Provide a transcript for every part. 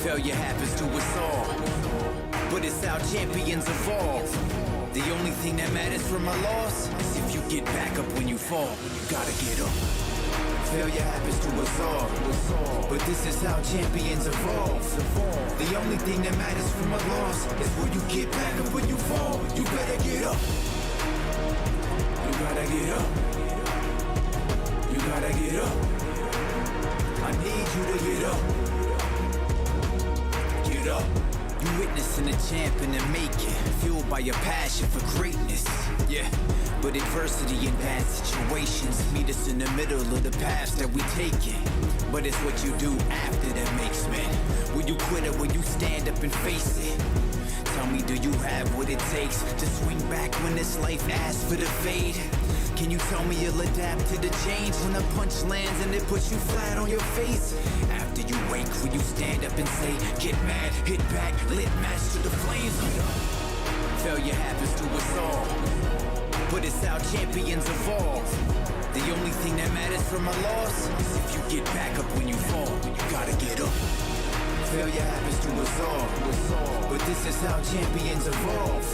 Failure happens to us all, but it's how champions evolve. The only thing that matters from a loss is if you get back up when you fall. You gotta get up. Failure happens to us all, but this is how champions evolve. The only thing that matters from a loss is when you get back up when you fall. You better get up. You gotta get up. You gotta get up. I need you to get up. Get up. You witnessing a champ in the making, fueled by your passion for greatness. Yeah, but adversity and bad situations meet us in the middle of the paths that we taking. But it's what you do after that makes men. Will you quit it? Will you stand up and face it? Tell me, do you have what it takes to swing back when this life asks for the fade? Can you tell me you'll adapt to the change when a punch lands and it puts you flat on your face? After you wake, will you stand up and say, get mad, hit back, lit match to the flames? Failure happens to us all, but it's how champions evolve. The only thing that matters from a loss is if you get back up when you fall. You gotta get up. Failure happens to us all, but this is how champions evolve.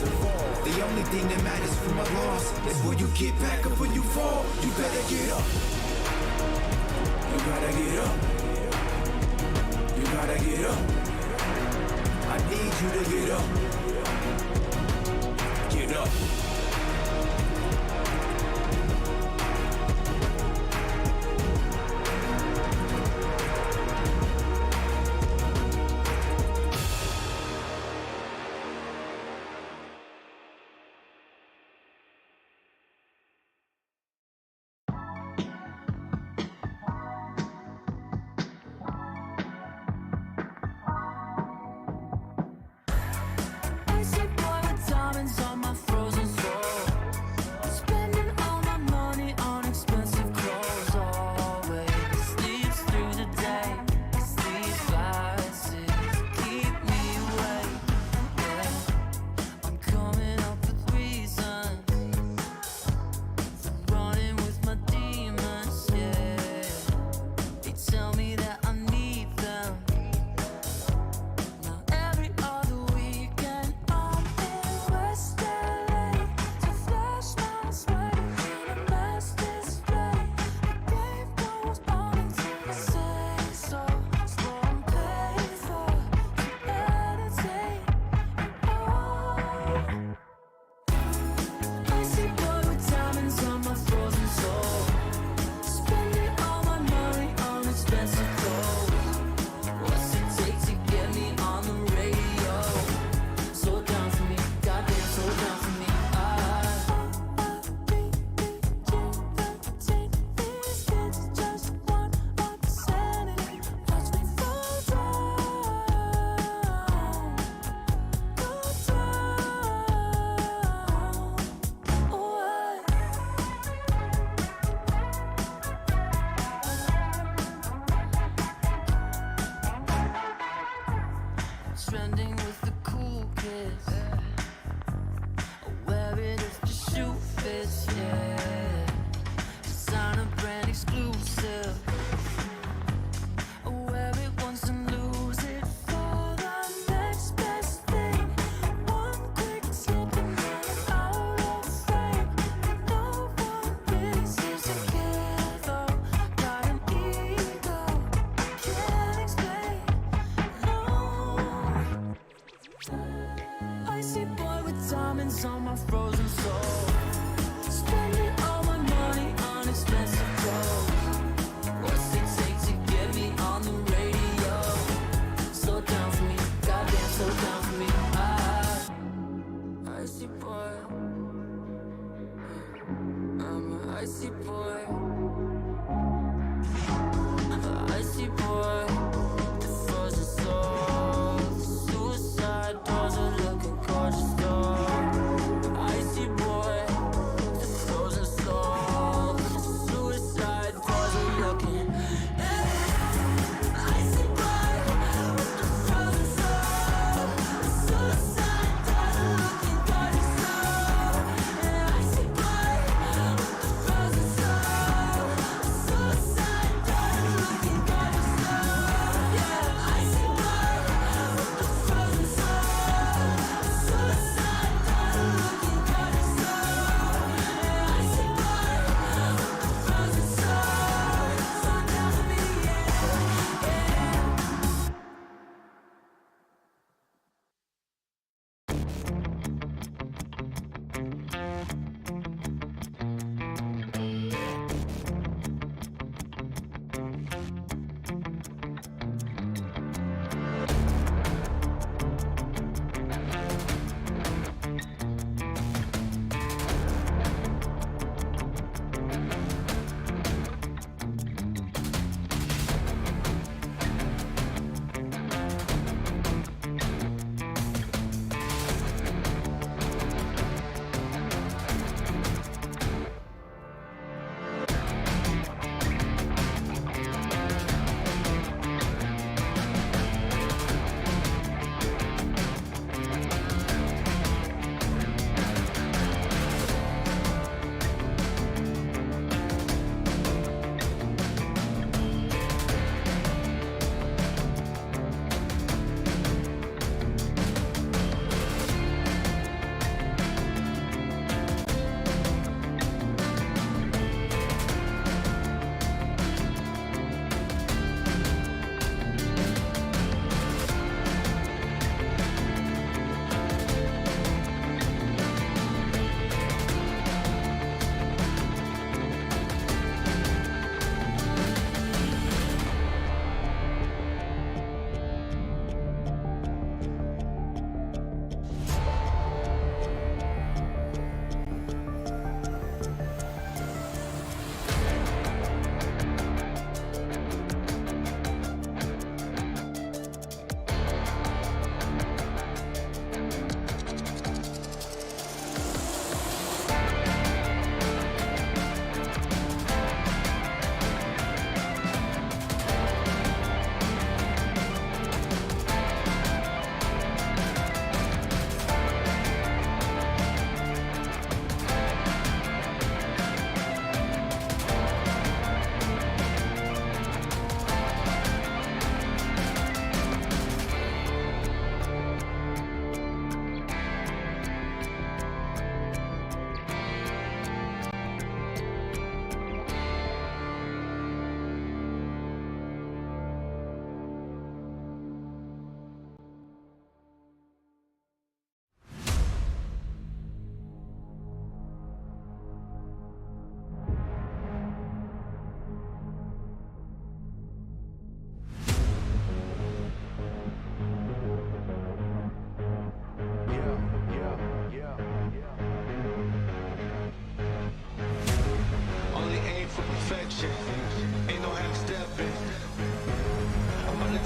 The only thing that matters from a loss is when you get back up when you fall. You better get up. You gotta get up. You gotta get up. I need you to get up. Get up. Icy boy,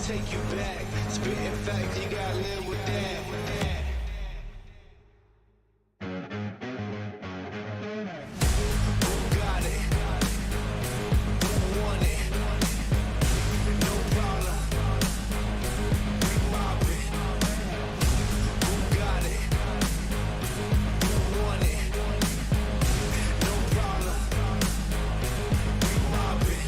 take you back. Spitting facts, you gotta live with that. Who got it? Who want it? No problem. We mob it. Who got it? Who want it? No problem. We mob it.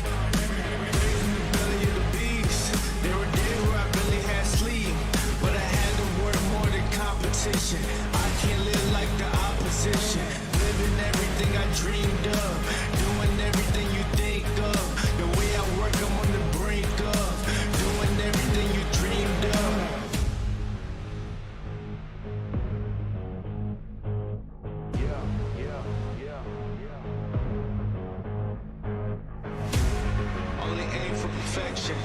Raised in the belly of the beast. There were days where I barely had sleep, but I had to work more than competition. I can't live like the opposition. Living everything I dreamed of, doing everything you think of. The way I work, I'm on the brink of doing everything you dreamed of. Only aim for perfection,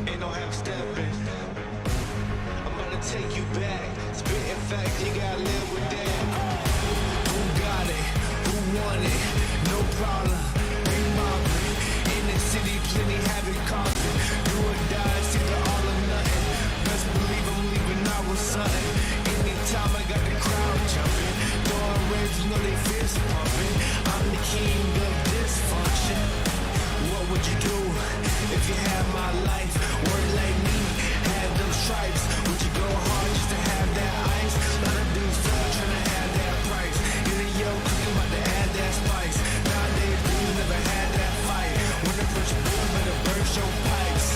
ain't no half stepping. I'm about to take you back, spitting facts, you gotta live with that. Who got it? Who want it? No problem. We mobbing. In the city, plenty havoc causing. Do or die, it's either all or nothing. Best believe I'm leaving out with something. Anytime I got the crowd jumping, throwing reds, you know they fist pumping. I'm the king of dysfunction. What would you do if you had my life? Work like me, had them stripes. Would you go hard just to have that ice? Lot of dudes still trying to have that price. Get a yo, cooking about to add that spice. Nowadays, dudes never had that fight. When the push boom, better burst your pipes.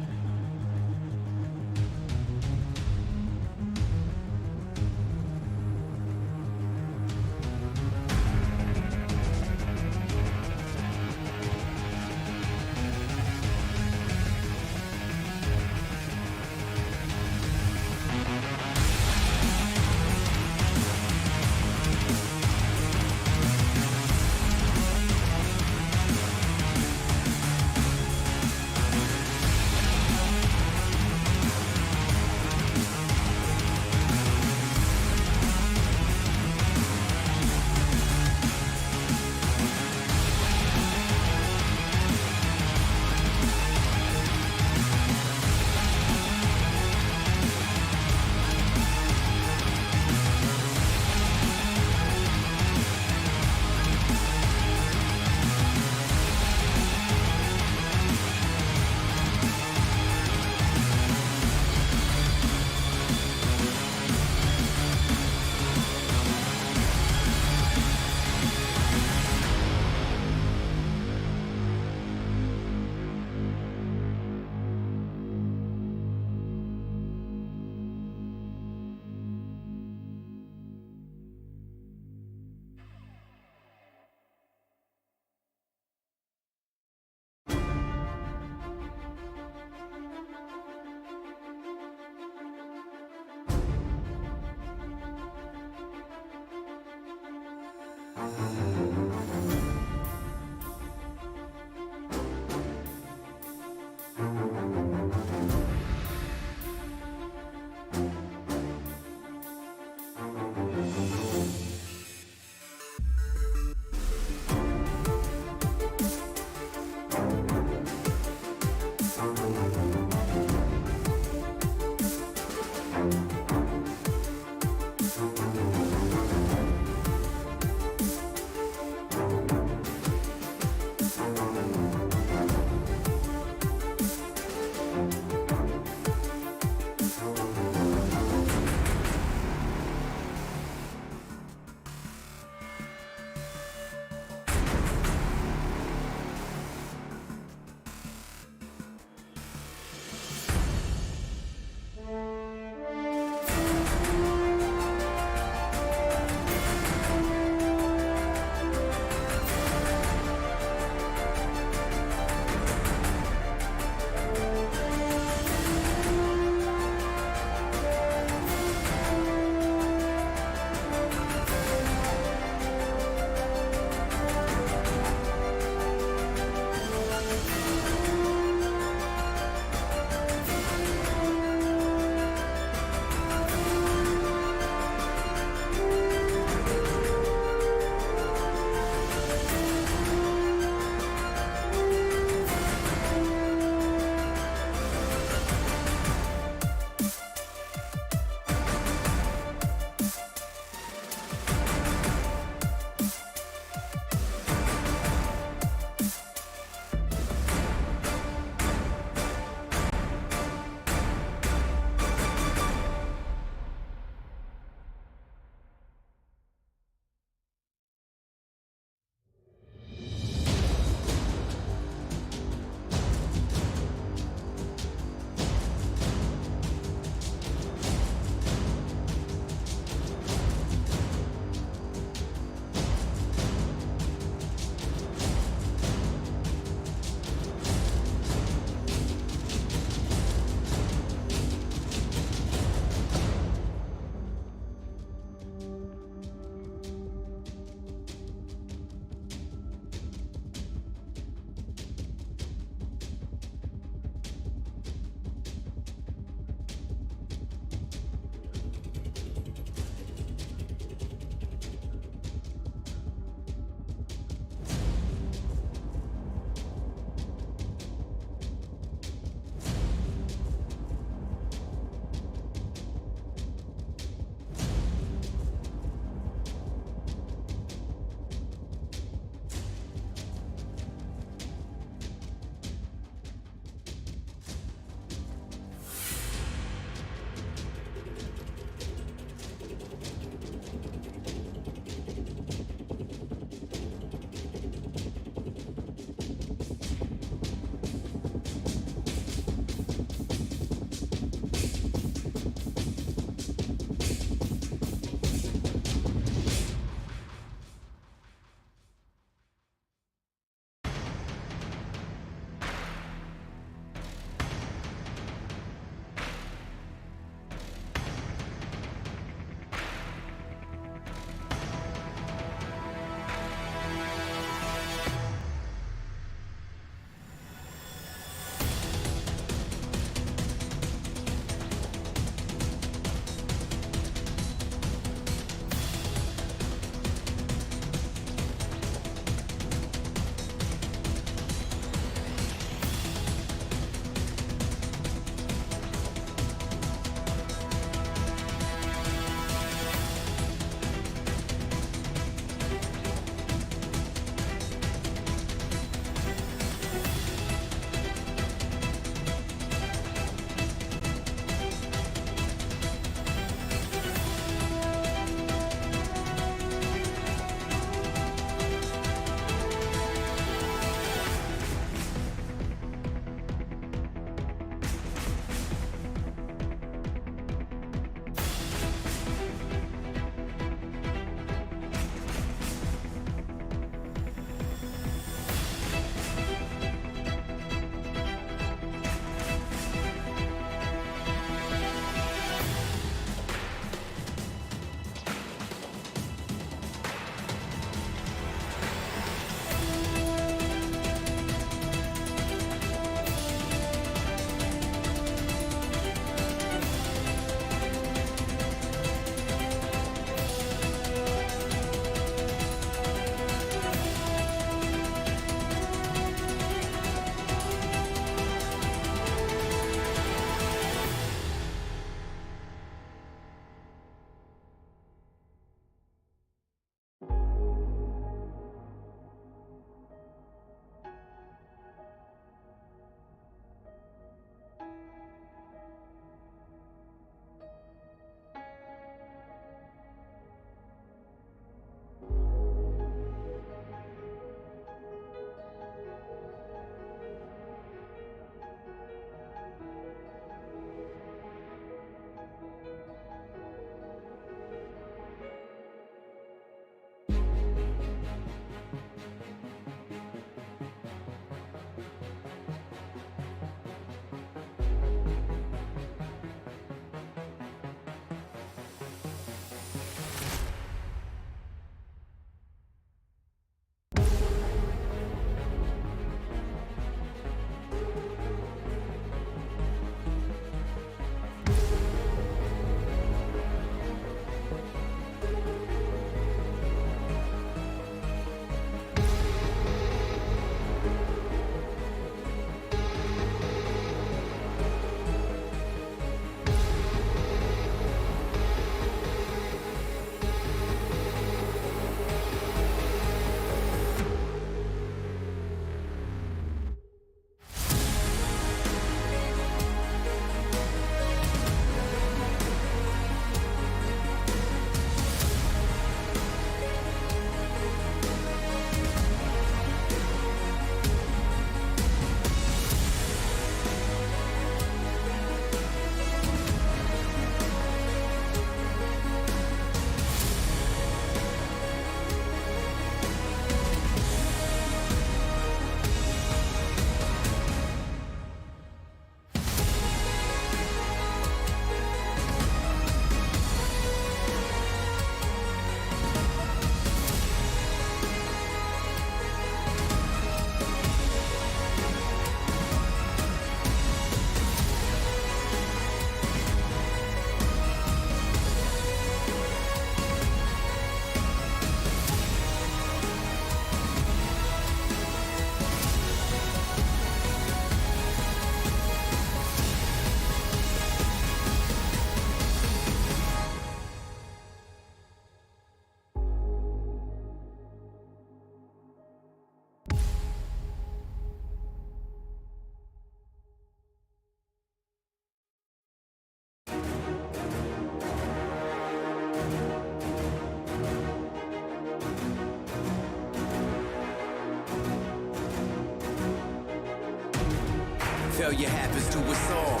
Failure happens to us all,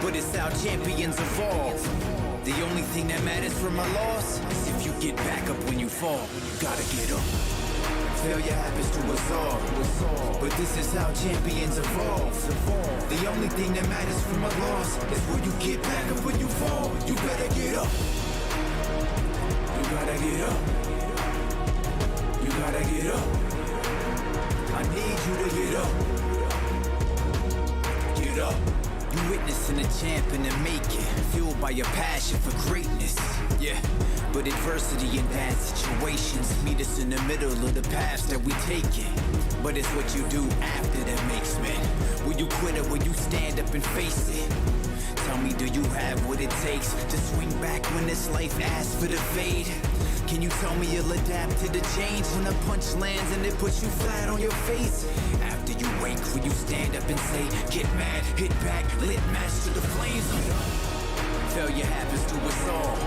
but it's how champions evolve. The only thing that matters from a loss is if you get back up when you fall. You gotta get up. Failure happens to us all, but this is how champions evolve. The only thing that matters from a loss is when you get back up when you fall. You better get up. You gotta get up. You gotta get up. I need you to get up. Get up. You witnessing a champ in the making, fueled by your passion for greatness. Yeah, but adversity and bad situations meet us in the middle of the paths that we taking. But it's what you do after that makes men. Will you quit or will you stand up and face it? Tell me, do you have what it takes to swing back when this life asks for the fade? Can you tell me you'll adapt to the change when a punch lands and it puts you flat on your face? After you wake, will you stand up and say, get mad, hit back, lit match to the flames? Failure happens to us all,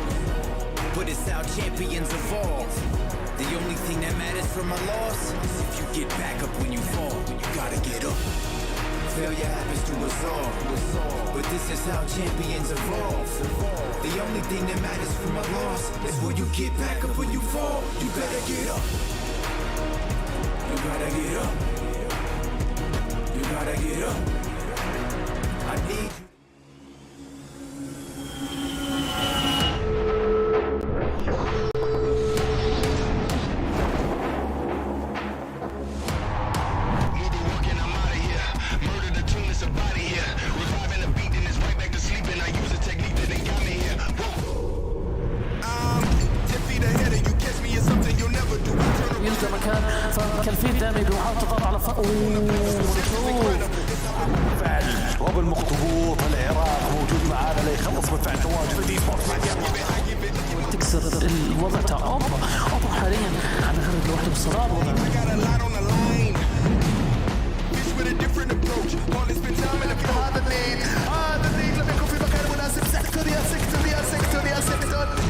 but it's how champions evolve. The only thing that matters from a loss is if you get back up when you fall. You gotta get up. Failure happens to us all, but this is how champions evolve. The only thing that matters from a loss is when you get back up when you fall. You better get up. You gotta get up. You gotta get up. I need you. روبن مخطوط العراق موجود معانا ليخلص مدفع التواجد في ايسبورت تكسر الوضع تاع اوبا حاليا على خرج لوحده بالصراط هذا الليد لم يكن في مكان مناسب. سكتور يا سكتور يا سكتور يا سكتور.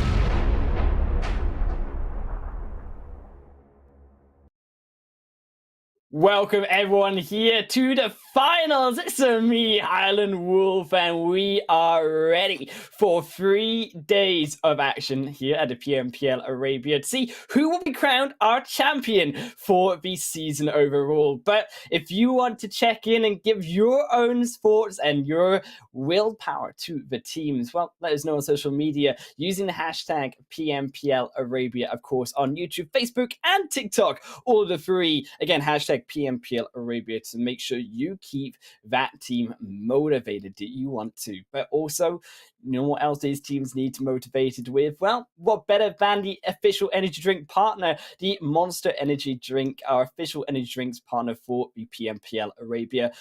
Welcome everyone here to the finals. It's me, Island Wolf, and we are ready for 3 days of action here at the PMPL Arabia to see who will be crowned our champion for the season overall. But if you want to check in and give your own thoughts and your willpower to the teams, well, let us know on social media using the hashtag PMPL Arabia, of course, on YouTube, Facebook, and TikTok. All the three. Again, hashtag PMPL Arabia to make sure you keep that team motivated that you want to. But also, you know what else these teams need to be motivated with? Well, what better than the official energy drink partner, the Monster Energy Drink, our official energy drinks partner for the PMPL Arabia.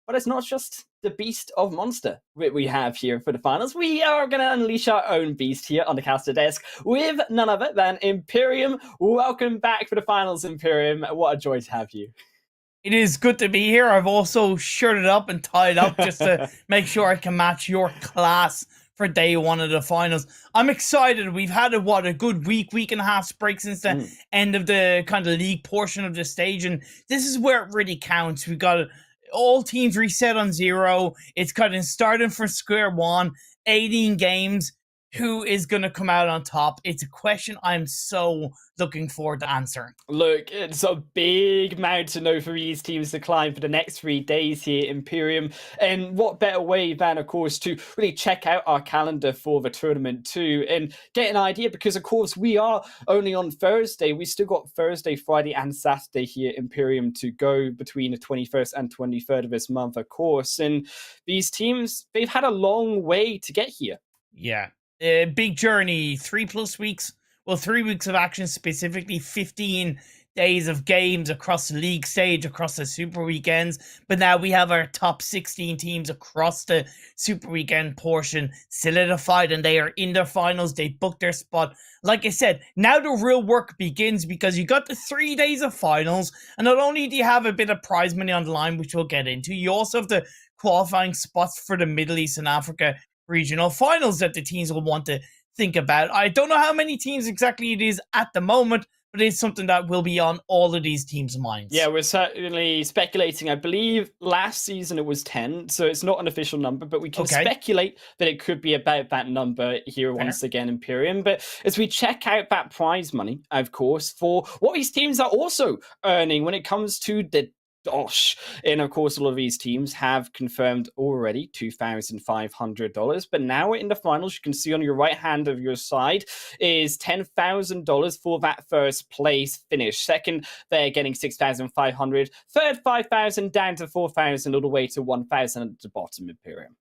But it's not just the beast of Monster that we have here for the finals. We are going to unleash our own beast here on the caster desk with none other than Imperium. Welcome back for the finals, Imperium. What a joy to have you. It is good to be here. I've also shirted up and tied up just to make sure I can match your class for day one of the finals. I'm excited. We've had a good week and a half's break since the end of the kind of league portion of the stage, and this is where it really counts. We've got all teams reset on 0. It's kind of starting from square one, 18 games. Who is going to come out on top? It's a question I'm so looking forward to answering. Look, it's a big mountain over these teams to climb for the next 3 days here, Imperium. And what better way than, of course, to really check out our calendar for the tournament too and get an idea, because, of course, we are only on Thursday. We still got Thursday, Friday, and Saturday here, Imperium, to go between the 21st and 23rd of this month, of course. And these teams, they've had a long way to get here. Yeah. Big journey, 3+ weeks. Well, 3 weeks of action, specifically 15 days of games across the league stage, across the super weekends. But now we have our top 16 teams across the super weekend portion solidified, and they are in their finals. They booked their spot. Like I said, now the real work begins, because you got the 3 days of finals, and not only do you have a bit of prize money on the line, which we'll get into, you also have the qualifying spots for the Middle East and Africa regional finals that the teams will want to think about. I don't know how many teams exactly it is at the moment, but it's something that will be on all of these teams' minds. Yeah, we're certainly speculating. I believe last season it was 10, so it's not an official number, but we can speculate that it could be about that number here once again, Imperium. But as we check out that prize money, of course, for what these teams are also earning when it comes to the dosh. And of course, a lot of these teams have confirmed already $2,500. But now we're in the finals. You can see on your right hand of your side is $10,000 for that first place finish. Second, they're getting $6,500. Third, $5,000 down to $4,000, all the way to $1,000 at the bottom, Imperium.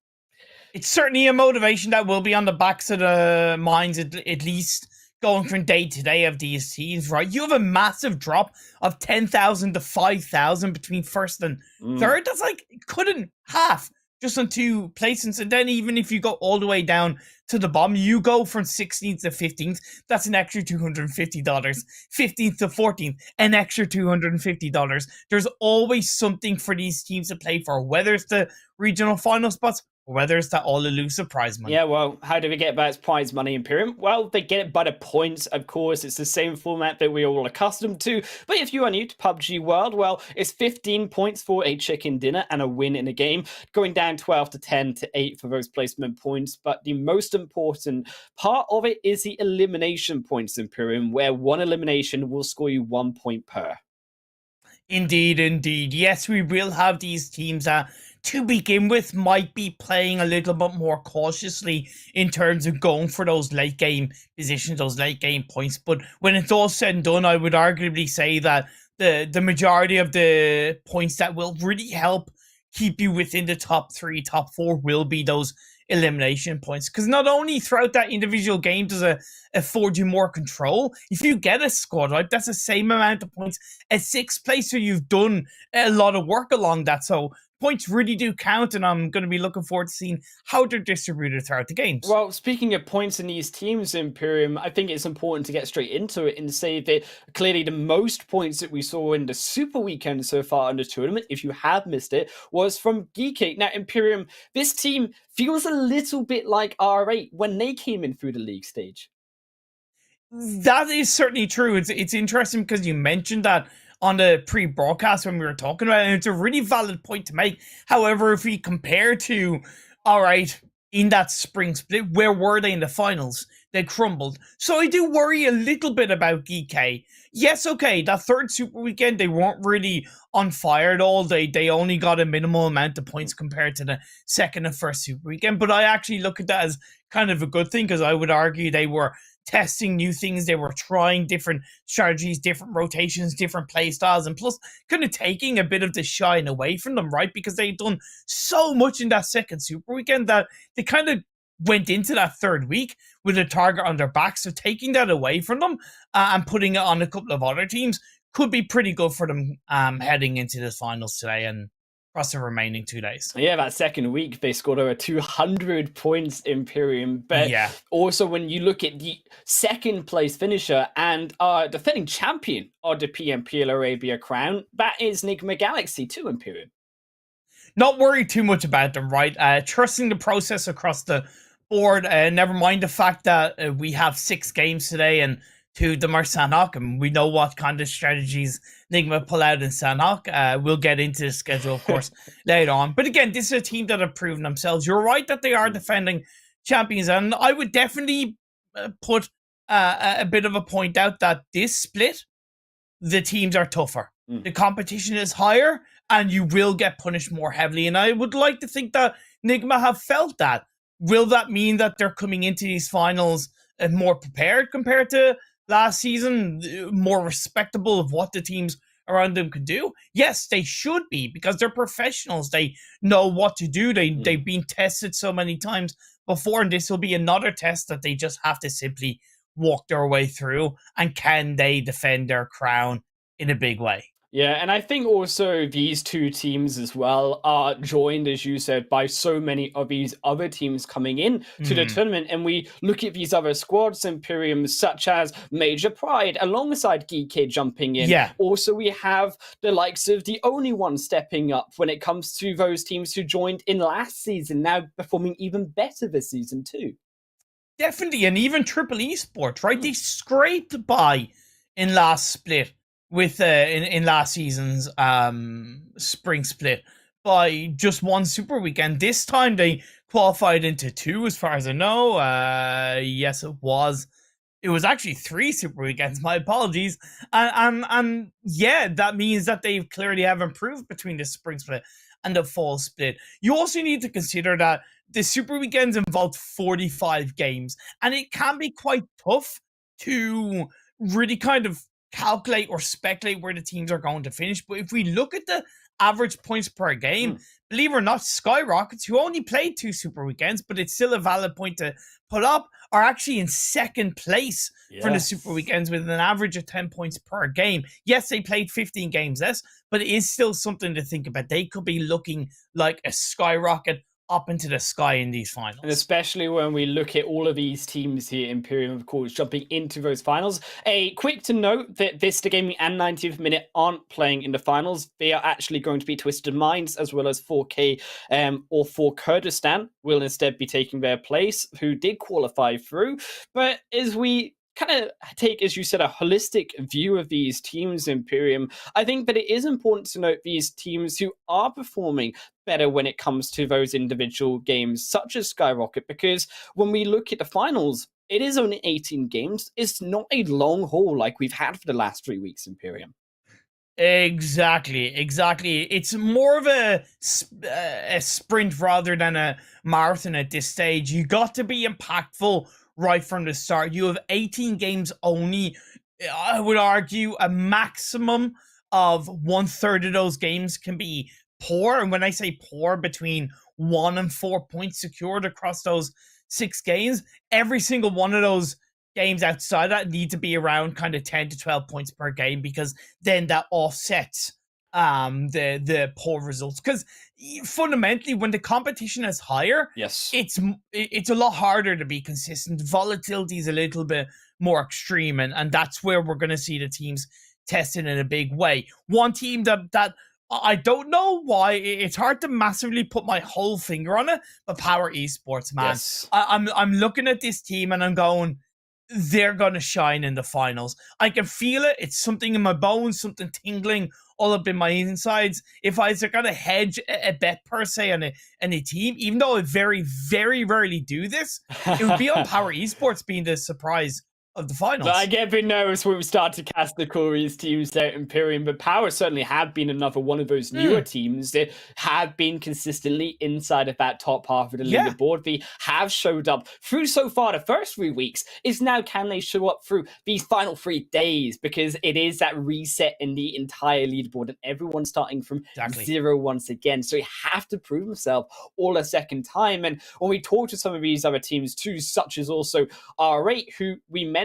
It's certainly a motivation that will be on the backs of the minds, at least going from day to day of these teams, right? You have a massive drop of 10,000 to 5,000 between first and third. That's like cut in half just on 2 placements. And then even if you go all the way down to the bottom, you go from 16th to 15th. That's an extra $250. 15th to 14th, an extra $250. There's always something for these teams to play for, whether it's the regional final spots, or whether it's that all-elusive prize money. Yeah, well, how do we get that prize money, Imperium? Well, they get it by the points, of course. It's the same format that we're all accustomed to. But if you are new to PUBG World, well, it's 15 points for a chicken dinner and a win in a game, going down 12 to 10 to 8 for those placement points. But the most important part of it is the elimination points, Imperium, where one elimination will score you 1 point per. Indeed, indeed. Yes, we will have these teams that, to begin with, might be playing a little bit more cautiously in terms of going for those late game positions, those late game points. But when it's all said and done, I would arguably say that the majority of the points that will really help keep you within the top 3, top 4 will be those elimination points. Because not only throughout that individual game does it afford you more control, if you get a squad, right, that's the same amount of points as 6th place, so you've done a lot of work along that. So points really do count, and I'm going to be looking forward to seeing how they're distributed throughout the games. Well, speaking of points in these teams, Imperium, I think it's important to get straight into it and say that clearly the most points that we saw in the Super Weekend so far in the tournament, if you have missed it, was from GEEKAY. Now, Imperium, this team feels a little bit like R8 when they came in through the league stage. That is certainly true. It's interesting because you mentioned that on the pre-broadcast when we were talking about it, and it's a really valid point to make. However, if we compare to, all right, in that spring split, where were they in the finals? They crumbled. So I do worry a little bit about GEEKAY. Yes, okay, that third Super Weekend, they weren't really on fire at all. They only got a minimal amount of points compared to the second and first Super Weekend. But I actually look at that as kind of a good thing, because I would argue they were testing new things. They were trying different strategies, different rotations, different play styles, and plus kind of taking a bit of the shine away from them, right? Because they'd done so much in that second Super Weekend that they kind of went into that third week with a target on their back. So taking that away from them and putting it on a couple of other teams could be pretty good for them heading into the finals today and across the remaining 2 days. Yeah, that second week, they scored over 200 points, Imperium. But also when you look at the second place finisher and defending champion of the PMPL Arabia Crown, that is NIGMA Galaxy too, Imperium. Not worried too much about them, right? Trusting the process across the board. Never mind the fact that we have 6 games today and 2 of them are Sanhok, and we know what kind of strategies NIGMA pull out in Sanhok. We'll get into the schedule, of course, later on. But again, this is a team that have proven themselves. You're right that they are defending champions, and I would definitely put a bit of a point out that this split, the teams are tougher. The competition is higher, and you will get punished more heavily. And I would like to think that NIGMA have felt that. Will that mean that they're coming into these finals more prepared compared to last season, more respectable of what the teams around them can do? Yes, they should be, because they're professionals. They know what to do. They've been tested so many times before, and this will be another test that they just have to simply walk their way through. And can they defend their crown in a big way? Yeah, and I think also these 2 teams as well are joined, as you said, by so many of these other teams coming in to the tournament. And we look at these other squads, Imperium, such as Major Pride, alongside GEEKAY jumping in. Yeah. Also, we have the likes of the only one stepping up when it comes to those teams who joined in last season, now performing even better this season too. Definitely, and even Triple Esports, right? They scraped by in last split with in last season's spring split by just one super weekend. This time they qualified into 2, as far as I know. Yes, it was. It was actually 3 super weekends. My apologies. And yeah, that means that they clearly have improved between the spring split and the fall split. You also need to consider that the super weekends involved 45 games, and it can be quite tough to really kind of calculate or speculate where the teams are going to finish. But if we look at the average points per game, believe it or not, SKYROCKET, who only played 2 super weekends, but it's still a valid point to put up, are actually in second place for the super weekends with an average of 10 points per game. Yes, they played 15 games less, but it is still something to think about. They could be looking like a skyrocket up into the sky in these finals. And especially when we look at all of these teams here, Imperium, of course, jumping into those finals. A quick to note that Vista Gaming and 90th Minute aren't playing in the finals. They are actually going to be Twisted Minds, as well as 4K or 4 Kurdistan will instead be taking their place, who did qualify through. But as we kind of take, as you said, a holistic view of these teams, Imperium, I think that it is important to note these teams who are performing better when it comes to those individual games, such as SKYROCKET, because when we look at the finals, it is only 18 games. It's not a long haul like we've had for the last 3 weeks, Imperium. Exactly. It's more of a sprint rather than a marathon at this stage. You got to be impactful right from the start. You have 18 games only. I would argue a maximum of 1/3 of those games can be poor. And when I say poor, between 1 and 4 points secured across those 6 games, every single one of those games outside that need to be around kind of 10 to 12 points per game, because then that offsets the poor results. Because fundamentally, when the competition is higher, it's a lot harder to be consistent. Volatility is a little bit more extreme, and that's where we're going to see the teams tested in a big way. One team that I don't know why, it's hard to massively put my whole finger on it, but POWR Esports, man. I'm looking at this team and I'm going, they're going to shine in the finals. I can feel it. It's something in my bones, something tingling all up in my insides. If I was going to hedge a bet per se on a team, even though I very, very rarely do this, it would be on POWR Esports being the surprise of the finals. But I get a bit nervous when we start to cast the Corey's teams out, Imperium, but POWR certainly have been another one of those newer teams that have been consistently inside of that top half of the leaderboard. They have showed up through so far the first 3 weeks. Is now, can they show up through these final 3 days? Because it is that reset in the entire leaderboard and everyone's starting from 0 once again. So you have to prove himself all a second time. And when we talk to some of these other teams too, such as also R8, who we mentioned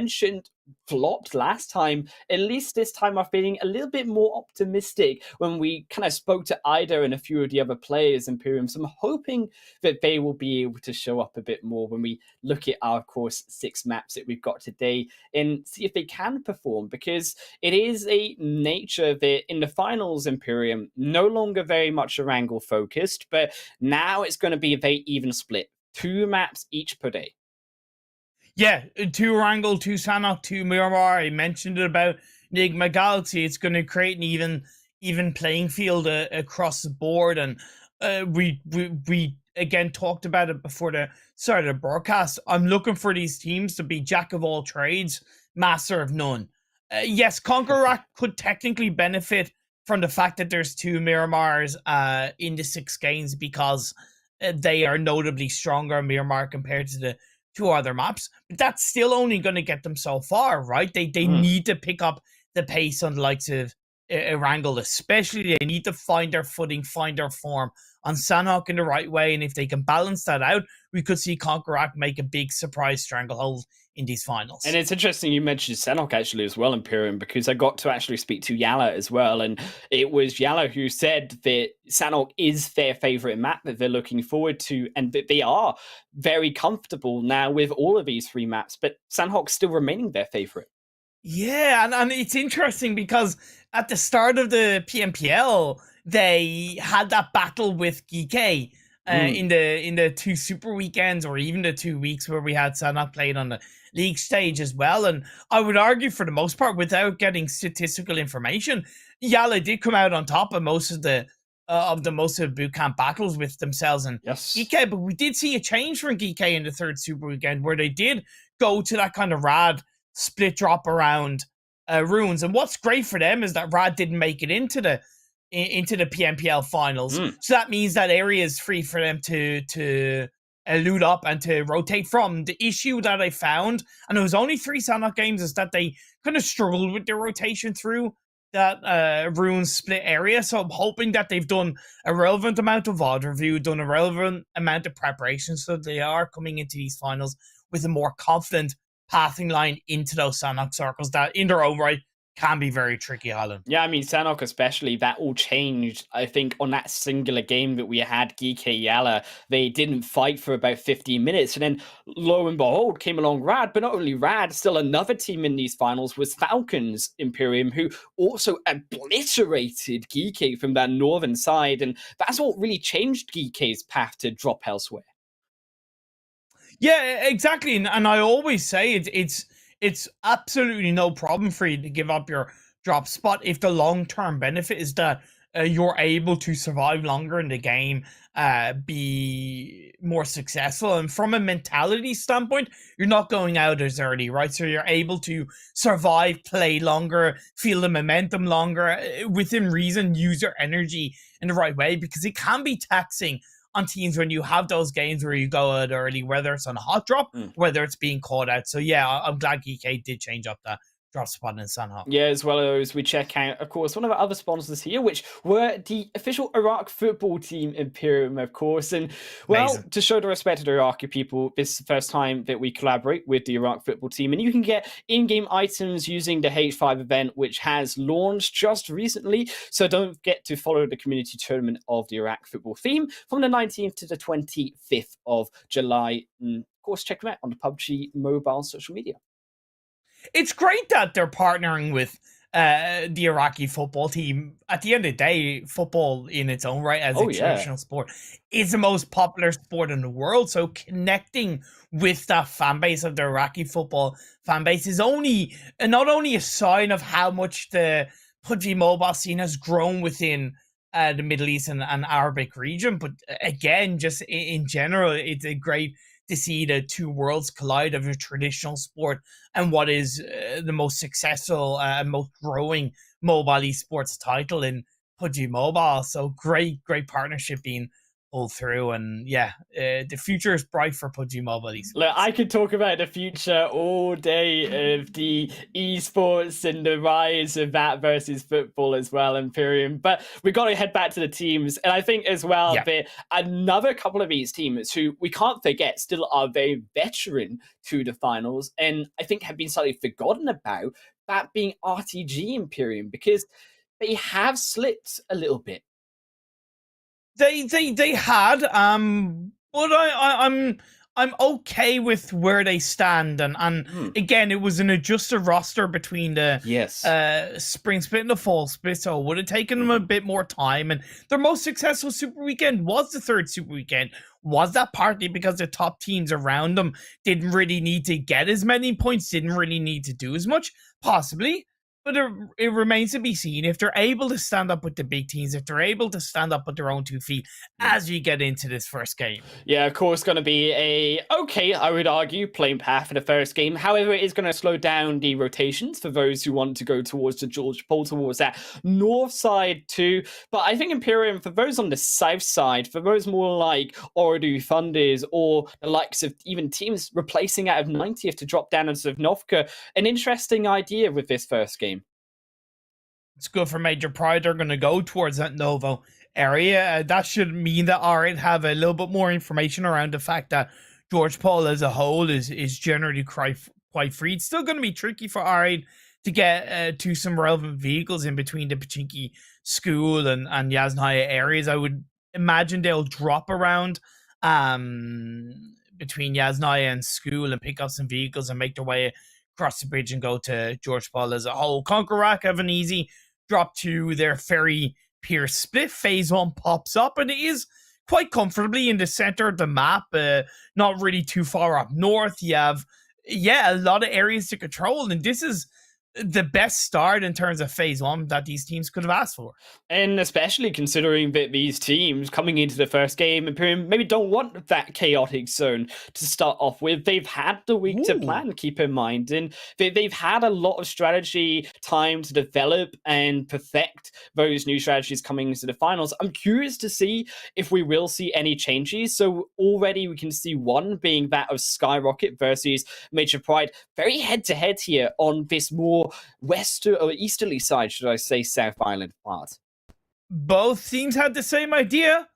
flopped last time, at least this time I'm feeling a little bit more optimistic when we kind of spoke to Ida and a few of the other players, Imperium. So I'm hoping that they will be able to show up a bit more when we look at our, of course, 6 maps that we've got today and see if they can perform, because it is a nature that in the finals, Imperium, no longer very much Erangel focused, but now it's going to be a very even split. 2 maps each per day. Yeah, 2 Erangel, 2 Sanhok, 2 Miramar. I mentioned it about NIGMA Galaxy. It's going to create an even playing field across the board. And we again talked about it before the start of the broadcast. I'm looking for these teams to be jack of all trades, master of none. Yes, CONQUEROR could technically benefit from the fact that there's 2 Miramars in the 6 games, because they are notably stronger, Miramar, compared to the 2 other maps, but that's still only going to get them so far, right? They need to pick up the pace on the likes of Erangel, especially. They need to find their footing, find their form on Sanhok in the right way, and if they can balance that out, we could see CONQUEROR make a big surprise stranglehold in these finals. And it's interesting you mentioned Sanhok actually as well, Imperium, because I got to actually speak to YALLA as well, and it was YALLA who said that Sanhok is their favorite map that they're looking forward to, and that they are very comfortable now with all of these 3 maps, but Sanhok's still remaining their favorite. Yeah, and it's interesting because at the start of the PMPL, they had that battle with GEEKAY, in the 2 super weekends, or even the 2 weeks where we had Sanhok playing on the league stage as well. And I would argue, for the most part, without getting statistical information, YALLA did come out on top of most of the boot camp battles with themselves and GEEKAY. But we did see a change from GEEKAY in the 3rd super weekend, where they did go to that kind of rad split drop around runes. And what's great for them is that rad didn't make it into the PMPL finals. So that means that area is free for them to loot up and to rotate from. The issue that I found, and it was only 3 Sanhok games, is that they kind of struggled with their rotation through that rune split area. So I'm hoping that they've done a relevant amount of VOD review, done a relevant amount of preparation, so they are coming into these finals with a more confident pathing line into those Sanhok circles that in their own right can be very tricky, Alan. Yeah, I mean, Sanhok especially, that all changed, I think, on that singular game that we had, GEEKAY YALLA. They didn't fight for about 15 minutes, and then, lo and behold, came along rad. But not only rad, still another team in these finals was FALCONS Imperium, who also obliterated GEEKAY from that northern side, and that's what really changed GEEKAY's path to drop elsewhere. Yeah, exactly. And I always say it's absolutely no problem for you to give up your drop spot if the long-term benefit is that you're able to survive longer in the game, be more successful. And from a mentality standpoint, you're not going out as early, right? So you're able to survive, play longer, feel the momentum longer, within reason, use your energy in the right way, because it can be taxing on teams when you have those games where you go out early, whether it's on a hot drop, whether it's being caught out. So yeah, I'm glad GEEKAY did change up that drop spot in Sanhok. Yeah, as well as we check out, of course, one of our other sponsors here, which were the official Iraq football team, Imperium, of course. And, well, amazing. To show the respect to the Iraqi people, this is the first time that we collaborate with the Iraq football team. And you can get in-game items using the H5 event, which has launched just recently. So don't forget to follow the community tournament of the Iraq football theme from the 19th to the 25th of July. And, of course, check them out on the PUBG mobile social media. It's great that they're partnering with the Iraqi football team. At the end of the day, football in its own right as a traditional sport is the most popular sport in the world. So connecting with that fan base of the Iraqi football fan base is not only a sign of how much the PUBG mobile scene has grown within the Middle East and Arabic region, but again, just in general, it's a great to see the two worlds collide of a traditional sport and what is the most successful and most growing mobile esports title in PUBG Mobile. So great partnership being pulled through, and yeah, the future is bright for PUBG Mobile esports. Look, I could talk about the future all day of the esports and the rise of that versus football as well, Imperium. But we got to head back to the teams, and I think as well that another couple of these teams who we can't forget still are very veteran to the finals, and I think have been slightly forgotten about, that being RTG Imperium, because they have slipped a little bit. They had, but I'm okay with where they stand, and again, it was an adjusted roster between the spring split and the fall split, so it would have taken them a bit more time. And their most successful super weekend was the 3rd super weekend. Was that partly because the top teams around them didn't really need to get as many points, didn't really need to do as much? Possibly. But it remains to be seen if they're able to stand up with the big teams, if they're able to stand up with their own 2 feet as you get into this first game. Yeah, of course, going to be I would argue, plain path for the first game. However, it is going to slow down the rotations for those who want to go towards the George Pole, towards that north side too. But I think Imperium, for those on the south side, for those more like OOREDOO Thunders or the likes of even teams replacing out of 90th to drop down into Novka, an interesting idea with this first game. It's good for Major Pride. They're going to go towards that Novo area. That should mean that Ored have a little bit more information around the fact that George Paul as a whole is generally quite free. It's still going to be tricky for Ored to get to some relevant vehicles in between the Pachinki School and Yasnaya areas. I would imagine they'll drop around between Yasnaya and School and pick up some vehicles and make their way across the bridge and go to George Paul as a whole. CONQUEROR have an easy drop to their ferry pier split. Phase 1 pops up, and it is quite comfortably in the center of the map, not really too far up north. You have, a lot of areas to control, and this is the best start in terms of phase one that these teams could have asked for. And especially considering that these teams coming into the first game, Imperium maybe don't want that chaotic zone to start off with. They've had the week to plan, keep in mind, and they've had a lot of strategy time to develop and perfect those new strategies coming into the finals. I'm curious to see if we will see any changes. So already we can see one being that of SKYROCKET versus Major Pride, very head-to-head here on this more western or easterly side, should I say, South Island part. Both teams had the same idea,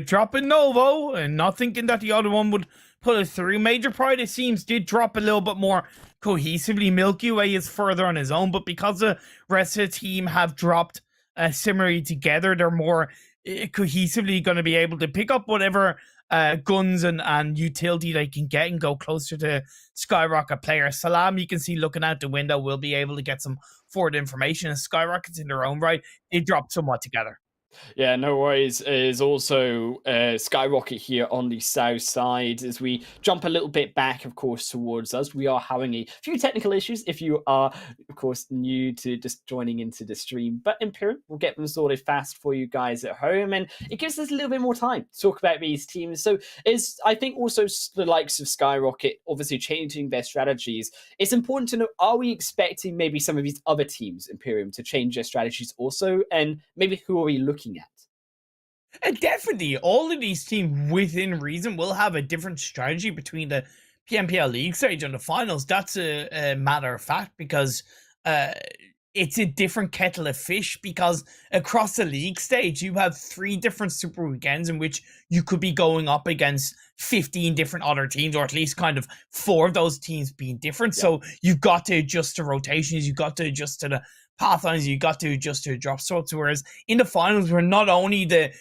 dropping Novo and not thinking that the other one would pull it through. Major Pride, it seems, did drop a little bit more cohesively. Milky Way is further on his own, but because the rest of the team have dropped similarly together, they're more cohesively going to be able to pick up whatever guns and utility they can get and go closer to SKYROCKET players. Salam, you can see looking out the window, will be able to get some forward information. And SKYROCKET's in their own right, they dropped somewhat together. Yeah, no worries. Is also SKYROCKET here on the south side. As we jump a little bit back, of course, towards us, we are having a few technical issues if you are, of course, new to just joining into the stream. But Imperium will get them sorted fast for you guys at home, and it gives us a little bit more time to talk about these teams. So is I think also the likes of SKYROCKET obviously changing their strategies. It's important to know, are we expecting maybe some of these other teams, Imperium, to change their strategies also? And maybe who are we looking at? Definitely, all of these teams within reason will have a different strategy between the PMPL league stage and the finals. That's a matter of fact, because it's a different kettle of fish, because across the league stage, you have 3 different super weekends in which you could be going up against 15 different other teams, or at least kind of 4 of those teams being different. Yeah. So you've got to adjust to rotations, you've got to adjust to the pathlines, you got to adjust to drop sorts. Whereas in the finals, where not only the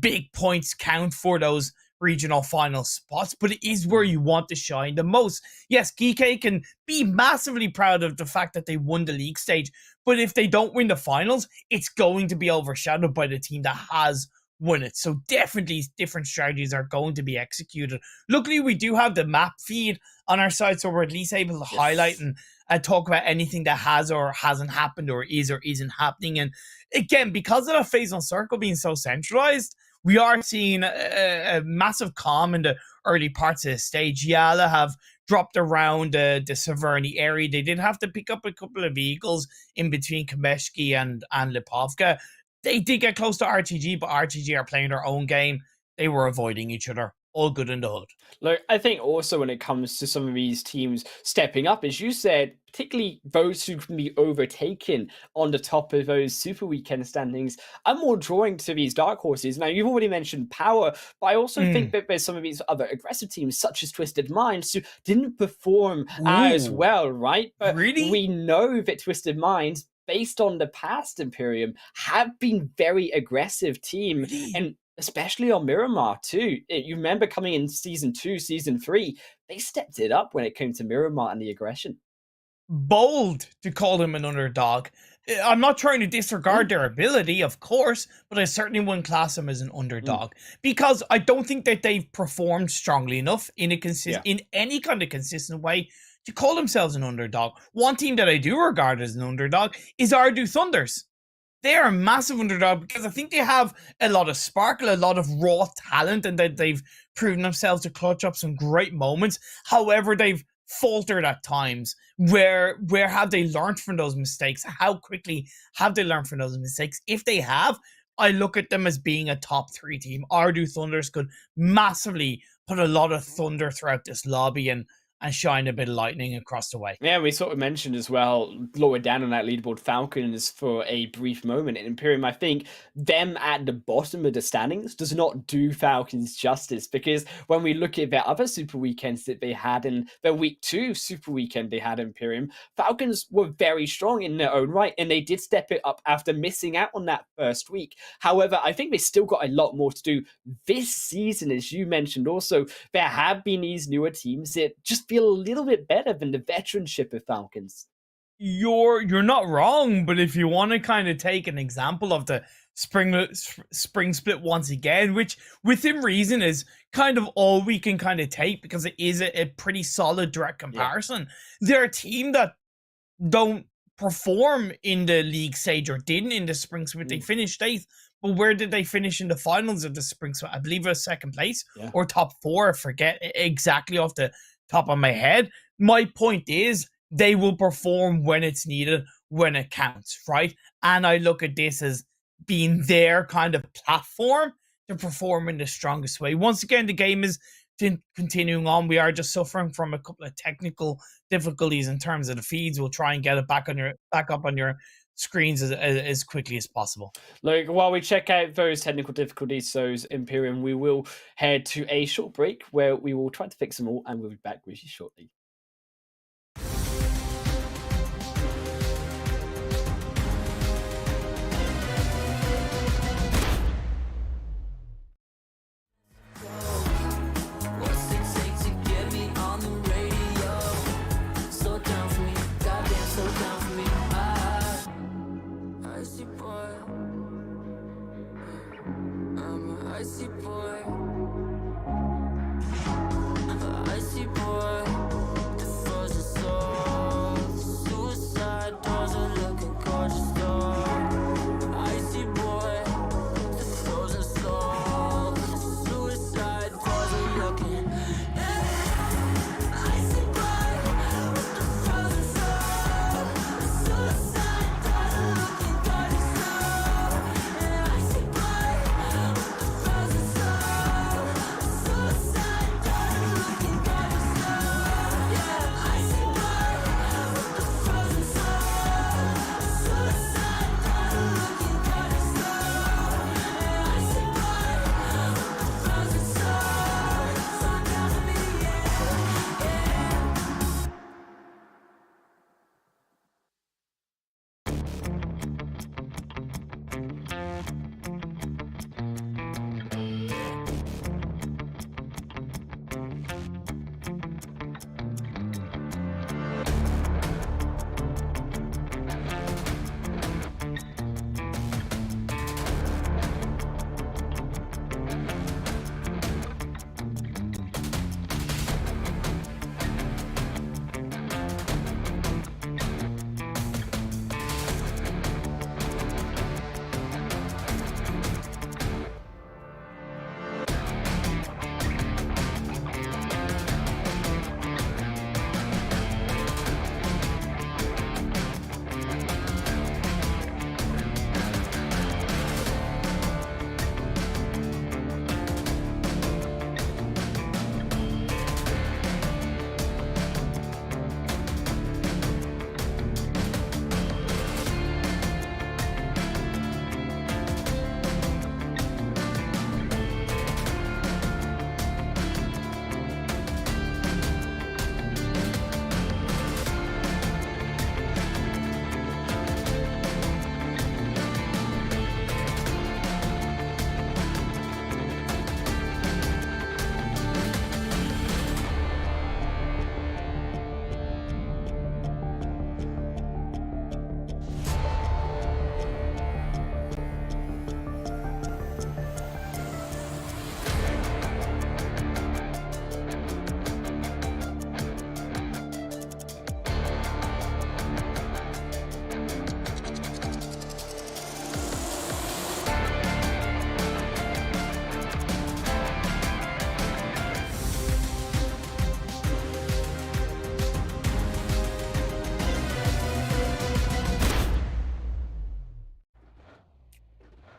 big points count for those regional final spots, but it is where you want to shine the most. Yes, GEEKAY can be massively proud of the fact that they won the league stage, but if they don't win the finals, it's going to be overshadowed by the team that has won it. So definitely different strategies are going to be executed. Luckily, we do have the map feed on our side, so we're at least able to highlight and talk about anything that has or hasn't happened, or isn't happening. And again, because of the phase one circle being so centralized, we are seeing a massive calm in the early parts of the stage. YALLA have dropped around the Severny area. They did have to pick up a couple of vehicles in between Kameshki and Lipovka. They did get close to RTG, but RTG are playing their own game. They were avoiding each other. All good in the hood. Look, I think also when it comes to some of these teams stepping up, as you said, particularly those who can be overtaken on the top of those super weekend standings, I'm more drawing to these dark horses. Now, you've already mentioned POWR, but I also think that there's some of these other aggressive teams, such as Twisted Minds, who didn't perform as well, right? But really? We know that Twisted Minds, based on the past Imperium, have been very aggressive team. Really? And especially on Miramar too. You remember coming in season 2, season 3, they stepped it up when it came to Miramar and the aggression. Bold to call them an underdog. I'm not trying to disregard their ability, of course, but I certainly wouldn't class them as an underdog, because I don't think that they've performed strongly enough in in any kind of consistent way to call themselves an underdog. One team that I do regard as an underdog is OOREDOO Thunders. They are a massive underdog because I think they have a lot of sparkle, a lot of raw talent, and that they've proven themselves to clutch up some great moments. However, they've faltered at times. Where have they learned from those mistakes? How quickly have they learned from those mistakes? If they have, I look at them as being a top 3 team. OOREDOO Thunders could massively put a lot of thunder throughout this lobby and shine a bit of lightning across the way. Yeah, we sort of mentioned as well, lower down on that leaderboard, Falcons for a brief moment. In Imperium, I think them at the bottom of the standings does not do Falcons justice, because when we look at their other super weekends that they had in their week 2 super weekend they had Imperium, Falcons were very strong in their own right, and they did step it up after missing out on that first week. However, I think they still got a lot more to do this season, as you mentioned. Also, there have been these newer teams that just feel a little bit better than the veteranship of Falcons. you're not wrong, but if you want to kind of take an example of the spring split once again, which within reason is kind of all we can kind of take because it is a pretty solid direct comparison. They're a team that don't perform in the league stage or didn't in the spring split. They finished 8th, but where did they finish in the finals of the spring split? I believe it was 2nd place or top 4. I forget exactly off the top of my head. My point is they will perform when it's needed, when it counts, right? And I look at this as being their kind of platform to perform in the strongest way. Once again, the game is continuing on. We are just suffering from a couple of technical difficulties in terms of the feeds. We'll try and get it back up on your screens as quickly as possible. Look, while we check out those technical difficulties, those Imperium, we will head to a short break where we will try to fix them all, and we'll be back with you shortly.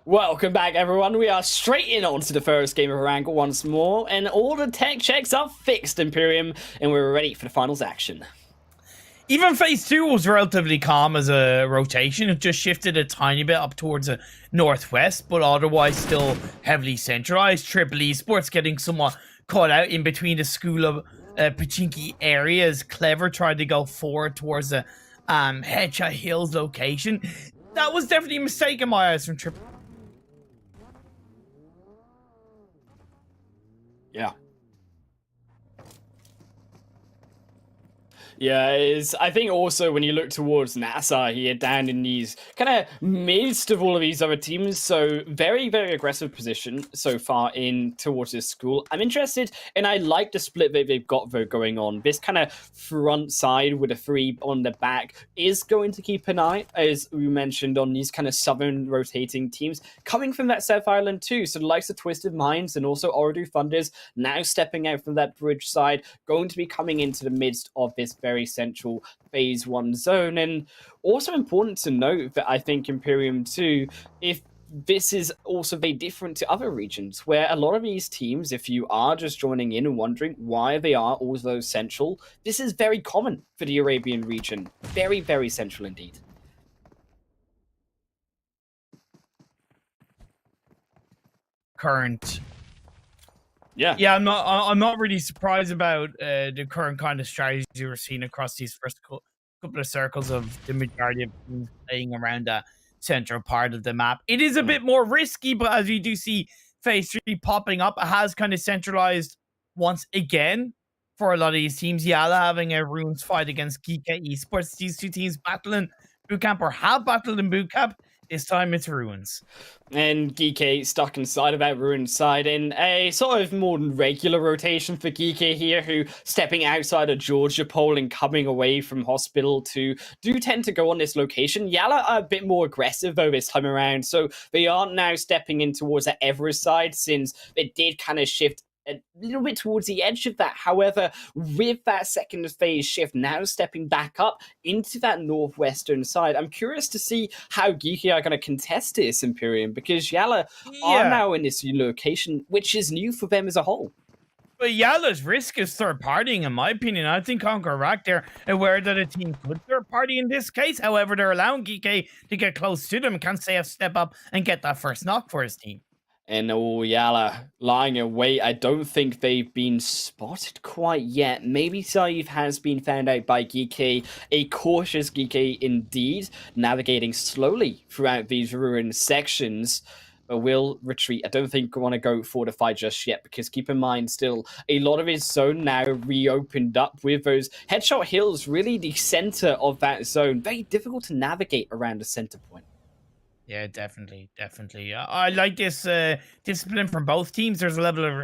Welcome back, everyone. We are straight in on to the first game of Erangel once more, and all the tech checks are fixed, Imperium, and we're ready for the finals action. Even phase 2 was relatively calm as a rotation. It just shifted a tiny bit up towards the northwest, but otherwise still heavily centralized. Triple Esports getting somewhat caught out in between the school of Pachinki areas. Clever tried to go forward towards the Headshot Hills location. That was definitely a mistake in my eyes from Triple. Yeah, it is. I think also when you look towards NASR here, down in these kind of midst of all of these other teams, so very, very aggressive position so far in towards this school. I'm interested, and I like the split that they've got though going on. This kind of front side with a 3 on the back is going to keep an eye, as we mentioned, on these kind of southern rotating teams coming from that South Island too. So the likes of Twisted Minds and also OOREDOO Thunders now stepping out from that bridge side, going to be coming into the midst of this very central phase 1 zone. And also important to note that I think Imperium 2, if this is also very different to other regions where a lot of these teams, if you are just joining in and wondering why they are also central, this is very common for the Arabian region. Very, very central indeed. Current. Yeah. Yeah, I'm not really surprised about the current kind of strategies we're seeing across these first couple of circles of the majority of teams playing around that central part of the map. It is a bit more risky, but as we do see phase 3 popping up, it has kind of centralized once again for a lot of these teams. Yalla having a Runes fight against GEEKAY Esports. These two teams battling bootcamp, or have battled in bootcamp. This time it's Ruins. And GEEKAY stuck inside of that Ruins side in a sort of more regular rotation for GEEKAY here, who stepping outside of Georgia Pole and coming away from Hospital to do tend to go on this location. Yalla are a bit more aggressive though this time around, so they aren't now stepping in towards the Everest side, since it did kind of shift a little bit towards the edge of that. However, with that second phase shift now stepping back up into that northwestern side, I'm curious to see how GEEKAY are going to contest this Imperium, because Yalla are now in this new location, which is new for them as a whole. But Yalla's risk is third partying, in my opinion. I think CONQUEROR, they're aware that a team could third party in this case. However, they're allowing GEEKAY to get close to them. Can't say a step up and get that first knock for his team. And Yalla lying away. I don't think they've been spotted quite yet. Maybe Saeed has been found out by GEEKAY. A cautious GEEKAY indeed, navigating slowly throughout these ruined sections. But will retreat. I don't think we want to go for the fight just yet, because keep in mind still a lot of his zone now reopened up with those headshot hills, really the center of that zone. Very difficult to navigate around the center point. Yeah, definitely. I like this discipline from both teams. There's a level of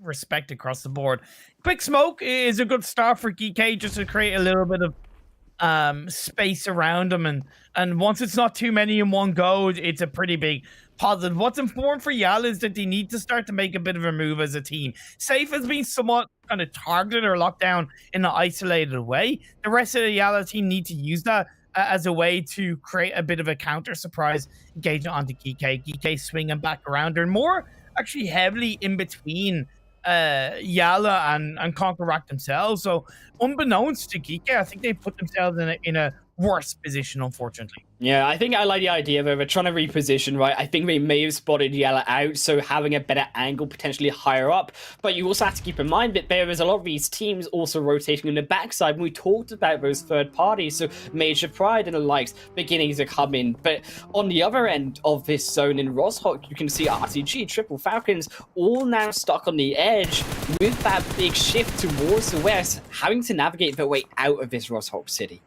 respect across the board. Quick smoke is a good start for GEEKAY, just to create a little bit of space around them, and once it's not too many in one go, it's a pretty big positive. What's important for Yalla is that they need to start to make a bit of a move as a team. Safe has been somewhat kind of targeted or locked down in an isolated way. The rest of the Yalla team need to use that as a way to create a bit of a counter surprise engagement onto GEEKAY. GEEKAY swinging back around. They're more actually heavily in between Yalla and CONQUEROR themselves. So unbeknownst to GEEKAY, I think they put themselves in a worse position, unfortunately. Yeah, I think I like the idea that they're trying to reposition, right? I think they may have spotted Yalla out, so having a better angle potentially higher up. But you also have to keep in mind that there is a lot of these teams also rotating in the backside. When we talked about those third parties, so Major Pride and the likes beginning to come in. But on the other end of this zone in Roshok, you can see RTG, Triple Falcons, all now stuck on the edge with that big shift towards the west, having to navigate their way out of this Roshok city.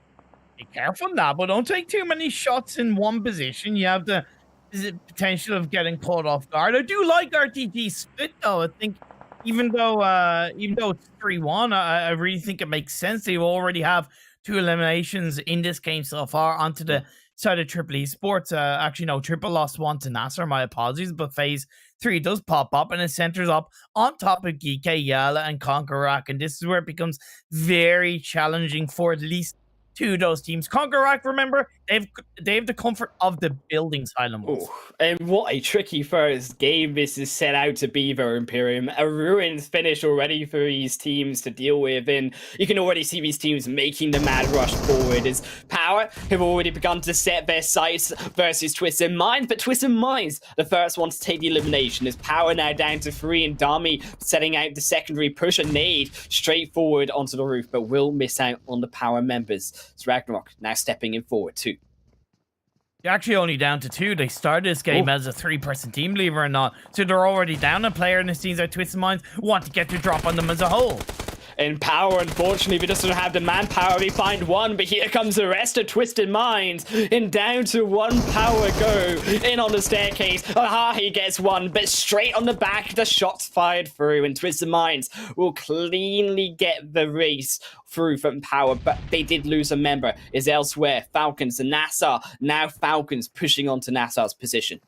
Be careful now, but don't take too many shots in one position. You have the potential of getting caught off guard. I do like RTG split though. I think even though it's 3-1, I really think it makes sense. They already have 2 eliminations in this game so far onto the side of Triple Esports. Actually, no, Triple lost 1 to NASR. My apologies, but phase 3 does pop up and it centers up on top of GEEKAY, Yalla, and CONQUEROR, and this is where it becomes very challenging for at least 2 of those teams. CONQUEROR, remember, they have the comfort of the building Silent Wolves. And what a tricky first game this is set out to be for Imperium. A ruined finish already for these teams to deal with, and you can already see these teams making the mad rush forward as POWR have already begun to set their sights versus Twisted Minds, but Twisted Minds, the first one to take the elimination, as POWR now down to 3, and Dami setting out the secondary push, a nade straight forward onto the roof, but will miss out on the POWR members. It's Ragnarok now stepping in forward too. They're actually only down to 2. They started this game as a 3-person team, believe it or not. So they're already down a player, and it seems like Twisted Minds want to get the drop on them as a whole. And POWR, unfortunately, we just don't have the manpower. We find one, but here comes the rest of Twisted Minds. And down to one POWR go. In on the staircase. Aha, he gets one, but straight on the back, the shots fired through. And Twisted Minds will cleanly get the race through from POWR, but they did lose a member. Is elsewhere. Falcons and NASR. Now Falcons pushing onto NASR's position.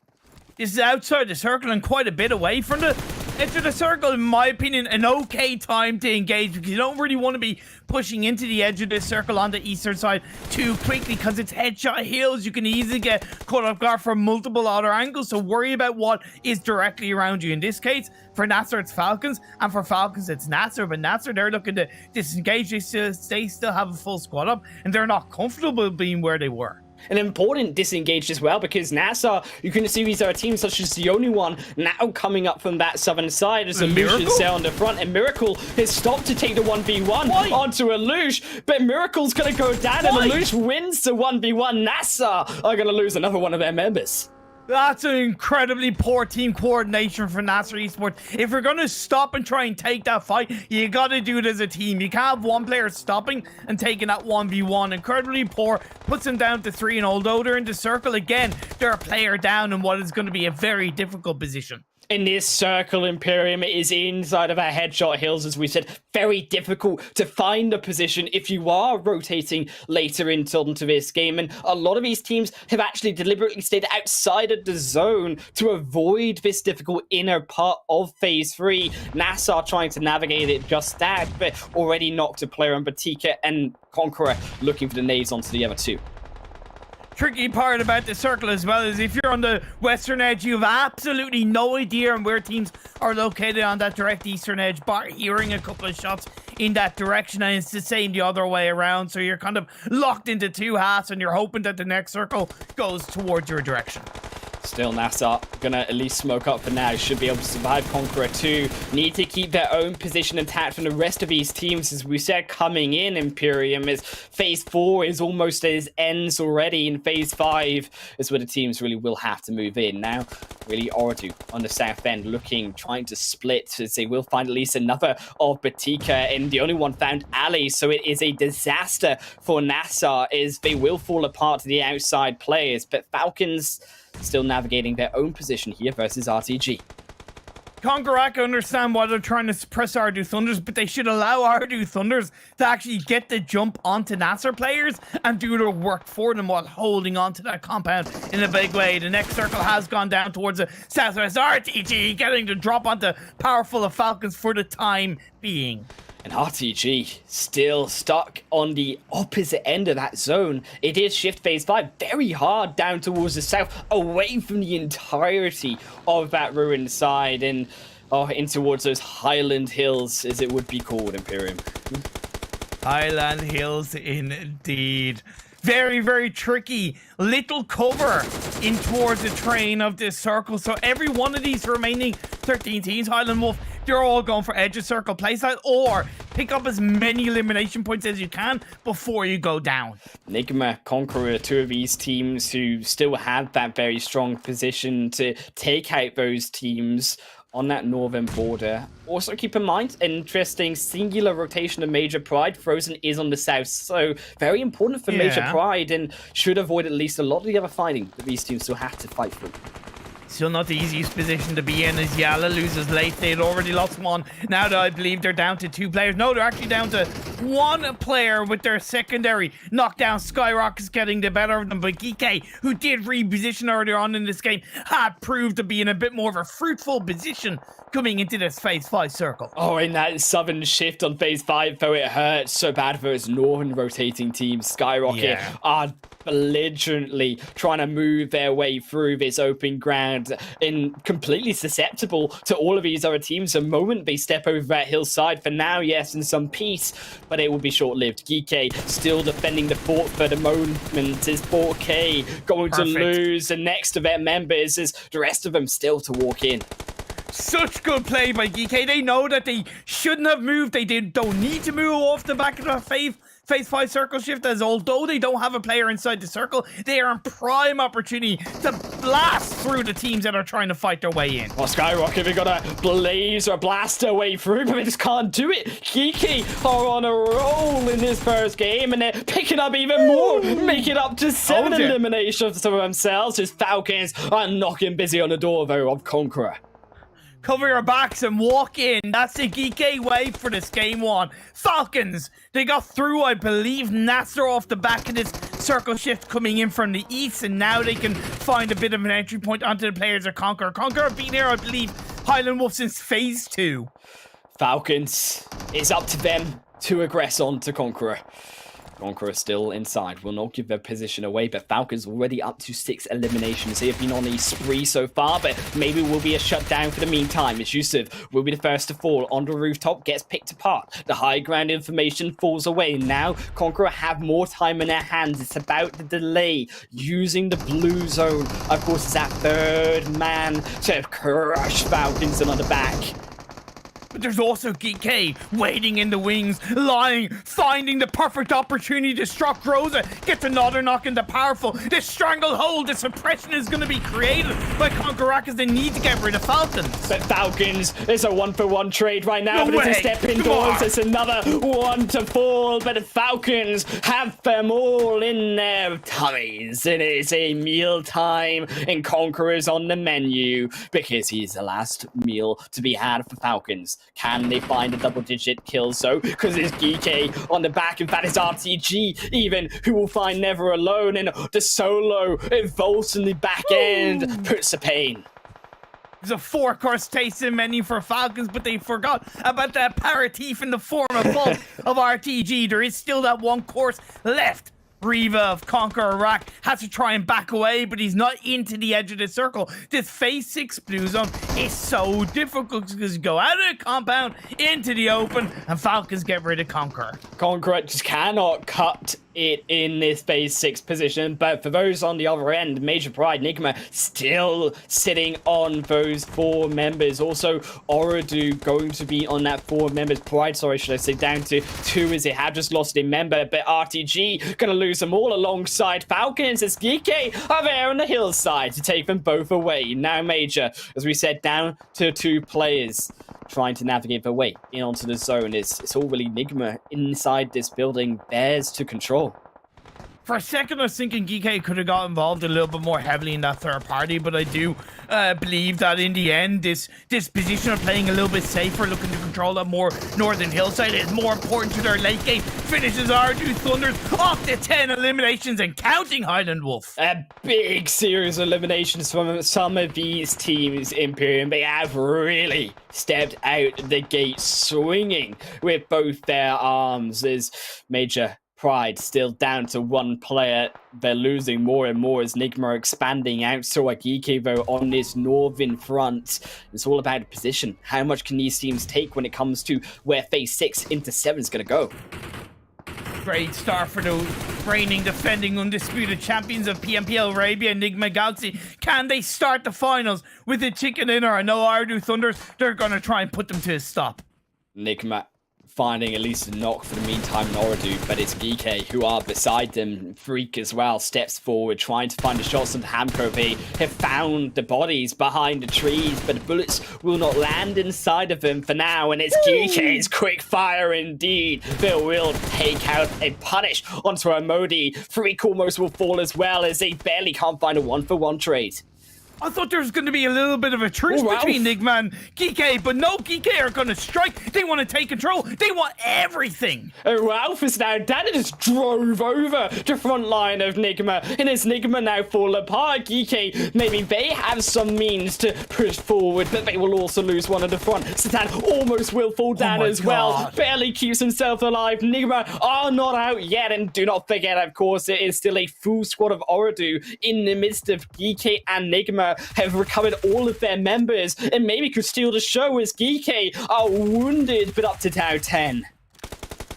This is outside the circle and quite a bit away from the edge of the circle, in my opinion. An okay time to engage, because you don't really want to be pushing into the edge of the circle on the eastern side too quickly, because it's headshot hills. You can easily get caught off guard from multiple other angles, so worry about what is directly around you. In this case, for NASR, it's Falcons, and for Falcons, it's NASR. But NASR, they're looking to disengage. They still have a full squad up, and they're not comfortable being where they were. An important disengaged as well, because NASR, you can see these are teams such as the only one now coming up from that southern side as Illusion's there on the front, and Miracle has stopped to take the 1v1 onto Illusion, but Miracle's gonna go down and Illusion wins the 1v1. NASR are gonna lose another one of their members. That's an incredibly poor team coordination for NASR Esports. If you're going to stop and try and take that fight, you got to do it as a team. You can't have one player stopping and taking that 1v1. Incredibly poor. Puts them down to 3, and although they're in the circle again, they're a player down in what is going to be a very difficult position. In this circle, Imperium is inside of our headshot hills, as we said. Very difficult to find a position if you are rotating later into this game. And a lot of these teams have actually deliberately stayed outside of the zone to avoid this difficult inner part of Phase 3. NASR trying to navigate it just that, but already knocked a player on Batika, and Conqueror looking for the nades onto the other two. Tricky part about the circle as well is if you're on the western edge, you have absolutely no idea on where teams are located on that direct eastern edge, bar hearing a couple of shots in that direction, and it's the same the other way around. So you're kind of locked into two halves, and you're hoping that the next circle goes towards your direction. Still, NASR gonna at least smoke up for now. Should be able to survive. Conqueror 2 need to keep their own position intact from the rest of these teams. As we said, coming in, Imperium is Phase 4 is almost at its ends already. In Phase 5 is where the teams really will have to move in. Now, really, OOREDOO on the south end looking, trying to split, as they will find at least another of Batika, and the only one found Ali. So it is a disaster for NASR, as they will fall apart to the outside players. But Falcons still navigating their own position here versus RTG. CONQUEROR, I understand why they're trying to suppress OOREDOO Thunders, but they should allow OOREDOO Thunders to actually get the jump onto NASR players and do their work for them while holding onto that compound in a big way. The next circle has gone down towards the southwest. RTG getting the drop onto powerful of Falcons for the time being. And RTG still stuck on the opposite end of that zone. It is shift Phase 5 very hard down towards the south, away from the entirety of that ruined side, and in towards those Highland Hills, as it would be called, Imperium. Highland Hills indeed. Very, very tricky. Little cover in towards the train of this circle. So every one of these remaining 13 teams, Highland Wolf, they're all going for edge of circle playstyle, or pick up as many elimination points as you can before you go down. NIGMA, Conqueror, two of these teams who still have that very strong position to take out those teams on that northern border. Also keep in mind, interesting singular rotation of Major Pride. Frozen is on the south, so very important for Major Pride, and should avoid at least a lot of the other fighting that these teams still have to fight through. Still not the easiest position to be in, as YALLA loses late. They'd already lost one. Now that I believe they're down to 2 players. No, they're actually down to 1 player with their secondary knockdown. SKYROCKET is getting the better of them, but GEEKAY, who did reposition earlier on in this game, had proved to be in a bit more of a fruitful position coming into this Phase 5 circle. Oh, in that southern shift on Phase 5, though, it hurts so bad for those northern rotating teams. SKYROCKET are belligerently trying to move their way through this open ground and completely susceptible to all of these other teams the moment they step over that hillside. For now, yes, in some peace, but it will be short-lived. GEEKAY still defending the fort for the moment. Is 4K going to lose the next of their members, as the rest of them still to walk in. Such good play by GEEKAY. They know that they shouldn't have moved. They don't need to move off the back of the Phase 5 circle shift, as although they don't have a player inside the circle, they are in prime opportunity to blast through the teams that are trying to fight their way in. Well, SKYROKKET, we got a blaze or blast their way through, but they just can't do it. GEEKAY are on a roll in this first game, and they're picking up even more, making up to 7 eliminations for themselves as Falcons are knocking busy on the door, though, of CONQUEROR. Cover your backs and walk in. That's the GEEKAY way for this game one. Falcons, they got through, I believe, NASR off the back of this circle shift coming in from the east, and now they can find a bit of an entry point onto the players of CONQUEROR. CONQUEROR have been here, I believe, Highland Wolf since phase 2. Falcons, it's up to them to aggress on to CONQUEROR. CONQUEROR still inside, will not give their position away, but Falcons already up to 6 eliminations. They have been on a spree so far, but maybe will be a shutdown for the meantime, as Yusuf will be the first to fall on the rooftop, gets picked apart. The high ground information falls away. Now CONQUEROR have more time in their hands. It's about the delay, using the blue zone. Of course, it's that third man to crush Falcons on the back. But there's also GEEKAY waiting in the wings, lying, finding the perfect opportunity to struck Rosa, gets another knock into Powerful. This stranglehold, this suppression is going to be created by CONQUEROR because they need to get rid of Falcons. But Falcons, it's a 1-for-1 trade right now, but it's a step indoors. It's another one to fall, but the Falcons have them all in their tummies. It is a meal time, and CONQUEROR's on the menu because he's the last meal to be had for Falcons. Can they find a double-digit kill? So, because it's GEEKAY on the back, in fact, it's RTG even, who will find Never Alone, and the solo involves in the back end puts the pain. There's a 4-course tasting menu for Falcons, but they forgot about that aperitif in the form of Vault of RTG. There is still that 1 course left. Riva of CONQUEROR Rack has to try and back away, but he's not into the edge of the circle. This phase 6 blue zone is so difficult because you go out of the compound into the open, and Falcons get rid of CONQUEROR. CONQUEROR just cannot cut it in this phase 6 position, but for those on the other end, Major Pride, NIGMA still sitting on those 4 members. Also, OOREDOO going to be on that 4 members. Pride, sorry, should I say, down to 2 as they have just lost a member, but RTG gonna lose them all alongside Falcons as GEEKAY are there on the hillside to take them both away. Now Major, as we said, down to 2 players trying to navigate their way in onto the zone. It's all really NIGMA inside this building, theirs to control. For a second, I was thinking GEEKAY could have got involved a little bit more heavily in that third party, but I do believe that in the end, this position of playing a little bit safer, looking to control that more northern hillside is more important to their late game. Finishes OOREDOO Thunders off to 10 eliminations and counting, Highland Wolf. A big series of eliminations from some of these teams, Imperium. They have really stepped out the gate swinging with both their arms as Major Pride still down to 1 player. They're losing more and more as NIGMA are expanding out. So are GEEKAY though on this northern front. It's all about position. How much can these teams take when it comes to where phase 6 into 7 is going to go? Great start for the reigning, defending, undisputed champions of PMPL Arabia, NIGMA Galaxy. Can they start the finals with a chicken dinner? I know OOREDOO Thunders, they're going to try and put them to a stop. NIGMA finding at least a knock for the meantime in OOREDOO, but it's GEEKAY who are beside them. Freak as well steps forward, trying to find the shots on Hamco. They have found the bodies behind the trees, but the bullets will not land inside of them for now, and it's GEEKAY's quick fire indeed. They will take out a punish onto a Modi. Freak almost will fall as well as they barely can't find a 1-for-1 trade. I thought there was going to be a little bit of a truce between NIGMA and GEEKAY, but no, GEEKAY are going to strike. They want to take control. They want everything. Ralph is now down and just drove over the front line of NIGMA. And as NIGMA now fall apart, GEEKAY, maybe they have some means to push forward, but they will also lose one at the front. Satan almost will fall down as well. Barely keeps himself alive. NIGMA are not out yet. And do not forget, of course, it is still a full squad of OOREDOO in the midst of GEEKAY and NIGMA have recovered all of their members and maybe could steal the show as GEEKAY are wounded but up to down 10.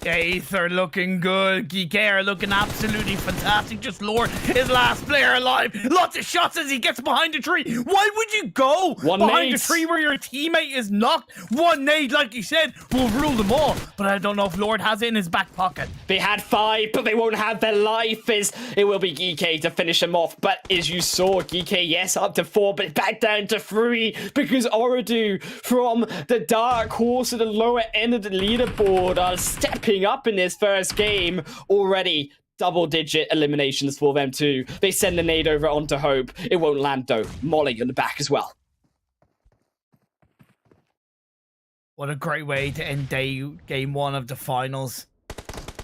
Yeah, Ether looking good. GEEKAY are looking absolutely fantastic. Just Lord, his last player alive. Lots of shots as he gets behind the tree. Why would you go behind the tree where your teammate is knocked? One nade, like you said, will rule them all. But I don't know if Lord has it in his back pocket. They had 5, but they won't have their life. It will be GEEKAY to finish them off. But as you saw, GEEKAY, yes, up to 4, but back down to 3 because OOREDOO from the dark horse at the lower end of the leaderboard are stepping up in this first game already. Double-digit eliminations for them too. They send the nade over onto Hope. It won't land though. Molly on the back as well. What a great way to end game 1 of the finals.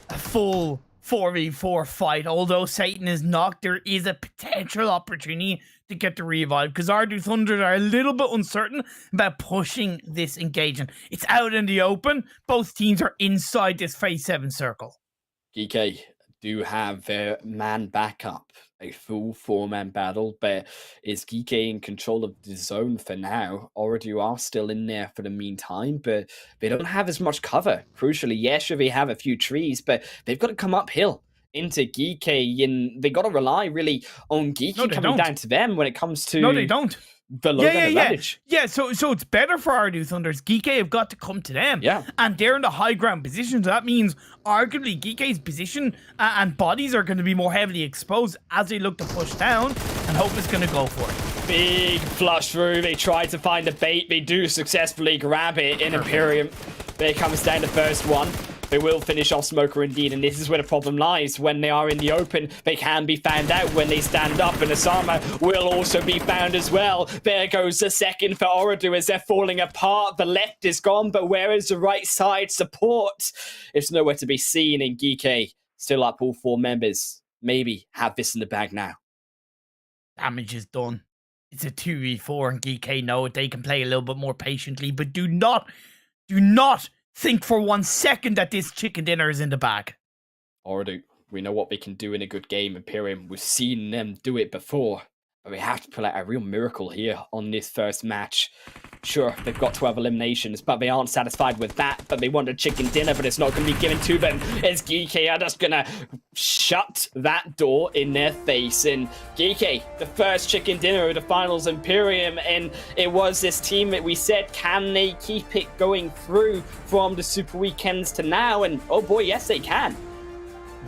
A full 4v4 fight. Although Satan is knocked, there is a potential opportunity to get the revive because OOREDOO Thunder are a little bit uncertain about pushing this engagement. It's out in the open. Both teams are inside this phase 7 circle. GEEKAY do have their man backup, a full 4-man battle, but is GEEKAY in control of the zone for now? OOREDOO are still in there for the meantime, but they don't have as much cover. Crucially, yes, sure, they have a few trees, but they've got to come uphill into GEEKAY, and they got to rely really on GEEKAY coming down to them when it comes to... No, they don't. The low advantage. Yeah, so it's better for OOREDOO Thunders. GEEKAY have got to come to them. Yeah. And they're in the high ground position, so that means arguably GEEKAY's position and bodies are going to be more heavily exposed as they look to push down, and Hope is going to go for it. Big flush through. They try to find a bait. They do successfully grab it in Imperium. There comes down the first one. They will finish off Smoker indeed, and this is where the problem lies. When they are in the open, they can be found out when they stand up, and Osama will also be found as well. There goes the second for OOREDOO as they're falling apart. The left is gone, but where is the right side support? It's nowhere to be seen, and GEEKAY still up all 4 members. Maybe have this in the bag now. Damage is done. It's a 2v4, and GEEKAY know they can play a little bit more patiently, but do not think for 1 second that this chicken dinner is in the bag. OOREDOO, we know what they can do in a good game. Imperium, we've seen them do it before. But we have to pull out a real miracle here on this first match. Sure, they've got 12 eliminations, but they aren't satisfied with that. But they want a chicken dinner, but it's not going to be given to them. As GEEKAY are just going to shut that door in their face. And GEEKAY, the first chicken dinner of the finals, Imperium. And it was this team that we said, can they keep it going through from the Super Weekends to now? And oh boy, yes, they can.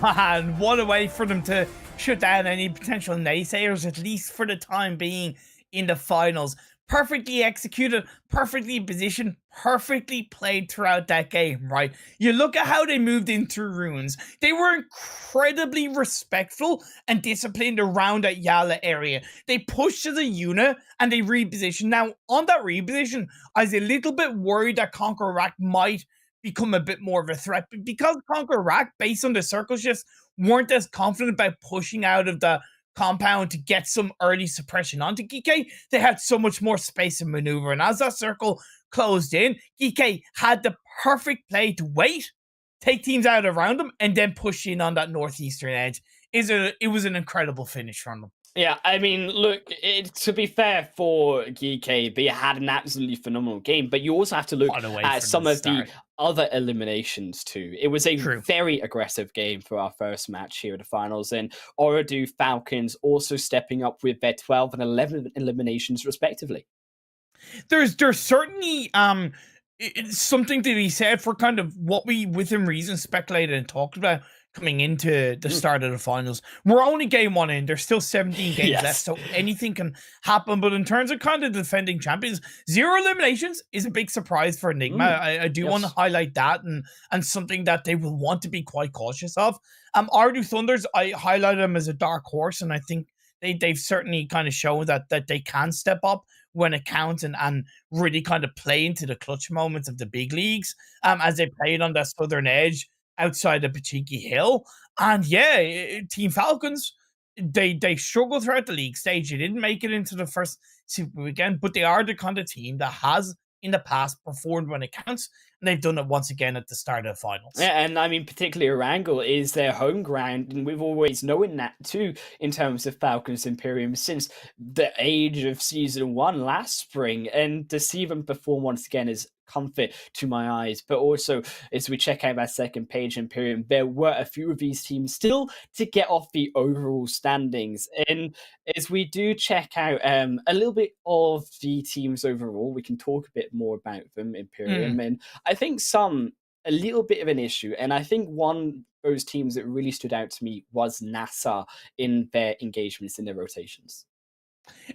And what a way for them to shut down any potential naysayers, at least for the time being, in the finals. Perfectly executed, perfectly positioned, perfectly played throughout that game, right? You look at how they moved into ruins. They were incredibly respectful and disciplined around that YALLA area. They pushed to the unit and they repositioned. Now, on that reposition, I was a little bit worried that CONQUEROR might become a bit more of a threat, but because CONQUEROR, based on the circle shifts, weren't as confident about pushing out of the compound to get some early suppression onto GEEKAY, they had so much more space and maneuver. And as that circle closed in, GEEKAY had the perfect play to wait, take teams out around them, and then push in on that northeastern edge. It was an incredible finish from them. Yeah, I mean, look, to be fair for GEEKAY, they had an absolutely phenomenal game, but you also have to look at some of the other eliminations too. It was a very aggressive game for our first match here at the finals, and OOREDOO Falcons also stepping up with their 12 and 11 eliminations respectively. There's certainly something to be said for kind of what we within reason speculated and talked about coming into the start of the finals. We're only game 1 in. There's still 17 games left, so anything can happen. But in terms of kind of defending champions, 0 eliminations is a big surprise for NIGMA. I do want to highlight that and something that they will want to be quite cautious of. OOREDOO Thunders, I highlight them as a dark horse, and I think they've certainly kind of shown that they can step up when it counts and really kind of play into the clutch moments of the big leagues as they played on that southern edge outside of Pachinki Hill. And yeah, Team Falcons, they struggled throughout the league stage. They didn't make it into the first Super Weekend, but they are the kind of team that has in the past performed when it counts, and they've done it once again at the start of the finals. Yeah, and I mean, particularly Erangel is their home ground, and we've always known that too in terms of Falcons Imperium since the age of Season 1 last spring, and to see them perform once again is comfort to my eyes. But also, as we check out that second page, Imperium, there were a few of these teams still to get off the overall standings. And as we do check out a little bit of the teams overall, we can talk a bit more about them, Imperium. And I think some a little bit of an issue, and I think one of those teams that really stood out to me was NASR in their engagements in their rotations.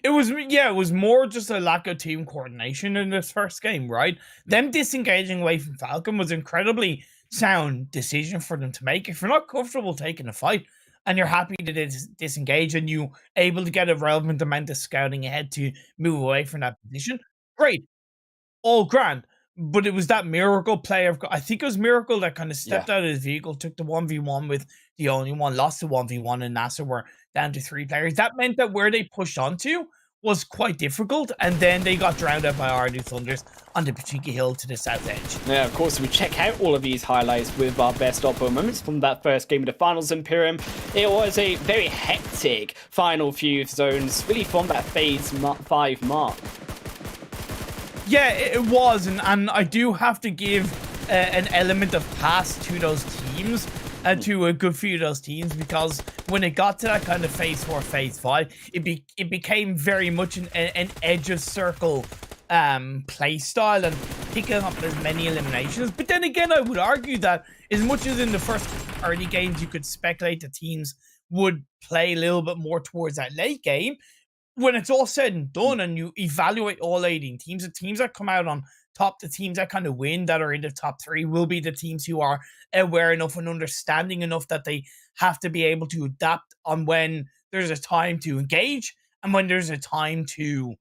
It was more just a lack of team coordination in this first game, right? Them disengaging away from Falcon was incredibly sound decision for them to make. If you're not comfortable taking a fight and you're happy to disengage and you able to get a relevant amount of scouting ahead to move away from that position, great, all grand. But it was that Miracle player. I think it was Miracle that kind of stepped out of his vehicle, took the 1v1 with the only one, lost the 1v1, and NASR were down to 3 players. That meant that where they pushed onto was quite difficult, and then they got drowned out by OOREDOO Thunders on the Pachiki Hill to the south edge. Yeah, of course, we check out all of these highlights with our best oppo moments from that first game of the finals, Imperium. It was a very hectic final few zones, really from that phase 5 mark. Yeah, it was, and I do have to give an element of pass to those teams, to a good few of those teams, because when it got to that kind of phase 4, phase 5, it became very much an edge of circle play style and picking up as many eliminations. But then again, I would argue that as much as in the first early games you could speculate that teams would play a little bit more towards that late game, when it's all said and done and you evaluate all 18 teams, the teams that come out on top, the teams that kind of win, that are in the top 3, will be the teams who are aware enough and understanding enough that they have to be able to adapt on when there's a time to engage and when there's a time to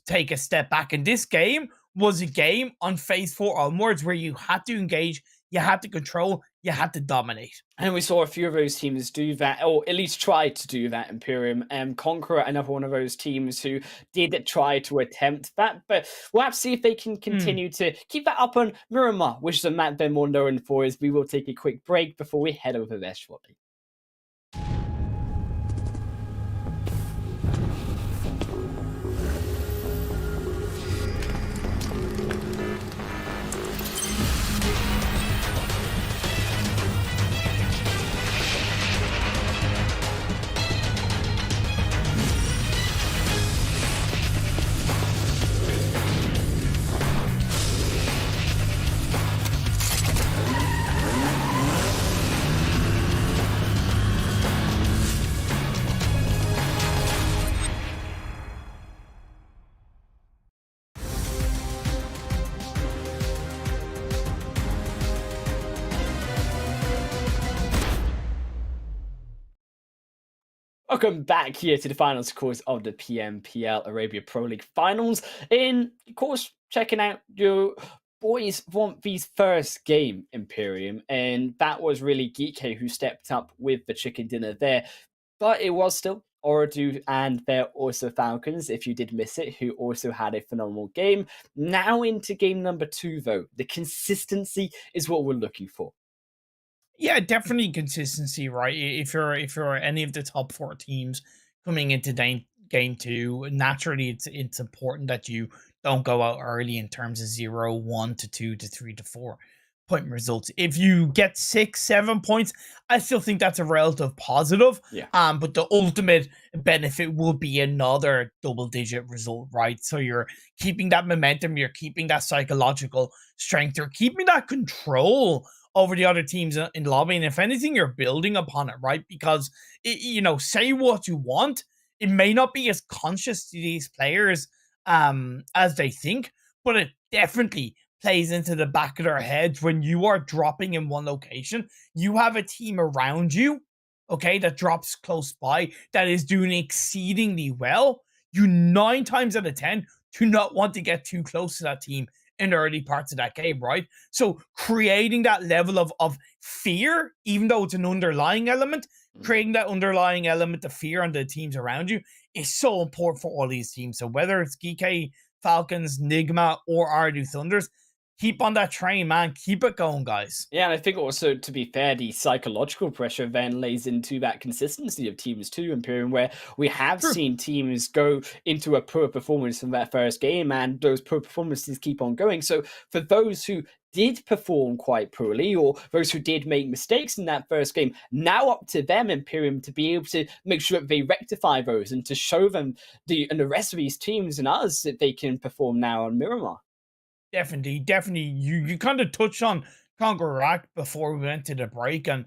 take a step back. And this game was a game on phase 4 onwards where you had to engage, you had to control, you had to dominate. And we saw a few of those teams do that, or at least try to do that, Imperium. CONQUEROR, another one of those teams who did try to attempt that, but we'll have to see if they can continue to keep that up on Miramar, which is a map they're more known for. As we will take a quick break before we head over there shortly. Welcome back here to the finals course of the PMPL Arabia Pro League Finals. In course, checking out your boys from the first game, Imperium, and that was really GEEKAY who stepped up with the chicken dinner there. But it was still OOREDOO and they're also Falcons, if you did miss it, who also had a phenomenal game. Now into game number 2, though. The consistency is what we're looking for. Yeah, definitely consistency, right? If you're any of the top 4 teams coming into game 2, naturally it's important that you don't go out early in terms of 0, 1 to 2 to 3 to 4 point results. If you get 6, 7 points, I still think that's a relative positive. Yeah. But the ultimate benefit will be another double-digit result, right? So you're keeping that momentum, you're keeping that psychological strength, you're keeping that control over the other teams in the lobby, and if anything, you're building upon it, right? Because, say what you want, it may not be as conscious to these players as they think, but it definitely plays into the back of their heads when you are dropping in one location. You have a team around you, okay, that drops close by, that is doing exceedingly well. You 9 times out of 10 do not want to get too close to that team in the early parts of that game, right? So creating that level of fear, even though it's an underlying element, creating that underlying element of fear on the teams around you is so important for all these teams. So whether it's GEEKAY, Falcons, NIGMA, or OOREDOO Thunders, keep on that train, man. Keep it going, guys. Yeah, and I think also, to be fair, the psychological pressure then lays into that consistency of teams too, Imperium, where we have seen teams go into a poor performance in that first game, and those poor performances keep on going. So for those who did perform quite poorly, or those who did make mistakes in that first game, now up to them, Imperium, to be able to make sure that they rectify those and to show them and the rest of these teams and us that they can perform now on Miramar. Definitely. You kind of touched on CONQUEROR before we went to the break, and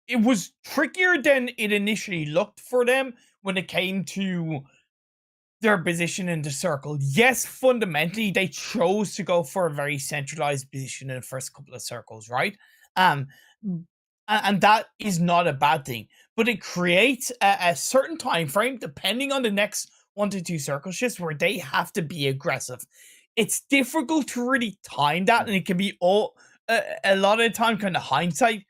it was trickier than it initially looked for them when it came to their position in the circle. Yes, fundamentally, they chose to go for a very centralized position in the first couple of circles, right? And that is not a bad thing, but it creates a certain time frame, depending on the next 1 to 2 circle shifts, where they have to be aggressive. It's difficult to really time that, and it can be a lot of the time kind of hindsight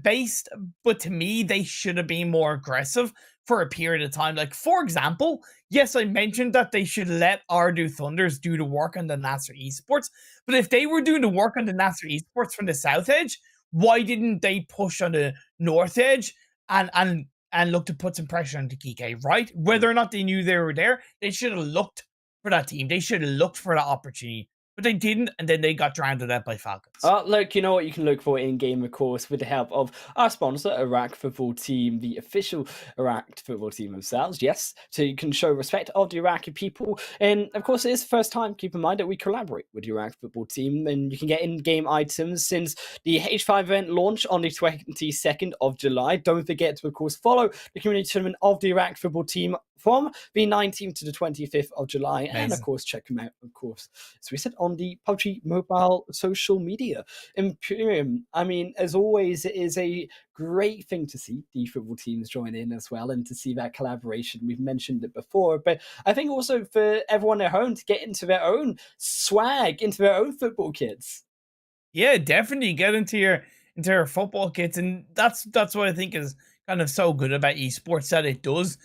based. But to me, they should have been more aggressive for a period of time. Like, for example, yes, I mentioned that they should let Ooredoo Thunders do the work on the NASR Esports, but if they were doing the work on the NASR Esports from the south edge, why didn't they push on the north edge and look to put some pressure on the GEEKAY, right? Whether or not they knew they were there, they should have looked for that team. They should have looked for that opportunity, but they didn't, and then they got drowned out by Falcons. Look, you know what you can look for in game, of course, with the help of our sponsor, Iraq Football Team, the official Iraq football team themselves. Yes, so you can show respect of the Iraqi people, and of course, it is the first time. Keep in mind that we collaborate with the Iraq Football Team, and you can get in-game items since the H5 event launch on the 22nd of July. Don't forget to, of course, follow the community tournament of the Iraq Football Team from the 19th to the 25th of July. Amazing. And of course, check them out, of course, as we said, on the PUBG mobile social media. Imperium, I mean, as always, it is a great thing to see the football teams join in as well, and to see that collaboration. We've mentioned it before, but I think also for everyone at home to get into their own swag, into their own football kits. Yeah, definitely get into your football kits, and that's what I think is kind of so good about esports, that it does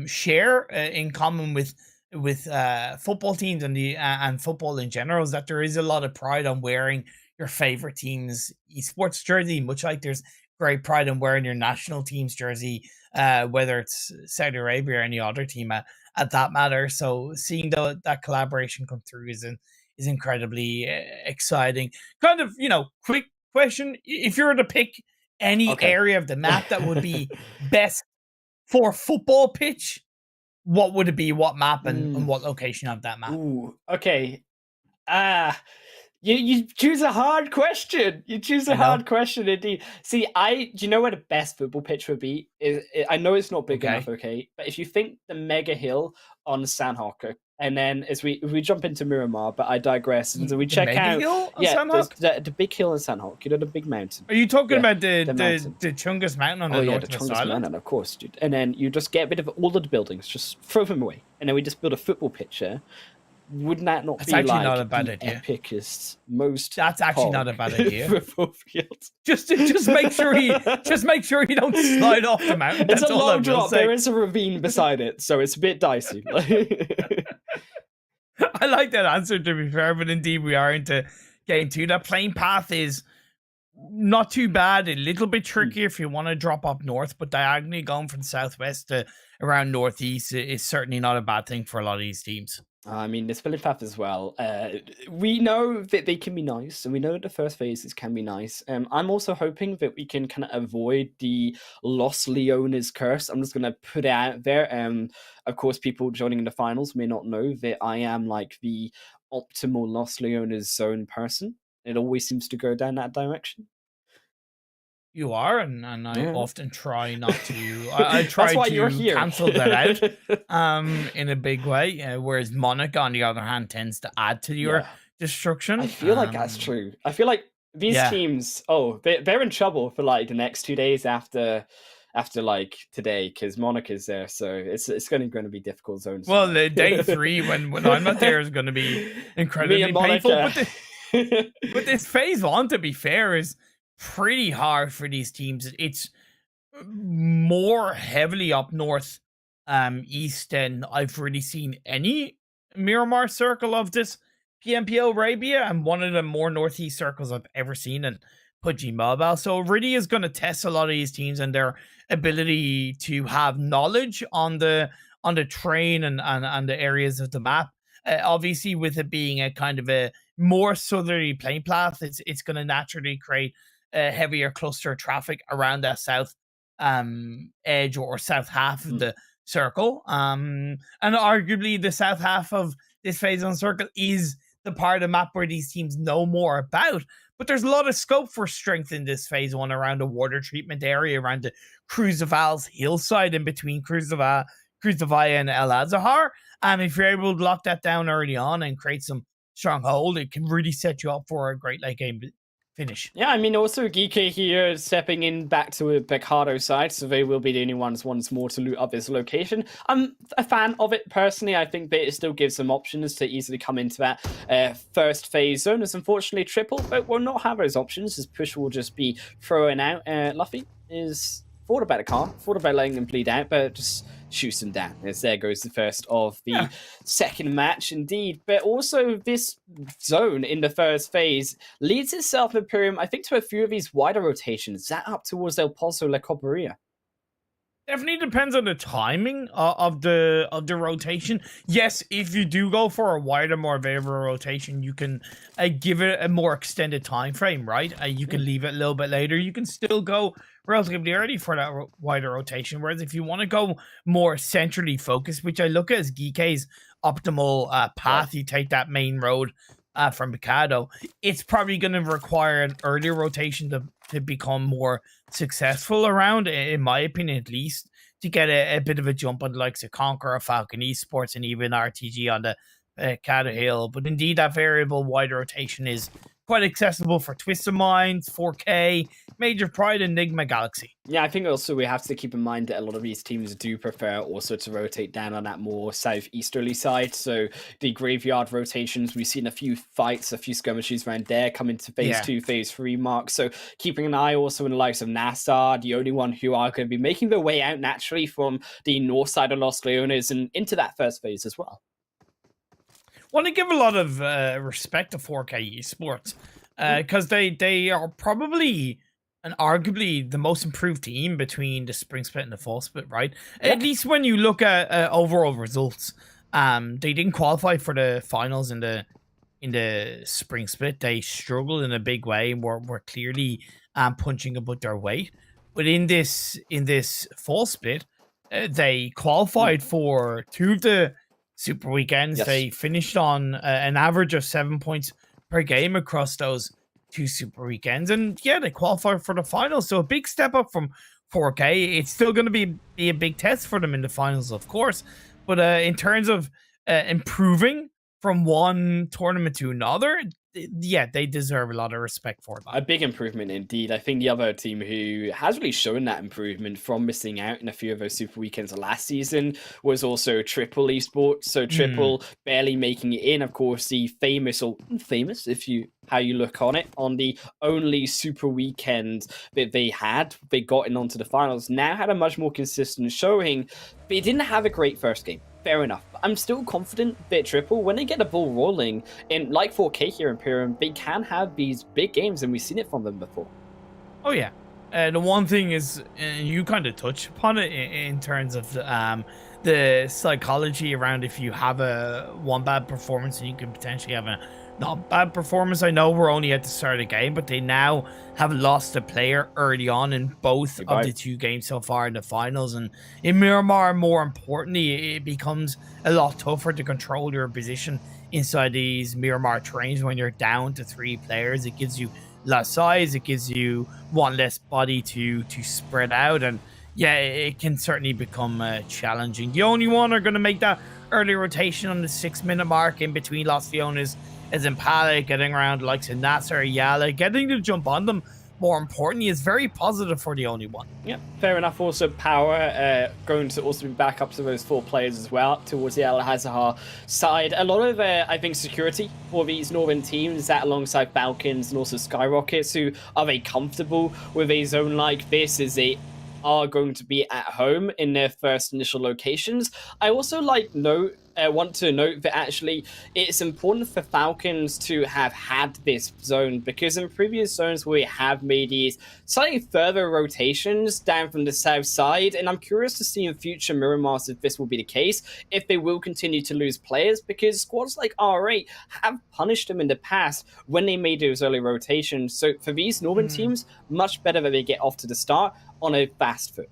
share in common with football teams and football in general, is that there is a lot of pride on wearing your favorite team's esports jersey, much like there's great pride in wearing your national team's jersey, whether it's Saudi Arabia or any other team at that matter. So seeing that collaboration come through is incredibly exciting. Kind of, quick question: if you were to pick any area of the map that would be best for a football pitch, what would it be? What map and what location of that map? Ooh, okay. You choose a hard question. You choose a hard question indeed. See, do you know where the best football pitch would be? I know it's not big enough, okay? But if you think the mega hill on Sanhok, and then as we jump into Miramar, but I digress. And so we check out the big hill in Sanhok. You know, the big mountain. Are you talking about the Chungus Mountain on the northwest the Chungus island? Mountain, of course, dude. And then you just get rid of all of the buildings, just throw them away, and then we just build a football pitch there. Wouldn't that not be like not a bad the idea. epicest, most? That's actually not a bad idea. Football field. Just make sure you don't slide off the mountain. It's a low drop. There is a ravine beside it, so it's a bit dicey. I like that answer, to be fair, but indeed we are into game 2. That plane path is not too bad. A little bit trickier if you want to drop up north, but diagonally going from southwest to around northeast is certainly not a bad thing for a lot of these teams. I mean, this village path as well. We know that they can be nice, and we know that the first phases can be nice. I'm also hoping that we can kind of avoid the Los Leones curse. I'm just going to put it out there. Of course, people joining in the finals may not know that I am like the optimal Los Leones zone person. It always seems to go down that direction. You are, and I often try not to. I try to cancel that out in a big way. Whereas Monica, on the other hand, tends to add to your destruction. I feel like that's true. I feel like these teams, they're in trouble for like the next 2 days after like today, because Monica's there, so it's going to be difficult zones. Well, day 3 when I'm not there is going to be incredibly painful. But this phase 1, to be fair, is pretty hard for these teams. It's more heavily up north, east than I've really seen any Miramar circle of this PMPL Arabia and one of the more northeast circles I've ever seen in PUBG Mobile. So it really is going to test a lot of these teams and their ability to have knowledge on the terrain and the areas of the map. Obviously, with it being a kind of a more southerly playing path, it's going to naturally create a heavier cluster of traffic around that south edge or south half of the circle. And arguably, the south half of this phase zone circle is the part of the map where these teams know more about. But there's a lot of scope for strength in this phase one around the water treatment area, around the Cruzaval's hillside in between Cruzavaya and El Azahar. If you're able to lock that down early on and create some stronghold, it can really set you up for a great late game finish. Yeah, I mean, also GEEKAY here stepping in back to a Becado side, so they will be the only ones once more to loot up this location. I'm a fan of it personally. I think that it still gives some options to easily come into that first phase zone, as unfortunately Triple will not have those options, as Push will just be throwing out. Luffy is thought about it, thought about letting them bleed out, but just shoots them down. As there goes the first of the second match, indeed. But also this zone in the first phase leads itself, Imperium, I think, to a few of these wider rotations. That up towards El Pozo, La Coparia. Definitely depends on the timing of the rotation. Yes, if you do go for a wider, more variable rotation, you can give it a more extended time frame, right? You can leave it a little bit later. You can still go relatively early for that wider rotation. Whereas if you want to go more centrally focused, which I look at as GEEKAY's optimal path, you take that main road from Becado, it's probably going to require an earlier rotation to become more successful around, in my opinion at least, to get a bit of a jump on the likes of CONQUEROR, Falcon Esports, and even RTG on the Becado Hill. But indeed, that variable wider rotation is quite accessible for Twisted Minds, 4K, Major Pride, and NIGMA Galaxy. Yeah, I think also we have to keep in mind that a lot of these teams do prefer also to rotate down on that more southeasterly side. So the graveyard rotations, we've seen a few fights, a few skirmishes around there come into phase 2, phase 3 mark. So keeping an eye also in the likes of NASR, the only one who are going to be making their way out naturally from the north side of Los Leones and into that first phase as well. Want to give a lot of respect to 4K Esports because they are probably and arguably the most improved team between the spring split and the fall split, right? Yeah. At least when you look at overall results, they didn't qualify for the finals in the spring split. They struggled in a big way and were clearly punching above their weight. But in this fall split, they qualified for 2 of the Super Weekends. Yes. They finished on an average of 7 points per game across those 2 Super Weekends. And yeah, they qualified for the finals. So a big step up from 4K. It's still going to be a big test for them in the finals, of course. But in terms of improving from one tournament to another, yeah, they deserve a lot of respect for that. A big improvement indeed. I think the other team who has really shown that improvement from missing out in a few of those Super Weekends last season was also Triple Esports. So Triple barely making it in. Of course, the famous, or infamous, if you how you look on it, on the only Super Weekend that they got in onto the finals, now had a much more consistent showing. They didn't have a great first game. Fair enough. But I'm still confident that Triple, when they get the ball rolling, in like 4K here in Imperium, they can have these big games, and we've seen it from them before. Oh, yeah. The one thing is, you kind of touch upon it in terms of the psychology around if you have one bad performance and you can potentially have a not bad performance. I know we're only at the start of the game, but they now have lost a player early on in both of the 2 games so far in the finals. And in Miramar, more importantly, it becomes a lot tougher to control your position inside these Miramar terrains when you're down to 3 players. It gives you less size, it gives you one less body to spread out, and yeah, it can certainly become challenging. The only one are going to make that early rotation on the 6-minute mark in between Los Leones is Impala, getting around the likes of NASR, YALLA, getting to jump on them, more importantly, is very positive for the only one. Yeah, fair enough. Also, POWR going to also be back up to those 4 players as well, towards the El Azahar side. A lot of, I think, security for these northern teams, that alongside FALCONS and also SKYROCKET, who are very comfortable with a zone like this, as they are going to be at home in their first initial locations. I also note want to note that actually it's important for Falcons to have had this zone, because in previous zones we have made these slightly further rotations down from the south side, and I'm curious to see in future Miramars if this will be the case, if they will continue to lose players, because squads like R8 have punished them in the past when they made those early rotations. So for these Northern teams, much better that they get off to the start on a fast foot.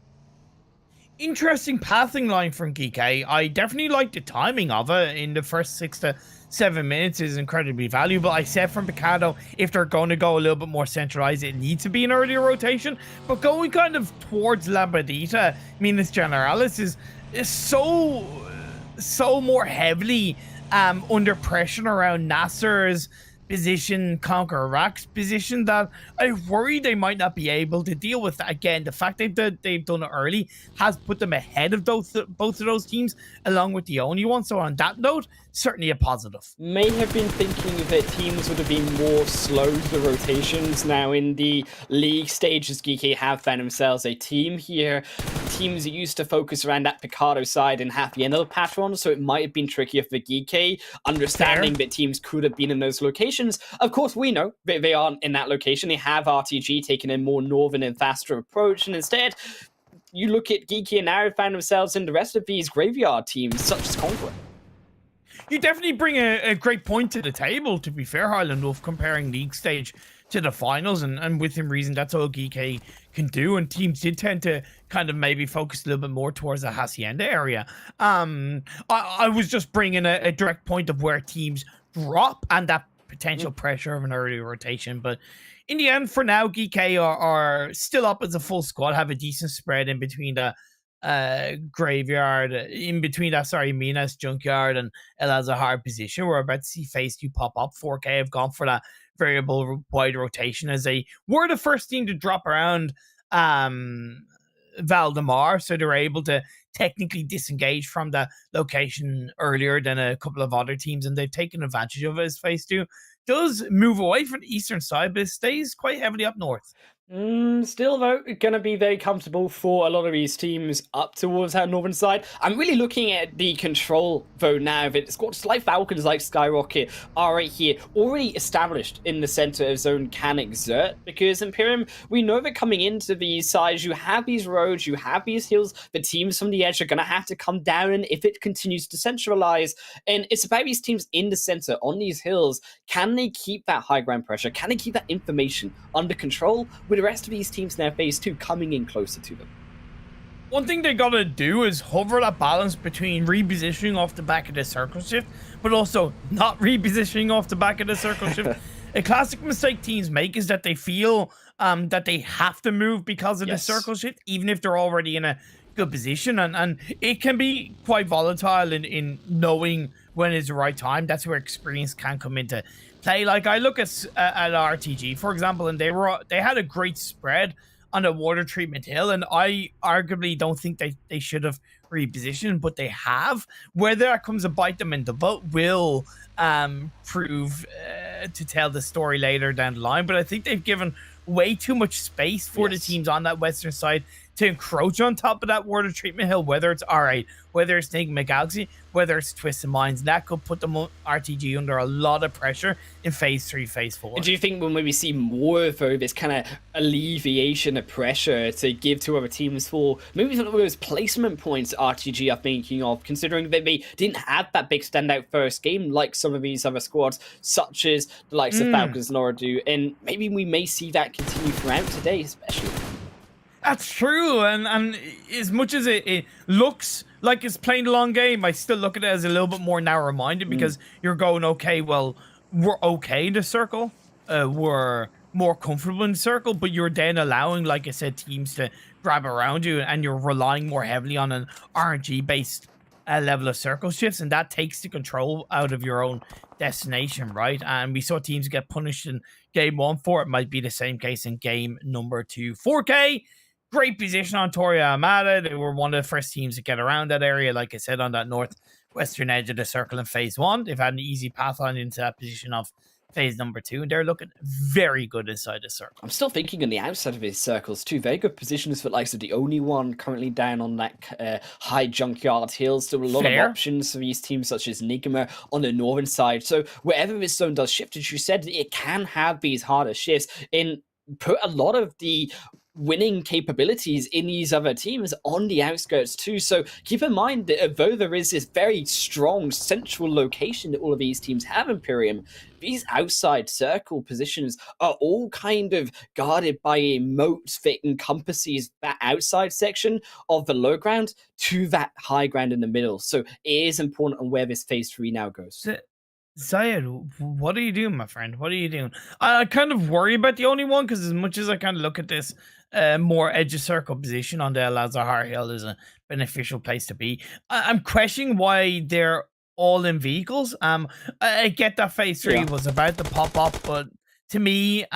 Interesting passing line from GEEKAY. I definitely like the timing of it in the first 6 to 7 minutes is incredibly valuable. I said from Picardo, if they're going to go a little bit more centralized, it needs to be an earlier rotation. But going kind of towards Labradita, Minas Generalis is so more heavily under pressure around NASR's position, CONQUEROR's position, that I worry they might not be able to deal with that. Again, the fact they've done it early has put them ahead of both of those teams, along with the only one. So on that note, certainly a positive. May have been thinking that teams would have been more slow to the rotations. Now in the league stages, GEEKAY have found themselves a team here. Teams that used to focus around that Picardo side and half the end of the patron, so it might have been trickier for GEEKAY, understanding that teams could have been in those locations. Of course, we know that they aren't in that location. They have RTG taking a more northern and faster approach, and instead, you look at GEEKAY and now found themselves in the rest of these graveyard teams, such as Conqueror. You definitely bring a great point to the table, to be fair, Highland Wolf, comparing league stage to the finals, and within reason, that's all GEEKAY can do, and teams did tend to kind of maybe focus a little bit more towards the Hacienda area. I was just bringing a direct point of where teams drop and that potential pressure of an early rotation, but in the end, for now, GEEKAY are still up as a full squad, have a decent spread in between the graveyard, in between that, Minas Junkyard and El Azahar position. We're about to see phase 2 pop up. 4K have gone for that variable wide rotation, as they were the first team to drop around Valdemar, so they were able to technically disengage from the location earlier than a couple of other teams, and they've taken advantage of it, as phase 2 does move away from the eastern side, but it stays quite heavily up north. Still, though, going to be very comfortable for a lot of these teams up towards our northern side. I'm really looking at the control, though, now that squads like Falcons, like SKYROCKET, are right here, already established in the center of zone, can exert. Because Imperium, we know that coming into these sides, you have these roads, you have these hills, the teams from the edge are going to have to come down, and if it continues to centralize, and it's about these teams in the center, on these hills, can they keep that high ground pressure? Can they keep that information under control with the rest of these teams in their phase 2 coming in closer to them? One thing they gotta do is hover that balance between repositioning off the back of the circle shift, but also not repositioning off the back of the circle shift. A classic mistake teams make is that they feel that they have to move because of the circle shift, even if they're already in a good position, and it can be quite volatile in knowing when is the right time. That's where experience can come into play. Like, I look at RTG, for example, and they had a great spread on a water treatment hill, and I arguably don't think they should have repositioned, but they have. Whether that comes to bite them in the butt will prove to tell the story later down the line, but I think they've given way too much space for the teams on that western side to encroach on top of that water treatment hill, whether it's R8, whether it's NIGMA Galaxy, whether it's Twisted Minds. That could put them RTG under a lot of pressure in phase 3, phase 4. Do you think we'll maybe see more of this kind of alleviation of pressure to give to other teams for maybe some of those placement points RTG are thinking of, considering that they didn't have that big standout first game like some of these other squads, such as the likes of Falcons and OOREDOO, and maybe we may see that continue throughout today, especially. That's true, and as much as it looks like it's playing a long game, I still look at it as a little bit more narrow-minded, because you're going, okay, well, we're okay in the circle, we're more comfortable in the circle, but you're then allowing, like I said, teams to grab around you, and you're relying more heavily on an RNG-based level of circle shifts, and that takes the control out of your own destination, right? And we saw teams get punished in game 1 for it. Might be the same case in game number 2. 4K, great position on Torre Amada. They were one of the first teams to get around that area, like I said, on that northwestern edge of the circle in phase 1. They've had an easy path on into that position of phase number 2, and they're looking very good inside the circle. I'm still thinking on the outside of his circles too. Very good positions for the likes of the only one currently down on that high junkyard hill. Still a lot of options for these teams such as NIGMA on the northern side. So wherever this zone does shift, as you said, it can have these harder shifts and put a lot of the winning capabilities in these other teams on the outskirts too. So keep in mind that although there is this very strong central location that all of these teams have, Imperium, these outside circle positions are all kind of guarded by a moat that encompasses that outside section of the low ground to that high ground in the middle. So it is important on where this phase 3 now goes. Zayed, what are you doing, my friend? What are you doing? I kind of worry about the only one, because as much as I kind of look at this more edge of circle position on the Al-Azhar Hill is a beneficial place to be, I'm questioning why they're all in vehicles. I get that phase 3 was about to pop up, but to me,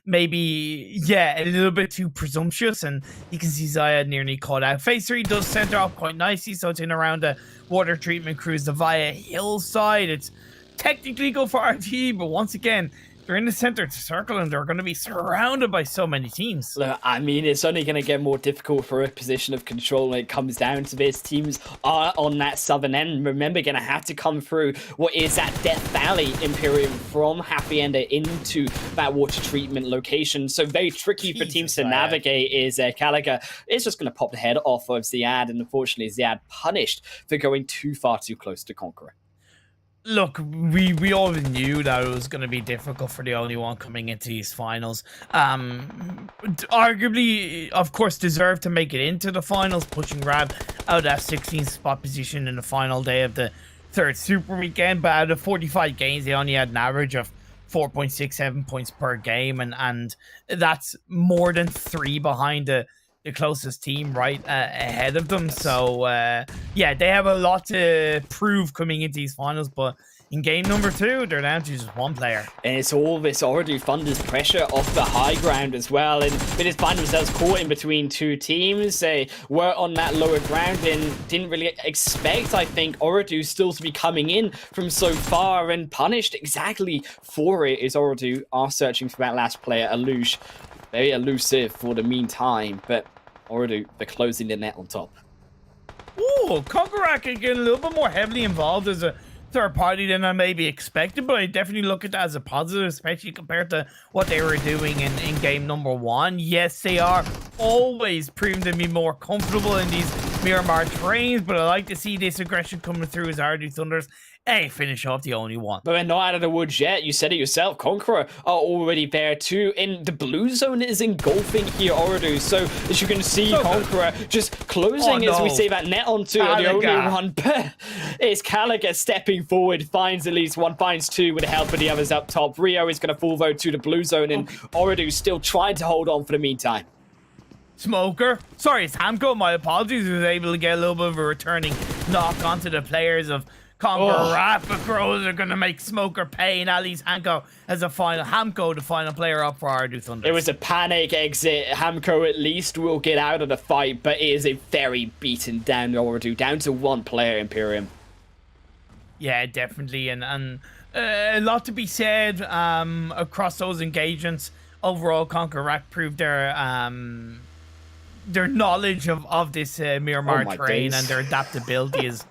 maybe, a little bit too presumptuous, and you can see Zayed nearly caught out. Phase 3 does center off quite nicely, so it's in around the water treatment crews, the Via hillside. It's technically go for RT, but once again, they're in the center of the circle and they're going to be surrounded by so many teams. Look, I mean, it's only going to get more difficult for a position of control when it comes down to this. Teams are on that southern end. Remember, going to have to come through what is that Death Valley Imperium from Happy Ender into that water treatment location. So very tricky for teams to navigate. Is Caliga is just going to pop the head off of Ziad, and unfortunately Ziad punished for going too far too close to Conqueror. Look, we all knew that it was going to be difficult for the only one coming into these finals. Arguably, of course, deserved to make it into the finals, pushing Rab out of that 16th spot position in the final day of the third Super Weekend. But out of 45 games, they only had an average of 4.67 points per game, and that's more than 3 behind the closest team right ahead of them. So they have a lot to prove coming into these finals, but in game number 2 they're down to just one player, and it's all this already Thunder's pressure off the high ground as well, and they just find themselves caught in between two teams. They were on that lower ground and didn't really expect, I think, OOREDOO still to be coming in from so far, and punished exactly for it is OOREDOO are searching for that last player, Alush. Very elusive for the meantime, but OOREDOO, they're closing the net on top. Ooh, CONQUEROR getting a little bit more heavily involved as a third party than I maybe expected, but I definitely look at that as a positive, especially compared to what they were doing in game number 1. Yes, they are always proving to be more comfortable in these Miramar terrains, but I like to see this aggression coming through as RD Thunders. Hey, finish off the only one. But they're not out of the woods yet. You said it yourself. Conqueror are already there too. And the blue zone is engulfing here, OOREDOO. So as you can see, Conqueror just closing as we say that net onto the only one. But it's Caliga stepping forward, finds at least one, finds 2 with the help of the others up top. Rio is going to fall though to the blue zone, and OOREDOO still trying to hold on for the meantime. Smoker. Sorry, it's Hamco. My apologies. He was able to get a little bit of a returning knock onto the players of CONQUEROR. Rapid Crows are going to make Smoker pay, and at least Hamco as a final. Hamco, the final player up for RD Thunder. It was a panic exit. Hamco at least will get out of the fight, but it is a very beaten down OOREDOO, down to 1 player, Imperium. Yeah, definitely, and a lot to be said across those engagements. Overall, CONQUEROR proved their knowledge of this Miramar terrain and their adaptability is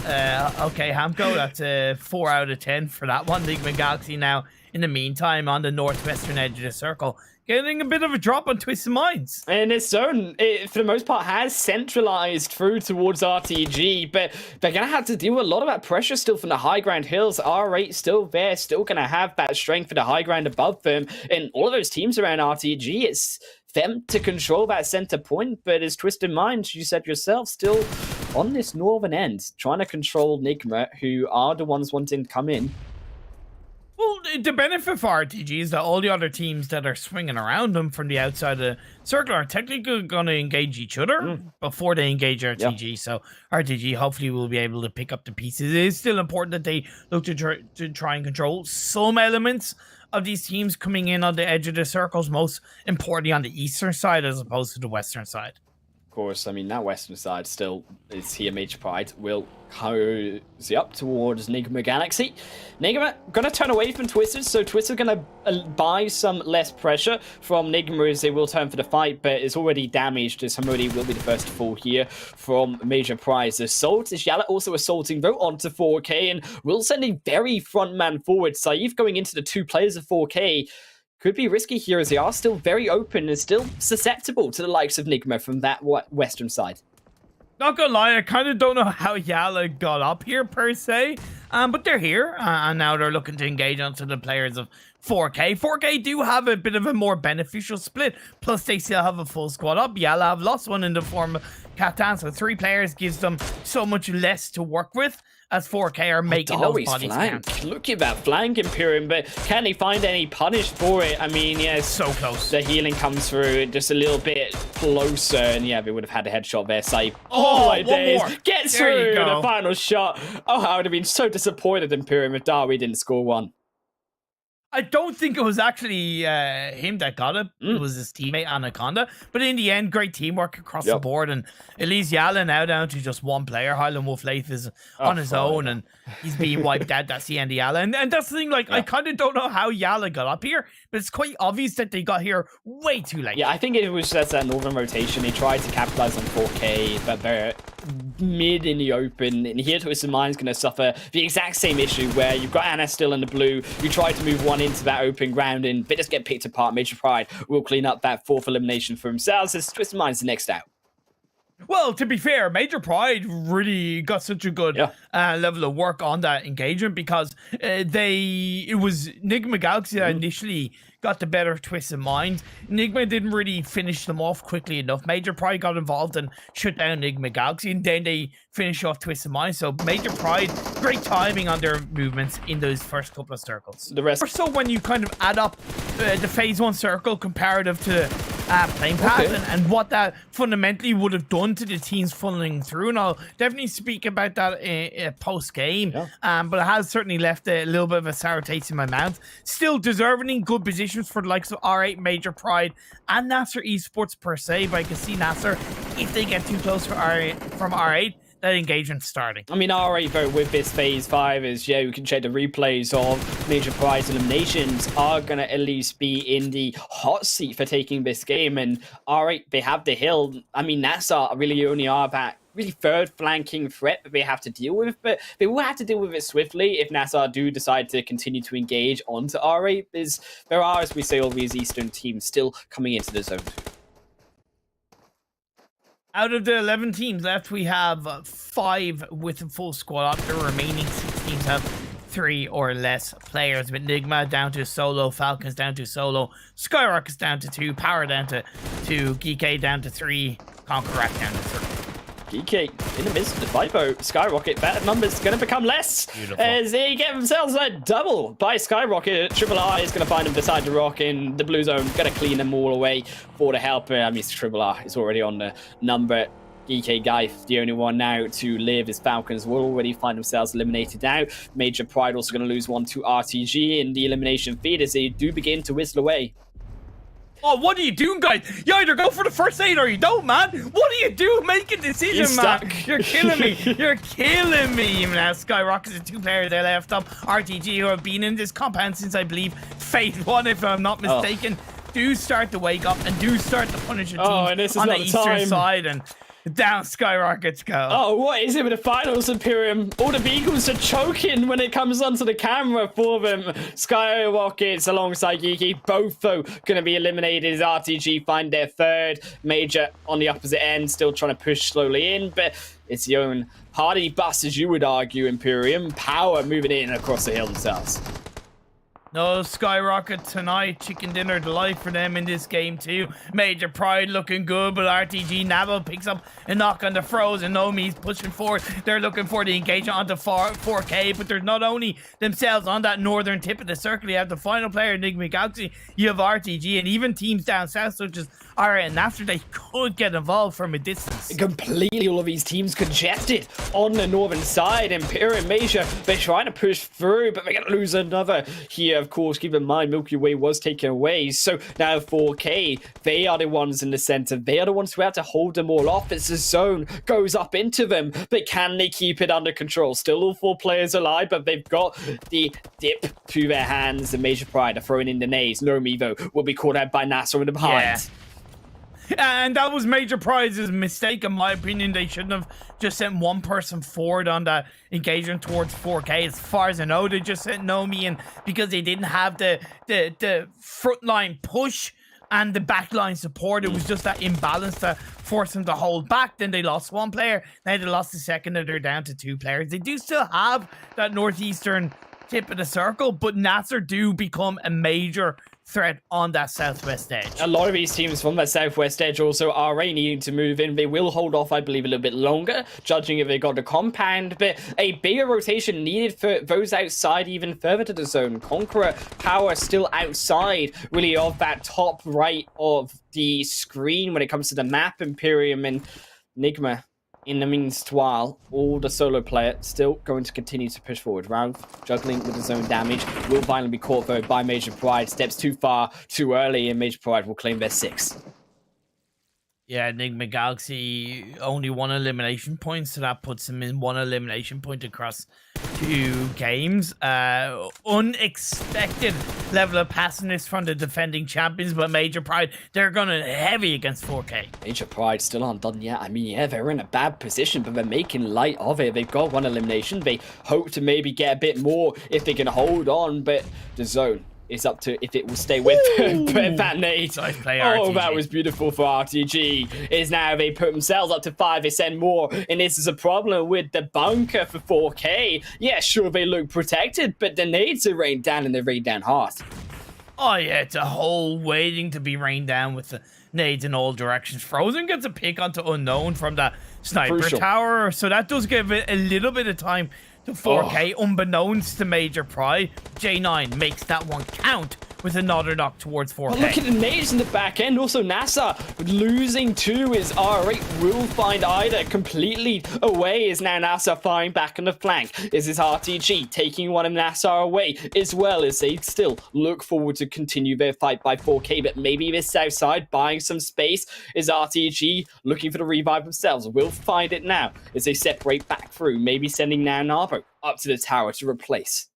okay. Hamco, that's a 4 out of 10 for that one. NIGMA Galaxy now in the meantime on the northwestern edge of the circle, getting a bit of a drop on Twisted Minds. And its zone, for the most part, has centralized through towards RTG, but they're going to have to deal with a lot of that pressure still from the high ground hills. R8 still there, still going to have that strength for the high ground above them. And all of those teams around RTG, it's them to control that center point, but as Twisted Minds, you said yourself, still on this northern end, trying to control NIGMA, who are the ones wanting to come in. Well, the benefit for RTG is that all the other teams that are swinging around them from the outside of the circle are technically going to engage each other before they engage RTG. So RTG hopefully will be able to pick up the pieces. It is still important that they look to try and control some elements of these teams coming in on the edge of the circles, most importantly on the eastern side as opposed to the western side. Of course, I mean, that western side still is here. Major Pride will cozy up towards NIGMA Galaxy. NIGMA gonna turn away from Twisted, so Twisted gonna buy some less pressure from NIGMA as they will turn for the fight, but it's already damaged as Hamodi will be the first to fall here from Major Pride's assault. Is YALLA also assaulting though onto 4K and will send a very front man forward. Saif going into the 2 players of 4K could be risky here as they are still very open and still susceptible to the likes of NIGMA from that western side. Not gonna lie, I kind of don't know how YALLA got up here per se, but they're here, and now they're looking to engage onto the players of 4K. 4K do have a bit of a more beneficial split, plus they still have a full squad up. YALLA have lost one in the form of Captain, so 3 players gives them so much less to work with, as 4K are making those bodies count. Look at that flank, Imperium, but can he find any punish for it? I mean, yeah, so close. The healing comes through just a little bit closer, and yeah, they would have had a headshot there. Safe. Oh, my days. more. Gets through the final shot. Oh, I would have been so disappointed, Imperium, if Darby didn't score one. I don't think it was actually him that got it. It was his teammate, Anaconda. But in the end, great teamwork across the board. And at least YALLA now down to just 1 player. Highland Wolf Lath is on his own, and he's being wiped out. That's the end of YALLA. And that's the thing, like, I kind of don't know how YALLA got up here, but it's quite obvious that they got here way too late. Yeah, I think it was just that northern rotation. They tried to capitalize on 4K, but they're mid in the open. And here, Twisted Mind's going to suffer the exact same issue where you've got Anna still in the blue. You try to move one into that open ground, and they just get picked apart. Major Pride will clean up that 4th elimination for themselves as Twisted Mind's the next out. Well, to be fair, Major Pride really got such a good level of work on that engagement because it was NIGMA Galaxy that initially got the better of Twisted Mind. NIGMA didn't really finish them off quickly enough. Major Pride got involved and shut down NIGMA Galaxy, and then they finished off Twisted Mind. So Major Pride, great timing on their movements in those first couple of circles. The rest. So when you kind of add up the phase 1 circle comparative to playing path and what that fundamentally would have done to the teams funneling through, and I'll definitely speak about that post game. But it has certainly left a little bit of a sour taste in my mouth. Still deserving in good positions for the likes of R8, Major Pride, and NASR Esports per se. But I can see NASR, if they get too close from R8, that engagement starting. I mean, R8 though with this phase 5 is, yeah, we can check the replays of Major Pride's eliminations are going to at least be in the hot seat for taking this game. And R8, they have the hill. I mean, NASR really only are that really third flanking threat that they have to deal with, but they will have to deal with it swiftly if NASR do decide to continue to engage onto R8, because there are, as we say, all these Eastern teams still coming into the zone. Out of the 11 teams left, we have 5 with a full squad up. The remaining 6 teams have 3 or less players, with NIGMA down to solo, Falcons down to solo, SKYROCKET down to 2, POWR down to 2, GEEKAY down to 3, CONQUEROR down to 3. GEEKAY in the midst of the fight, though. SKYROCKET, that number's going to become less as they get themselves a double by SKYROCKET. Triple R is going to find them beside the rock in the blue zone, going to clean them all away for the help. I mean, Triple R is already on the number. GEEKAY guy, the only one now to live, as Falcons will already find themselves eliminated now. Major Pride also going to lose one to RTG in the elimination feed as they do begin to whistle away. Oh, what are you doing, guys? You either go for the first aid or you don't, man. What are you doing? Make a decision, man. You're killing me. You're killing me. Now, SKYROCKET is 2 players they left up. RTG, who have been in this compound since, I believe, phase 1, if I'm not mistaken, do start to wake up and do start to punish the teams on the eastern side. And down SKYROCKETs go. Oh, what is it with the finals, Imperium? All the Beagles are choking when it comes onto the camera for them. SKYROCKETs alongside GEEKAY, both though going to be eliminated as RTG find their 3rd. Major on the opposite end, still trying to push slowly in, but it's the own party bus, as you would argue, Imperium. POWR moving in across the hill themselves. No SKYROCKET tonight. Chicken dinner delight for them in this game too. Major Pride looking good, but RTG Navel picks up a knock on the frozen. Nomi's pushing forward. They're looking for the engagement onto 4K, but there's not only themselves on that northern tip of the circle. You have the final player, NIGMA Galaxy. You have RTG, and even teams down south, such as R8 and NASR, they could get involved from a distance. Completely all of these teams congested on the northern side. Imperium, Major, they're trying to push through, but they're going to lose another here of course, keep in mind, Milky Way was taken away. So now 4K, they are the ones in the center. They are the ones who have to hold them all off as the zone goes up into them. But can they keep it under control? Still all 4 players alive, but they've got the dip to their hands. The Major Pride are throwing in the nades. Nomi, though, will be caught out by NASR in the behind. Yeah. And that was Major Prize's mistake, in my opinion. They shouldn't have just sent one person forward on that engagement towards 4K. As far as I know, they just sent Nomi in because they didn't have the frontline push and the backline support. It was just that imbalance that forced them to hold back. Then they lost 1 player. Now they lost the second, and they're down to 2 players. They do still have that northeastern tip of the circle, but NASR do become a major threat on that southwest edge. A lot of these teams from that southwest edge also are needing to move in. They will hold off, I believe, a little bit longer, judging if they got the compound, but a bigger rotation needed for those outside even further to the zone. Conqueror, POWR still outside, really, of that top right of the screen when it comes to the map. Imperium and NIGMA in the meanwhile, all the solo player still going to continue to push forward. Ralph juggling with his own damage. Will finally be caught though by Major Pride. Steps too far, too early, and Major Pride will claim their 6. Yeah, Enigma Galaxy only 1 elimination point, so that puts him in 1 elimination point across 2 games. Unexpected level of passiveness from the defending champions, but Major Pride, they're going heavy against 4K. Major Pride still aren't done yet. I mean, yeah, they're in a bad position, but they're making light of it. They've got 1 elimination. They hope to maybe get a bit more if they can hold on, but the zone is up to if it will stay with that nade. Nice play, oh, RTG. that was beautiful for RTG. Is now they put themselves up to 5, they send more, and this is a problem with the bunker for 4K. Yeah, sure, they look protected, but the nades are rained down, and they're rained down hard. Oh yeah, it's a hole waiting to be rained down with the nades in all directions. Frozen gets a pick onto Unknown from that sniper Crucial. tower, so that does give it a little bit of time to 4K, unbeknownst to Major Pride. J9 makes that one count with another knock towards 4K. But look at the nades in the back end. Also, NASR losing 2 is R8 will find either completely away. Is now NASR firing back on the flank. Is this RTG taking one of NASR away as well as they still look forward to continue their fight by 4K. But maybe this south side buying some space. Is RTG looking for the revive themselves? We'll find it now as they separate back through. Maybe sending now Narbo up to the tower to replace.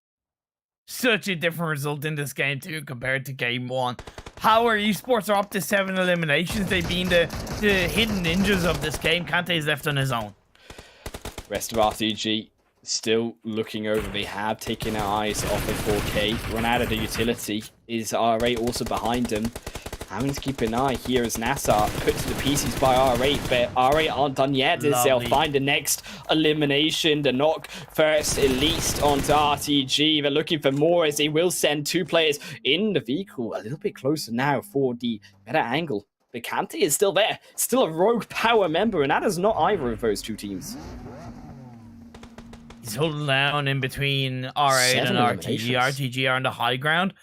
Such a different result in this game too compared to game 1. POWR Esports are up to 7 eliminations. They've been the hidden ninjas of this game. Kante's left on his own. Rest of RTG still looking over. They have taken their eyes off of 4K. Run out of the utility. Is R8 also behind them? Having to keep an eye here as NASR put to the pieces by R8, but R8 aren't done yet as they'll find the next elimination. The knock first, at least, onto RTG. They're looking for more as they will send 2 players in the vehicle. A little bit closer now for the better angle. But Kante is still there. Still a rogue POWR member, and that is not either of those 2 teams. He's holding down in between R8 and RTG. RTG are on the high ground,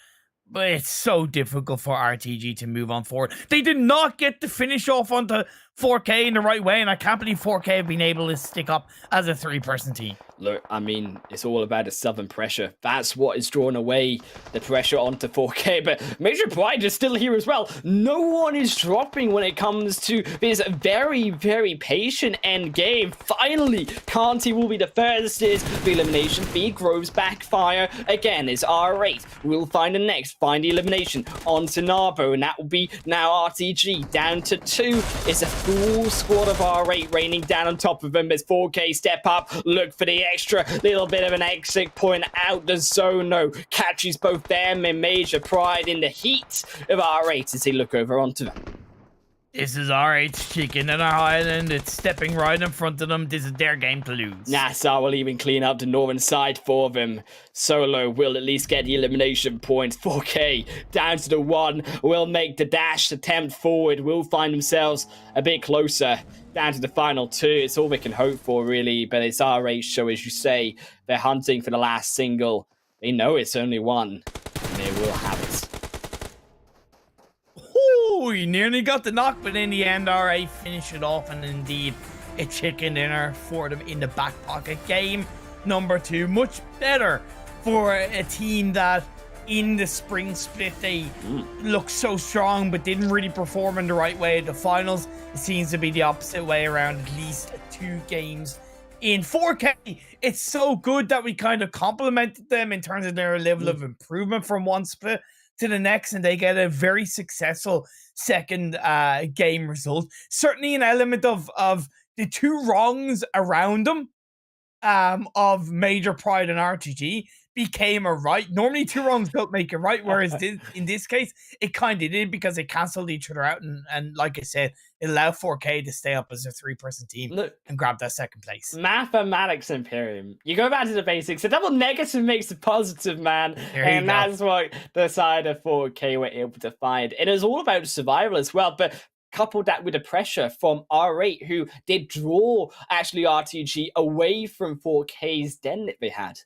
but it's so difficult for RTG to move on forward. They did not get the finish off onto 4K in the right way, and I can't believe 4K have been able to stick up as a 3-person team. Look, I mean, it's all about the southern pressure. That's what is drawing away the pressure onto 4K, but Major Pride is still here as well. No one is dropping when it comes to this very, very patient end game. Finally, Kanti will be the first as the elimination. B Groves backfire again as R8 will find the next, find the elimination onto Narbo, and that will be now RTG down to 2. It's a full squad of R8 raining down on top of them as 4K step up, look for the extra little bit of an exit point out the zone. No, catches both them and Major Pride in the heat of R8 as they look over onto them. This is R8's chicken in our island. It's stepping right in front of them. This is their game to lose. NASR will even clean up the northern side for them. Solo will at least get the elimination points. 4K down to the 1. Will make the dash attempt forward. Will find themselves a bit closer down to the final 2. It's all they can hope for, really. But it's R8 show, as you say. They're hunting for the last single. They know it's only 1. And they will have it. He nearly got the knock, but in the end, R8 finished it off, and indeed, a chicken dinner for them in the back pocket. Game number 2, much better for a team that in the spring split they looked so strong but didn't really perform in the right way at the finals. It seems to be the opposite way around, at least 2 games in 4K. It's so good that we kind of complimented them in terms of their level of improvement from one split to the next, and they get a very successful second game result. Certainly an element of the 2 wrongs around them of Major Pride and RTG became a right. Normally 2 wrongs don't make a right, whereas in this case, it kind of did, because they cancelled each other out, and like I said, it allowed 4K to stay up as a 3-person team and grab that second place. Mathematics, Imperium. You go back to the basics. A double negative makes a positive, man. And that's what the side of 4K were able to find. It is all about survival as well, but coupled that with the pressure from R8, who did draw actually RTG away from 4K's den that they had.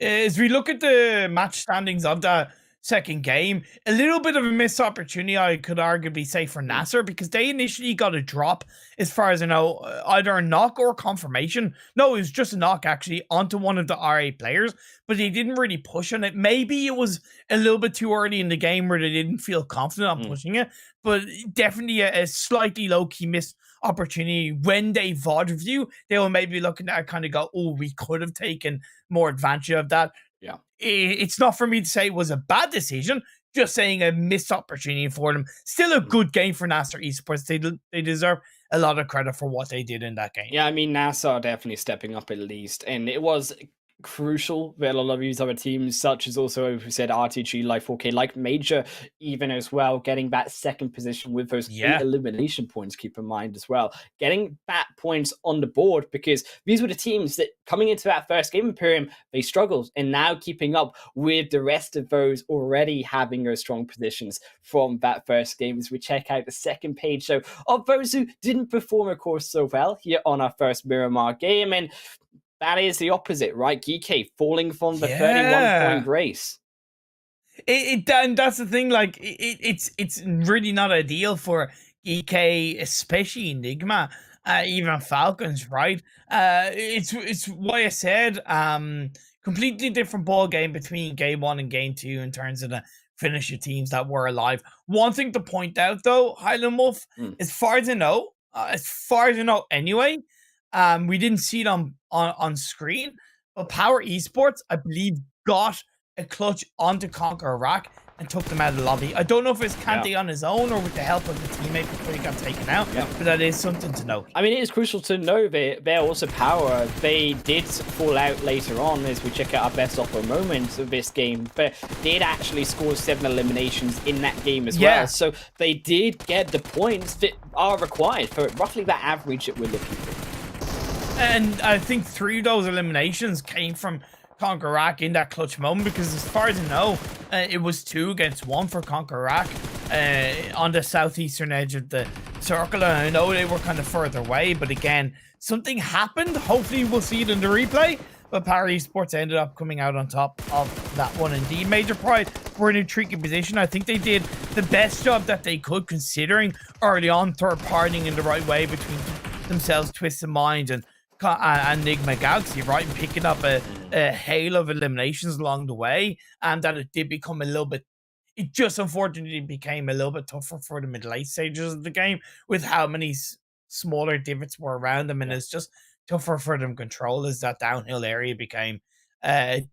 As we look at the match standings of the second game, a little bit of a missed opportunity, I could arguably say, for NASR, because they initially got a drop, as far as I know, either a knock or confirmation. No, it was just a knock, actually, onto one of the R8 players, but they didn't really push on it. Maybe it was a little bit too early in the game where they didn't feel confident on pushing it, but definitely a slightly low-key missed opportunity. When they VOD review, they will maybe looking at kind of go, oh, we could have taken more advantage of that. Yeah, it's not for me to say it was a bad decision, just saying a missed opportunity for them. Still a good game for NASR Esports. They deserve a lot of credit for what they did in that game. Yeah, I mean, NASR are definitely stepping up at least, and it was crucial that a lot of these other teams, such as also, as we said, RTG, like 4K, like Major, even as well, getting that second position with those 8 elimination points, keep in mind as well. Getting that points on the board, because these were the teams that, coming into that first game, Imperium, they struggled, and now keeping up with the rest of those already having those strong positions from that first game. As we check out the second page, so of those who didn't perform, of course, so well here on our first Miramar game, and that is the opposite, right? GEEKAY falling from the 31-point race. And that's the thing, like, it's really not ideal for GEEKAY, especially NIGMA, even FALCONS, right? It's why I said completely different ball game between game 1 and game 2 in terms of the finisher teams that were alive. One thing to point out, though, Highland Wolf, as far as I know anyway, we didn't see it on screen, but POWR Esports, I believe, got a clutch onto CONQUEROR and took them out of the lobby. I don't know if it's Kante on his own or with the help of the teammate before he got taken out, but that is something to note. I mean, it is crucial to know that they're also POWR. They did fall out later on as we check out our best offer moments of this game, but did actually score 7 eliminations in that game as well. So they did get the points that are required for roughly that average that we're looking for. And I think 3 of those eliminations came from CONQUEROR in that clutch moment, because as far as I know, it was 2 against 1 for CONQUEROR on the southeastern edge of the circle. And I know they were kind of further away, but again, something happened. Hopefully we'll see it in the replay, but POWR Esports ended up coming out on top of that one. Indeed, Major Pride were in a tricky position. I think they did the best job that they could, considering early on third-partying in the right way between themselves, Twisted Minds, and NIGMA Galaxy, right, and picking up a hail of eliminations along the way, and that it did become a little bit, it just unfortunately became a little bit tougher for the mid-late stages of the game with how many smaller divots were around them, and it's just tougher for them control as that downhill area became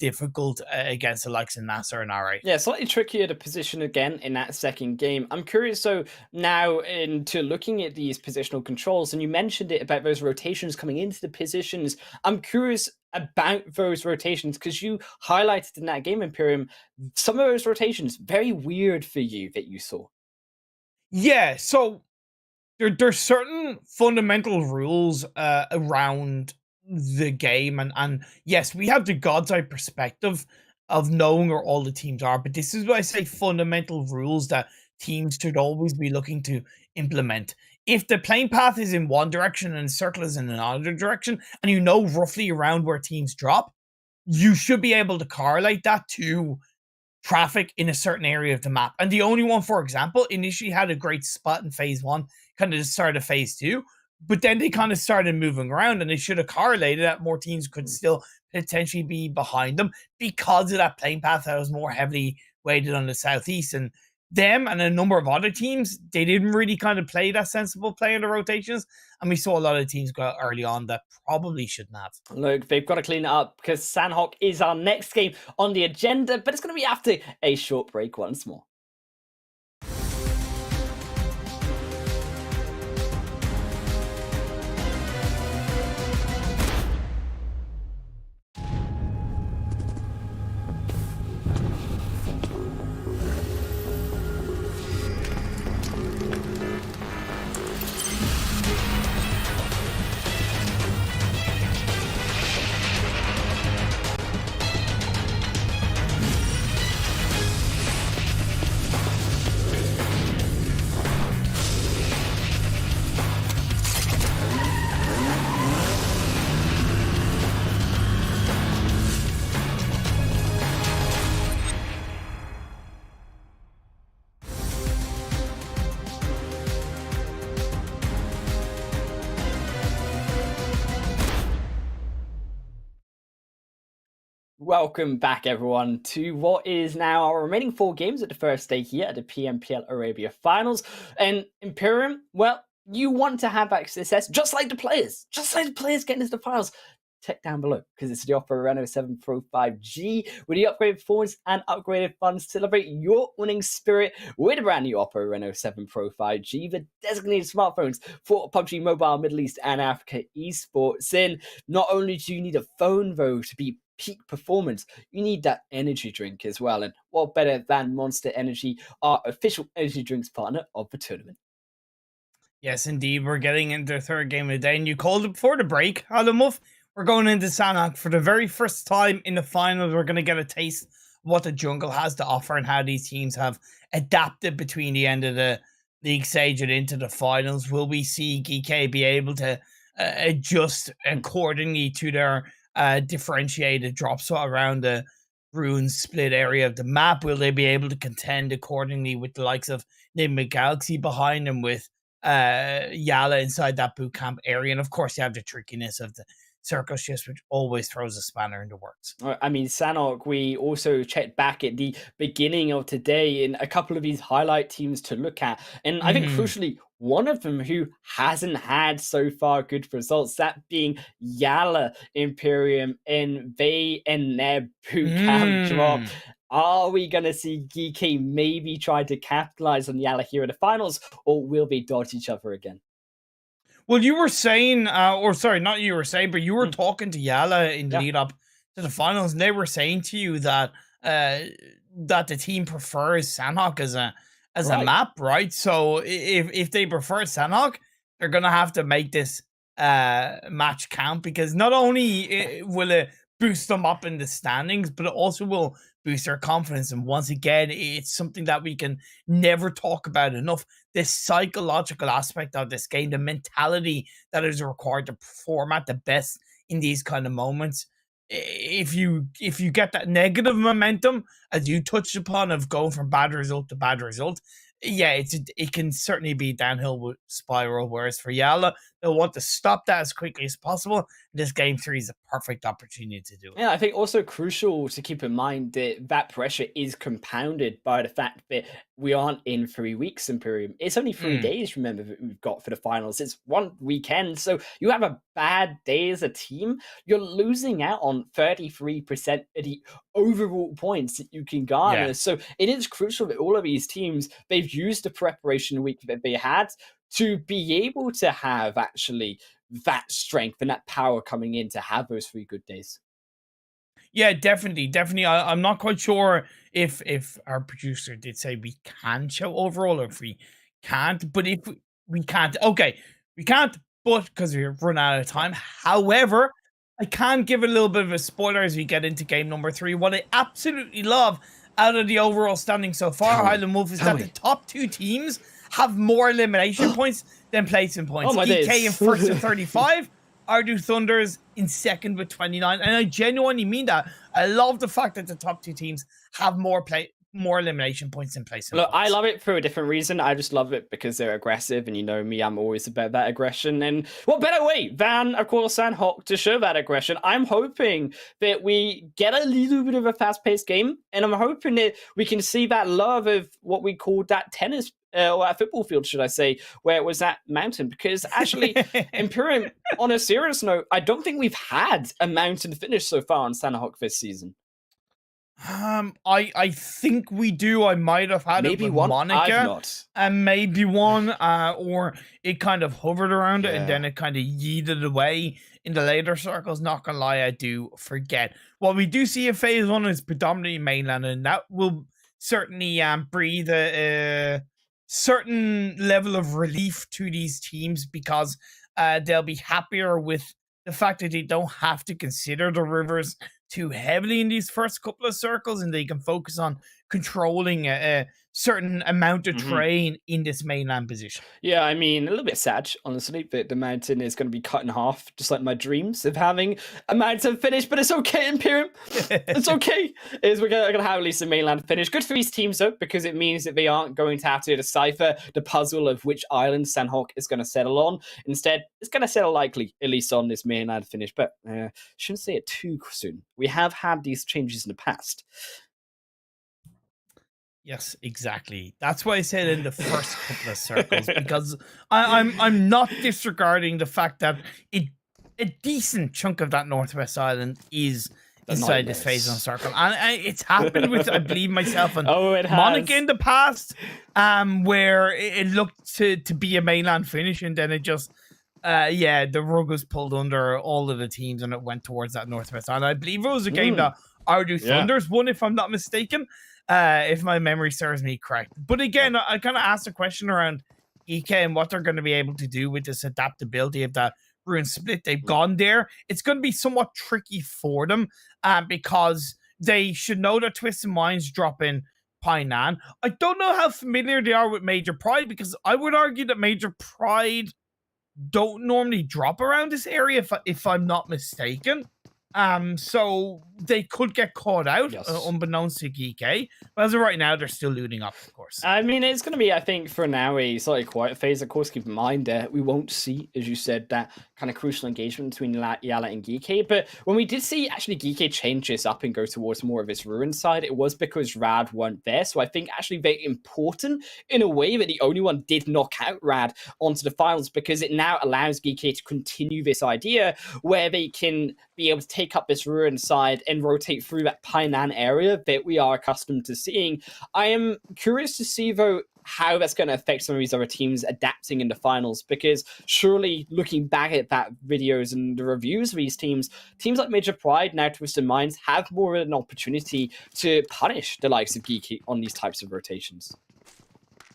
difficult against the likes of NASR and R8. Yeah, slightly trickier to position again in that second game. I'm curious, so now into looking at these positional controls, and you mentioned it about those rotations coming into the positions. I'm curious about those rotations, because you highlighted in that game, Imperium, some of those rotations, very weird for you that you saw. Yeah, so there's certain fundamental rules around the game, and yes, we have the God's eye perspective of knowing where all the teams are, but this is why I say fundamental rules that teams should always be looking to implement. If the playing path is in one direction and the circle is in another direction, and you know roughly around where teams drop, you should be able to correlate that to traffic in a certain area of the map. And the only one, for example, initially had a great spot in phase 1, kind of the start of phase 2, But then they kind of started moving around, and they should have correlated that more teams could still potentially be behind them because of that playing path that was more heavily weighted on the Southeast. And them and a number of other teams, they didn't really kind of play that sensible play in the rotations. And we saw a lot of teams go out early on that probably shouldn't have. Look, they've got to clean it up because Sanhok is our next game on the agenda, but it's going to be after a short break once more. Welcome back, everyone, to what is now our remaining 4 games at the first day here at the PMPL Arabia Finals. And Imperium, well, you want to have access, just like the players getting into the finals. Check down below, because it's the Oppo Reno 7 Pro 5G with the upgraded performance and upgraded funds to celebrate your winning spirit with a brand new Oppo Reno 7 Pro 5G, the designated smartphones for PUBG Mobile, Middle East and Africa esports. And not only do you need a phone, though, to be peak performance, you need that energy drink as well. And what better than Monster Energy, our official energy drinks partner of the tournament. Yes, indeed. We're getting into the third game of the day, and you called it before the break, Alamuf. We're going into Sanhok for the very first time in the finals. We're going to get a taste of what the jungle has to offer and how these teams have adapted between the end of the league stage and into the finals. Will we see GEEKAY be able to adjust accordingly to their differentiated drop spot around the ruin split area of the map? Will they be able to contend accordingly with the likes of NIGMA Galaxy behind them, with YALLA inside that boot camp area? And of course, you have the trickiness of the circle shifts, which always throws a spanner in the works. I mean, Sanhok, we also checked back at the beginning of today in a couple of these highlight teams to look at. And I think crucially, one of them who hasn't had so far good results, that being YALLA Imperium, and they and their boot camp drop. Are we going to see GEEKAY maybe try to capitalize on YALLA here in the finals, or will they dodge each other again? Well, you were saying, or sorry, not you were saying, but you were talking to YALLA in the lead up to the finals, and they were saying to you that that the team prefers Sanhok as a map, right? So if they prefer Sanhok, they're gonna have to make this match count, because not only will it boost them up in the standings, but it also will boost their confidence. And once again, it's something that we can never talk about enough. This psychological aspect of this game, the mentality that is required to perform at the best in these kind of moments. If you get that negative momentum, as you touched upon, of going from bad result to bad result, yeah, it can certainly be downhill spiral. Whereas for YALLA, they'll want to stop that as quickly as possible. This game 3 is a perfect opportunity to do it. Yeah, I think also crucial to keep in mind that that pressure is compounded by the fact that we aren't in 3 weeks, Imperium. It's only 3 days, remember, that we've got for the finals. It's one weekend. So you have a bad day as a team, you're losing out on 33% of the overall points that you can garner. So it is crucial that all of these teams, they've used the preparation week that they had to be able to have actually that strength and that power coming in to have those 3 good days. Yeah, definitely. I'm not quite sure if our producer did say we can show overall, or if we can't. But if we can't, okay, we can't, but because we've run out of time. However, I can give a little bit of a spoiler as we get into game number 3. What I absolutely love out of the overall standing so far, Highland Wolf, is that the top 2 teams have more elimination points than placement points. GEEKAY in first with 35, Ardu Thunders in second with 29. And I genuinely mean that. I love the fact that the top 2 teams have more more elimination points in place. Look, I love it for a different reason. I just love it because they're aggressive, and you know me, I'm always about that aggression. And what better way than, of course, Sanhok to show that aggression? I'm hoping that we get a little bit of a fast-paced game, and I'm hoping that we can see that love of what we called that tennis or a football field, should I say, where it was that mountain. Because actually, Imperium, on a serious note, I don't think we've had a mountain finish so far on Sanhok this season. I think we do. I might have had maybe it with one. Monica, I've not. and maybe one, or it kind of hovered around it and then it kind of yeeted away in the later circles. Not gonna lie, I do forget. What we do see in phase 1 is predominantly mainland, and that will certainly breathe a certain level of relief to these teams, because they'll be happier with the fact that they don't have to consider the rivers too heavily in these first couple of circles, and they can focus on controlling a certain amount of terrain in this mainland position. Yeah, I mean, a little bit sad, honestly, that the mountain is going to be cut in half, just like my dreams of having a mountain finish, but it's okay, Imperium. It's okay. We're going to have at least a mainland finish. Good for these teams, though, because it means that they aren't going to have to decipher the puzzle of which island Sanhok is going to settle on. Instead, it's going to settle likely, at least on this mainland finish, but shouldn't say it too soon. We have had these changes in the past. Yes, exactly. That's why I said in the first couple of circles, because I'm not disregarding the fact that a decent chunk of that Northwest Island is inside this phase 1 circle, and it's happened with, I believe, myself and Monica in the past, where it looked to be a mainland finish, and then it just the rug was pulled under all of the teams and it went towards that Northwest Island. I believe it was a game that Ardu Thunders won, if I'm not mistaken, if my memory serves me correct. But again, I kind of asked a question around GEEKAY and what they're going to be able to do with this adaptability of that ruin split. They've gone there. It's going to be somewhat tricky for them, because they should know that Twisted Minds drop in Painan. I don't know how familiar they are with Major Pride, because I would argue that Major Pride don't normally drop around this area, if I'm not mistaken. So they could get caught out, unbeknownst to GEEKAY. But as of right now, they're still looting up, of course. I mean, it's going to be, I think, for now, a slightly quiet phase. Of course, keep in mind that we won't see, as you said, that kind of crucial engagement between YALLA and GEEKAY. But when we did see, actually, GEEKAY change this up and go towards more of its ruin side, it was because Rad weren't there. So I think actually very important in a way that the only one did knock out Rad onto the finals, because it now allows GEEKAY to continue this idea where they can be able to take up this ruin side and rotate through that Painan area that we are accustomed to seeing. I am curious to see, though, how that's going to affect some of these other teams adapting in the finals, because surely looking back at that videos and the reviews of these teams like Major Pride, now Twisted Minds, have more of an opportunity to punish the likes of GEEKAY on these types of rotations.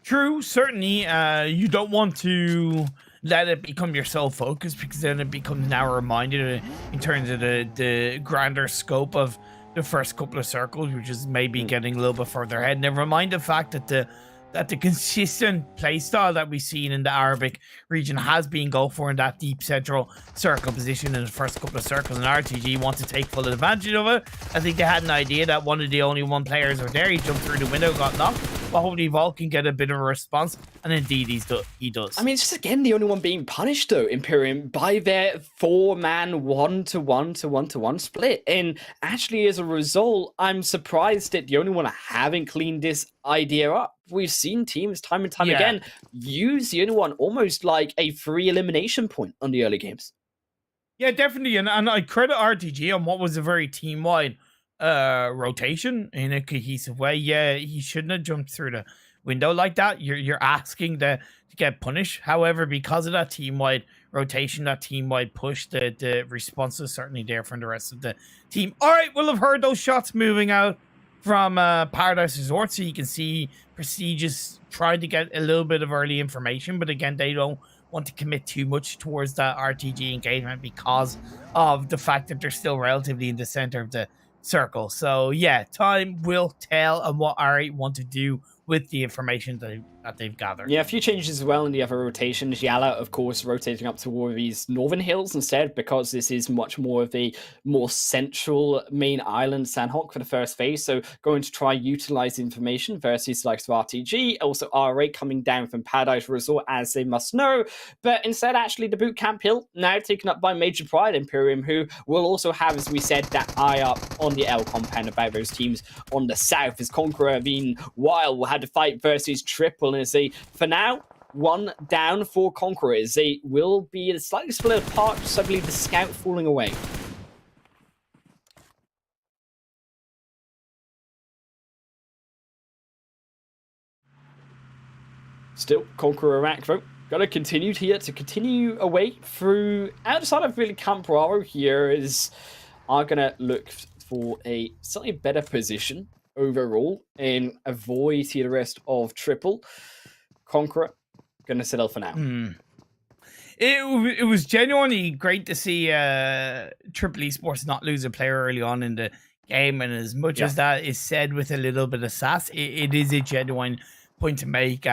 True, certainly. You don't want to let it become your sole focus, because then it becomes narrow-minded in terms of the grander scope of the first couple of circles, which is maybe getting a little bit further ahead. Never mind the fact that the consistent playstyle that we've seen in the Arabic region has been go for in that deep central circle position in the first couple of circles, and RTG want to take full advantage of it. I think they had an idea that one of the only one players were there. He jumped through the window, got knocked. But hopefully Vault can get a bit of a response, and indeed he does. I mean, it's just, again, the only one being punished, though, Imperium, by their 4-man 1-to-1-to-1-to-1 split. And actually, as a result, I'm surprised that the only one haven't cleaned this idea up. We've seen teams time and time again use the only one almost like a free elimination point on the early games. Yeah, definitely. And I credit RTG on what was a very team-wide rotation in a cohesive way. Yeah, he shouldn't have jumped through the window like that. You're asking to get punished. However, because of that team-wide rotation, that team-wide push, the response is certainly there from the rest of the team. All right, we'll have heard those shots moving out from Paradise Resort, so you can see Prestigious tried to get a little bit of early information, but again, they don't want to commit too much towards that RTG engagement because of the fact that they're still relatively in the center of the circle. So yeah, time will tell on what R8 want to do with the information that they've gathered. Yeah, a few changes as well in the other rotations. YALLA, of course, rotating up toward these northern hills instead, because this is much more of a more central main island Sanhok for the first phase. So going to try utilize information versus like RTG, also R8 coming down from Paradise Resort, as they must know. But instead, actually, the boot camp hill now taken up by Major Pride Imperium, who will also have, as we said, that eye up on the L compound about those teams on the south, as Conqueror being wild will have to fight versus Triple, and as they, for now, one down for Conquerors. They will be slightly split apart, just I believe the scout falling away. Still, Conqueror Akvo gotta continue here to continue away through outside of really Camp Bravo here is are gonna look for a slightly better position overall and avoid the rest of Triple. Conqueror gonna settle for now. It was genuinely great to see Triple Esports not lose a player early on in the game, and as much as that is said with a little bit of sass, it is a genuine point to make,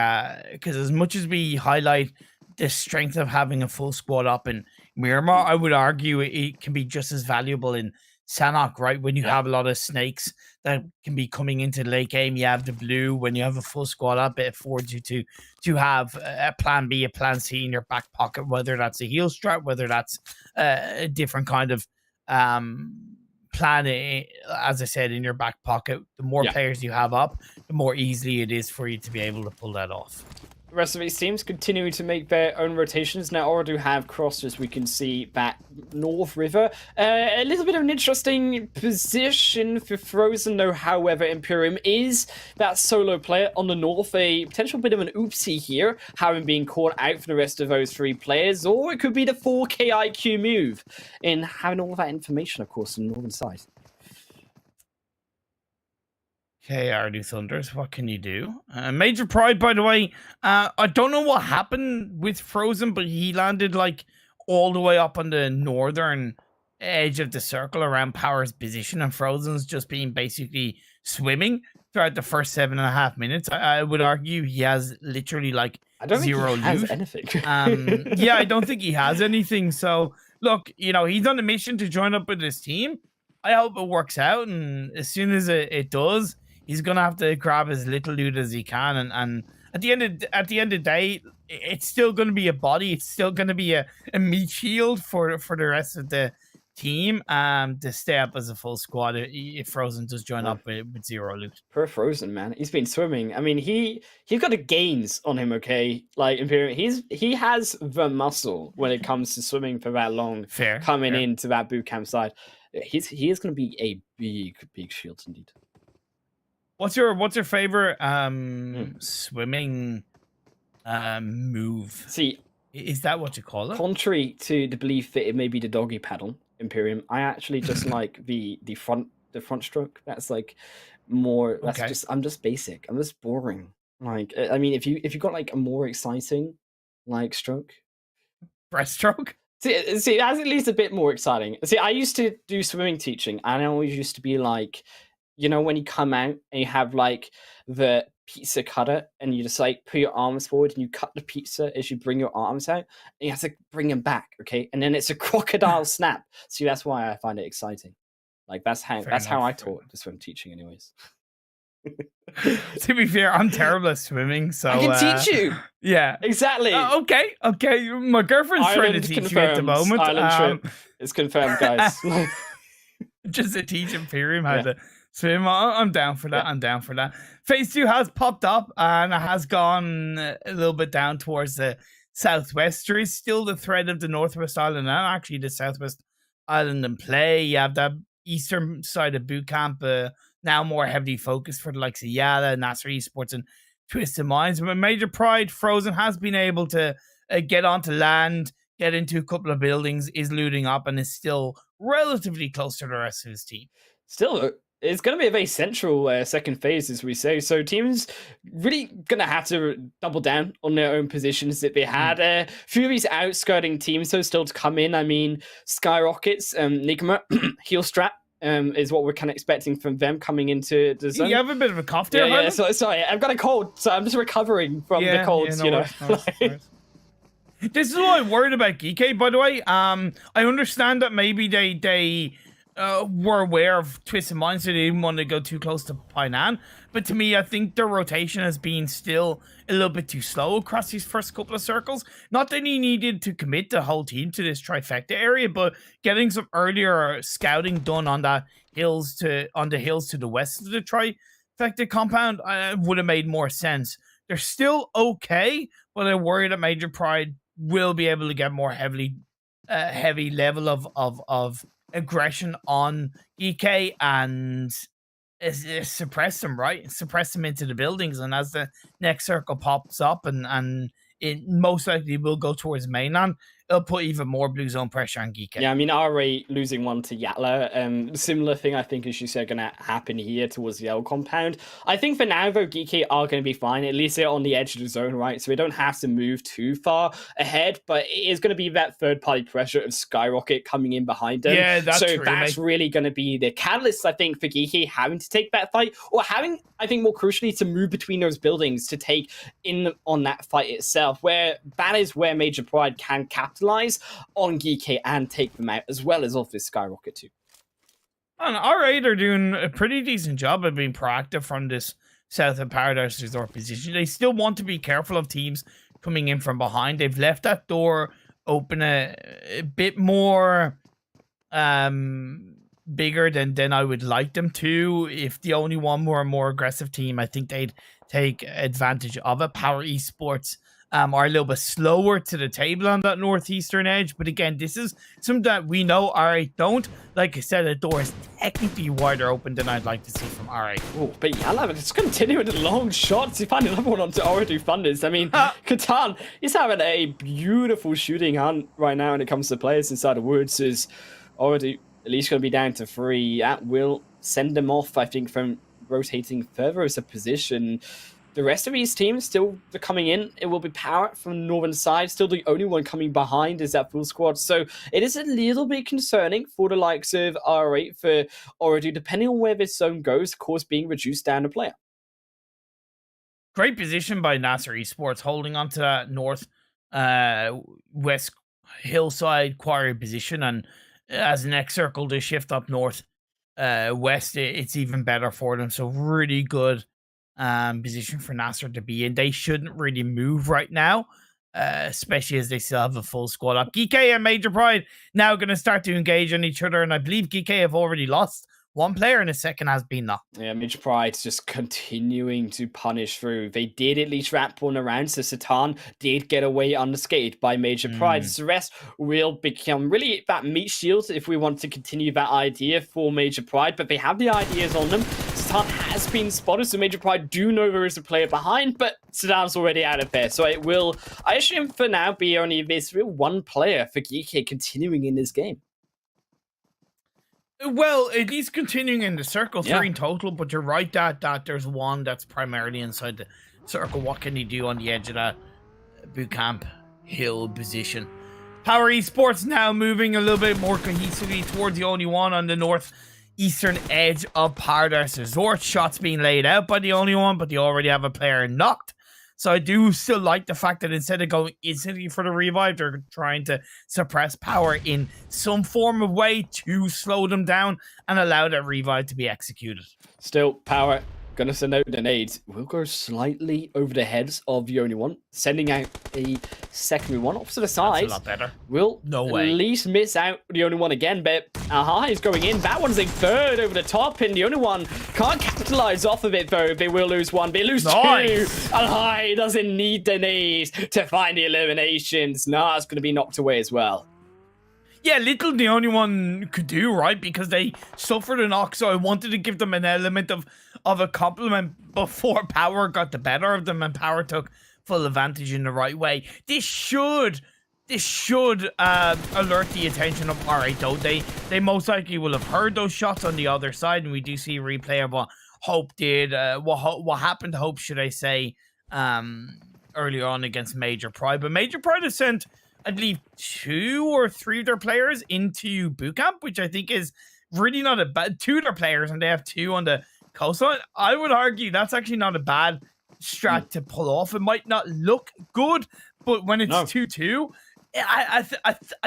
because as much as we highlight the strength of having a full squad up in Miramar, I would argue it can be just as valuable in Sanhok, right? When you have a lot of snakes that can be coming into the late game, you have the blue. When you have a full squad up, it affords you to have a plan B, a plan C in your back pocket, whether that's a heal strat, whether that's a different kind of plan, as I said, in your back pocket. The more players you have up, the more easily it is for you to be able to pull that off. The rest of these teams continuing to make their own rotations. Now, OOREDOO have crossed, as we can see, back North River. A little bit of an interesting position for Frozen, though, however, Imperium is that solo player on the North. A potential bit of an oopsie here, having been caught out for the rest of those three players. Or it could be the 4K IQ move in having all of that information, of course, on the northern side. Okay, Ardu Thunders, what can you do? Major Pride, by the way, I don't know what happened with Frozen, but he landed like all the way up on the northern edge of the circle around POWR's position, and Frozen's just been basically swimming throughout the first 7.5 minutes. I would argue he has literally like zero loot. Has anything. Yeah, I don't think he has anything. So look, you know, he's on a mission to join up with his team. I hope it works out, and as soon as it does, he's gonna have to grab as little loot as he can, and at the end of the day, it's still gonna be a body. It's still gonna be a meat shield for the rest of the team to stay up as a full squad if Frozen does join up with zero loot. Per Frozen, man, he's been swimming. I mean, he's got the gains on him. Okay, like Imperium, he has the muscle when it comes to swimming for that long. Fair. Into that boot camp side, he is going to be a big shield indeed. What's your favorite swimming move? See, is that what you call it? Contrary to the belief that it may be the doggy paddle, Imperium, I actually just like the front stroke. That's like more. That's just I'm just basic. I'm just boring. Like I mean, if you got like a more exciting like stroke, breaststroke. See, that's at least a bit more exciting. See, I used to do swimming teaching, and I always used to be like, you know, when you come out and you have like the pizza cutter and you just like put your arms forward and you cut the pizza as you bring your arms out, and you have to bring them back, okay? And then it's a crocodile snap. See, that's why I find it exciting. Like that's how I taught the swim teaching, anyways. To be fair, I'm terrible at swimming, so I can teach you. Yeah, exactly. Okay. My girlfriend's trying to teach you at the moment. Island trip is confirmed, guys. Just to teach Imperium how to swim. I'm down for that. I'm down for that. Phase 2 has popped up and it has gone a little bit down towards the southwest. There is still the thread of the northwest island and actually the southwest island in play. You have that eastern side of boot camp now more heavily focused for the likes of YALLA, NASR Esports, and Twisted Minds. But Major Pride, Frozen has been able to get onto land, get into a couple of buildings, is looting up, and is still relatively close to the rest of his team. Still, it's going to be a very central second phase, as we say. So teams really going to have to double down on their own positions that they had. A few of these outskirting teams, so still to come in. I mean, SKYROCKET's NIGMA, Heel Strap, is what we're kind of expecting from them coming into the zone. You have a bit of a cough there, yeah. So, sorry, I've got a cold, so I'm just recovering from the colds. No worries. This is what I'm worried about GEEKAY, by the way. I understand that maybe they were aware of Twisted Minds, so they didn't want to go too close to Painan. But to me, I think their rotation has been still a little bit too slow across these first couple of circles. Not that he needed to commit the whole team to this trifecta area, but getting some earlier scouting done on the hills to the west of the trifecta compound would have made more sense. They're still okay, but I worry that Major Pride will be able to get more heavy level of aggression on GEEKAY and suppress them, right? Suppress them into the buildings, and as the next circle pops up and it most likely will go towards mainland, it'll put even more blue zone pressure on GEEKAY. Yeah, I mean, RA losing one to YALLA. Similar thing, I think, as you said, going to happen here towards the L compound. I think for now, though, GEEKAY are going to be fine. At least they're on the edge of the zone, right? So we don't have to move too far ahead, but it is going to be that third-party pressure of SKYROCKET coming in behind them. Yeah, that's so true, that's really going to be the catalyst, I think, for GEEKAY having to take that fight, or having, I think, more crucially, to move between those buildings to take in on that fight itself, where that is where Major Pride can capitalize on GEEKAY and take them out, as well as off this SKYROCKET too. And RA, they're doing a pretty decent job of being proactive from this south of Paradise Resort position. They still want to be careful of teams coming in from behind. They've left that door open a bit more bigger than I would like them to. If the only one were a more aggressive team, I think they'd take advantage of it. POWR Esports are a little bit slower to the table on that northeastern edge, but again, this is something that we know RA don't. Like I said, the door is technically wider open than I'd like to see from RA. Oh, but YALLA, just continuing the long shots. You find another one onto OOREDOO Thunders. I mean, Catan, he's having a beautiful shooting hunt right now when it comes to players inside the woods. Is OOREDOO at least going to be down to 3? That will send them off, I think, from rotating further as a position. The rest of these teams still coming in. It will be POWR from the northern side. Still the only one coming behind is that full squad. So it is a little bit concerning for the likes of R8 for OOREDOO, depending on where this zone goes, of course, being reduced down to player. Great position by NASR Esports, holding onto that north west hillside quarry position. And as the next circle to shift up north west, it's even better for them. So really good position for NASR to be in. They shouldn't really move right now, especially as they still have a full squad up. GEEKAY and Major Pride now going to start to engage on each other, and I believe GEEKAY have already lost one player, and the second has been knocked. Yeah, Major Pride's just continuing to punish through. They did at least wrap one around, so Satan did get away unscathed by Major Pride. The rest will become really that meat shield if we want to continue that idea for Major Pride, but they have the ideas on them. Satan has been spotted, so Major Pride do know there is a player behind, but Satan's already out of there. So it will, I assume for now, be only this real one player for GEEKAY continuing in this game. Well, it is continuing in the circle, 3 in total, but you're right that there's one that's primarily inside the circle. What can he do on the edge of that boot camp hill position? POWR Esports now moving a little bit more cohesively towards the only one on the northeastern edge of Paradise Resort. Shots being laid out by the only one, but they already have a player knocked. So I do still like the fact that instead of going instantly for the revive, they're trying to suppress POWR in some form of way to slow them down and allow that revive to be executed. Still, POWR gonna send out the nades. Will go slightly over the heads of the only one, sending out a secondary one off to the side. That's a lot better. Will at least miss out the only one again, but he's going in. That one's a third over the top, and the only one can't capitalize off of it though. They will lose one, they lose two. And doesn't need the nades to find the eliminations. Nah, it's gonna be knocked away as well. Yeah, little the only one could do, right? Because they suffered a knock, so I wanted to give them an element of a compliment before POWR got the better of them, and POWR took full advantage in the right way. This should alert the attention of RA, though. They most likely will have heard those shots on the other side, and we do see a replay of what Hope did, what happened to Hope, should I say, earlier on against Major Pride. But Major Pride has sent, I believe, 2 or 3 of their players into boot camp, which I think is really not a bad. Two of their players, and they have two on the coastline. I would argue that's actually not a bad strat to pull off. It might not look good, but when it's 2-2, I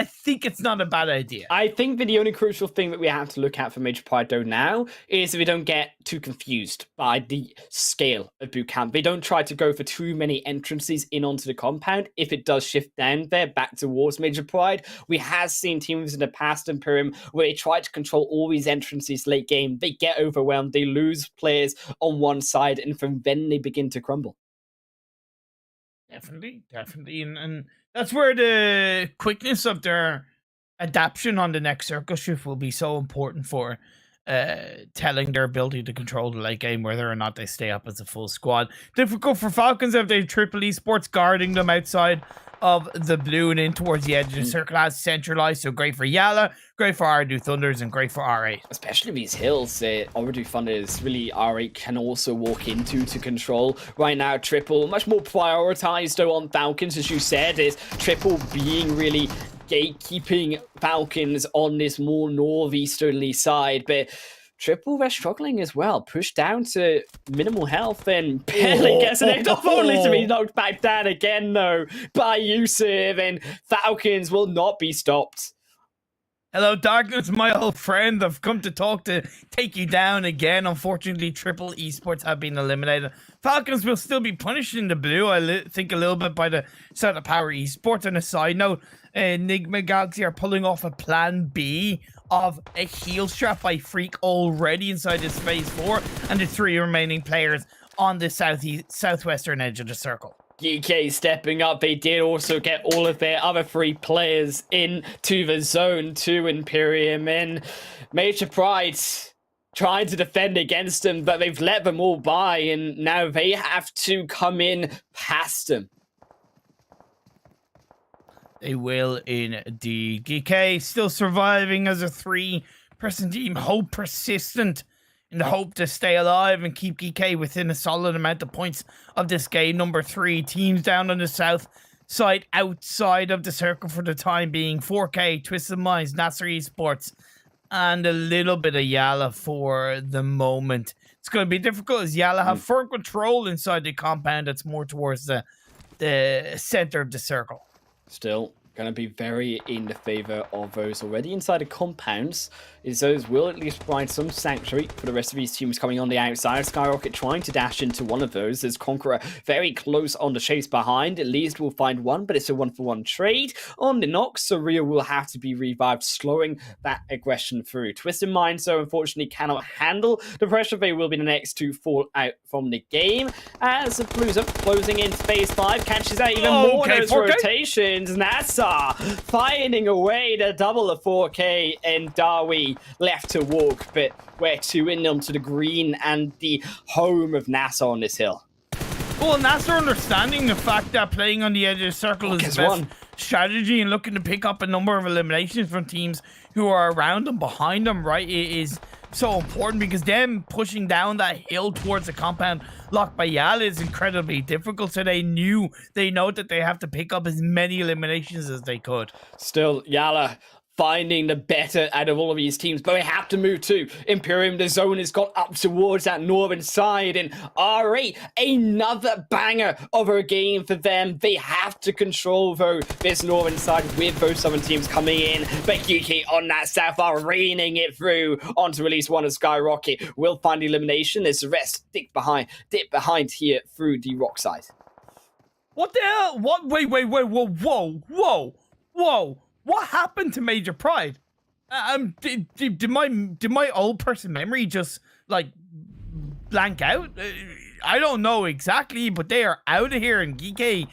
think it's not a bad idea. I think that the only crucial thing that we have to look at for Major Pride though now is that we don't get too confused by the scale of boot camp. They don't try to go for too many entrances in onto the compound. If it does shift down there back towards Major Pride, we have seen teams in the past Imperium where they try to control all these entrances late game. They get overwhelmed, they lose players on one side, and from then they begin to crumble. Definitely. And that's where the quickness of their adaptation on the next circle shift will be so important for telling their ability to control the late game, whether or not they stay up as a full squad. Difficult for Falcons if they have triple esports guarding them outside of the blue and in towards the edge of the circle as centralized. So great for YALLA, great for OOREDOO Thunders, and great for R8. Especially these hills, OOREDOO Thunders really R8 can also walk into to control. Right now, Triple much more prioritized though on Falcons, as you said, is Triple being really gatekeeping Falcons on this more northeasterly side, but Triple, they're struggling as well. Pushed down to minimal health and barely gets an hit off, only to be knocked back down again, though, by Yusuf, and Falcons will not be stopped. Hello, Darkness, my old friend. I've come to talk to take you down again. Unfortunately, Triple Esports have been eliminated. Falcons will still be punished in the blue, I think, a little bit by the side of POWR Esports. On a side note, NIGMA Galaxy are pulling off a plan B of a heel strap by Freak already inside this phase 4, and the 3 remaining players on the southwestern edge of the circle. GEEKAY stepping up. They did also get all of their other 3 players into the zone to Imperium, and Major Pride trying to defend against them, but they've let them all by, and now they have to come in past them. They will indeed. GEEKAY still surviving as a 3-person team. Hope persistent in the hope to stay alive and keep GEEKAY within a solid amount of points of this game. Number 3, teams down on the south side, outside of the circle for the time being. 4K, Twisted Minds, NASR Esports, and a little bit of YALLA for the moment. It's going to be difficult as YALLA have firm control inside the compound that's more towards the center of the circle. Still going to be very in the favor of those already inside the compounds, is those will at least provide some sanctuary for the rest of these teams coming on the outside. SKYROCKET trying to dash into one of those. There's CONQUEROR very close on the chase behind. At least we'll find one, but it's a 1-for-1 trade on the knock, so Rio will have to be revived, slowing that aggression through. Twisted Minds, so unfortunately cannot handle the pressure. They will be the next to fall out from the game as the Blues are closing into phase 5, catches out even more of those rotations. NASR finding a way to double the 4K, and Darwi left to walk, but we're 2 in onto the green and the home of NASR on this hill. Well, NASR understanding the fact that playing on the edge of the circle is the best strategy and looking to pick up a number of eliminations from teams who are around them, behind them, right, is so important, because them pushing down that hill towards the compound locked by YALLA is incredibly difficult, so they know that they have to pick up as many eliminations as they could. Still, YALLA finding the better out of all of these teams, but they have to move too. Imperium, the zone has got up towards that northern side, and R8, another banger of a game for them. They have to control though this northern side with those southern teams coming in, but GEEKAY on that south are raining it through onto at least one of SKYROCKET. Will find elimination as the rest dip behind here through the rock side. What the hell? What? Wait, whoa. What happened to Major Pride? Did my old person memory just like blank out? I don't know exactly, but they are out of here, and GEEKAY,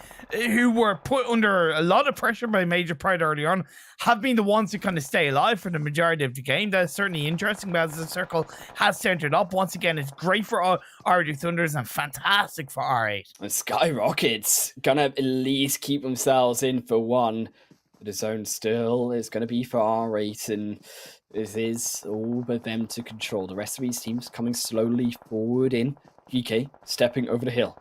who were put under a lot of pressure by Major Pride early on, have been the ones who kind of stay alive for the majority of the game. That's certainly interesting, but as the circle has centered up, once again, it's great for OOREDOO Thunders and fantastic for R8. And SKYROCKET's gonna at least keep themselves in for one. The zone still is going to be for R8, and it is all but them to control. The rest of these teams coming slowly forward in. GEEKAY stepping over the hill.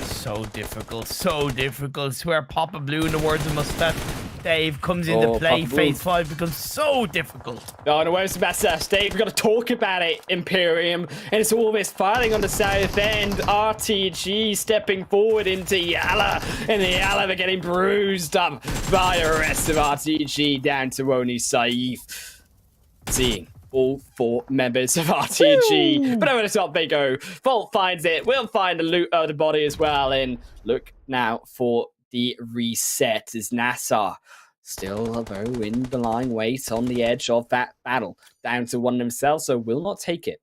So difficult. Swear Papa Blue, in the words of Mustard, Dave, comes into play. Papa Phase 5 becomes so difficult. Oh, no, where's Sebastian? Dave, we've got to talk about it, Imperium. And it's all this fighting on the south end. RTG stepping forward into YALLA. And the YALLA, they're getting bruised up by the rest of RTG down to only Saif. Seeing all 4 members of RTG. Woo! But over the top they go. Vault finds it. We'll find the loot of the body as well. And look now for the reset as NASR still, though, in the lying wait on the edge of that battle. Down to one themselves, so will not take it.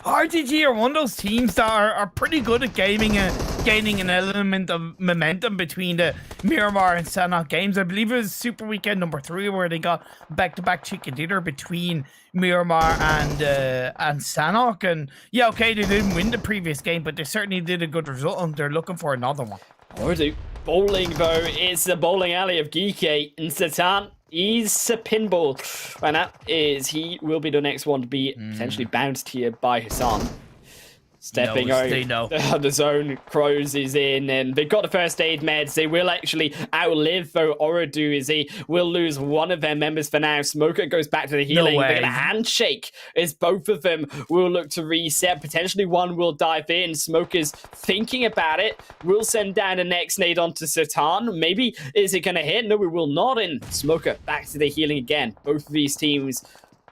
RTG are one of those teams that are pretty good at gaining an element of momentum between the Miramar and Sanhok games. I believe it was Super Weekend number 3 where they got back-to-back chicken dinner between Miramar and Sanhok. And yeah, okay, they didn't win the previous game, but they certainly did a good result, and they're looking for another one. OOREDOO. Bowling, though, it's the bowling alley of GEEKAY and Satan. He's a pinball. And that is, he will be the next one to be potentially bounced here by Hassan. Stepping over the zone, Crows is in, and they've got the first aid meds. They will actually outlive, though OOREDOO is he will lose one of their members for now. Smoker goes back to the healing. They get a handshake as both of them will look to reset. Potentially one will dive in. Smoker's thinking about it. We'll send down the next nade onto Satan. Maybe is it going to hit? No, we will not. And Smoker back to the healing again. Both of these teams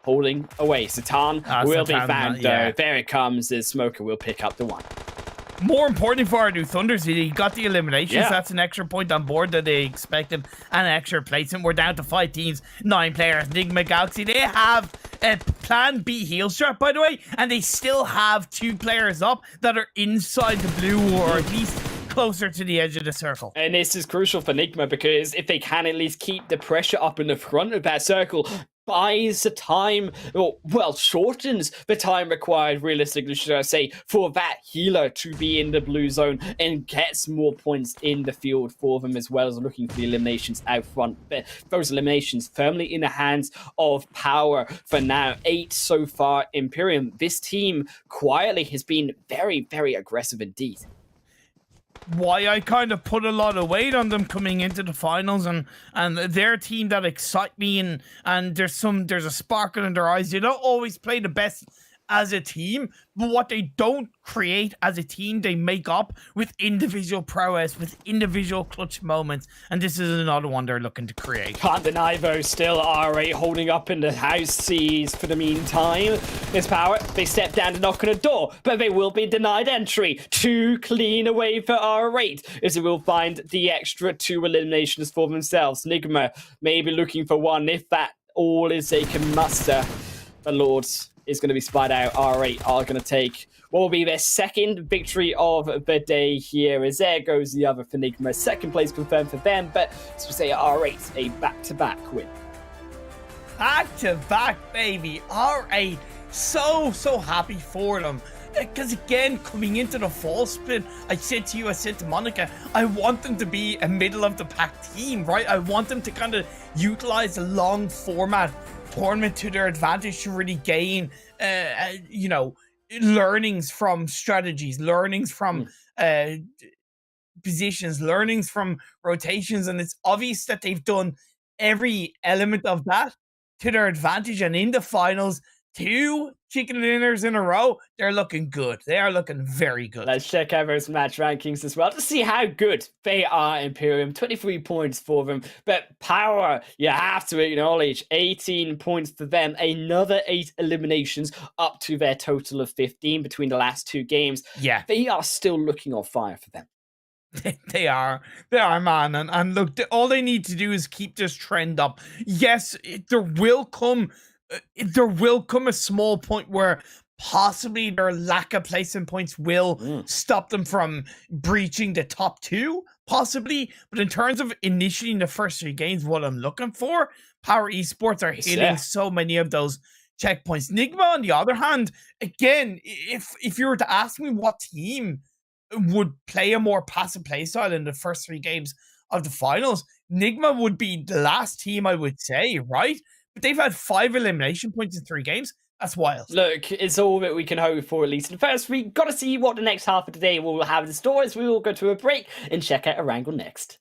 holding away. Satan will be found, though. There it comes, as Smoker will pick up the one. More importantly for our new Thunders, he got the eliminations. Yeah. That's an extra point on board that they expected, and an extra placement. We're down to 5 teams, 9 players. NIGMA Galaxy, they have a plan B heal strat, by the way, and they still have 2 players up that are inside the blue, or at least closer to the edge of the circle. And this is crucial for NIGMA, because if they can at least keep the pressure up in the front of that circle, buys the time, or, well, shortens the time required, realistically, should I say, for that healer to be in the blue zone and gets more points in the field for them, as well as looking for the eliminations out front. But those eliminations firmly in the hands of POWR for now. 8 so far, Imperium. This team quietly has been very, very aggressive indeed. Why I kind of put a lot of weight on them coming into the finals, and their team that excite me, and there's a sparkle in their eyes. They don't always play the best as a team, but what they don't create as a team, they make up with individual prowess, with individual clutch moments, and this is another one they're looking to create. Can't deny, though, still R8 holding up in the house seas for the meantime. It's POWR. They step down to knock on a door, but they will be denied entry. 2 clean away for R8, as they will find the extra 2 eliminations for themselves. NIGMA may be looking for 1, if that all is they can muster. The Lords is going to be spied out. R8 are going to take what will be their 2nd victory of the day here, as there goes the other for NIGMA. 2nd place confirmed for them, but as we say, R8 a back-to-back win. Back-to-back, baby. R8, so happy for them. Because again, coming into the fall split, I said to Monica, I want them to be a middle-of-the-pack team, right? I want them to kind of utilize the long format tournament to their advantage to really gain, learnings from strategies, learnings from positions, learnings from rotations, and it's obvious that they've done every element of that to their advantage, and in the finals, 2 chicken dinners in a row, they're looking good. They are looking very good. Let's check out those match rankings as well to see how good they are, Imperium. 23 points for them. But POWR, you have to acknowledge, 18 points for them. Another 8 eliminations up to their total of 15 between the last 2 games. Yeah. They are still looking on fire for them. They are, man. And look, all they need to do is keep this trend up. Yes, there will come a small point where possibly their lack of placement points will stop them from breaching the top 2, possibly. But in terms of initiating the first 3 games, what I'm looking for, POWR Esports are hitting so many of those checkpoints. NIGMA, on the other hand, again, if you were to ask me what team would play a more passive playstyle in the first 3 games of the finals, NIGMA would be the last team, I would say, right? But they've had 5 elimination points in 3 games. That's wild. Look, it's all that we can hope for, at least. And first, we got to see what the next half of the day will have in store, as we will go to a break and check out Erangel next.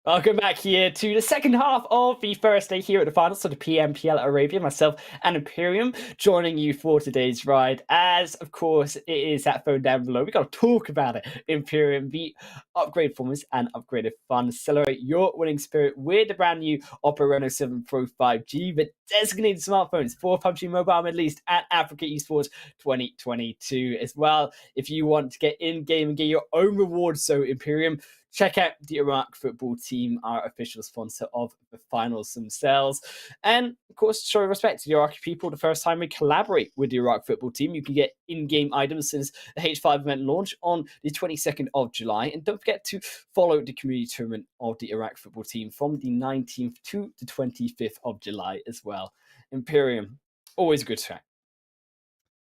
Welcome back here to the second half of the first day here at the finals of the PMPL Arabia. Myself and Imperium joining you for today's ride. As, of course, it is that phone down below. We got to talk about it. Imperium, the upgrade formers and upgraded fun. Celebrate your winning spirit with the brand new Oppo Reno 7 Pro 5G, the designated smartphones for PUBG Mobile Middle East and Africa Esports 2022 as well. If you want to get in-game and get your own rewards, so Imperium, check out the Iraq football team, our official sponsor of the finals themselves. And of course, show respect to the Iraqi people. The first time we collaborate with the Iraq football team, you can get in-game items since the H5 event launch on the 22nd of July. And don't forget to follow the community tournament of the Iraq football team from the 19th to the 25th of July as well. Imperium, always a good track.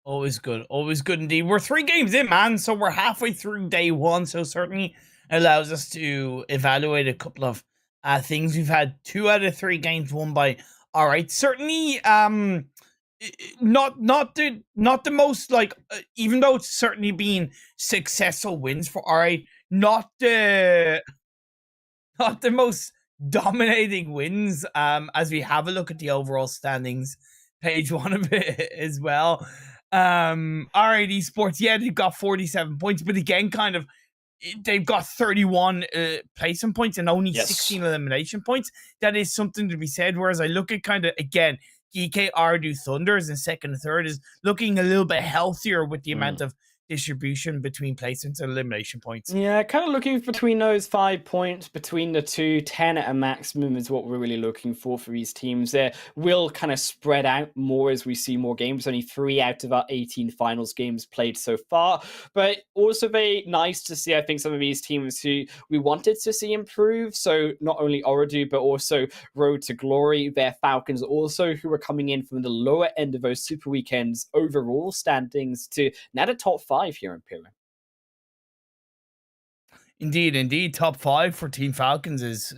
Always good indeed. We're 3 games in, man, so we're halfway through day 1, so certainly allows us to evaluate a couple of things. We've had 2 out of 3 games won by Alright. Certainly not the most, like, even though it's certainly been successful wins for Alright, not the most dominating wins, as we have a look at the overall standings, page 1 of it as well. Alright, Esports, yeah, they've got 47 points, but again, kind of, they've got 31 placement points and only 16 elimination points. That is something to be said. Whereas I look at kind of, again, GEEKAY, OOREDOO Thunders and second and third is looking a little bit healthier with the amount of distribution between placements and elimination points. Yeah, kind of looking between those 5 points between the two. 10 at a maximum is what we're really looking for these teams. There will kind of spread out more as we see more games. Only 3 out of our 18 finals games played so far, but also very nice to see, I think, some of these teams who we wanted to see improve. So not only OOREDOO, but also Road to Glory, their Falcons also, who are coming in from the lower end of those Super Weekends overall standings to now the top 5 here in Pyramid. Indeed. Top 5 for Team Falcons is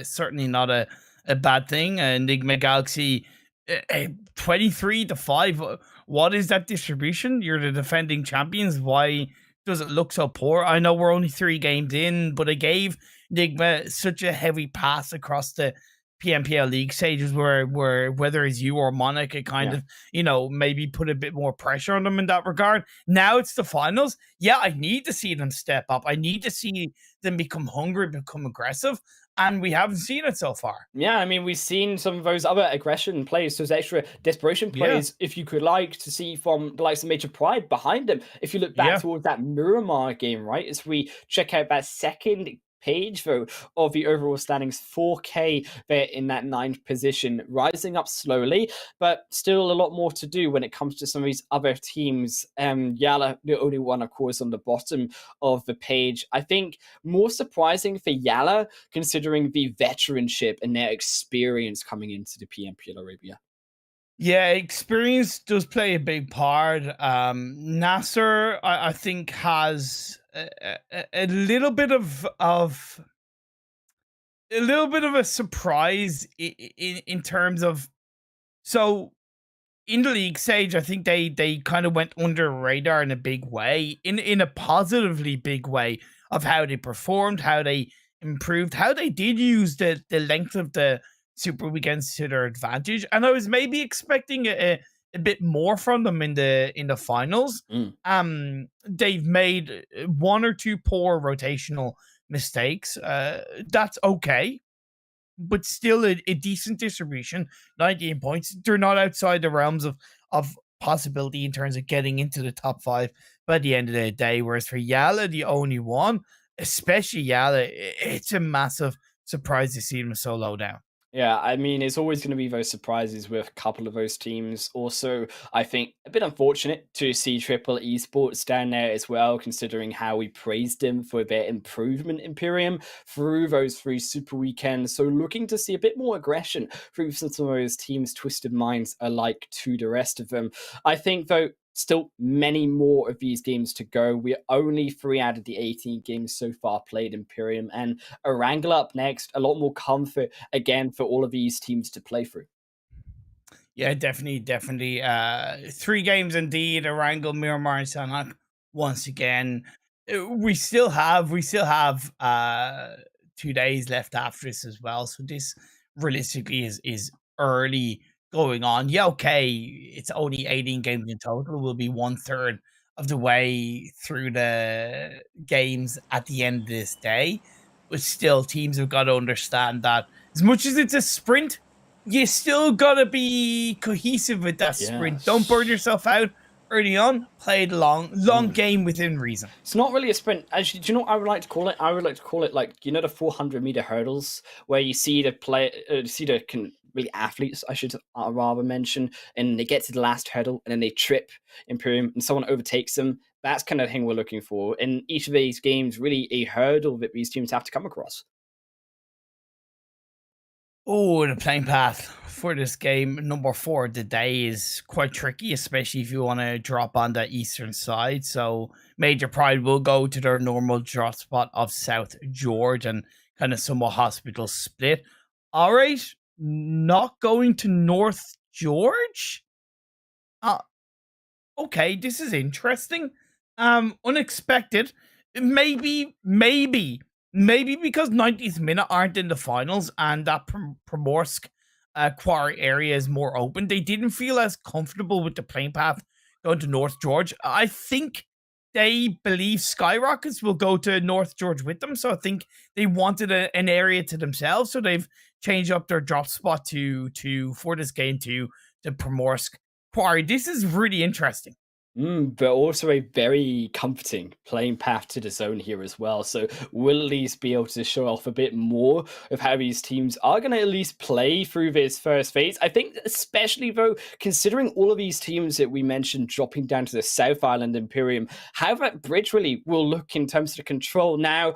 certainly not a bad thing. NIGMA Galaxy 23-5. What is that distribution? You're the defending champions. Why does it look so poor? I know we're only 3 games in, but I gave NIGMA such a heavy pass across the PMPL league stages where whether it's you or Monica kind of, you know, maybe put a bit more pressure on them in that regard. Now it's the finals. Yeah, I need to see them step up. I need to see them become hungry, become aggressive. And we haven't seen it so far. Yeah, I mean, we've seen some of those other aggression plays, those extra desperation plays, if you could like to see from the likes of Major Pride behind them. If you look back towards that Miramar game, right, as we check out that second page though of the overall standings, 4K there in that 9th position, rising up slowly, but still a lot more to do when it comes to some of these other teams. YALLA, the only one, of course, on the bottom of the page. I think more surprising for YALLA, considering the veteranship and their experience coming into the PMPL Arabia. Yeah, experience does play a big part. NASR, I think, has a little bit of a surprise in terms of, so in the league stage, I think they kind of went under radar in a big way, in a positively big way, of how they performed, how they improved, how they did use the length of the Super Weekends to their advantage. And I was maybe expecting a bit more from them in the finals. They've made 1 or 2 poor rotational mistakes. That's okay, but still a decent distribution. 19 points. They're not outside the realms of possibility in terms of getting into the top 5 by the end of the day. Whereas for YALLA, the only one, especially YALLA, it's a massive surprise to see them so low down. Yeah, I mean, it's always going to be those surprises with a couple of those teams. Also, I think a bit unfortunate to see Triple Esports down there as well, considering how we praised them for their improvement, Imperium, through those 3 Super Weekends. So looking to see a bit more aggression through some of those teams' twisted minds alike to the rest of them. I think, though, still many more of these games to go. We're only 3 out of the 18 games so far played, Imperium, and Erangel up next. A lot more comfort again for all of these teams to play through. Yeah, definitely. 3 games indeed. Erangel, Miramar, and Sanhok. Once again, we still have 2 days left after this as well. So this realistically is early going on. Yeah, okay, it's only 18 games in total. We'll be 1/3 of the way through the games at the end of this day. But still, teams have got to understand that as much as it's a sprint, you still got to be cohesive with that sprint. Don't burn yourself out early on. Play the long game within reason. It's not really a sprint. Actually, do you know what I would like to call it? I would like to call it like, you know, the 400-meter hurdles, where you see the really athletes, I should rather mention, and they get to the last hurdle and then they trip Imperium and someone overtakes them. That's kind of thing we're looking for. In each of these games, really a hurdle that these teams have to come across. Oh, the playing path for this game, number 4 of the day, is quite tricky, especially if you want to drop on the eastern side. So Major Pride will go to their normal drop spot of South George and kind of somewhat hospital split. All right, not going to North George? Okay, this is interesting. Unexpected. Maybe because 90th minute aren't in the finals and that Primorsk quarry area is more open. They didn't feel as comfortable with the playing path going to North George. I think they believe SKYROCKETs will go to North George with them. So I think they wanted an area to themselves. So they've changed up their drop spot for this game to Primorsk quarry. This is really interesting. But also a very comforting playing path to the zone here as well. So we'll at least be able to show off a bit more of how these teams are going to at least play through this first phase. I think especially, though, considering all of these teams that we mentioned dropping down to the South Island Imperium, how that bridge really will look in terms of the control. Now,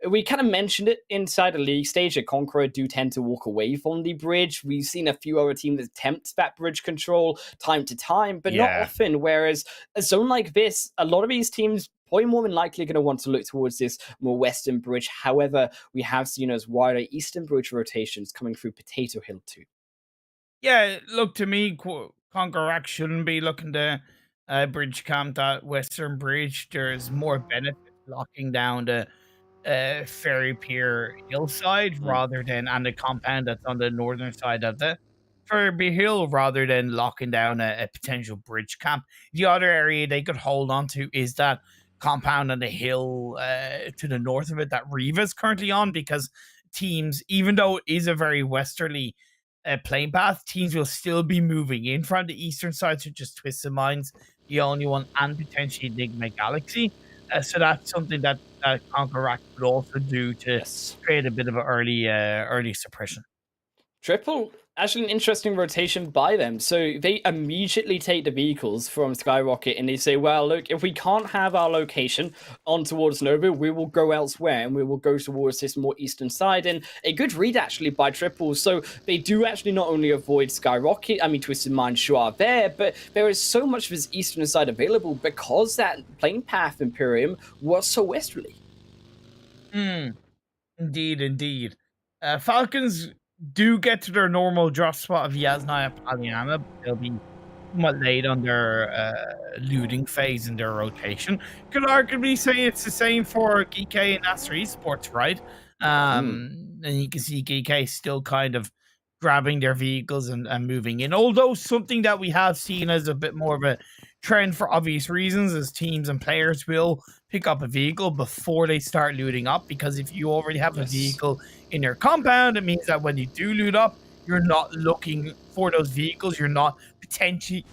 we kind of mentioned it inside the league stage that Conqueror do tend to walk away from the bridge. We've seen a few other teams attempt that bridge control time to time, but not often, whereas a zone like this, a lot of these teams probably more than likely going to want to look towards this more western bridge. However, we have seen as wider eastern bridge rotations coming through Potato Hill too. Yeah, look, to me, Conqueror shouldn't be looking to bridge camp that western bridge. There's more benefit locking down the Ferry Pier hillside rather than on the compound that's on the northern side of the Ferry Hill, rather than locking down a potential bridge camp. The other area they could hold on to is that compound on the hill to the north of it that Riva's currently on, because teams, even though it is a very westerly playing path, teams will still be moving in from the eastern side, such as Twisted Minds, the only one, and potentially NIGMA Galaxy. So that's something that Conqueror could also do to create a bit of an early suppression. Triple, actually an interesting rotation by them. So they immediately take the vehicles from SKYROCKET and they say, well, look, if we can't have our location on towards Nova, we will go elsewhere and we will go towards this more eastern side. And a good read actually by Triple. So they do actually not only avoid SKYROCKET, I mean, Twisted Minds sure are there, but there is so much of this eastern side available because that plane path Imperium was so westerly. Indeed. Falcons do get to their normal drop spot of Yasnaya Polyana, but they'll be somewhat late on their looting phase in their rotation. Could arguably say it's the same for GEEKAY and NASR Esports, right? And you can see GEEKAY still kind of grabbing their vehicles and moving in. Although something that we have seen as a bit more of a trend for obvious reasons, as teams and players will pick up a vehicle before they start looting up, because if you already have a vehicle in your compound, it means that when you do loot up, you're not looking for those vehicles. You're not potentially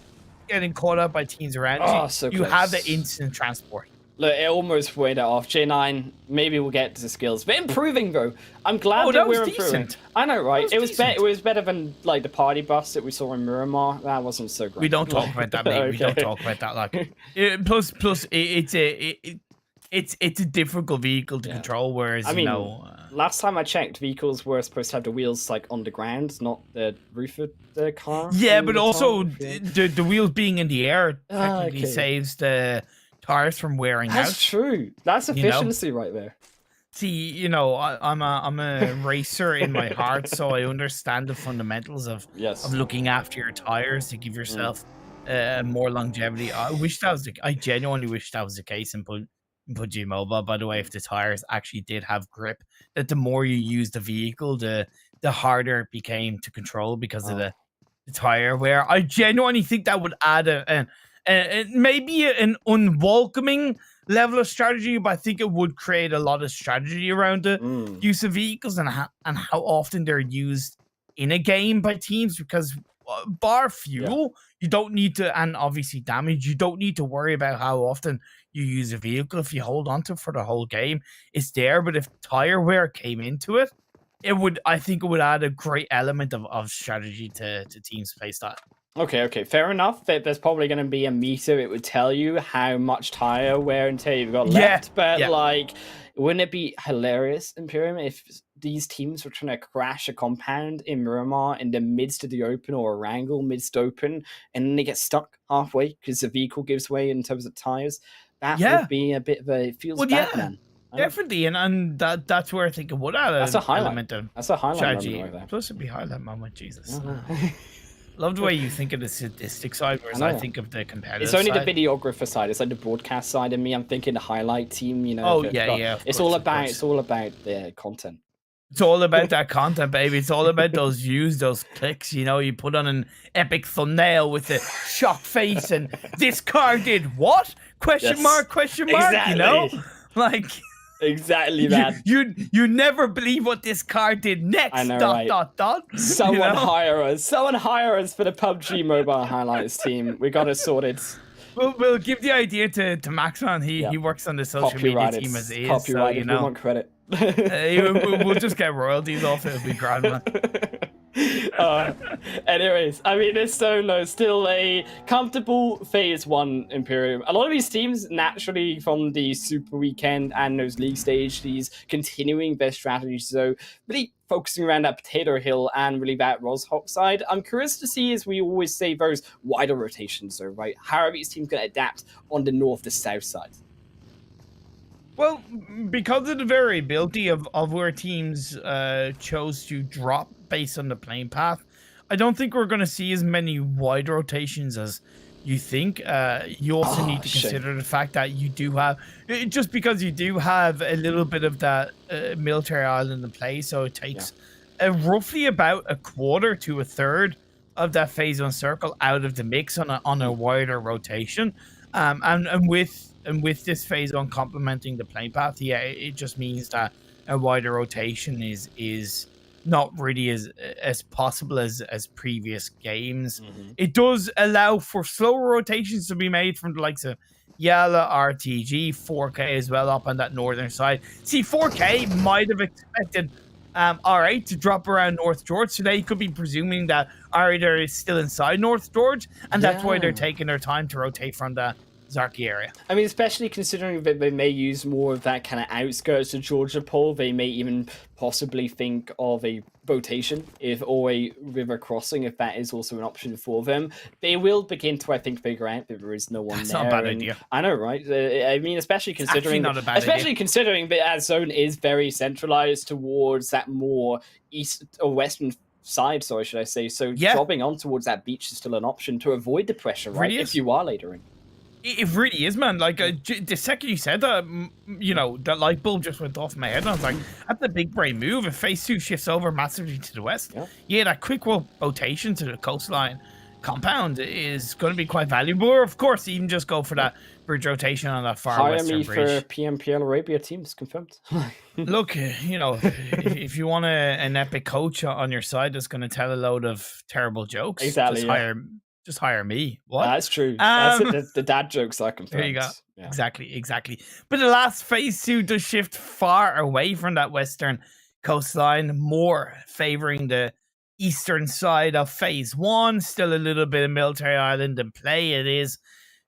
getting caught up by teams around you. So you have the instant transport. Look, it almost weighed it off. J9, maybe we'll get to the skills. But improving, though. I'm glad that we're improving. Decent. I know, right? It was better than like the party bus that we saw in Miramar. That wasn't so great. We don't talk about that, mate. We don't talk about that. Like, plus, it's a difficult vehicle to control. Whereas, I mean, last time I checked, vehicles were supposed to have the wheels like on the ground, not the roof of the car. Yeah, but also the wheels being in the air technically saves the tires from wearing out. That's true. That's efficiency right there. See, I'm a racer in my heart, so I understand the fundamentals of looking after your tires to give yourself more longevity. I genuinely wish that was the case in in PUBG Mobile, by the way, if the tires actually did have grip, that the more you use the vehicle, the harder it became to control because of the tire wear. I genuinely think that would add maybe an unwelcoming level of strategy, but I think it would create a lot of strategy around the use of vehicles and how often they're used in a game by teams, because bar fuel, you don't need to, and obviously damage, you don't need to worry about how often you use a vehicle. If you hold on to it for the whole game, it's there. But if tire wear came into it, I think it would add a great element of strategy to teams' playstyle. Okay, fair enough. There's probably going to be a meter. It would tell you how much tire wear and tear you've got left. But like, wouldn't it be hilarious, Imperium, if these teams were trying to crash a compound in Miramar in the midst of the open, or Erangel midst open, and then they get stuck halfway because the vehicle gives way in terms of tires? That would be a bit of a, it feels bad, man. Definitely, and that's where I think it would add a highlight. That's a highlight strategy. Moment right there. Plus, it'd be highlight moment. Jesus. Love the way you think of the statistic side, whereas I think of the competitive It's only side. the videographer side. It's like the broadcast side of me. I'm thinking the highlight team, you know. Oh, yeah. It's all about the content. It's all about that content, baby. It's all about those views, those clicks. You know, you put on an epic thumbnail with the shock face and this car did what? Question mark, exactly. you know? Like... Exactly that. You never believe what this car did next. I know, dot. Someone hire us. Someone hire us for the PUBG mobile highlights team. We got it sorted. We'll give the idea to Maxman. He works on the social media team as is. So, you know, we want credit. We'll just get royalties off it. It'll be grand, man. Anyways, I mean, it's still a comfortable phase 1 Imperium. A lot of these teams, naturally, from the Super Weekend and those league stage, these continuing their strategies, so really focusing around that Potato Hill and really that Roshok side. I'm curious to see, as we always say, those wider rotations, though, right? How are these teams going to adapt on the north to south side? Well, because of the variability of where teams chose to drop based on the playing path, I don't think we're going to see as many wide rotations as you think. You also need to consider the fact that you do have, just because you do have a little bit of that military island in play, so it takes roughly about a quarter to a third of that phase 1 circle out of the mix on a wider rotation. And with this phase 1 complementing the playing path, it just means that a wider rotation is not really as possible as previous games. It does allow for slower rotations to be made from the likes of YALLA, RTG, 4K as well up on that northern side. See, 4K might have expected R8 to drop around North George, so they could be presuming that R8 is still inside North George, and that's why they're taking their time to rotate from the Zarky area. I mean, especially considering that they may use more of that kind of outskirts of Georgia pole, they may even possibly think of a rotation or a river crossing, if that is also an option for them. They will begin to, I think, figure out that there is no one there. That's not a bad idea. I know, right? I mean, especially considering considering that our zone is very centralized towards that more east or western side, sorry, should I say. So dropping on towards that beach is still an option to avoid the pressure, right? If you are later in. It really is, man. Like, the second you said that, you know, that light bulb just went off in my head. And I was like, that's a big brain move. If phase 2 shifts over massively to the west, that quick rotation to the coastline compound is going to be quite valuable. Or, of course, even just go for that bridge rotation on that far western bridge. Hire me for PMPL Arabia teams, confirmed. Look, you know, if you want an epic coach on your side that's going to tell a load of terrible jokes, just hire me. What? That's true. That's the dad jokes are confirmed. There you go. Yeah. Exactly. But the last phase 2 does shift far away from that western coastline, more favoring the eastern side of phase 1. Still a little bit of military island in play. It is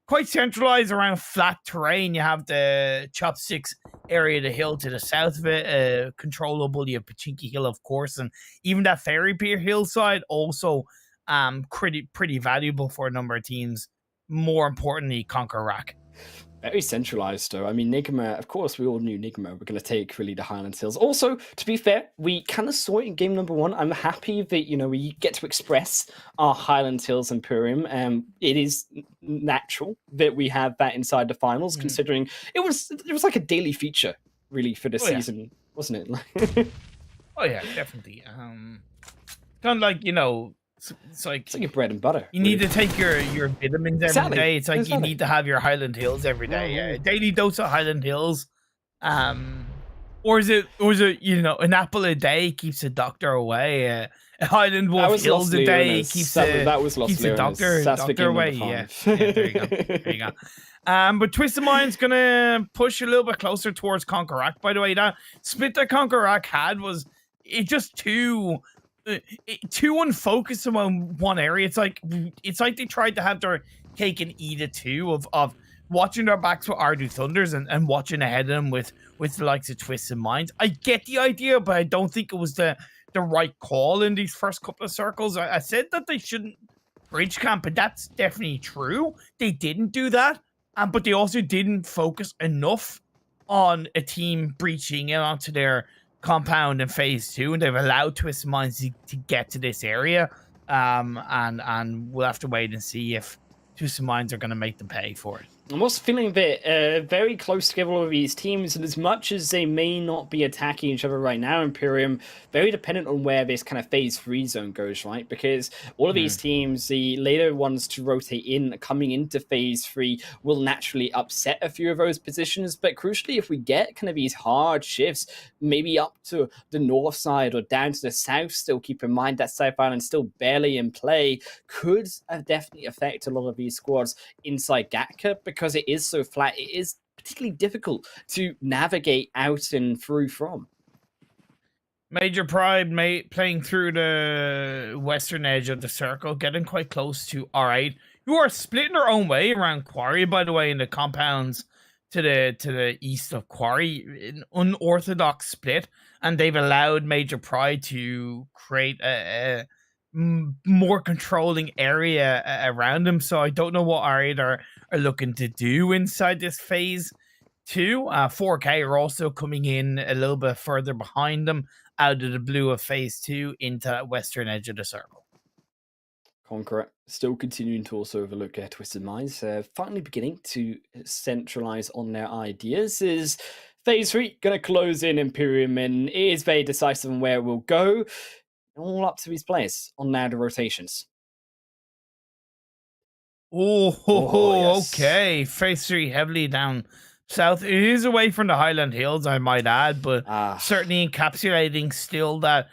quite centralized around flat terrain. You have the Chopsticks area of the hill to the south of it, controllable. You have Pachinki Hill, of course, and even that Fairy Pier hillside also pretty valuable for a number of teams. More importantly, CONQUEROR. Very centralized, though. I mean, NIGMA, of course, we all knew NIGMA were going to take really the Highlands Hills. Also, to be fair, we kind of saw it in game number 1. I'm happy that, you know, we get to express our Highlands Hills Imperium. It is natural that we have that inside the finals, considering it was like a daily feature, really, for the season, wasn't it? Oh, yeah, definitely. Kind of like, you know, it's like your bread and butter. You need to take your vitamins every day. It's like you need to have your Highland Hills every day. Daily dose of Highland Hills. Or is it you know, an apple a day keeps the doctor away. A Highland Wolf Hills a day keeps the doctor away. Yeah, there you go. There you go. But Twisted Mind's gonna push a little bit closer towards CONQUEROR. By the way, that split that CONQUEROR had was just too unfocused on one area. It's like they tried to have their cake and eat it too, of watching their backs with OOREDOO Thunders and watching ahead of them with the likes of Twisted Minds. I get the idea, but I don't think it was the right call in these first couple of circles. I said that they shouldn't bridge camp, and that's definitely true. They didn't do that, but they also didn't focus enough on a team breaching in onto their compound in phase 2, and they've allowed Twisted Minds to get to this area. And we'll have to wait and see if Twisted Minds are going to make them pay for it. I'm also feeling that very close together, all of these teams, and as much as they may not be attacking each other right now, Imperium, very dependent on where this kind of phase 3 zone goes, right? Because all of these teams, the later ones to rotate in, coming into phase 3, will naturally upset a few of those positions. But crucially, if we get kind of these hard shifts, maybe up to the north side or down to the south, still keep in mind that South Island still barely in play, could definitely affect a lot of these squads inside Gatka, because it is so flat. It is particularly difficult to navigate out and through from. Major Pride playing through the western edge of the circle, getting quite close to R8, who are splitting their own way around Quarry, by the way, in the compounds to the east of Quarry, an unorthodox split, and they've allowed Major Pride to create a more controlling area around them. So I don't know what R8 are looking to do inside this phase 2. 4K are also coming in a little bit further behind them, out of the blue of phase 2 into that western edge of the circle. CONQUEROR still continuing to also overlook Twisted Minds, finally beginning to centralize on their ideas. Is phase 3 going to close in Imperium, and it is very decisive on where it will go. All up to these players on now the rotations. Yes. Okay. Phase 3 heavily down south. It is away from the Highland Hills, I might add, but certainly encapsulating still that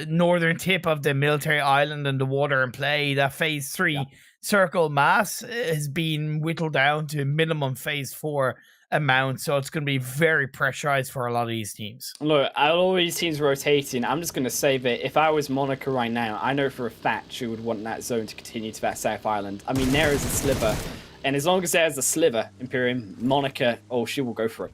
northern tip of the military island and the water in play. That phase 3 circle mass has been whittled down to minimum phase 4 amount, so it's going to be very pressurized for a lot of these teams. Look, all these teams rotating, I'm just going to say that if I was Monica right now, I know for a fact she would want that zone to continue to that South Island. I mean, there is a sliver, and as long as there's a sliver, Imperium, Monica, she will go for it.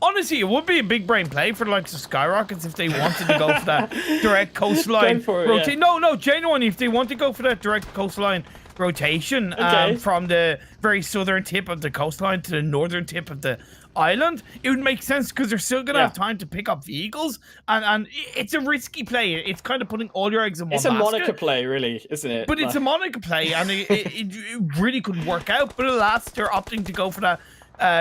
Honestly, it would be a big brain play for the likes of SKYROCKETs if they wanted to go for that direct coastline rotation. No, genuinely, if they want to go for that direct coastline rotation from the very southern tip of the coastline to the northern tip of the island, it would make sense because they're still going to have time to pick up vehicles, and it's a risky play. It's kind of putting all your eggs in one basket. It's a Monica play, really, isn't it? But it's a Monica play, and it really could work out, but alas, they're opting to go for that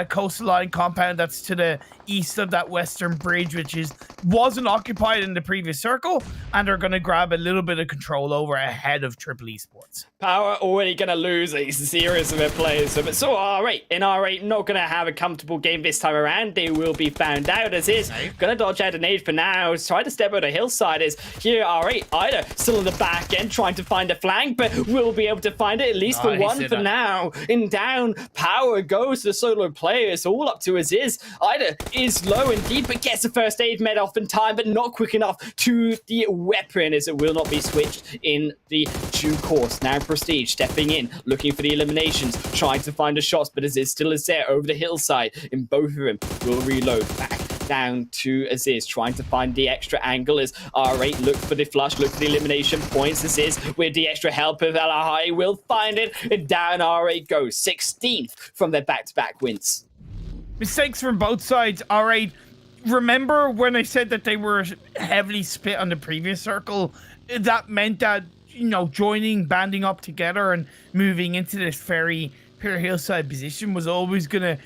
coastline compound that's to the east of that western bridge, which wasn't occupied in the previous circle, and they're going to grab a little bit of control over ahead of Triple Esports. POWR already going to lose a series of their players, but so R8, and R8 not going to have a comfortable game this time around. They will be found out as is. Going to dodge out a nade for now, try to step over the hillside. Is here R8 Ida still in the back end trying to find a flank, but will be able to find it at least for one for now. In down, POWR goes to the solo players, all up to as is. Ida is low indeed, but gets the first aid med off in time, but not quick enough to the weapon, as it will not be switched in the due course. Now Prestige stepping in, looking for the eliminations, trying to find the shots, but as it still is there over the hillside, in both of them will reload back down to Aziz, trying to find the extra angle as R8 looks for the flush, looks for the elimination points. Aziz with the extra help of Alahai will find it. And down R8 goes, 16th from their back-to-back wins. Mistakes from both sides. All right. Remember when I said that they were heavily split on the previous circle? That meant that, you know, joining, banding up together and moving into this very pure hillside position was always going to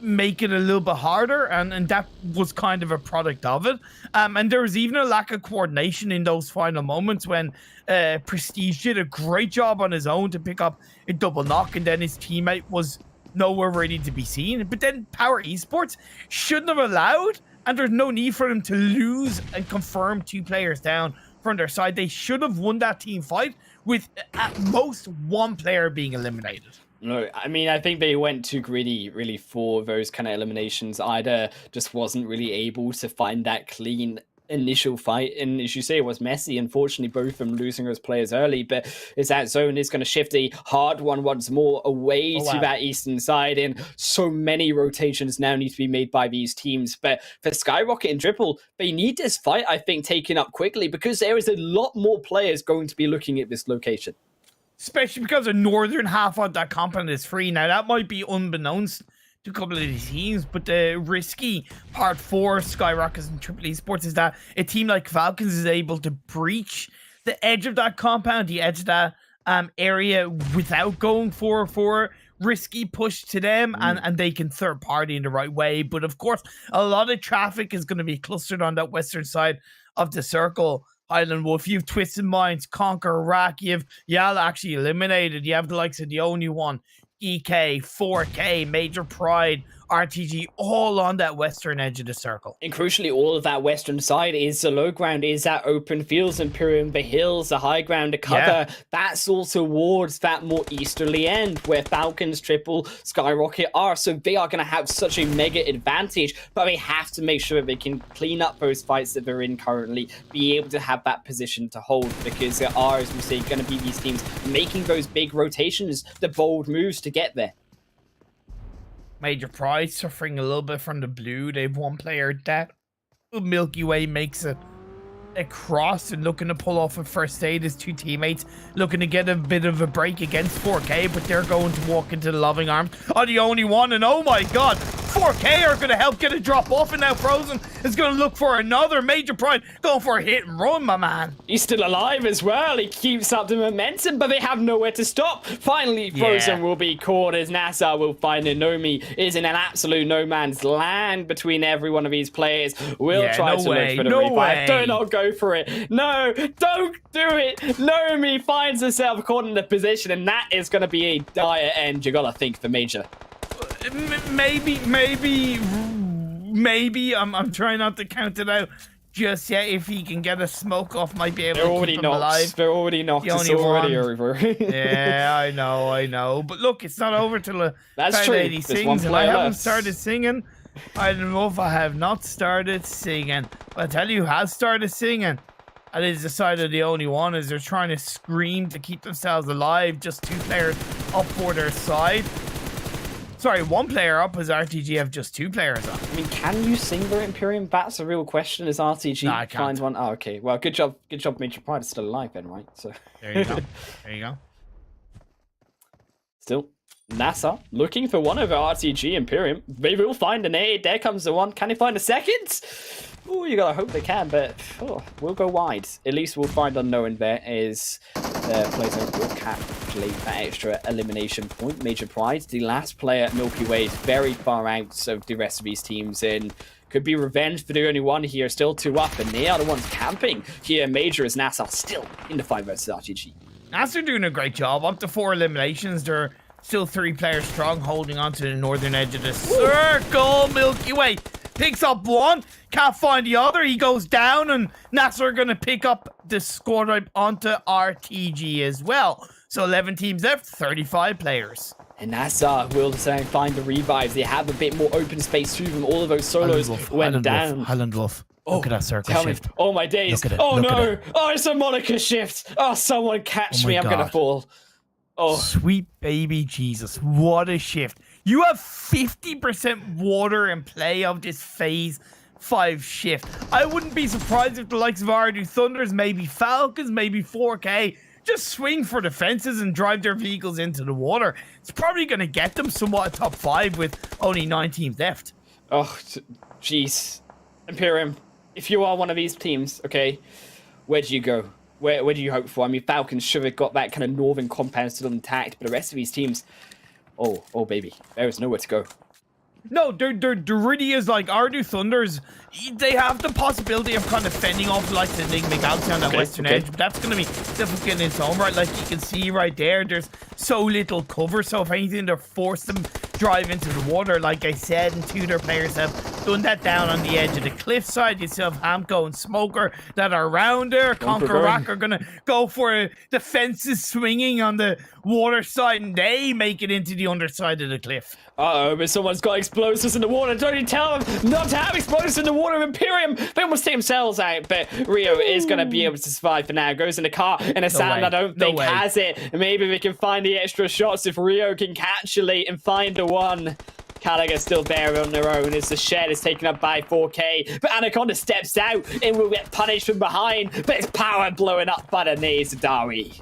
make it a little bit harder, and that was kind of a product of it. And there was even a lack of coordination in those final moments when Prestige did a great job on his own to pick up a double knock, and then his teammate was nowhere ready to be seen. But then POWR Esports shouldn't have allowed, and there's no need for them to lose and confirm 2 players down from their side. They should have won that team fight with at most 1 player being eliminated. No, I mean, I think they went too greedy, really, for those kind of eliminations. Ida just wasn't really able to find that clean initial fight, and as you say, it was messy. Unfortunately, both of them losing those players early, but as that zone is going to shift a hard one once more away to that eastern side, and so many rotations now need to be made by these teams. But for SKYROCKET and Triple, they need this fight, I think, taken up quickly, because there is a lot more players going to be looking at this location. Especially because the northern half of that compound is free. Now, that might be unbeknownst to a couple of these teams, but the risky part for SKYROCKET and Triple Esports is that a team like FALCONS is able to breach the edge of that compound, the edge of that area, without going for risky push to them, and they can third party in the right way. But of course, a lot of traffic is going to be clustered on that western side of the circle. Island Wolf, you've Twisted Minds, CONQUEROR, you have YALLA actually eliminated. You have the likes of the only one, GEEKAY, 4K, Major Pride, RTG, all on that western edge of the circle. And crucially, all of that western side is the low ground, is that open fields, Imperium, the hills, the high ground, the cover. Yeah. That's all towards that more easterly end where FALCONS, Triple, SKYROCKET are. So they are going to have such a mega advantage, but they have to make sure they can clean up those fights that they're in currently, be able to have that position to hold, because there are, as we say, going to be these teams making those big rotations, the bold moves to get there. Major Pride suffering a little bit from the blue. They've 1 player dead. Milky Way makes it across and looking to pull off a first aid. His 2 teammates looking to get a bit of a break against 4K, but they're going to walk into the loving arms of the only one. And oh my god, 4K are going to help get a drop off, and now Frozen is going to look for another. Major Pride going for a hit and run, my man. He's still alive as well. He keeps up the momentum, but they have nowhere to stop. Finally, Frozen will be caught as NASR will find it. Nomi is in an absolute no man's land between every one of these players. We'll try to look for the revive. Do not go for it. No, don't do it. Nomi finds herself caught in the position, and that is going to be a dire end. You got to think for Major. Maybe. I'm trying not to count it out just yet. If he can get a smoke off, might be able to keep him alive. They're already knocked. It's already over. Yeah, I know. But look, it's not over till the lady sings, and I haven't started singing. I don't know if I have not started singing. But I tell you who has started singing. And is the side of the only one, as they're trying to scream to keep themselves alive. Just 2 players up for their side. Sorry, 1 player up, as RTG have just 2 players up. I mean, can you sing the Imperium? That's a real question. As RTG finds one. Oh, okay. Well, good job. Good job. Major Pride is still alive then, right? So there you go. There you go. Still, NASR looking for one of RTG Imperium. They will find an A. There comes the one. Can he find a second? Oh, you gotta hope they can, but we'll go wide. At least we'll find unknown there is the player will calculate that extra elimination point. Major Pride, the last player at Milky Way, is very far out of the rest of these teams, and could be revenge for the only one here. Still 2 up, and they are the ones camping here. Major as NASR still in the fight versus RTG. NASR doing a great job. Up to 4 eliminations. They're still 3 players strong, holding on to the northern edge of the circle. Milky Way picks up 1, can't find the other. He goes down, and NASR are going to pick up the score type onto RTG as well. So 11 teams left, 35 players. And NASR will find the revives. They have a bit more open space to them. All of those solos went down. Highland Wolf. Look at that circle shift. Oh my days. Oh no. Oh, it's a Monica shift. Oh, someone catch me. I'm going to fall. Oh, sweet baby Jesus. What a shift. You have 50% water in play of this phase 5 shift. I wouldn't be surprised if the likes of OOREDOO Thunders, maybe Falcons, maybe 4K, just swing for the fences and drive their vehicles into the water. It's probably going to get them somewhat a top 5 with only 9 teams left. Oh, jeez. Imperium, if you are one of these teams, okay, where do you go? Where do you hope for? I mean, Falcons should have got that kind of northern compound still intact, but the rest of these teams, oh baby, there is nowhere to go. No, there really is, like, OOREDOO Thunders, they have the possibility of kind of fending off, like, the NIGMA Galaxy on that western edge, but that's going to be difficult in its own right. Like, you can see right there, there's so little cover, so if anything, they're forced to drive into the water, like I said, and 2 of their players have done that down on the edge of the cliffside. You still have Hamco and Smoker that are around there. CONQUEROR are going to go for the fences swinging on the water side, and they make it into the underside of the cliff. Uh-oh, but someone's got explosives in the water. Don't you tell them not to have explosives in the water. Imperium, they almost take themselves out, but Rio is going to be able to survive for now. Goes in the car, and a Sand I don't think has it. Maybe we can find the extra shots if Rio can capitulate and find the one. Gallagher still there on their own as the shed is taken up by 4K, but Anaconda steps out and will get punished from behind, but it's power blowing up by the NASR.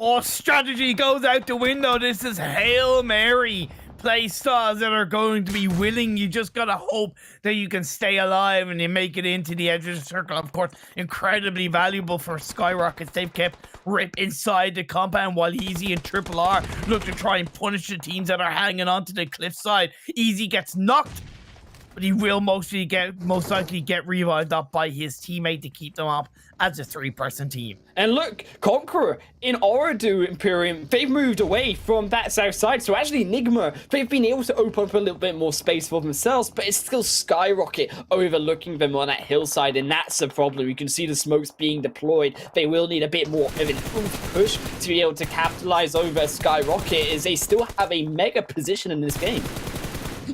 Oh, strategy goes out the window. This is Hail Mary play styles that are going to be willing. You just gotta hope that you can stay alive and you make it into the edge of the circle. Of course, incredibly valuable for SKYROCKET. They've kept Rip inside the compound while Easy and RRR look to try and punish the teams that are hanging onto the cliffside. Easy gets knocked, but he will most likely get revived up by his teammate to keep them up as a 3-person team. And look, CONQUEROR in OOREDOO Imperium, they've moved away from that south side. So actually, NIGMA, they've been able to open up a little bit more space for themselves, but it's still SKYROCKET overlooking them on that hillside, and that's the problem. You can see the smokes being deployed. They will need a bit more of an oomph push to be able to capitalize over SKYROCKET, as they still have a mega position in this game.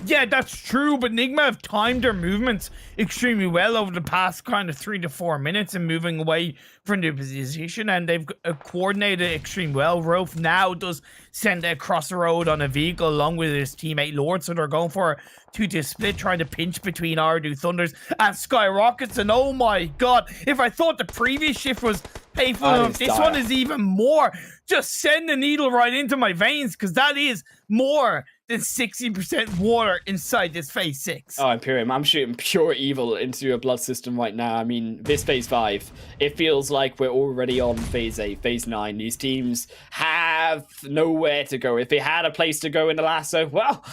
Yeah, that's true, but NIGMA have timed their movements extremely well over the past kind of 3 to 4 minutes and moving away from their position, and they've coordinated extremely well. Rolf now does send it across the road on a vehicle along with his teammate Lord, so they're going for a 2-2 split, trying to pinch between OOREDOO Thunders and SKYROCKETs, and oh my god, if I thought the previous shift was painful enough, this one is even more. Just send the needle right into my veins, because that is more than 60% water inside this phase 6. Oh, Imperium, I'm shooting pure evil into your blood system right now. I mean, this phase 5, it feels like we're already on phase 8, phase 9. These teams have nowhere to go. If they had a place to go in the lasso, well,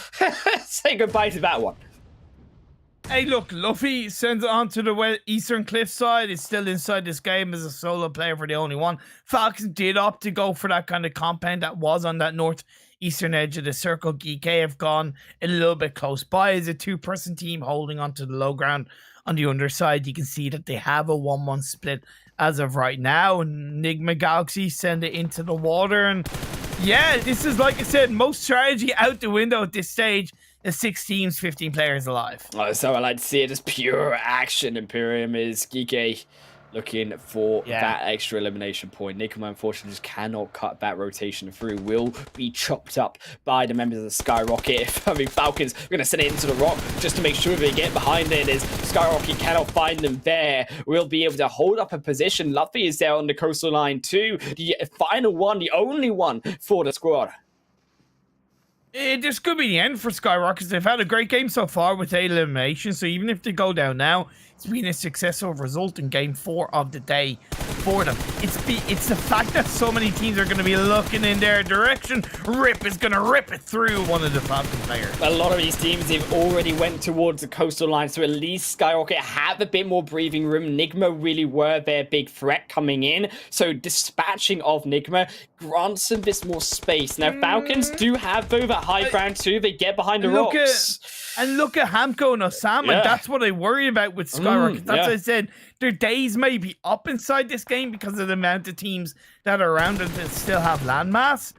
say goodbye to that one. Hey, look, Luffy sends it onto the eastern cliffside. It's still inside this game as a solo player for the only one. Falcons did opt to go for that kind of compound that was on that northeastern edge of the circle. GEEKAY have gone a little bit close by as a 2-person team holding onto the low ground on the underside. You can see that they have a 1-1 split as of right now. NIGMA Galaxy send it into the water. And yeah, this is, like I said, most strategy out the window at this stage. The 6 teams, 15 players alive. Oh, so I like to see it as pure action. Imperium is GEEKAY looking for that extra elimination point. NIGMA, unfortunately, just cannot cut that rotation through. Will be chopped up by the members of SKYROCKET. I mean, Falcons are going to send it into the rock just to make sure they get behind it, as SKYROCKET cannot find them there. We'll be able to hold up a position. Luffy is there on the coastal line too. The final one, the only one for the squad. This could be the end for SKYROCKET. They've had a great game so far with 8 eliminations, so even if they go down now, it's been a successful result in game 4 of the day for them. It's the fact that so many teams are going to be looking in their direction. Rip is going to rip it through one of the Falcon players. A lot of these teams have already went towards the coastal line, so at least SKYROCKET have a bit more breathing room. NIGMA really were their big threat coming in, so dispatching of NIGMA grants them this more space. Now, Falcons do have though that high ground too. They get behind the rocks. And look at Hamco and Osama. That's what I worry about with SKYROCKET. That's what I said. Their days may be up inside this game because of the amount of teams that are around it that still have landmass.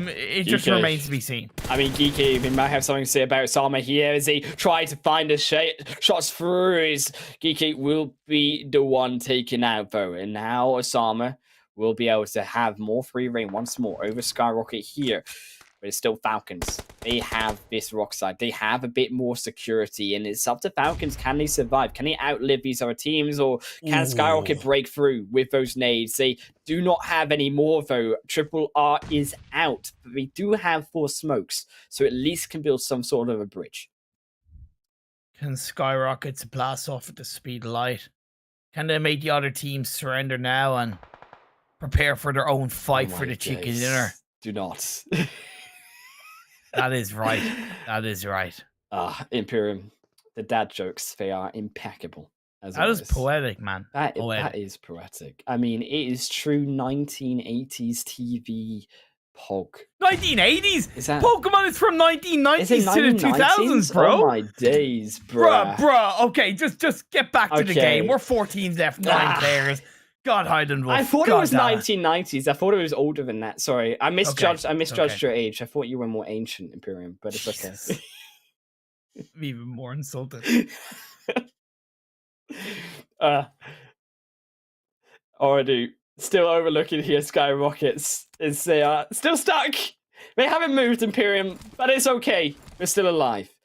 It just remains to be seen. I mean, GEEKAY, we might have something to say about Osama here as he tries to find his shots through. GEEKAY will be the one taken out though. And now Osama will be able to have more free reign once more over SKYROCKET here. but it's still Falcons. They have this rock side. They have a bit more security, and it's up to Falcons. Can they survive? Can they outlive these other teams, or can SKYROCKET break through with those nades? They do not have any more, though. Triple R is out, but they do have 4 smokes, so at least can build some sort of a bridge. Can SKYROCKET blast off at the speed of light? Can they make the other teams surrender now and prepare for their own fight for the chicken dinner? Do not. That is right. That is right. Imperium. The dad jokes, they are impeccable. That is poetic, man. That is poetic. I mean, it is true 1980s TV POG. 1980s? Is that Pokemon is from 1990s to the 2000s, bro. Oh my days, bro. Bruh. Okay, just get back to the game. We're 14 F9 players. God, Hyden Wolf. I thought it was 1990s. I thought it was older than that. Sorry, I misjudged. I misjudged your age. I thought you were more ancient, Imperium, but it's okay. I'm even more insulted. OOREDOO still overlooking here. SKYROCKET is they are still stuck. They haven't moved, Imperium, but it's okay. They're still alive,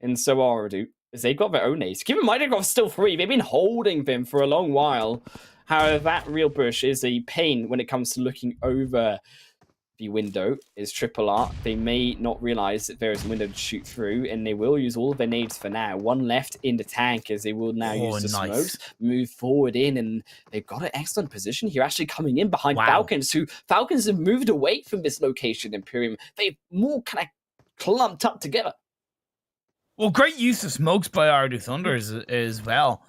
and so OOREDOO, as they got their own ace. Keep in mind, they've got still 3. They've been holding them for a long while. However, that real bush is a pain when it comes to looking over the window. Is Triple R. They may not realize that there is a window to shoot through, and they will use all of their nades for now. 1 left in the tank, as they will now use the smokes, move forward in, and they've got an excellent position here, actually coming in behind Falcons, who Falcons have moved away from this location, Imperium. They've more kind of clumped up together. Well, great use of smokes by OOREDOO Thunder as well.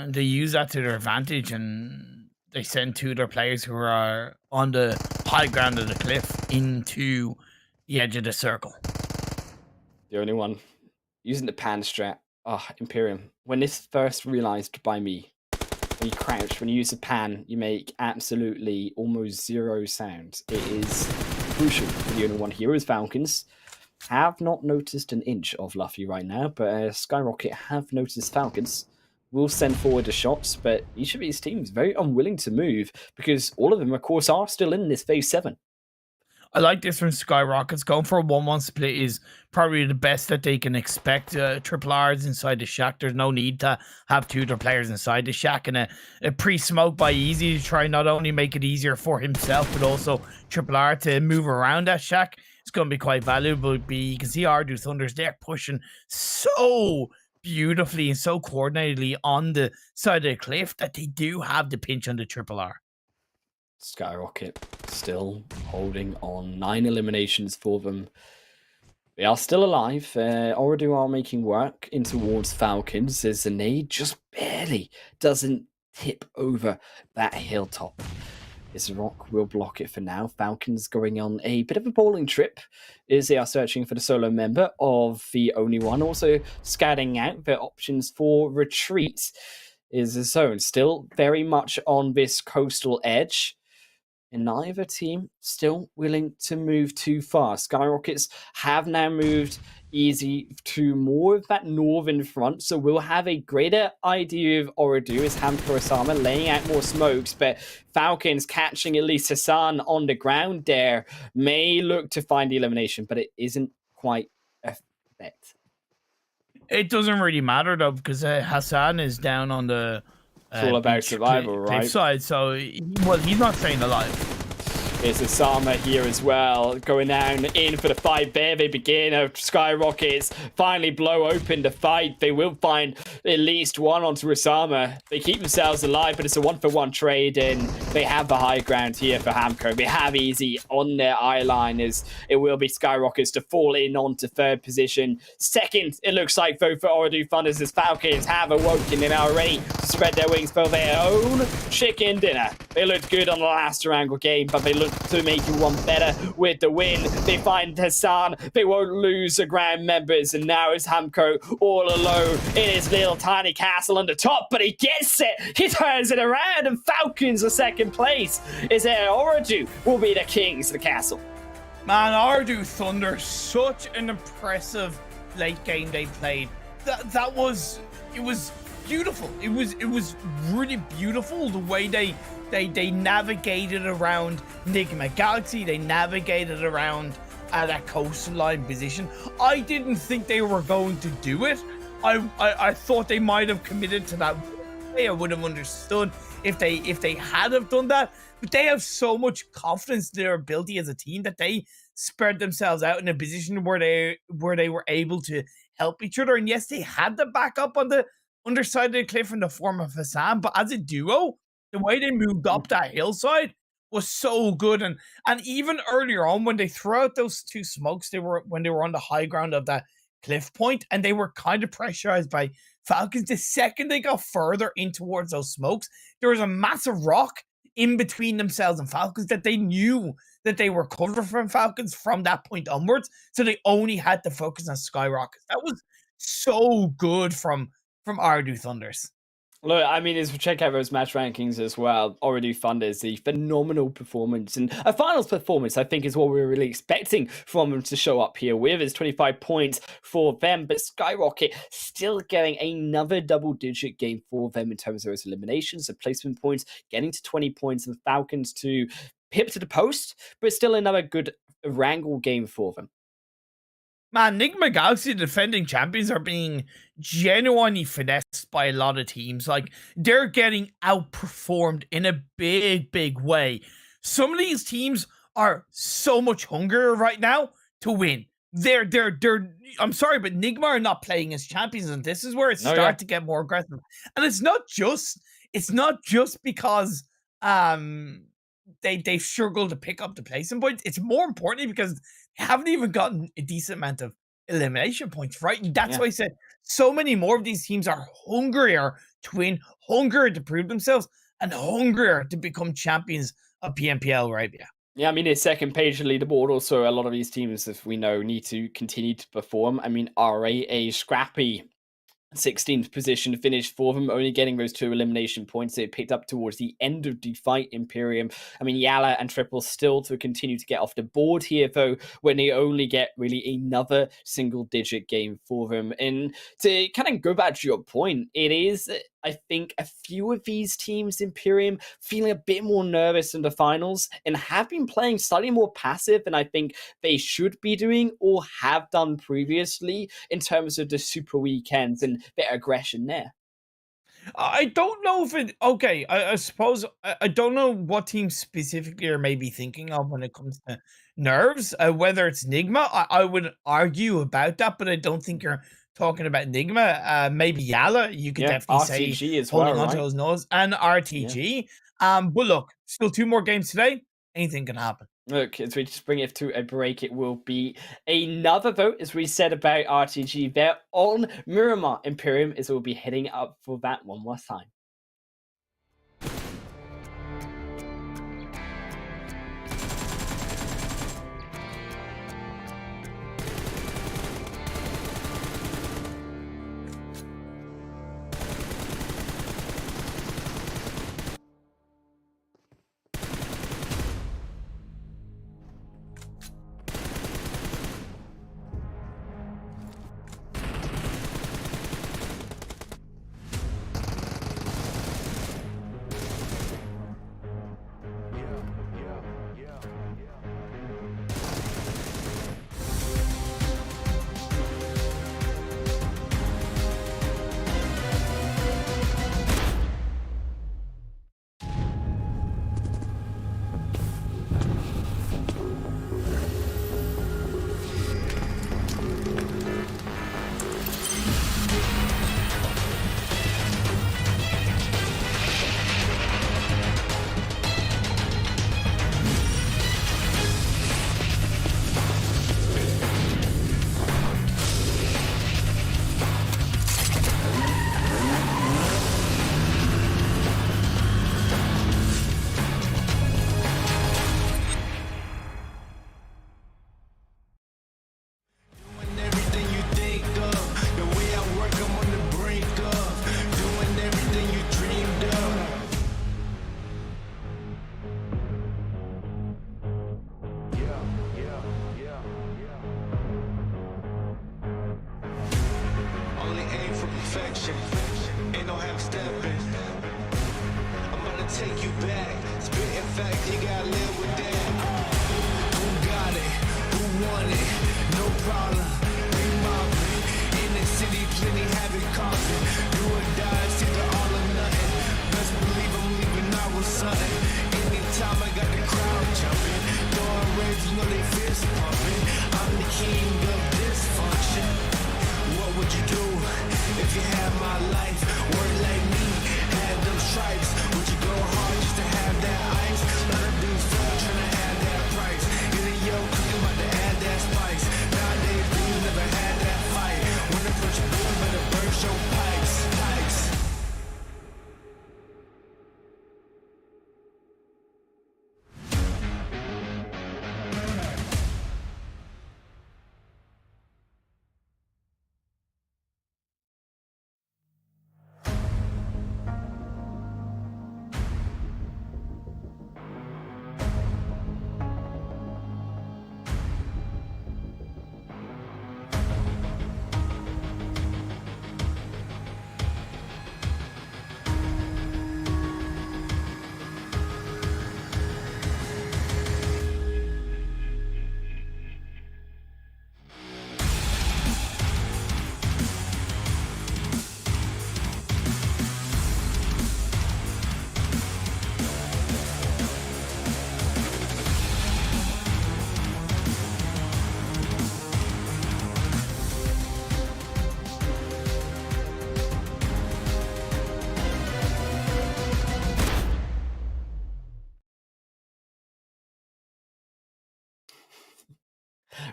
They use that to their advantage, and they send 2 of their players who are on the high ground of the cliff into the edge of the circle. The only one using the pan strat. Imperium. When this first realized by me, when you crouch, when you use the pan, you make absolutely almost 0 sound. It is crucial for the only one here is Falcons. Have not noticed an inch of Luffy right now, but SKYROCKET have noticed Falcons. Will send forward the shots, but each of these teams very unwilling to move because all of them, of course, are still in this phase 7. I like this from SKYROCKET. Going for a 1-1 split is probably the best that they can expect. Triple R's inside the shack. There's no need to have 2 of their players inside the shack, and a pre-smoke by Easy to try not only make it easier for himself, but also Triple R to move around that shack. It's going to be quite valuable. You can see OOREDOO Thunders, they're pushing so beautifully and so coordinatedly on the side of the cliff that they do have the pinch on the Triple R. SKYROCKET still holding on. 9 eliminations for them. They are still alive. OOREDOO are making work in towards Falcons as the nade just barely doesn't tip over that hilltop. This rock will block it for now. Falcons going on a bit of a bowling trip as they are searching for the solo member of the only one. Also scouting out their options for retreat is the zone. Still very much on this coastal edge. And neither team still willing to move too far. SKYROCKETs have now moved Easy to more of that northern front, so we'll have a greater idea of OOREDOO as Hamco Osama laying out more smokes, but Falcons catching at least Hassan on the ground there may look to find the elimination, but it isn't quite a bet. It doesn't really matter though, because Hassan is down on the it's all about survival, right? Side, so he's not staying alive. There's Osama here as well, going down in for the fight there. They begin. SKYROCKETs finally blow open the fight. They will find at least one onto Osama. They keep themselves alive, but it's a 1-for-1 trade, and they have the high ground here for Hamco. They have Easy on their eye line as it will be SKYROCKETs to fall in onto 3rd position. 2nd, it looks like, though, for OOREDOO Thunders as Falcons have awoken and are ready to spread their wings for their own chicken dinner. They looked good on the last Erangel game, but they look to make it one better with the win. They find Hassan. They won't lose the ground members, and now is Hamco all alone in his little tiny castle on the top, but he gets it. He turns it around, and Falcons are 2nd place. Is there OOREDOO will be the kings of the castle. Man, OOREDOO Thunder, such an impressive late game they played. It was beautiful. It was really beautiful the way they navigated around NIGMA Galaxy. They navigated around at a coastline position. I didn't think they were going to do it. I thought they might have committed to that. I would have understood if they had have done that, but they have so much confidence in their ability as a team that they spread themselves out in a position where they were able to help each other. And yes, they had the backup on the underside of the cliff in the form of Hassan, but as a duo, the way they moved up that hillside was so good. And even earlier on, when they threw out those two smokes, when they were on the high ground of that cliff point, and they were kind of pressurized by Falcons. The second they got further in towards those smokes, there was a massive rock in between themselves and Falcons that they knew that they were covered from Falcons from that point onwards. So they only had to focus on SKYROCKET. That was so good from OOREDOO Thunders. Look, I mean, as we check out those match rankings as well, OOREDOO Thunders, the phenomenal performance and a finals performance, I think, is what we were really expecting from them to show up here with. It's 25 points for them, but SKYROCKET still getting another double-digit game for them in terms of those eliminations, the placement points, getting to 20 points, and Falcons to pip to the post, but still another good Erangel game for them. Man, NIGMA Galaxy, the defending champions, are being genuinely finessed by a lot of teams. Like, they're getting outperformed in a big, big way. Some of these teams are so much hungrier right now to win. They're I'm sorry, but NIGMA are not playing as champions, and this is where it starts to get more aggressive. And it's not just because they've struggled to pick up the placing points. It's more importantly because they haven't even gotten a decent amount of elimination points, right? And that's why I said so many more of these teams are hungrier to win, hungrier to prove themselves, and hungrier to become champions of PMPL Arabia. Yeah, I mean, it's second page of the leaderboard. Also, a lot of these teams, as we know, need to continue to perform. I mean, RA, a scrappy 16th position finished for them, only getting those 2 elimination points they picked up towards the end of the fight. Imperium, I mean, YALLA and Triple still to continue to get off the board here, though, when they only get really another single-digit game for them. And to kind of go back to your point, it is, I think, a few of these teams, Imperium, feeling a bit more nervous in the finals and have been playing slightly more passive than I think they should be doing or have done previously in terms of the super weekends and their aggression there. I don't know if it... Okay, I suppose... I don't know what team specifically are maybe thinking of when it comes to nerves, whether it's NIGMA. I would argue about that, but I don't think you're talking about NIGMA. Maybe YALLA, you could definitely RTG say as holding well, on to those nose, and RTG. But look, still 2 more games today. Anything can happen. Look, as we just bring it to a break, it will be another vote, as we said about RTG there on Miramar. Imperium as we'll be heading up for that one more time. perfection. Ain't no half stepping. I'm gonna take you back. Spitting facts, you gotta live with that. Who got it? Who want it, no problem. We mobbing in the city, plenty habit causing. Do or die, it's either all or nothing. Best believe I'm leaving out with something. Anytime I got the crowd jumping, throwing rage, you know they fist pumping. I'm the king of dysfunction. What would you do if you had my life? Work like me, had them stripes. Would you go hard just to have that ice? Lot of dudes fuck trying to have that price. Either yo cooking about to add that spice. Nowadays dudes never had that fight. When the push good, better burst your pipes.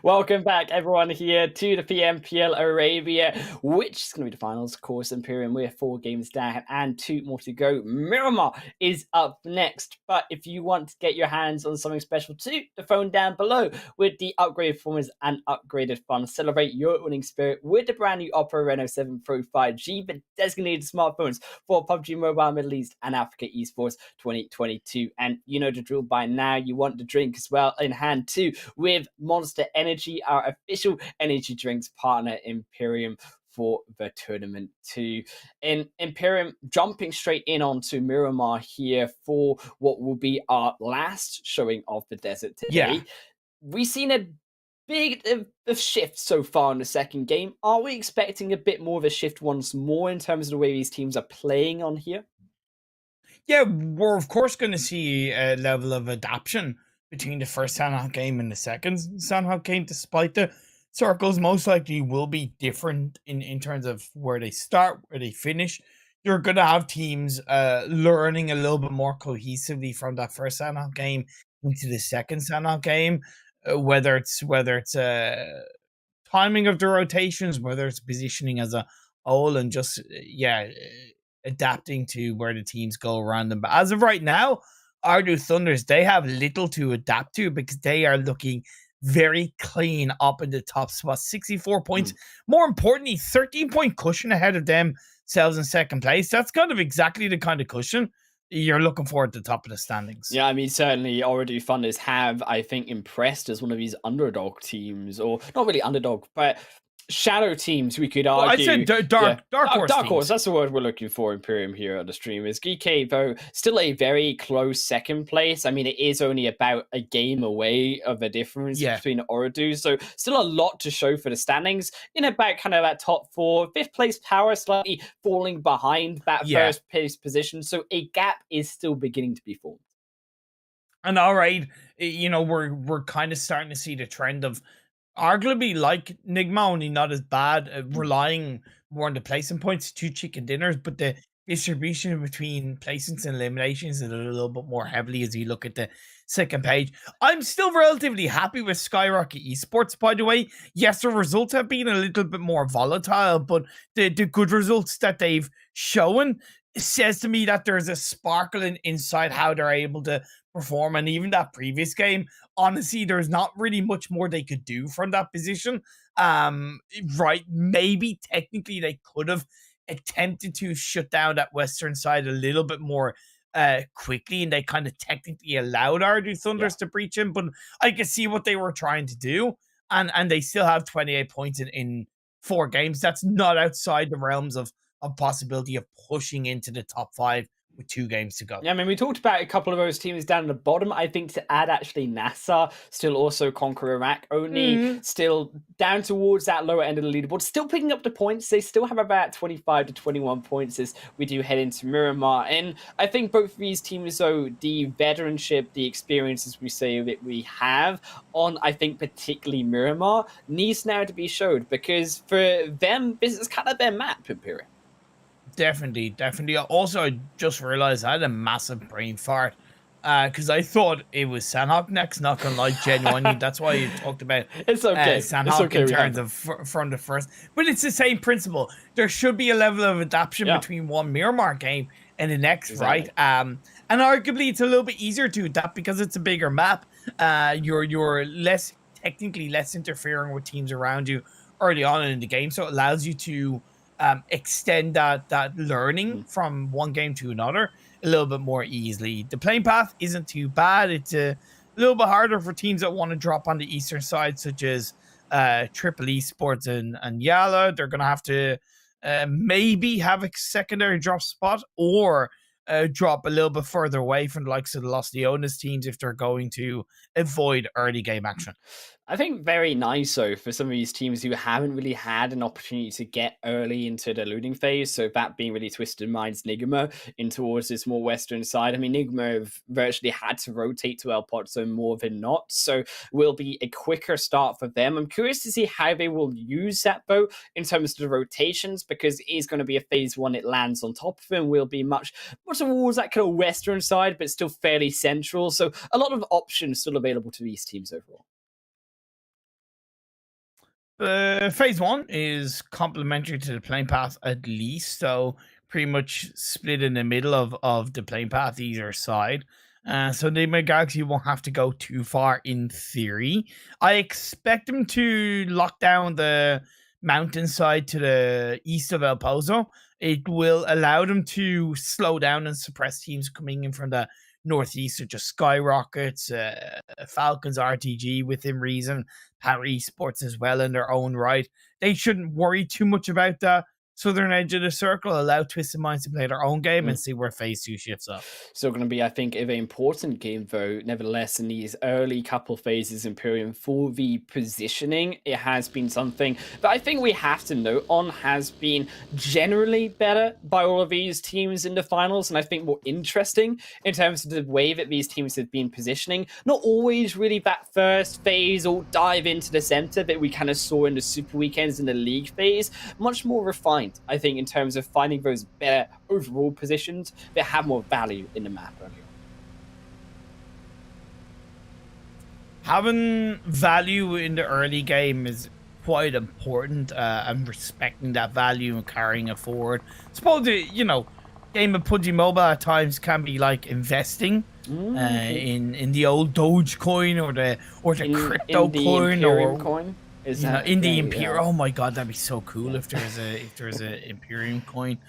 Welcome back, everyone, here to the PMPL Arabia, which is going to be the finals. Of course, Imperium, we're 4 games down and 2 more to go. Miramar is up next, but if you want to get your hands on something special too, the phone down below with the upgraded performance and upgraded fun. Celebrate your winning spirit with the brand new Oppo Reno 7 Pro 5G, but designated smartphones for PUBG Mobile Middle East and Africa Esports 2022. And you know the drill by now. You want the drink as well in hand too with Monster Energy, our official energy drinks partner, Imperium, for the tournament too. In Imperium, jumping straight in onto Miramar here for what will be our last showing of the desert today. Yeah. We've seen a big shift so far in the second game. Are we expecting a bit more of a shift once more in terms of the way these teams are playing on here? Yeah, we're of course going to see a level of adaptation between the first Sanhok game and the second Sanhok game, despite the circles most likely will be different in terms of where they start, where they finish. You're going to have teams learning a little bit more cohesively from that first Sanhok game into the second Sanhok game, whether it's timing of the rotations, whether it's positioning as a whole, and just adapting to where the teams go around them. But as of right now, OOREDOO Thunders, they have little to adapt to because they are looking very clean up in the top spot. 64 points. More importantly, 13-point cushion ahead of themselves in second place. That's kind of exactly the kind of cushion you're looking for at the top of the standings. Yeah, I mean, certainly OOREDOO Thunders have, I think, impressed as one of these underdog teams, or not really underdog, but shadow teams, we could argue. I'd say dark horse. Dark horse, that's the word we're looking for, Imperium, here on the stream. Is GEEKAY, though, still a very close second place. I mean, it is only about a game away of a difference between OOREDOO, so still a lot to show for the standings. In about kind of that top 4, 5th place POWR slightly falling behind that first place position, so a gap is still beginning to be formed. And all right, you know, we're kind of starting to see the trend of arguably like NIGMA, only not as bad, relying more on the placing points, 2 chicken dinners, but the distribution between placements and eliminations is a little bit more heavily as you look at the second page. I'm still relatively happy with SKYROCKET Esports, by the way. Yes, the results have been a little bit more volatile, but the good results that they've shown says to me that there's a sparkle inside how they're able to perform. And even that previous game, honestly, there's not really much more they could do from that position. Right, maybe technically they could have attempted to shut down that western side a little bit more quickly, and they kind of technically allowed OOREDOO Thunders to breach him, but I can see what they were trying to do, and they still have 28 points in 4 games. That's not outside the realms of possibility of pushing into the top 5 with 2 games to go. Yeah, I mean, we talked about a couple of those teams down at the bottom. I think to add actually NASR, still also CONQUEROR Iraq, only still down towards that lower end of the leaderboard, still picking up the points. They still have about 25 to 21 points as we do head into Miramar. And I think both of these teams, though, the veteranship, the experiences we say that we have on, I think, particularly Miramar, needs now to be showed, because for them, this is kind of their map, Imperium. Definitely. Also, I just realized I had a massive brain fart because I thought it was Sanhok next. Not gonna lie, genuinely. That's why you talked about It's okay. Sanhok It's okay, in terms of from the first. But it's the same principle. There should be a level of adaptation between one Miramar game and the next, right? And arguably, it's a little bit easier to adapt because it's a bigger map. You're less technically less interfering with teams around you early on in the game, so it allows you to extend that learning from one game to another a little bit more easily. The playing path isn't too bad. It's a little bit harder for teams that want to drop on the eastern side, such as Triple Esports and YALLA. They're going to have to maybe have a secondary drop spot or drop a little bit further away from the likes of the Los Leones teams if they're going to avoid early game action. I think very nice, though, for some of these teams who haven't really had an opportunity to get early into the looting phase. So that being really Twisted Minds NIGMA in towards this more western side. I mean, NIGMA have virtually had to rotate to El Pozo more than not. So will be a quicker start for them. I'm curious to see how they will use that, though, in terms of the rotations, because it is going to be a phase 1. It lands on top of them. Will be much towards that kind of western side, but still fairly central. So a lot of options still available to these teams overall. Phase 1 is complementary to the playing path at least, so pretty much split in the middle of the playing path either side. So the NIGMA Galaxy won't have to go too far in theory. I expect them to lock down the mountainside to the east of El Pozo. It will allow them to slow down and suppress teams coming in from the northeast, such as SKYROCKET, FALCONS RTG within reason, POWR Esports as well in their own right. They shouldn't worry too much about the southern edge of the circle. Allow Twisted Minds to play their own game and see where phase 2 shifts up. Still going to be, I think, a very important game, though, nevertheless, in these early couple phases, Imperium, for the positioning. It has been something that I think we have to note on has been generally better by all of these teams in the finals, and I think more interesting in terms of the way that these teams have been positioning. Not always really that first phase or dive into the center that we kind of saw in the Super Weekends in the league phase. Much more refined, I think, in terms of finding those better overall positions that have more value in the map earlier. Having value in the early game is quite important, and respecting that value and carrying it forward. I suppose, you know, game of PUBG Mobile at times can be like investing in the old Dogecoin or the crypto coin or coin. Is in the Imperium. Oh my god, that'd be so cool if there's a Imperium coin.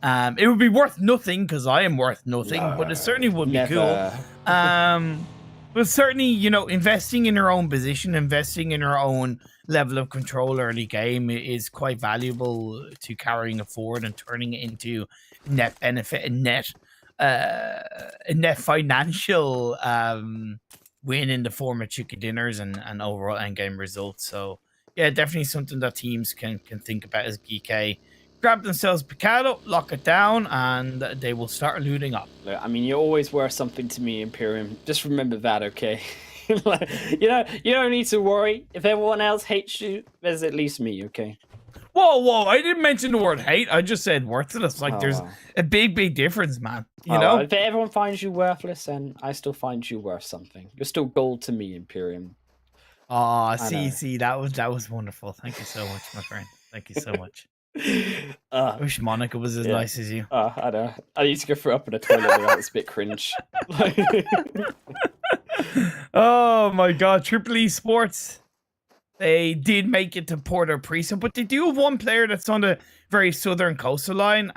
It would be worth nothing because I am worth nothing, but it certainly would be cool. But certainly, you know, investing in your own position, investing in your own level of control early game is quite valuable to carrying it forward and turning it into net benefit and net financial win in the form of chicken dinners and overall end game results. So yeah, definitely something that teams can think about as GEEKAY. Grab themselves Picado, lock it down, and they will start looting up. I mean, you're always worth something to me, Imperium. Just remember that, okay? Like, you don't need to worry. If everyone else hates you, there's at least me, okay? Whoa, I didn't mention the word hate. I just said worthless. Like, there's a big difference, man. You know? If everyone finds you worthless, then I still find you worth something. You're still gold to me, Imperium. Oh, see, that was wonderful. Thank you so much, my friend. Thank you so much. I wish Monica was as nice as you. I know. I need to go throw up in a toilet now. It's a bit cringe. Oh my god, Triple Esports. They did make it to Port-au-Prince, but they do have one player that's on the very southern coastline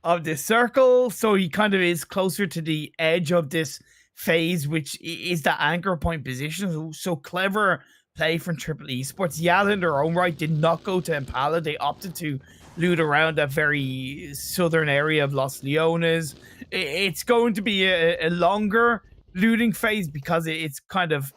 of this circle, so he kind of is closer to the edge of this phase, which is the anchor point position. So clever play from Triple Esports. YALLA in their own right did not go to Impala. They opted to loot around that very southern area of Los Leones. It's going to be a longer looting phase because it's kind of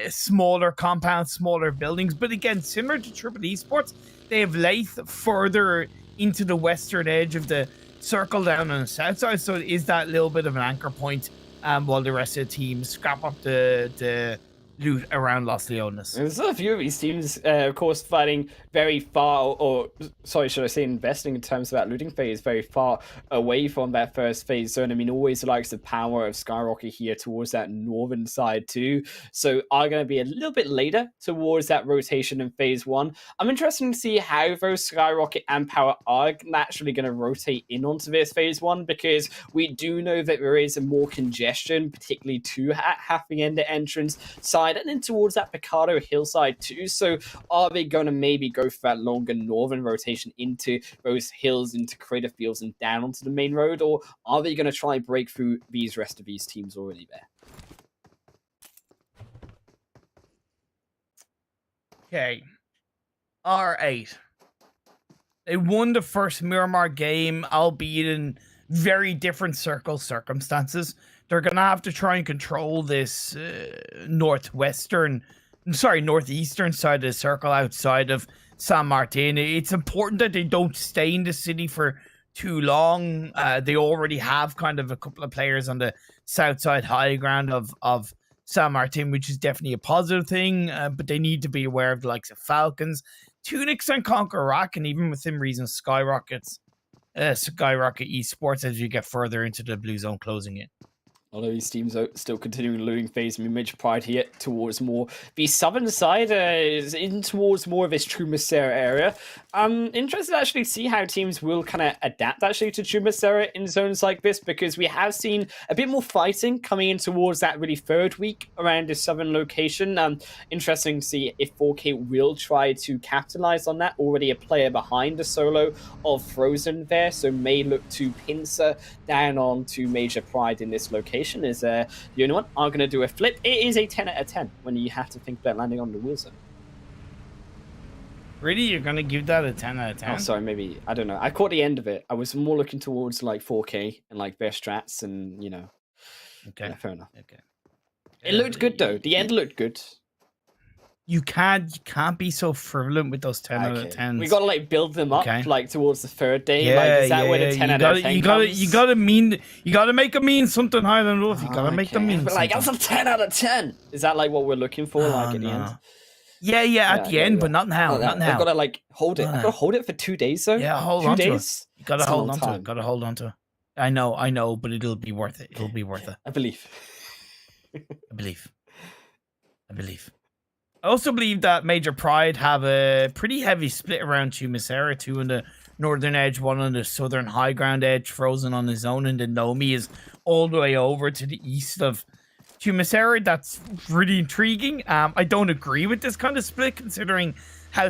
smaller compounds, smaller buildings. But again, similar to Triple Esports, they have Lathe further into the western edge of the circle down on the south side. So it is that little bit of an anchor point while the rest of the team scrap up the loot around Los Leones. There's a few of these teams, of course, fighting very far, or sorry, should I say investing in terms of that looting phase, very far away from that first phase zone. I mean, always the likes of POWR, of SKYROCKET here towards that northern side too. So are going to be a little bit later towards that rotation in phase 1. I'm interested to see how both SKYROCKET and POWR are naturally going to rotate in onto this phase 1, because we do know that there is a more congestion, particularly to Happy End entrance side and then towards that Picado hillside too. So are they going to maybe go for that longer northern rotation into those hills, into Crater Fields and down onto the main road, or are they going to try and break through these rest of these teams already there? Okay. R8. They won the first Miramar game, albeit in very different circumstances. They're going to have to try and control this northeastern side of the circle outside of San Martin. It's important that they don't stay in the city for too long. They already have kind of a couple of players on the south side high ground of San Martin, which is definitely a positive thing, but they need to be aware of the likes of Falcons, Tunics and CONQUEROR, and even within reason SKYROCKET Esports as you get further into the blue zone closing in. All of these teams are still continuing the looting phase. Major Pride here towards more the southern side, is in towards more of this Chumacera area. I'm interested to actually see how teams will kind of adapt actually to Chumacera in zones like this, because we have seen a bit more fighting coming in towards that really third week around this southern location. Interesting to see if 4K will try to capitalize on that. Already a player behind the solo of Frozen there, so may look to pincer down on to Major Pride in this location. Is the only one are going to do a flip. It is a 10 out of 10 when you have to think about landing on the wheel zone. Really? You're going to give that a 10 out of 10? Oh, sorry, maybe. I don't know. I caught the end of it. I was more looking towards like 4K and like their strats and, you know. Okay. Yeah, fair enough. Okay. It looked good though. The end looked good. You can't be so frivolent with those 10 out of 10s. We gotta like build them up like towards the third day. Yeah, like, is that where the 10 out of 10 comes? You gotta make them mean something higher than Wolf. You gotta make them mean but something. like, that's a 10 out of 10. Is that like what we're looking for like at the end? Yeah, at the end, but not now. Not now. I've gotta like hold it. I've gotta hold it for 2 days though. Yeah, hold on to it. You gotta hold on to it. Gotta hold on to it. I know, but it'll be worth it. It'll be worth it. I believe. I also believe that Major Pride have a pretty heavy split around Chumacera, 2 on the northern edge, 1 on the southern high ground edge, Frozen on his own, and then Nomi is all the way over to the east of Chumacera. That's really intriguing. I don't agree with this kind of split, considering how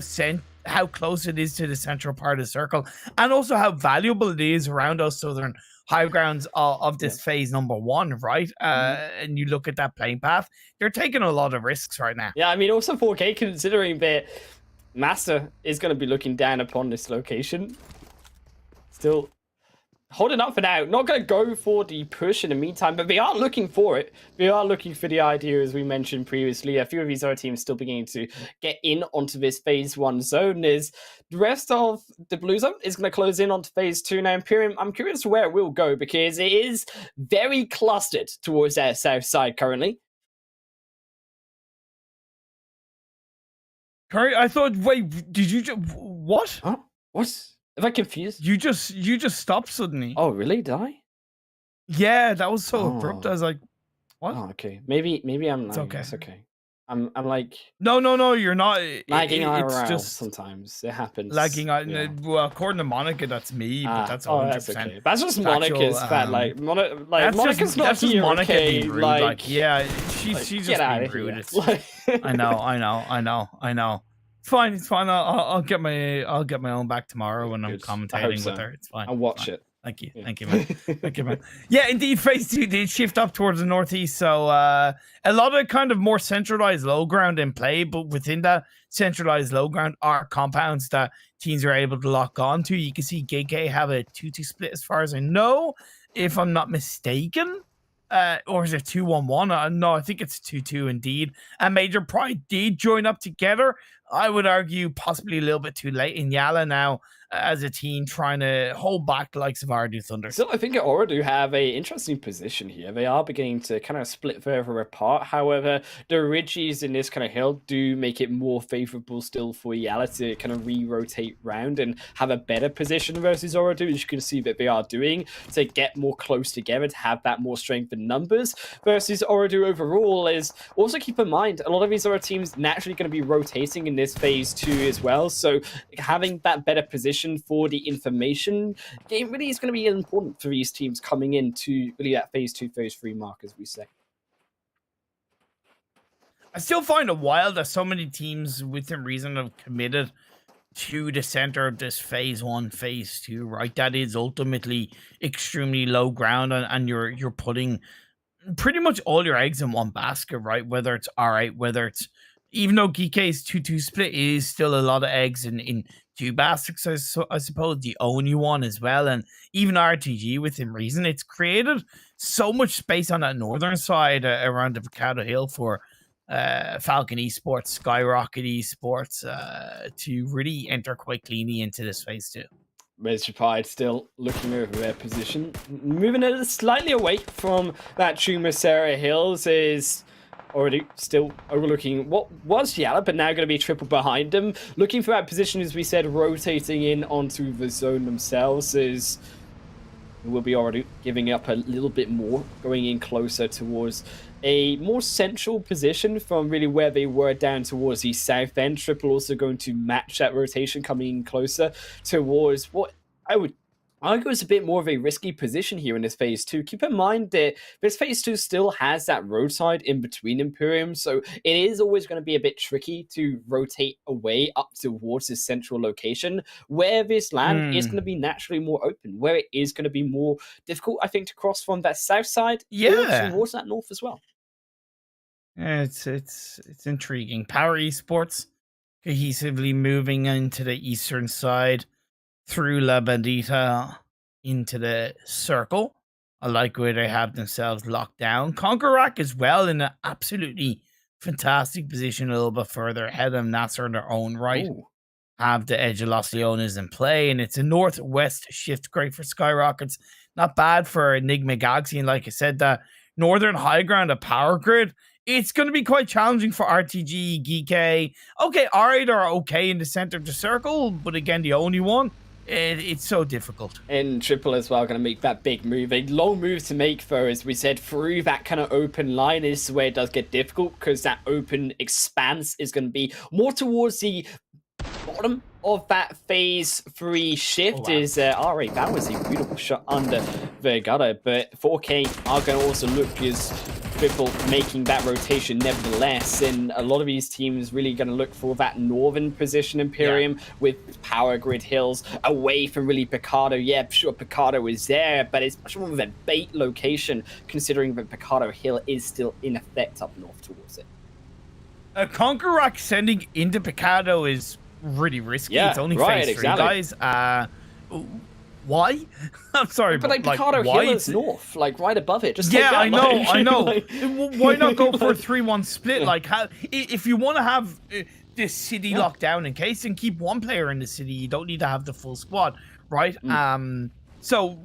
close it is to the central part of the circle, and also how valuable it is around those southern high grounds of this phase number 1, right? And you look at that playing path, they're taking a lot of risks right now. Yeah, I mean, also 4K, considering that NASR is going to be looking down upon this location. Still holding up for now. Not going to go for the push in the meantime, but they are looking for it. They are looking for the idea, as we mentioned previously. A few of these other teams still beginning to get in onto this phase 1 zone. Is the rest of the blue zone is going to close in onto phase 2 now. Imperium, I'm curious where it will go, because it is very clustered towards that south side currently. Curry, I thought, wait, did you just, what? Huh? What? Am I confused? You just stopped suddenly. Oh, really? Did I? Yeah, that was so abrupt. I was like, what? Oh, okay. Maybe I'm. It's okay. It's okay. I'm like. No, you're not. Lagging it's around just sometimes. It happens. Lagging out. Yeah. Well, according to Monica, that's me, but that's 100%. That's okay. That's just Monica's bad. Like, Monica's not that's here. Just Monica okay? being rude. Like, yeah, she's just being rude. I know. It's fine. I'll get my own back tomorrow when I'm commentating with her. It's fine. I'll watch it. Thank you, man. Yeah, indeed, phase 2 did shift up towards the northeast, so a lot of kind of more centralized low ground in play, but within that centralized low ground are compounds that teams are able to lock on to. You can see GEEKAY have a 2-2 split as far as I know, if I'm not mistaken. Or is it 2-1-1? No, I think it's 2-2 indeed. And Major Pride did join up together. I would argue possibly a little bit too late in YALLA now as a team trying to hold back the likes of OOREDOO Thunder. Still, I think OOREDOO have a interesting position here. They are beginning to kind of split further apart. However, the ridges in this kind of hill do make it more favorable still for YALLA to kind of re-rotate round and have a better position versus OOREDOO, as you can see that they are doing, to get more close together, to have that more strength in numbers versus OOREDOO overall. Is also keep in mind, a lot of these other teams naturally going to be rotating in this phase 2 as well. So having that better position for the information game really is going to be important for these teams coming into really that phase 2, phase 3 mark, as we say. I still find it wild that so many teams within reason have committed to the center of this phase 1, phase 2, right? That is ultimately extremely low ground, and you're putting pretty much all your eggs in one basket, right? Whether it's R8, whether it's, even though GEEKAY's 2-2 split is still a lot of eggs in 2 baskets, I suppose the only one as well. And even RTG within reason, it's created so much space on that northern side around the Picado Hill for Falcon Esports, SKYROCKET Esports to really enter quite cleanly into this phase 2. Major Pride still looking over their position, moving it slightly away from that Chumasera Hills. Is already still overlooking what was YALLA, but now going to be triple behind them. Looking for that position, as we said, rotating in onto the zone themselves. Is will be already giving up a little bit more, going in closer towards a more central position from really where they were down towards the south end. Triple also going to match that rotation, coming in closer towards what I would argue is a bit more of a risky position here in this phase 2. Keep in mind that this phase 2 still has that roadside in between Imperium, so it is always going to be a bit tricky to rotate away up towards this central location, where this land is going to be naturally more open, where it is going to be more difficult, I think, to cross from that south side or towards that north as well. It's intriguing. POWR Esports cohesively moving into the eastern side through La Bandita into the circle. I like where they have themselves locked down. CONQUEROR as well in an absolutely fantastic position a little bit further ahead of NASR in their own right. Ooh. Have the Edge of Los Leones in play, and it's a northwest shift. Great for SKYROCKETs. Not bad for NIGMA Galaxy, and like I said, the northern high ground, a power grid, it's going to be quite challenging for RTG, GEEKAY. Okay, R8 are okay in the center of the circle, but again, the only one. It's so difficult. And Triple as well going to make that big move. A long move to make, though, as we said, through that kind of open line is where it does get difficult, because that open expanse is going to be more towards the bottom of that phase 3 shift. Oh, wow. Is R8. That was a beautiful shot under the gutter, but 4K are going to also look as Triple making that rotation nevertheless, and a lot of these teams really going to look for that northern position Imperium with power grid hills away from really Picado. Yeah, sure, Picado is there, but it's much more of a bait location considering that Picado Hill is still in effect up north towards it. CONQUEROR sending into Picado is really risky. Yeah, it's only right, phase 3, exactly. guys. Why? I'm sorry, but like Picado why? Hill is north, like right above it. Just yeah, take that, I know. like- Why not go for a 3-1 split? Like, if you want to have this city locked down in case, and keep one player in the city, you don't need to have the full squad, right? So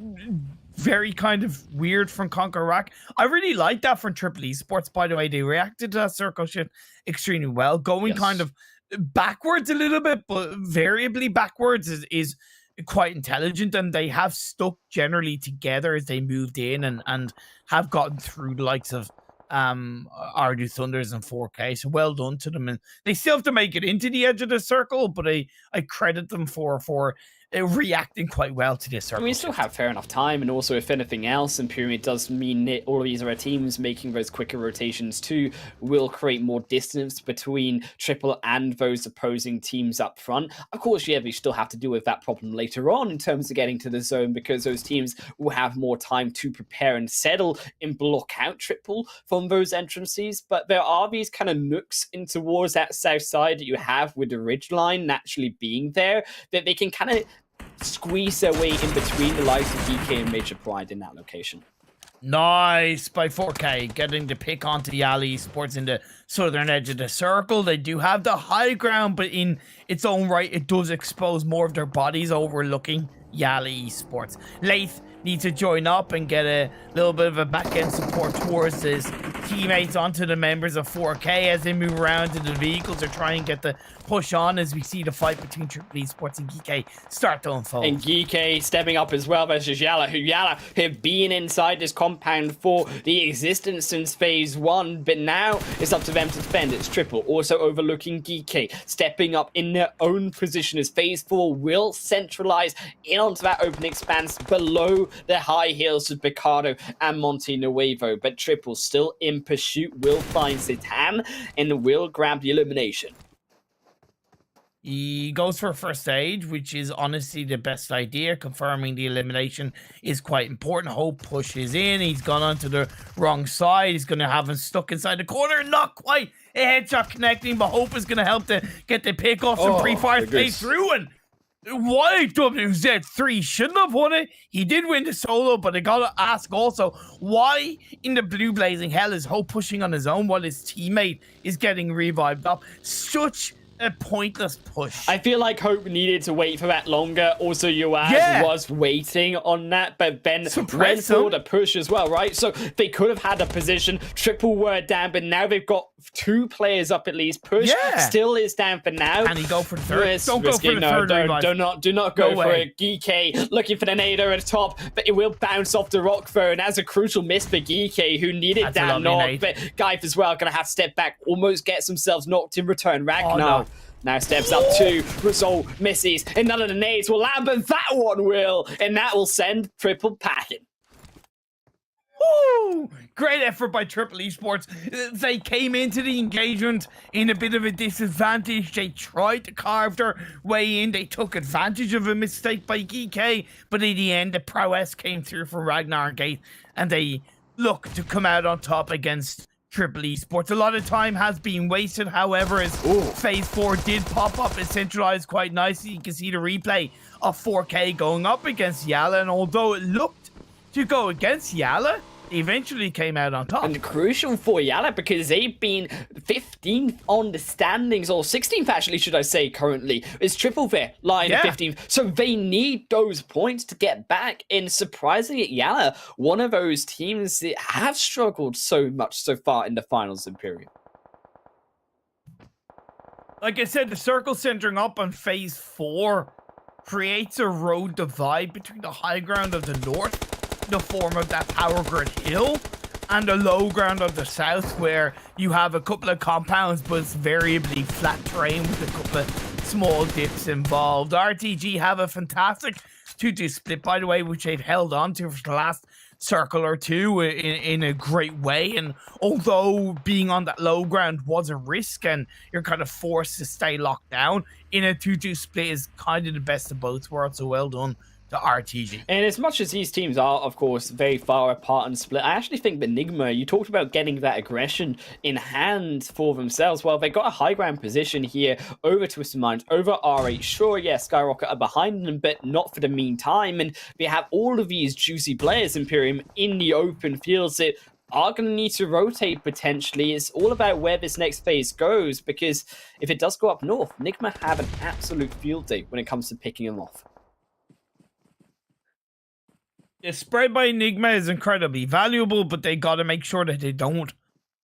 very kind of weird from CONQUEROR. I really like that from Triple Esports, by the way. They reacted to that circle shit extremely well, going kind of backwards a little bit, but variably backwards is quite intelligent, and they have stuck generally together as they moved in and have gotten through the likes of OOREDOO Thunders and 4K. So well done to them, and they still have to make it into the edge of the circle, but I credit them for reacting quite well to this circle. We still have fair enough time, and also if anything else, Imperium, it does mean that all of these other teams making those quicker rotations too will create more distance between Triple and those opposing teams up front. Of course, yeah, we still have to deal with that problem later on in terms of getting to the zone, because those teams will have more time to prepare and settle and block out Triple from those entrances. But there are these kind of nooks in towards that south side that you have with the ridgeline naturally being there, that they can kind of squeeze their way in between the likes of GEEKAY and Major Pride in that location. Nice by 4K, getting the pick onto YALLA Esports in the southern edge of the circle. They do have the high ground, but in its own right, it does expose more of their bodies overlooking YALLA Esports. Lath needs to join up and get a little bit of a back-end support towards his teammates onto the members of 4K as they move around to the vehicles or try and get the push on as we see the fight between Triple Esports and GEEKAY start to unfold. And GEEKAY stepping up as well versus YALLA, who YALLA have been inside this compound for the existence since phase 1, but now it's up to them to defend. It's Triple also overlooking GEEKAY, stepping up in their own position as phase 4 will centralize in onto that open expanse below the high hills of Picado and Monte Nuevo, but Triple still in pursuit will find Satan and will grab the elimination. He goes for a first stage, which is honestly the best idea. Confirming the elimination is quite important. Hope pushes in. He's gone onto the wrong side. He's going to have him stuck inside the corner. Not quite a headshot connecting, but Hope is going to help to get the pick off some pre-fire phase through. And why WZ3 shouldn't have won it. He did win the solo, but I gotta ask also, why in the blue blazing hell is Hope pushing on his own while his teammate is getting revived up? Such a pointless push. I feel like Hope needed to wait for that longer. Also, Uaz was waiting on that, but then went for the push as well, right? So they could have had a position. Triple were down, but now they've got 2 players up at least. Push still is down for now. And he go for the third. Don't go for the third. Do not go for it. GEEKAY looking for the nader at the top, but it will bounce off the rock throw, and that's a crucial miss for GEEKAY, who needed that knock. But Geif as well, gonna have to step back, almost gets themselves knocked in return. Ragnar now steps up to Result, misses, and none of the nades will land, but that one will, and that will send Triple packing. Woo! Great effort by Triple Esports. They came into the engagement in a bit of a disadvantage. They tried to carve their way in. They took advantage of a mistake by GEEKAY, but in the end, the prowess came through for Ragnar Gate, and they look to come out on top against Triple Esports. A lot of time has been wasted, however, as phase 4 did pop up and centralize quite nicely. You can see the replay of 4K going up against YALLA, and although it looked to go against YALLA, they eventually came out on top. And crucial for YALLA, because they've been 15th on the standings, or 16th actually, should I say, currently. It's Triple there, lying at 15th. So they need those points to get back. And surprisingly, YALLA, one of those teams that have struggled so much so far in the finals, Imperium. Like I said, the circle centering up on phase 4 creates a road divide between the high ground of the north, the form of that power grid hill, and the low ground of the south, where you have a couple of compounds but it's variably flat terrain with a couple of small dips involved. RTG have a fantastic 2-2 split, by the way, which they've held on to for the last circle or two in a great way. And although being on that low ground was a risk and you're kind of forced to stay locked down, in a 2-2 split is kind of the best of both worlds. So well done to RTG. And as much as these teams are, of course, very far apart and split, I actually think that NIGMA, you talked about getting that aggression in hand for themselves. Well, they got a high ground position here over Twisted Minds, over R8. Sure, yeah, SKYROCKET are behind them, but not for the meantime. And they have all of these juicy players, Imperium, in the open fields that are going to need to rotate potentially. It's all about where this next phase goes, because if it does go up north, NIGMA have an absolute field day when it comes to picking them off. The spread by NIGMA is incredibly valuable, but they got to make sure that they don't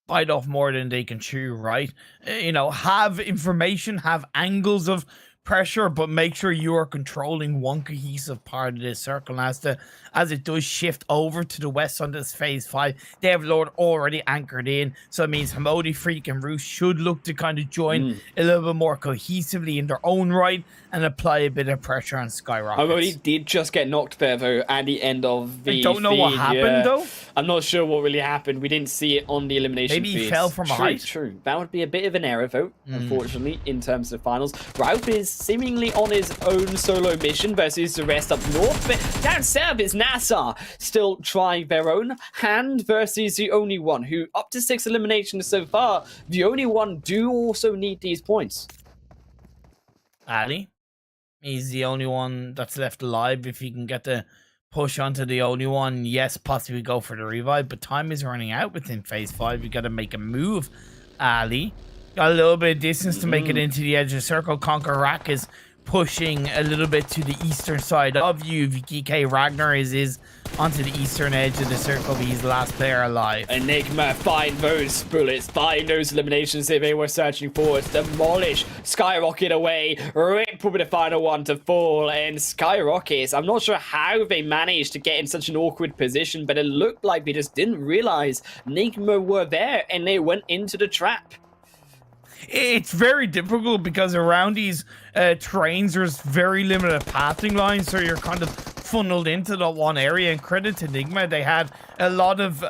bite off more than they can chew, right? You know, have information, have angles of pressure, but make sure you are controlling one cohesive part of this circle. And as it does shift over to the west on this phase 5, they have Lord already anchored in, so it means Hamodi, Freak, and Roost should look to kind of join a little bit more cohesively in their own right and apply a bit of pressure on SKYROCKET. Hamodi did just get knocked there though at the end of the I don't know what happened though. I'm not sure what really happened. We didn't see it on the elimination Maybe he feeds. fell from a height. True. That would be a bit of an error vote, unfortunately, in terms of finals. Ralph is seemingly on his own solo mission versus the rest up north, but down south is NASR still trying their own hand versus the only one who, up to 6 eliminations so far, the only one do also need these points. Ali, he's the only one that's left alive. If he can get the push onto the only one, yes, possibly go for the revive, but time is running out within phase 5. You got to make a move. Ali got a little bit of distance to make it into the edge of the circle. CONQUEROR is pushing a little bit to the eastern side of you. GEEKAY Ragnar is onto the eastern edge of the circle, but he's the last player alive. Enigma find those bullets, find those eliminations that they were searching for. Demolish, SKYROCKET away, Rip will be the final one to fall, and SKYROCKET, I'm not sure how they managed to get in such an awkward position, but it looked like they just didn't realize NIGMA were there, and they went into the trap. It's very difficult because around these terrains there's very limited pathing lines, so you're kind of funneled into that one area. And credit to NIGMA, they had a lot of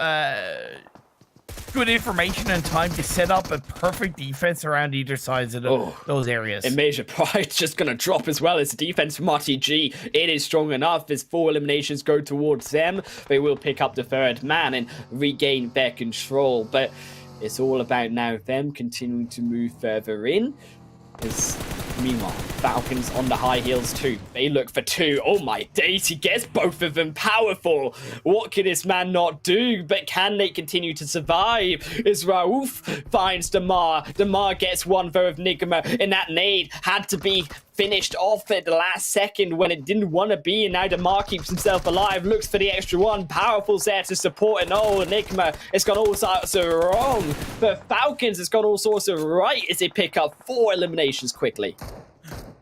good information and time to set up a perfect defense around either sides of those areas. And Major Pride's just going to drop as well as the defense from RTG. It is strong enough as 4 eliminations go towards them. They will pick up the 3rd man and regain their control, but it's all about now them continuing to move further in. As meanwhile, Falcons on the high heels too. They look for 2. Oh my days, he gets both of them. Powerful. What can this man not do? But can they continue to survive? As Raouf finds Damar. Damar gets one though of NIGMA, and that nade had to be finished off at the last second when it didn't want to be, and now Damar keeps himself alive, looks for the extra one. Powerful's there to support, and NIGMA, it's gone all sorts of wrong. But Falcons, it's gone all sorts of right as they pick up 4 eliminations quickly.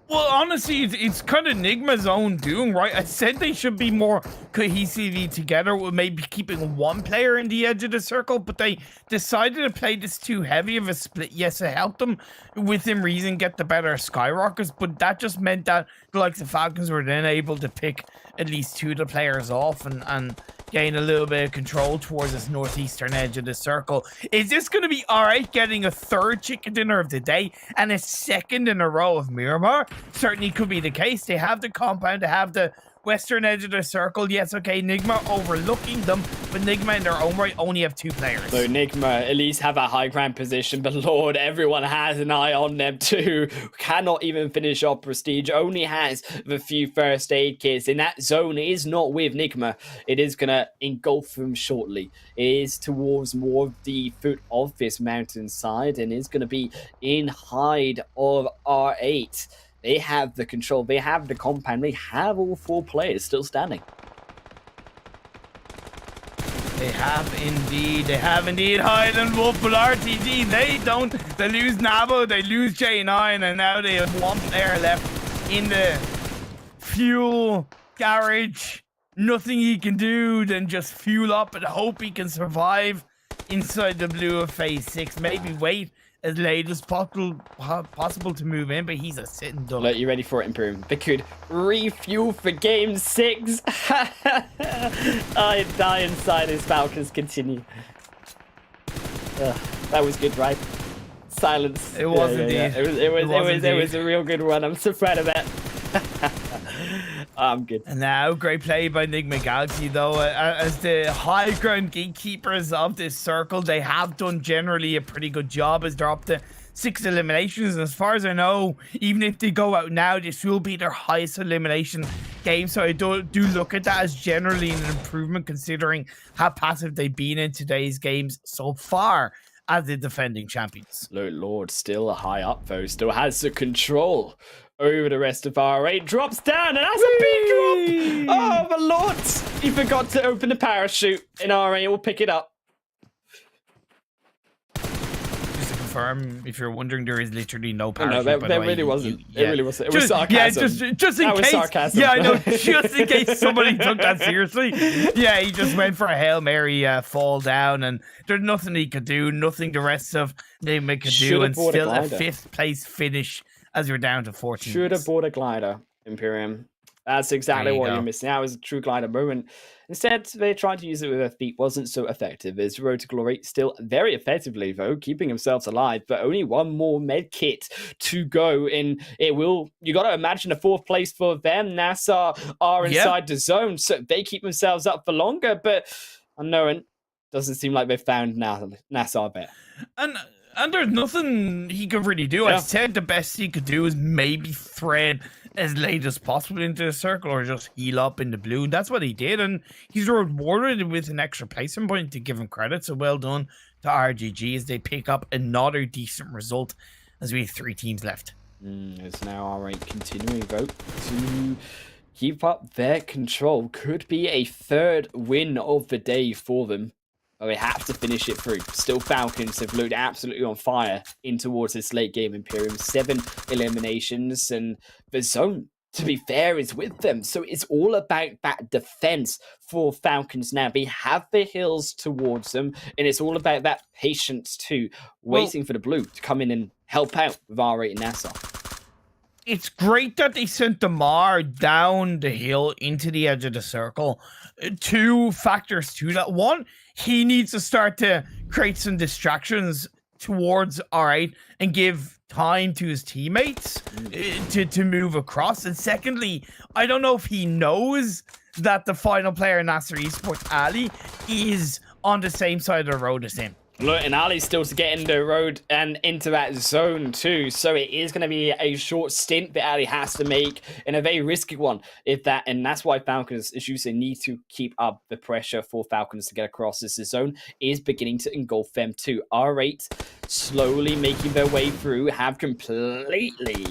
Well, honestly, it's kind of NIGMA's own doing, right? I said they should be more cohesively together with maybe keeping one player in the edge of the circle, but they decided to play this too heavy of a split. Yes, it helped them within reason get the better SKYROCKETs, but that just meant that the likes of Falcons were then able to pick at least 2 of the players off and gain a little bit of control towards this northeastern edge of the circle. Is this going to be alright getting a 3rd chicken dinner of the day and a 2nd in a row of Miramar? Certainly could be the case. They have the compound, they have the western edge of the circle. Yes, okay, NIGMA overlooking them, but NIGMA in their own right only have 2 players. So NIGMA at least have a high ground position, but Lord, everyone has an eye on them too. Cannot even finish off Prestige, only has the few first aid kits, and that zone is not with NIGMA. It is going to engulf them shortly. It is towards more of the foot of this mountainside, and is going to be in hide of R8. They have the control, they have the compound, they have all 4 players still standing. They have indeed Hyde and Wolf, but RTG, they don't. They lose Nabo, they lose J9, and now they have 1 player left in the fuel garage. Nothing he can do than just fuel up and hope he can survive inside the blue of phase 6. Maybe wait as late as possible to move in, but he's a sitting duck. Look, you ready for it, Imperium? They could refuel for game 6. I die inside as Falcons continue. That was good, right? Silence. It was indeed. It was a real good one. I'm so proud of that. I'm good. And now, great play by NIGMA Galaxy, though. As the high ground gatekeepers of this circle, they have done generally a pretty good job as they're up to 6 eliminations. And as far as I know, even if they go out now, this will be their highest elimination game. So I do look at that as generally an improvement, considering how passive they've been in today's games so far as the defending champions. Lord, still high up, though. Still has the control over the rest of R8. Drops down, and that's a big drop. Oh, but Lord, he forgot to open the parachute, and R8 will pick it up. Just a confirm, if you're wondering, there is literally no No, parachute. there really wasn't. It really wasn't. It was sarcasm. Yeah, just in That was case. sarcasm. Yeah, I know. Just in case somebody took that seriously. Yeah, he just went for a Hail Mary fall down, and there's nothing he could do. Nothing the rest of NIGMA could do, and still a 5th place finish as we're down to 14. Should have bought a glider, Imperium. That's exactly what you're missing out. It was a true glider moment. Instead, they tried to use it with their feet. Wasn't so effective. His road to glory still very effectively, though, keeping himself alive, but only one more med kit to go. And it will, you got to imagine a 4th place for them. NASR are inside the zone, so they keep themselves up for longer, but unknown, doesn't seem like they've found NASR there. And there's nothing he could really do. I said the best he could do is maybe thread as late as possible into the circle or just heal up in the blue. That's what he did, and he's rewarded with an extra placement point to give him credit. So well done to RGG as they pick up another decent result as we have 3 teams left. It's now R8 continuing vote to keep up their control. Could be a 3rd win of the day for them. But they have to finish it through. Still, Falcons have looked absolutely on fire in towards this late game. Imperium 7 eliminations, and the zone, to be fair, is with them. So it's all about that defense for Falcons now. They have the hills towards them, and it's all about that patience too, waiting for the blue to come in and help out with R8 and NASR. It's great that they sent DeMar down the hill into the edge of the circle. 2 factors to that. One, he needs to start to create some distractions towards R8 and give time to his teammates to move across. And secondly, I don't know if he knows that the final player in NASR Esports, Ali, is on the same side of the road as him. Look, and Ali's still to get in the road and into that zone too, so it is going to be a short stint that Ali has to make, and a very risky one. And that's why Falcons, as you say, need to keep up the pressure for Falcons to get across this zone is beginning to engulf them too. R8 slowly making their way through, have completely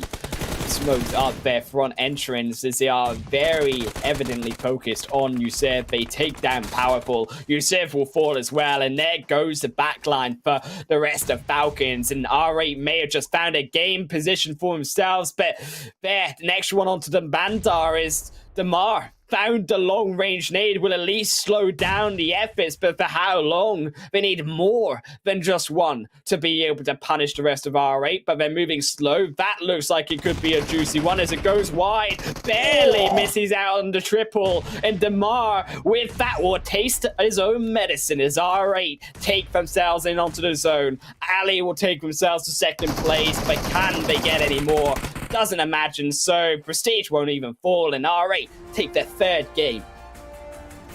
smoked up their front entrance as they are very evidently focused on Yusef. They take down Powerful. Yusef will fall as well, and there goes the backline for the rest of Falcons. And R8 may have just found a game position for themselves, but there, the next one onto the Bandar is DeMar. Found the long-range nade will at least slow down the efforts, but for how long? They need more than just one to be able to punish the rest of R8, but they're moving slow. That looks like it could be a juicy one as it goes wide. Barely misses out on the triple, and DeMar, with that, will taste his own medicine as R8 take themselves in onto the zone. Ali will take themselves to 2nd place, but can they get any more? Doesn't imagine so. Prestige won't even fall, and R8 take their 3rd game.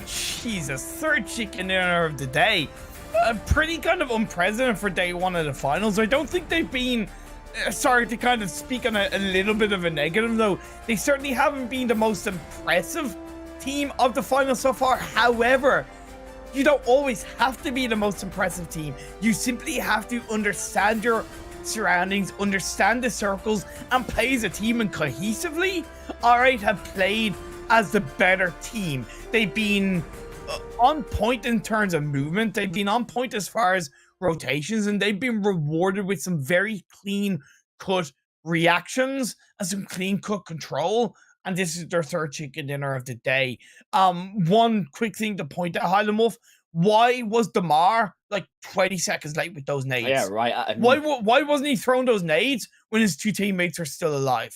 Jesus, 3rd chicken dinner of the day. Pretty kind of unprecedented for day 1 of the finals. I don't think they've been, sorry to kind of speak on a little bit of a negative though, they certainly haven't been the most impressive team of the finals so far. However, you don't always have to be the most impressive team. You simply have to understand your surroundings, understand the circles, and play as a team and cohesively. R8 have played as the better team. They've been on point in terms of movement. They've been on point as far as rotations, and they've been rewarded with some very clean cut reactions and some clean cut control. And this is their 3rd chicken dinner of the day. One quick thing to point out, Hylamov, why was DeMar like 20 seconds late with those nades? Yeah, right. Why wasn't he throwing those nades when his 2 teammates are still alive?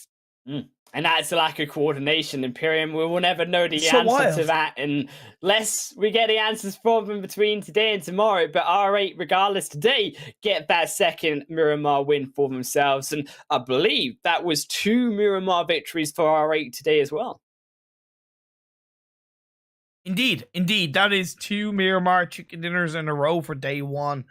And that's the lack of coordination. Imperium, we will never know the answer to that unless we get the answers from them between today and tomorrow. But R8, regardless today, get that 2nd Miramar win for themselves. And I believe that was 2 Miramar victories for R8 today as well. Indeed. That is 2 Miramar chicken dinners in a row for day 1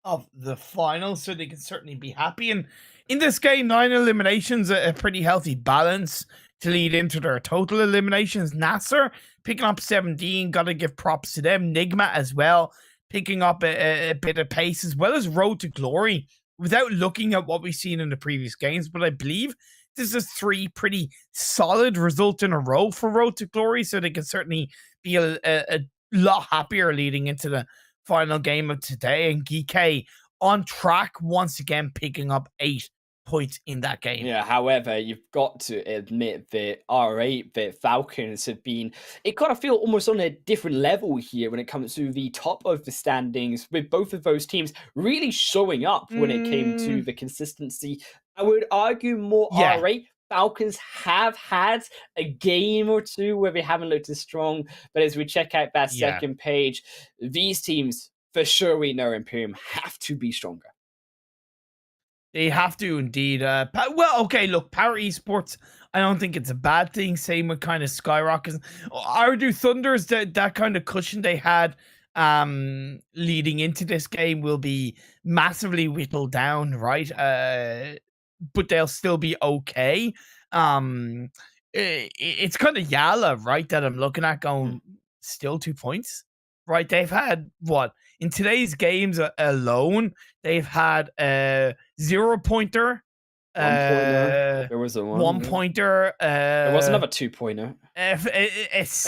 of the final, so they can certainly be happy. And in this game, 9 eliminations, a pretty healthy balance to lead into their total eliminations. NASR picking up 17, gotta give props to them. NIGMA as well, picking up a bit of pace, as well as Road to Glory, without looking at what we've seen in the previous games. But I believe this is 3 pretty solid results in a row for Road to Glory, so they can certainly be a lot happier leading into the final game of today. And GEEKAY on track once again, picking up 8 points in that game. Yeah, however, you've got to admit that R8, that Falcons have been, it kind of feel almost on a different level here when it comes to the top of the standings, with both of those teams really showing up when it came to the consistency. I would argue more Yeah. R8. Falcons have had a game or two where they haven't looked as strong, but as we check out that Yeah. second page, these teams, for sure we know Imperium, have to be stronger. They have to indeed. Well, okay, look, Power Esports, I don't think it's a bad thing. Same with kind of Skyrockets. OOREDOO Thunders, that kind of cushion they had leading into this game will be massively whittled down, right? But they'll still be okay. It's kind of YALLA, right, that I'm looking at going still 2 points, right? They've had what in today's games alone, they've had a 0-pointer, 1-pointer. There was a 1-pointer. There was another 2-pointer. It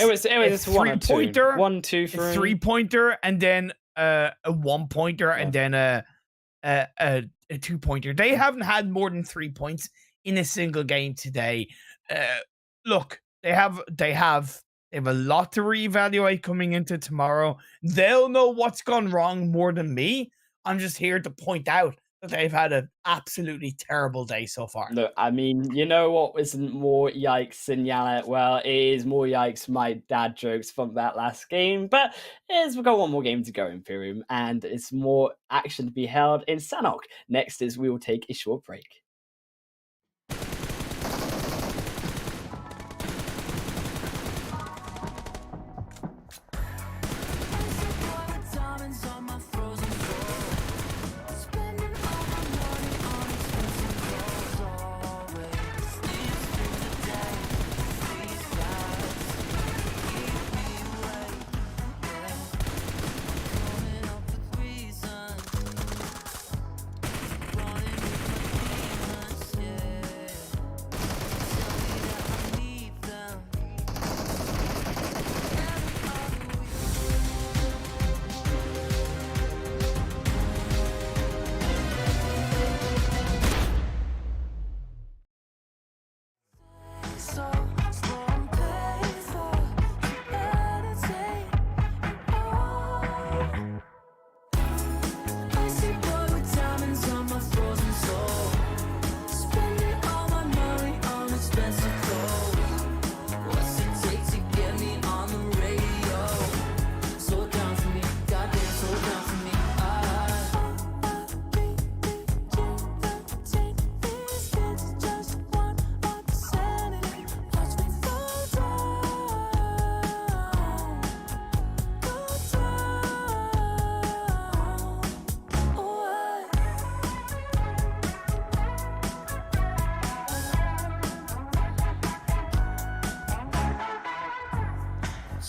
was a 3-pointer, 1, 2, 3. 3-pointer, and then a 1-pointer, and then a 2-pointer. They haven't had more than 3 points in a single game today. Look, they have a lot to reevaluate coming into tomorrow. They'll know what's gone wrong more than me. I'm just here to point out that they've had an absolutely terrible day so far. Look, I mean, you know what isn't more yikes than YALLA? Well, it is more yikes my dad jokes from that last game. But we've got one more game to go, Imperium, and it's more action to be held in Sanhok. Next is we will take a short break.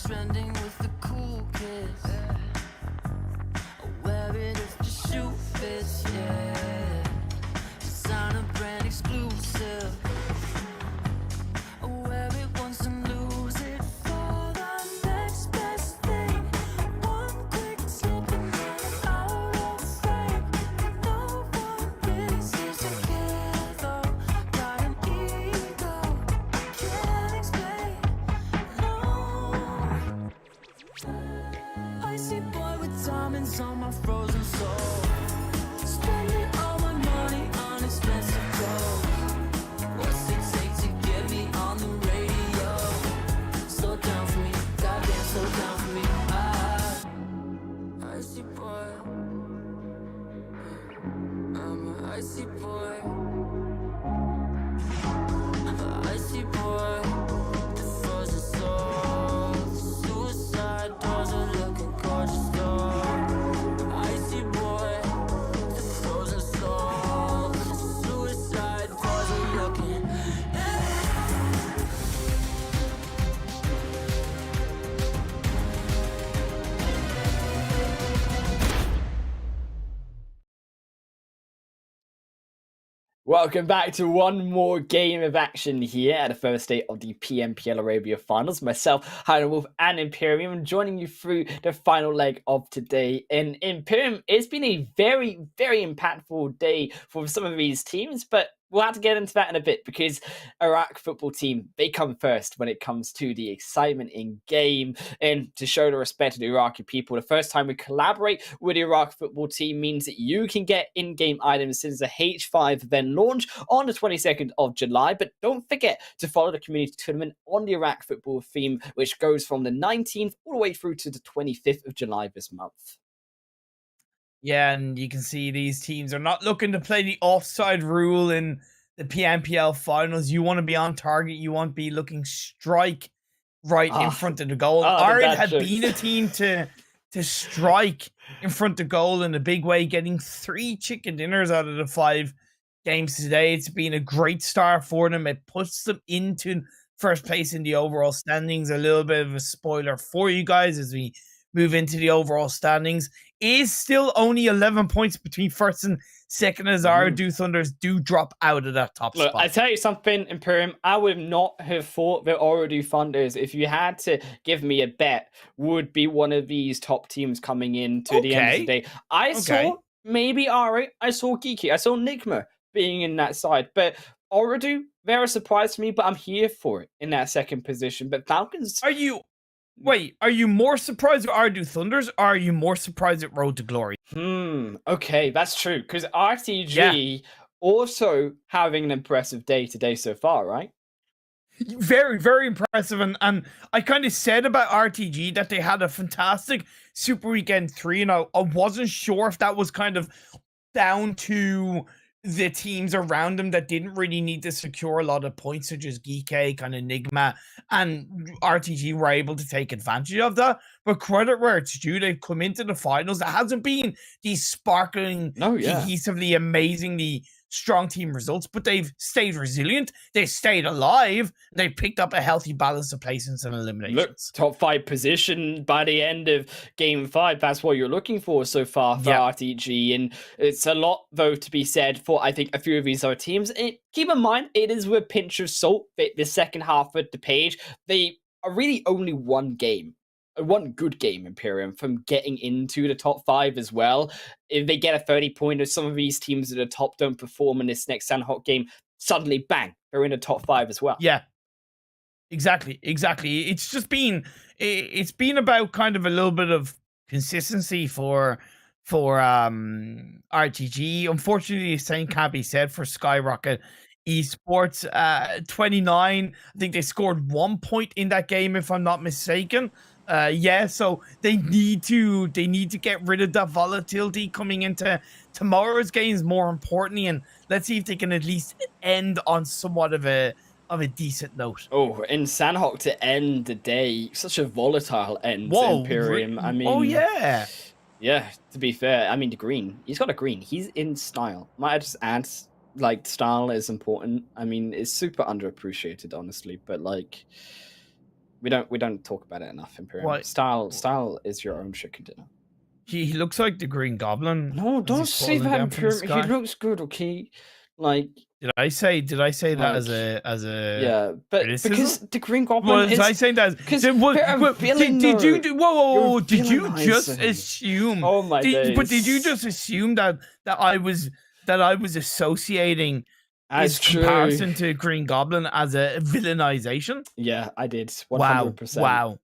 Trending with the cool kids. I wear it if the shoe fits, yeah. Design a brand exclusive. I wear it once and lose it for the next best thing. One quick tip and then I'm out of frame. No one really seems to care though. Got an ego, can't explain. Icy boy with diamonds on my frozen soul. Spending all my money on expensive clothes. What's it take to get me on the radio? Slow down for me, goddamn, slow down for me. Icy boy, I'm an icy boy. Icy boy, the frozen soul. Suicide doors are looking gorgeous though. Icy boy, the frozen soul. Suicide doors are looking. Welcome back to one more game of action here at the first day of the PMPL Arabia Finals. Myself, Hyden Wolf, and Imperium joining you through the final leg of today. And Imperium, it's been a very, very impactful day for some of these teams, but we'll have to get into that in a bit because Iraq football team, they come first when it comes to the excitement in game. And to show the respect to the Iraqi people, the first time we collaborate with the Iraq football team means that you can get in-game items since the H5 then launch on the 22nd of July. But don't forget to follow the community tournament on the Iraq football theme, which goes from the 19th all the way through to the 25th of July this month. Yeah, and you can see these teams are not looking to play the offside rule in the PMPL finals. You want to be on target. You want to be looking strike right in front of the goal. Arid had been a team to strike in front of goal in a big way, getting 3 chicken dinners out of the 5 games today. It's been a great start for them. It puts them into first place in the overall standings. A little bit of a spoiler for you guys as we move into the overall standings. Is still only 11 points between first and second as OOREDOO Thunders do drop out of that top spot. I tell you something, Imperium, I would not have thought that OOREDOO Thunders, if you had to give me a bet, would be one of these top teams coming in to the end of the day. I saw maybe Ari, I saw GEEKAY, I saw NIGMA being in that side, but OOREDOO, they're a surprise to me, but I'm here for it in that second position. But Falcons... Wait, are you more surprised at OOREDOO Thunders or are you more surprised at Road to Glory? Okay, that's true. Because RTG also having an impressive day today so far, right? Very, very impressive. And I kind of said about RTG that they had a fantastic Super Weekend 3, and I wasn't sure if that was kind of down to the teams around them that didn't really need to secure a lot of points, such as GEEKAY, kind of NIGMA, and RTG were able to take advantage of that. But credit where it's due, they've come into the finals. It hasn't been these sparkling, cohesively, amazingly strong team results, but they've stayed resilient. They stayed alive. They picked up a healthy balance of placements and eliminations. Look, top 5 position by the end of game 5. That's what you're looking for so far for RTG. And it's a lot, though, to be said for, I think, a few of these other teams. And keep in mind, it is with a pinch of salt that the second half of the page, they are really only one good game, Imperium, from getting into the top 5 as well. If they get a 30-pointer, some of these teams at the top don't perform in this next Sanhok game, suddenly, bang, they're in the top 5 as well. Yeah, exactly. It's just been, it's been about kind of a little bit of consistency for RTG. Unfortunately, the same can't be said for SKYROCKET Esports. 29, I think they scored 1 point in that game, if I'm not mistaken. So they need to get rid of that volatility coming into tomorrow's games, more importantly, and let's see if they can at least end on somewhat of a decent note. Oh, in Sanhok to end the day, such a volatile end to Imperium. I mean, yeah, to be fair, I mean, the green, he's got a green, he's in style. Might I just add, like, style is important. I mean, it's super underappreciated, honestly, but like, we don't talk about it enough, Imperium. What? Style is your own chicken dinner. He looks like the Green Goblin. No, don't say that, Imperium. He looks good, okay? Like, did I say that as a but criticism? Because the Green Goblin was I saying that? Because did you just assume? Oh my days. But did you just assume that I was associating his comparison to Green Goblin as a villainization? Yeah, I did. 100%. Wow.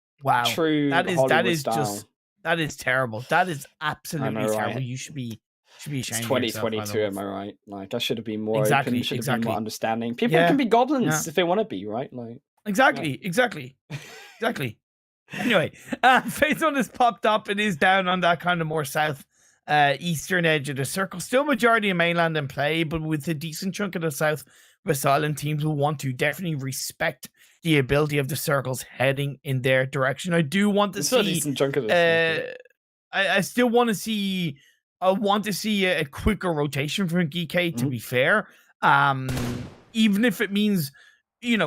True. That is style. just, that is terrible. That is absolutely terrible. Right? You should be ashamed. It's 2022, am I right? Like, I should have been more open, should have been more understanding. People can be goblins if they want to be, right? Like, exactly. Anyway, Phase 1 has popped up. It is down on that kind of more south eastern edge of the circle. Still majority of mainland in play, but with a decent chunk of the south, West Island teams will want to definitely respect the ability of the circles heading in their direction. I do want to see a decent chunk of this. I still want to see. I want to see a quicker rotation from GEEKAY, to be fair. Even if it means,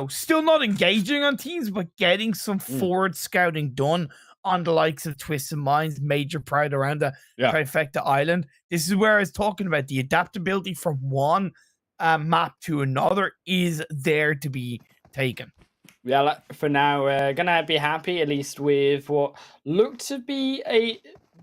still not engaging on teams, but getting some forward scouting done on the likes of Twists and Minds, Major Pride around the Trifecta Island. This is where I was talking about the adaptability from one map to another is there to be taken. Yeah, for now, we're gonna be happy at least with what looked to be a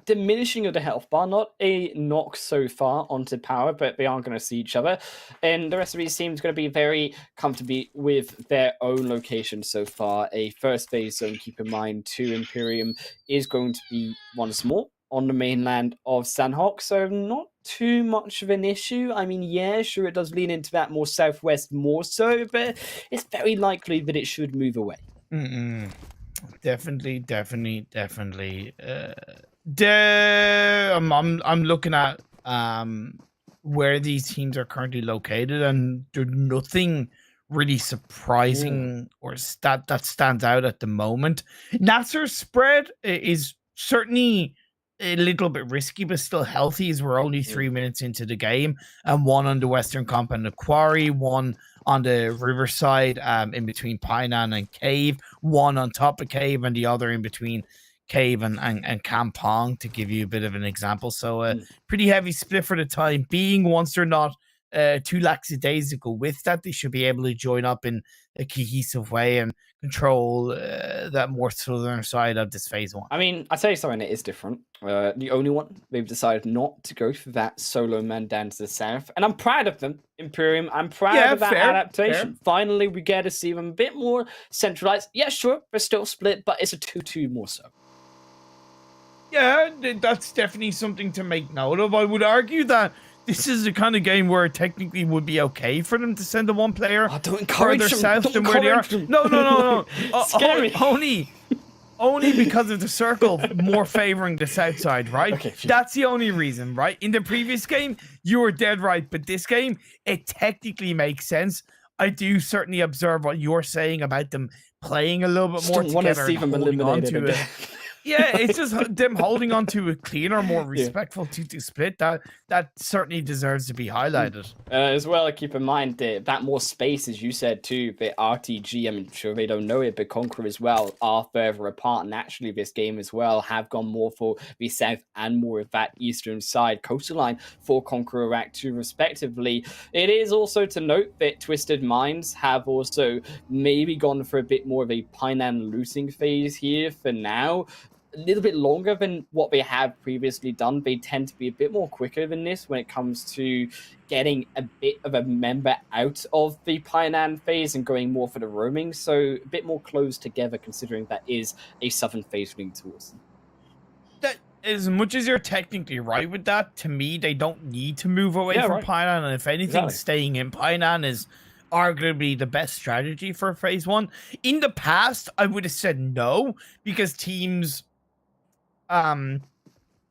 diminishing of the health bar, not a knock so far onto Power, but they are going to see each other. And the rest of these teams going to be very comfortably with their own location so far. A first phase zone, keep in mind, to Imperium is going to be once more on the mainland of Sanhok, so not too much of an issue. I mean, yeah, sure, it does lean into that more southwest more so, but it's very likely that it should move away. Definitely. I'm looking at where these teams are currently located, and there's nothing really surprising or that stands out at the moment. NASR's spread is certainly a little bit risky, but still healthy, as we're only 3 minutes into the game, and one on the Western Comp and the Quarry, one on the Riverside, in between Painan and Cave, one on top of Cave, and the other in between Cave and Kampong, to give you a bit of an example. So pretty heavy split for the time being. Once they're not too lackadaisical with that, they should be able to join up in a cohesive way and control that more southern side of this phase one. I mean, I'll tell you something that is different. The only one, they've decided not to go for that solo man down to the south. And I'm proud of them, Imperium. I'm proud of that adaptation. Fair. Finally, we get to see them a bit more centralized. Yeah, sure, they're still split, but it's a 2-2 more so. Yeah, that's definitely something to make note of. I would argue that this is the kind of game where it technically would be okay for them to send a one player further south than where they are. No. Only because of the circle more favoring the south side, right? Okay, that's the only reason, right? In the previous game, you were dead right, but this game, it technically makes sense. I do certainly observe what you're saying about them playing a little bit more together. Want to see them eliminated again. Yeah, it's just them holding on to a cleaner, more respectful 2-2 split. That certainly deserves to be highlighted. As well, keep in mind that more space, as you said too, the RTG, I mean, sure, they don't know it, but Conqueror as well are further apart. Naturally, this game as well have gone more for the south and more of that eastern side coastline for Conqueror Act 2, respectively. It is also to note that Twisted Minds have also maybe gone for a bit more of a Painan looting phase here for now. A little bit longer than what they have previously done. They tend to be a bit more quicker than this when it comes to getting a bit of a member out of the Painan phase and going more for the roaming. So a bit more close together, considering that is a southern phase leading towards them. That, as much as you're technically right with that, to me, they don't need to move away from Painan. And if anything, staying in Painan is arguably the best strategy for phase one. In the past, I would have said no, because teams and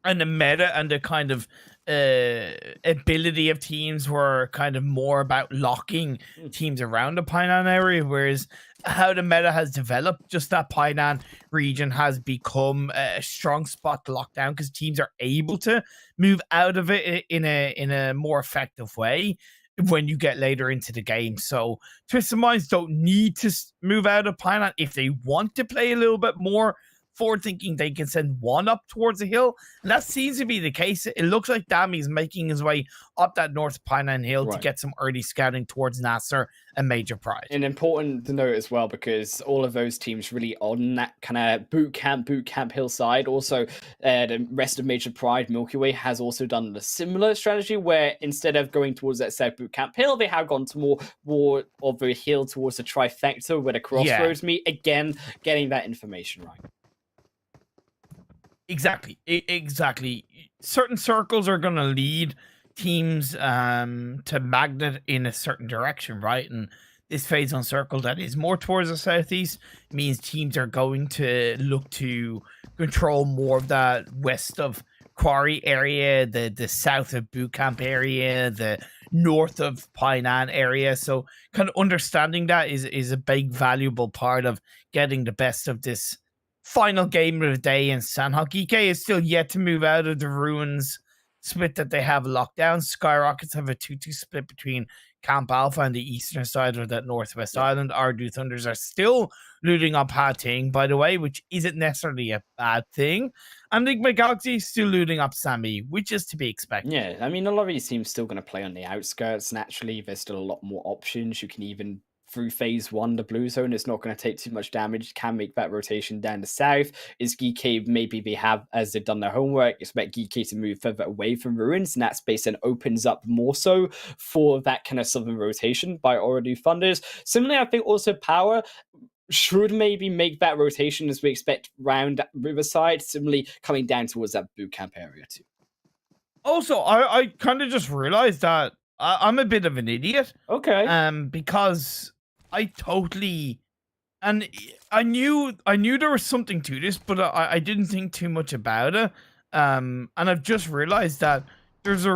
the meta and the kind of ability of teams were kind of more about locking teams around the Painan area, whereas how the meta has developed, just that Painan region has become a strong spot to lock down because teams are able to move out of it in a more effective way when you get later into the game. So Twisted Minds don't need to move out of Painan. If they want to play a little bit more forward thinking, they can send one up towards the hill, and that seems to be the case. It looks like Dami's making his way up that North Painan hill to get some early scouting towards NASR and Major Pride. And important to note as well, because all of those teams really on that kind of boot camp hillside. Also, the rest of Major Pride, Milky Way, has also done a similar strategy where instead of going towards that south boot camp hill, they have gone to more of a hill towards the trifecta where the crossroads meet. Again, getting that information right. Exactly. Certain circles are going to lead teams to magnet in a certain direction, right? And this phase on circle that is more towards the southeast means teams are going to look to control more of that west of Quarry area, the south of Boot Camp area, the north of Painan area. So kind of understanding that is a big, valuable part of getting the best of this final game of the day in Sanhok. GEEKAY is still yet to move out of the ruins split that they have locked down. SKYROCKETs have a 2-2 split between Camp Alpha and the eastern side of that Northwest Island. OOREDOO Thunders are still looting up Hating, by the way, which isn't necessarily a bad thing. And NIGMA Galaxy is still looting up Sammy, which is to be expected. Yeah, I mean, a lot of these teams still going to play on the outskirts. Naturally, there's still a lot more options. You can even, through phase 1, the blue zone is not going to take too much damage. Can make that rotation down the south. Is GEEKAY, maybe they have, as they've done their homework, expect GEEKAY to move further away from Ruins, and that space then opens up more so for that kind of southern rotation by OOREDOO Thunders. Similarly, I think also POWR should maybe make that rotation as we expect round Riverside, similarly coming down towards that boot camp area too. Also, I kind of just realized that I'm a bit of an idiot. Okay. Because I totally, and I knew there was something to this, but I didn't think too much about it. And I've just realized that there's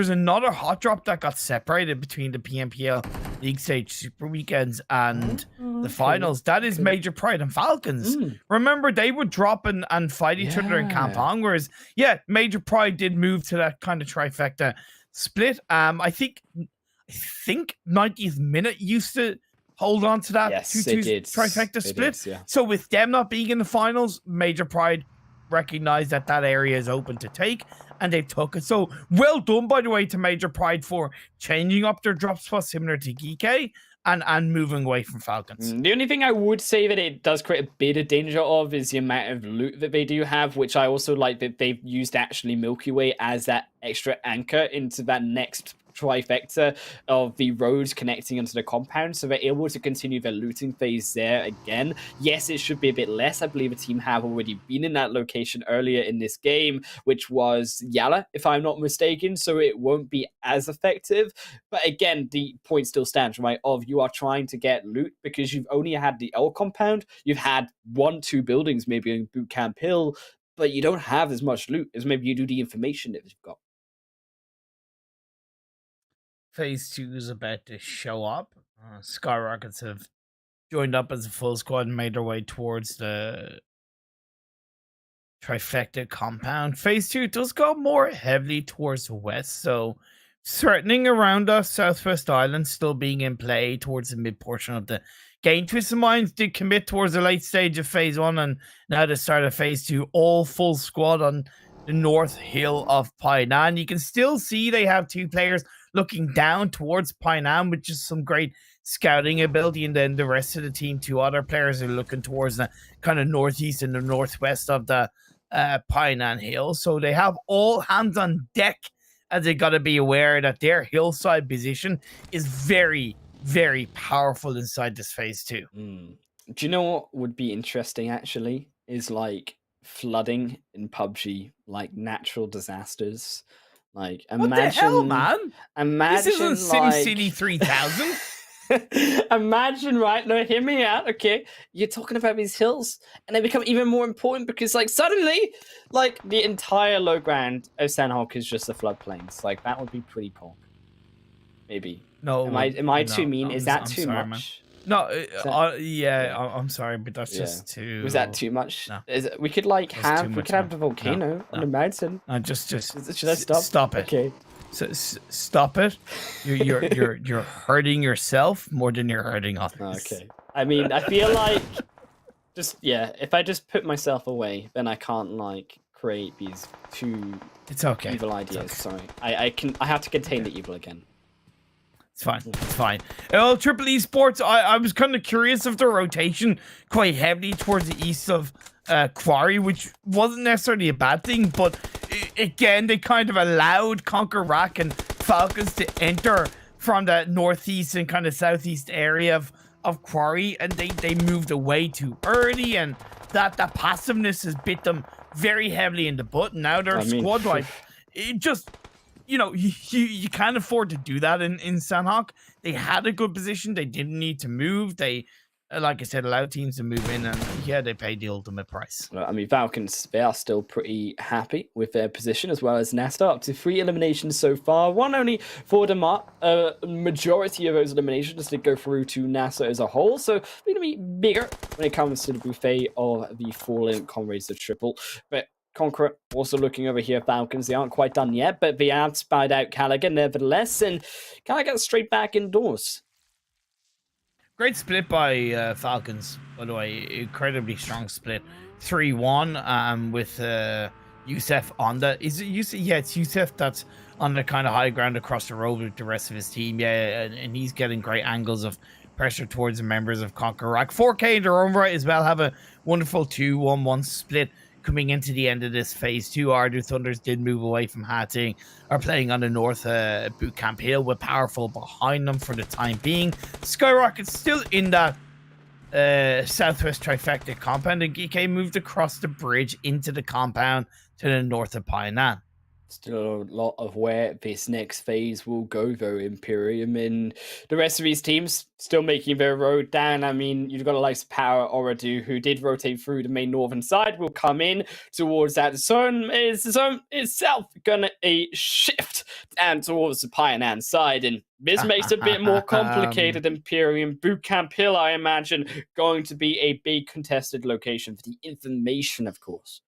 another hot drop that got separated between the PMPL League Stage Super Weekends and the finals. That is Major Pride and Falcons. Remember, they would drop and fight each other in Kampong, whereas, Major Pride did move to that kind of trifecta split. I think 90th minute used to hold on to that 2-2 trifecta split. So with them not being in the finals, Major Pride recognized that area is open to take, and they took it. So well done, by the way, to Major Pride for changing up their drop spot similar to GEEKAY and moving away from Falcons. The only thing I would say that it does create a bit of danger of is the amount of loot that they do have, which I also like that they've used actually Milky Way as that extra anchor into that next trifecta of the roads connecting into the compound, so they're able to continue their looting phase there again. Yes, it should be a bit less. I believe a team have already been in that location earlier in this game, which was YALLA, if I'm not mistaken, so it won't be as effective. But again, the point still stands, right, of you are trying to get loot because you've only had the L compound, you've had 1-2 buildings maybe in Boot Camp Hill, but you don't have as much loot as maybe you do the information that you've got. Phase 2 is about to show up. SKYROCKETs have joined up as a full squad and made their way towards the trifecta compound. Phase 2 does go more heavily towards the west, so threatening around us, Southwest Island still being in play towards the mid portion of the game. Twisted Minds did commit towards the late stage of phase 1, and now the start of phase 2, all full squad on the north hill of Painan. You can still see they have 2 players looking down towards Painan, which is some great scouting ability, and then the rest of the team, 2 other players are looking towards the kind of northeast and the northwest of the Painan Hill. So they have all hands on deck, as they got to be aware that their hillside position is very, very powerful inside this phase 2. Do you know what would be interesting actually is like flooding in PUBG, like natural disasters. Like imagine, what the hell, man? Imagine this isn't SimCity 3000. Imagine, right? No, hear me out, okay? You're talking about these hills, and they become even more important because, like, suddenly, like, the entire low ground of Sanhok is just the floodplains. Like, that would be pretty cool. Maybe. No. Am I too mean? Is that too much? Man. No, I'm sorry, but that's just too. Was that too much? No. We could like have the volcano on the mountain. Just should I stop? Stop it. Okay. So, stop it. You're hurting yourself more than you're hurting others. Okay. I mean, I feel like if I just put myself away, then I can't like create these two evil ideas. Sorry. I have to contain the evil again. It's fine. It's fine. Well, Triple Esports, I was kind of curious of the rotation quite heavily towards the east of Quarry, which wasn't necessarily a bad thing, but again, they kind of allowed CONQUEROR and Falcons to enter from the northeast and kind of southeast area of Quarry, and they moved away too early, and that passiveness has bit them very heavily in the butt. Now their squad life, it just... You know, you can't afford to do that in Sanhok. They had a good position. They didn't need to move. They, like I said, allowed teams to move in, and they paid the ultimate price. I mean, Falcons, they are still pretty happy with their position, as well as NASR, up to 3 eliminations so far. One only for Miramar. Majority of those eliminations did go through to NASR as a whole, so it's going to be bigger when it comes to the buffet of the fallen comrades of Triple. But Conqueror also looking over here. Falcons, they aren't quite done yet, but they have spied out Callaghan nevertheless, and Callaghan straight back indoors. Great split by Falcons, by the way. Incredibly strong split. 3-1 with Youssef on the... Is it Youssef? Yeah, it's Youssef that's on the kind of high ground across the road with the rest of his team. Yeah, and he's getting great angles of pressure towards the members of CONQUEROR. 4K in their own right as well have a wonderful 2-1-1 split coming into the end of this phase 2. OOREDOO Thunders did move away from Hatting, are playing on the north boot camp hill with Powerful behind them for the time being. SKYROCKET still in that southwest trifecta compound, and GEEKAY moved across the bridge into the compound to the north of Pioneer. Still a lot of where this next phase will go, though. Imperium and the rest of these teams still making their road down. I mean, you've got a like POWR, OOREDOO, who did rotate through the main northern side, will come in towards that zone. Is the zone itself gonna shift down towards the Pioneer side? And this makes it a bit more complicated. Imperium Bootcamp Hill, I imagine, going to be a big contested location for the information, of course.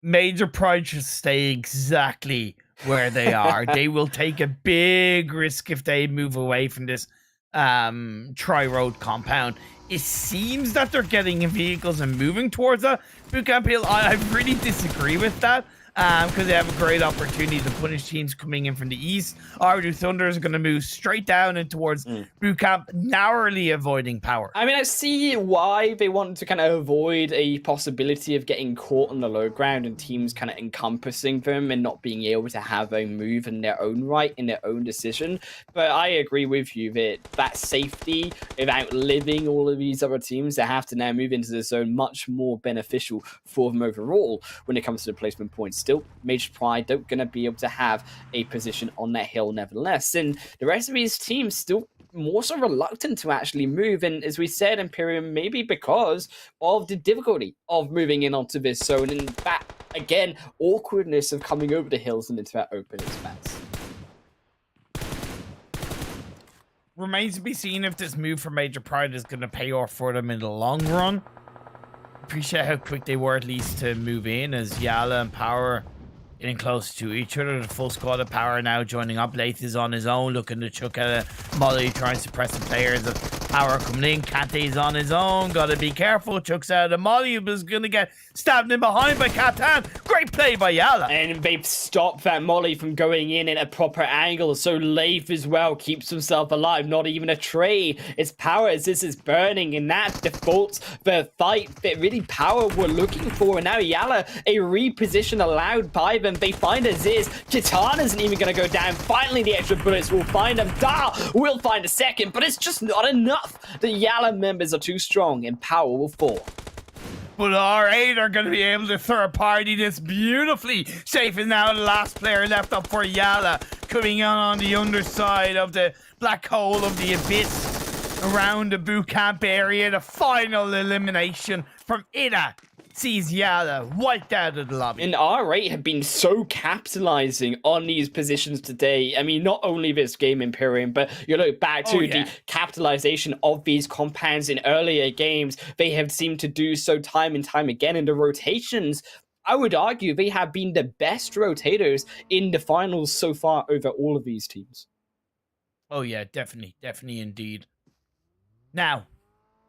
Major Pride should stay exactly where they are. They will take a big risk if they move away from this tri-road compound. It seems that they're getting in vehicles and moving towards a bootcamp hill. I really disagree with that. Because they have a great opportunity to punish teams coming in from the east. OOREDOO Thunder is going to move straight down and towards boot camp, narrowly avoiding power. I mean, I see why they want to kind of avoid a possibility of getting caught on the low ground and teams kind of encompassing them and not being able to have a move in their own right, in their own decision. But I agree with you that safety of outliving all of these other teams that have to now move into the zone much more beneficial for them overall when it comes to the placement points. Still, Major Pride don't going to be able to have a position on that hill nevertheless. And the rest of these teams still more so reluctant to actually move. And as we said, Imperium, maybe because of the difficulty of moving in onto this zone. And that, again, awkwardness of coming over the hills and into that open expanse. Remains to be seen if this move for Major Pride is going to pay off for them in the long run. Appreciate how quick they were at least to move in as YALLA and POWR getting close to each other. The full squad of POWR now joining up. Lath is on his own, looking to chuck at a Molly, trying to suppress the players of POWR coming in. Kate's on his own, gotta be careful. Chucks out a Molly, who was gonna get stabbed in behind by Katan. Great play by YALLA. And they've stopped that Molly from going in at a proper angle, so Lath as well keeps himself alive. Not even a trade. It's POWR as this is burning, and that defaults the fight that really POWR were looking for. And now YALLA, a reposition allowed by them. They find Aziz. Kitan isn't even going to go down. Finally, the extra bullets will find him. Dar will find a second, but it's just not enough. The YALLA members are too strong, and POWR will fall. But R8 are going to be able to third party this beautifully. Safe is now the last player left up for YALLA. Coming on the underside of the black hole of the abyss around the boot camp area. The final elimination from Ida sees YALLA wiped out of the lobby. And R8 have been so capitalizing on these positions today. I mean, not only this game, Imperium, but you look back to the capitalization of these compounds in earlier games. They have seemed to do so time and time again in the rotations. I would argue they have been the best rotators in the finals so far over all of these teams. Oh yeah, definitely indeed. Now,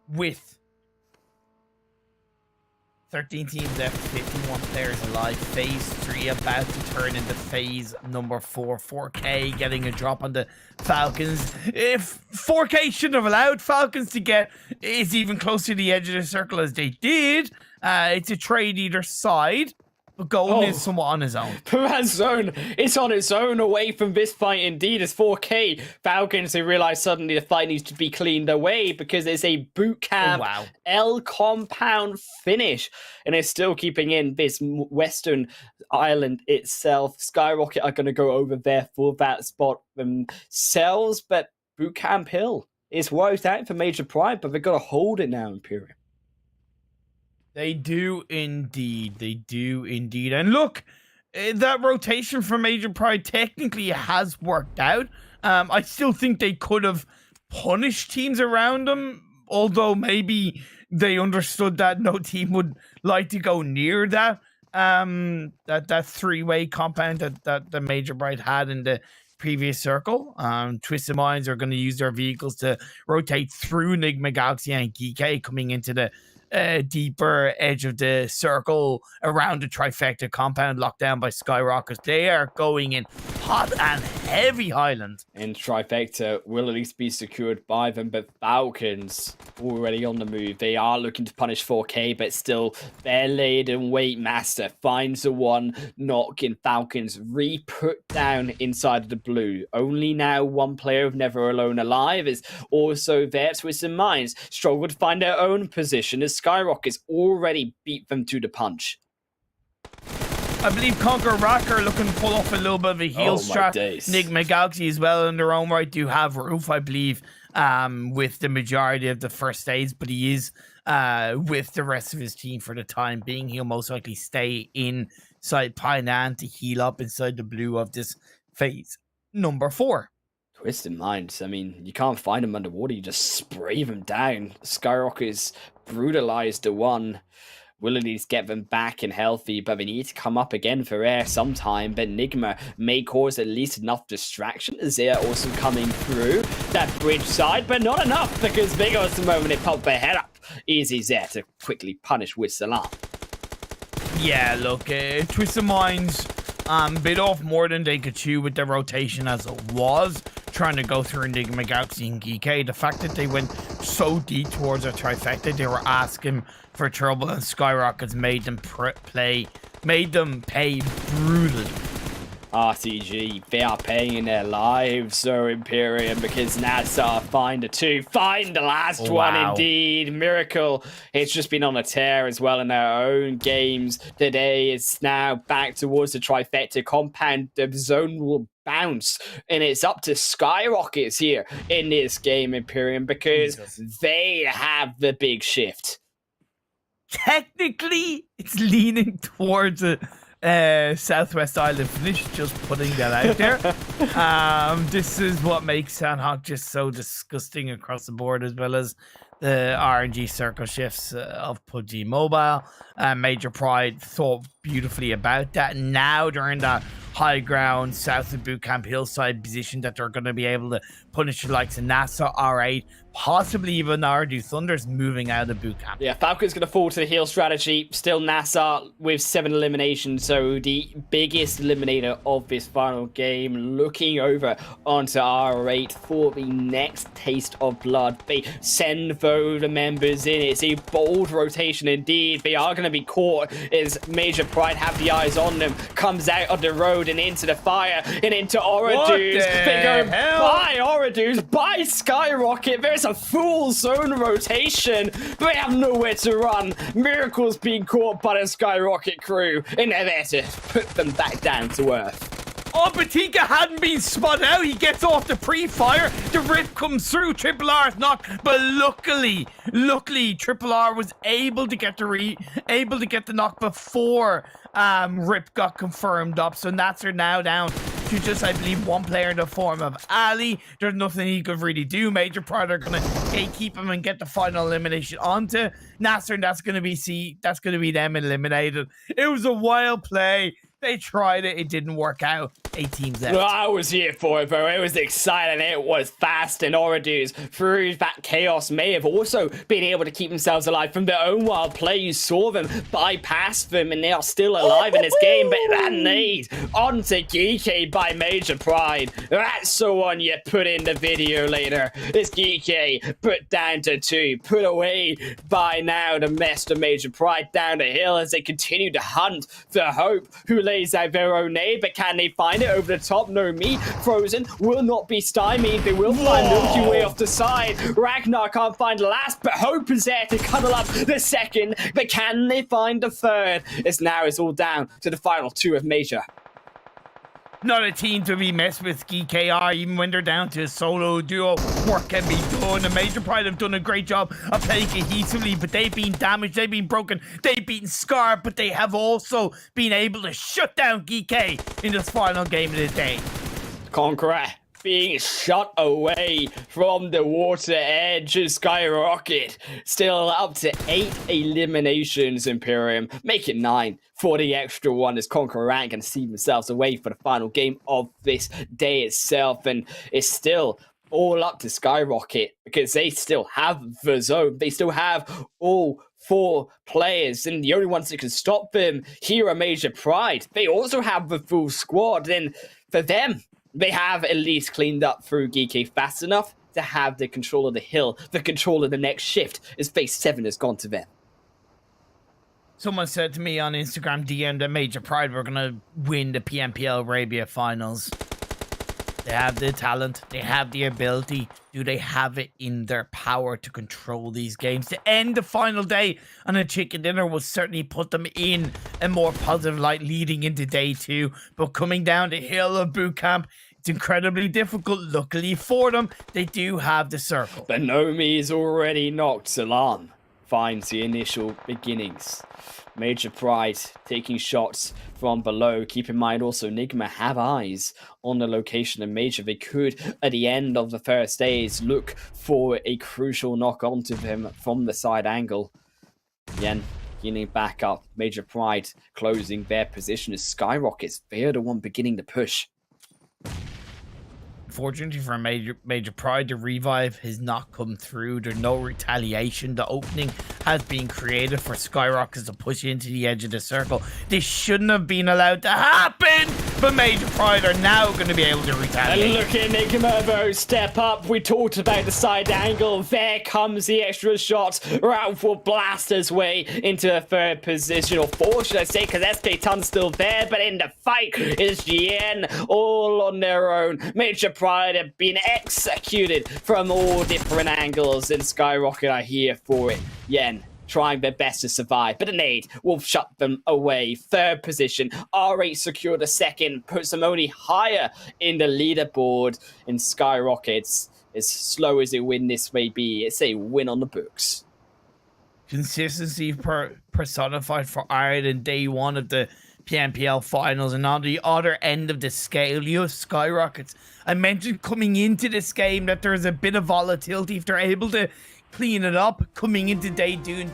with 13 teams left, 51 players alive. Phase 3 about to turn into phase number 4. 4K getting a drop on the Falcons. If 4K shouldn't have allowed Falcons to get is even closer to the edge of the circle as they did. It's a trade either side. But Golden is somewhat on his own. That zone, it's on its own away from this fight indeed. It's 4K. Falcons, they realize suddenly the fight needs to be cleaned away because it's a boot camp L compound finish. And it's still keeping in this western island itself. SKYROCKET are going to go over there for that spot themselves. But boot camp Hill is wiped out for Major Pride, but they've got to hold it now, Imperium. They do indeed. They do indeed. And look, that rotation for Major Pride technically has worked out. I still think they could have punished teams around them, although maybe they understood that no team would like to go near that that three-way compound that the Major Bright had in the previous circle. Twisted Minds are going to use their vehicles to rotate through NIGMA, Galaxy, and GEEKAY, coming into the deeper edge of the circle around the trifecta compound locked down by SKYROCKET. They are going in hot and heavy Highland. And trifecta will at least be secured by them, but Falcons already on the move. They are looking to punish 4K, but still they're laid in wait. Master finds the one knock in. Falcons re-put down inside of the blue. Only now one player of Never Alone alive is also there. Twisted Minds struggle to find their own position as SKYROCKET's already beat them to the punch. I believe CONQUEROR are looking to pull off a little bit of a heel strat. NIGMA Galaxy as well in their own right do have Roof, I believe, with the majority of the first stage, but he is with the rest of his team for the time being. He'll most likely stay inside Painan to heal up inside the blue of this phase number 4. Twisted Minds, I mean, you can't find them underwater, you just spray them down. SKYROCKET's brutalized the one. Will at least get them back and healthy, but they need to come up again for air sometime. But NIGMA may cause at least enough distraction as they are also coming through that bridge side, but not enough because Vigos, the moment they pop their head up, Easy's there to quickly punish with Salam. Yeah, look, Twisted Minds bit off more than they could chew with their rotation as it was, trying to go through NIGMA Galaxy and GEEKAY. The fact that they went so deep towards a trifecta, they were asking for trouble, and SKYROCKET's made them pay brutally. RTG, they are paying in their lives, so Imperium, because NASR find a 2, find the last one indeed. Miracle, it's just been on a tear as well in their own games today. It's now back towards the trifecta compound. The zone will bounce, and it's up to SKYROCKETs here in this game, Imperium, because they have the big shift. Technically, it's leaning towards a Southwest Island finish, just putting that out there. This is what makes Sanhok just so disgusting across the board, as well as the RNG circle shifts of PUBG Mobile. Major Pride thought beautifully about that. Now they're in that high ground south of Bootcamp Hillside position that they're going to be able to punish the likes of NASR, R8, possibly even OOREDOO Thunder's moving out of Bootcamp. Yeah, Falcon's going to fall to the heal strategy. Still NASR with 7 eliminations, so the biggest eliminator of this final game, looking over onto R8 for the next taste of blood. They send the members in. It's a bold rotation indeed. They are going to be caught as Major Pride have the eyes on them. Comes out of the road and into the fire and into OOREDOO's. They go by OOREDOO's, by SKYROCKET. There's a full zone rotation. They have nowhere to run. Miracle's being caught by the SKYROCKET crew, and they're there to put them back down to earth. Oh, Batika hadn't been spun out. He gets off the pre-fire. The rip comes through. Triple R's knock, but luckily, Triple R was able to get the knock before Rip got confirmed up. So NASR now down to just, I believe, one player in the form of Ali. There's nothing he could really do. Major Pride are gonna gatekeep him and get the final elimination onto NASR, and that's gonna be them eliminated. It was a wild play. They tried it. It didn't work out. 8 teams out. Well, I was here for it, bro. It was exciting. It was fast. And OOREDOO's, through that chaos, may have also been able to keep themselves alive from their own wild play. You saw them bypass them, and they are still alive in this game. But that nade onto GEEKAY by Major Pride. That's the one you put in the video later. This GEEKAY put down to 2. Put away by now the mess of Major Pride down the hill as they continue to hunt for Hope, who lays out their own nade. But can they find it over the top? No, me. Frozen will not be stymied. They will find Milky Way off the side. Ragnar can't find the last, but Hope is there to cuddle up the second. But can they find the third? It's all down to the final 2 of Major. Not a team to be messed with, GEEKAY, even when they're down to a solo duo. Work can be done. The Major Pride have done a great job of playing cohesively, but they've been damaged, they've been broken, they've been scarred, but they have also been able to shut down GEEKAY in this final game of the day. CONQUEROR being shot away from the water edge. SKYROCKET still up to 8 eliminations, Imperium. Make it 9 for the extra one as CONQUEROR can see themselves away for the final game of this day itself. And it's still all up to SKYROCKET because they still have the zone. They still have all 4 players, and the only ones that can stop them here are Major Pride. They also have the full squad, and for them, they have at least cleaned up through GEEKAY fast enough to have the control of the hill, the control of the next shift, as phase 7 has gone to them. Someone said to me on Instagram DM that Major Pride were going to win the PMPL Arabia finals. They have the talent, they have the ability. Do they have it in their power to control these games? To end the final day on a chicken dinner will certainly put them in a more positive light leading into day 2. But coming down the hill of boot camp, it's incredibly difficult. Luckily for them, they do have the circle. But Nomi is already knocked. Alarm finds the initial beginnings. Major Pride taking shots from below. Keep in mind also NIGMA have eyes on the location of Major. They could, at the end of the first days, look for a crucial knock onto him from the side angle. Yen healing back up. Major Pride closing their position as SKYROCKET. They're the one beginning to push. Unfortunately for Major Pride, the revive has not come through. There's no retaliation. The opening has been created for SKYROCKET to push into the edge of the circle. This shouldn't have been allowed to happen, but Major Pride are now going to be able to retaliate. And look at NIGMA though, step up. We talked about the side angle. There comes the extra shot. Ralph will blast his way into the 3rd position, or 4 should I say, because SK Tun's still there, but in the fight is Yen all on their own. Major Pride have been executed from all different angles, and SKYROCKET are here for it. Yen trying their best to survive, but a nade will shut them away. 3rd position, R8 secured a 2nd, puts them only higher in the leaderboard. And SKYROCKET, as slow as a win this may be, it's a win on the books. Consistency personified for Ireland day 1 of the PMPL finals, and on the other end of the scale, you have SKYROCKET. I mentioned coming into this game that there's a bit of volatility. If they're able to clean it up coming into day 2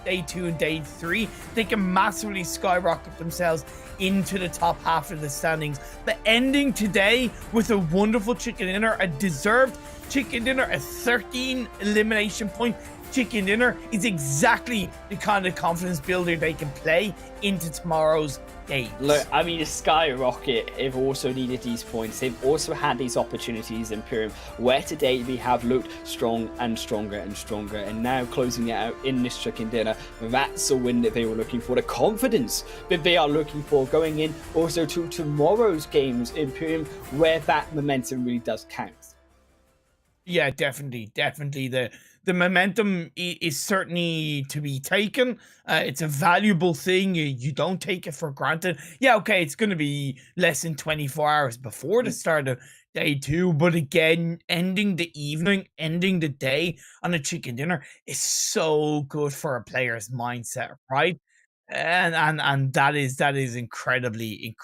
and day 3, they can massively skyrocket themselves into the top half of the standings. But ending today with a wonderful chicken dinner, a deserved chicken dinner, a 13 elimination point chicken dinner, is exactly the kind of confidence builder they can play into tomorrow's games. Look, I mean, SKYROCKET have also needed these points. They've also had these opportunities in Imperium, where today they have looked strong and stronger and stronger, and now closing it out in this chicken dinner, that's the win that they were looking for, the confidence that they are looking for going in also to tomorrow's games in Imperium, where that momentum really does count. Yeah, definitely. The momentum is certainly to be taken. It's a valuable thing. You don't take it for granted. Yeah, okay, it's going to be less than 24 hours before the start of day 2. But again, ending the evening, ending the day on a chicken dinner is so good for a player's mindset, right? And that is incredibly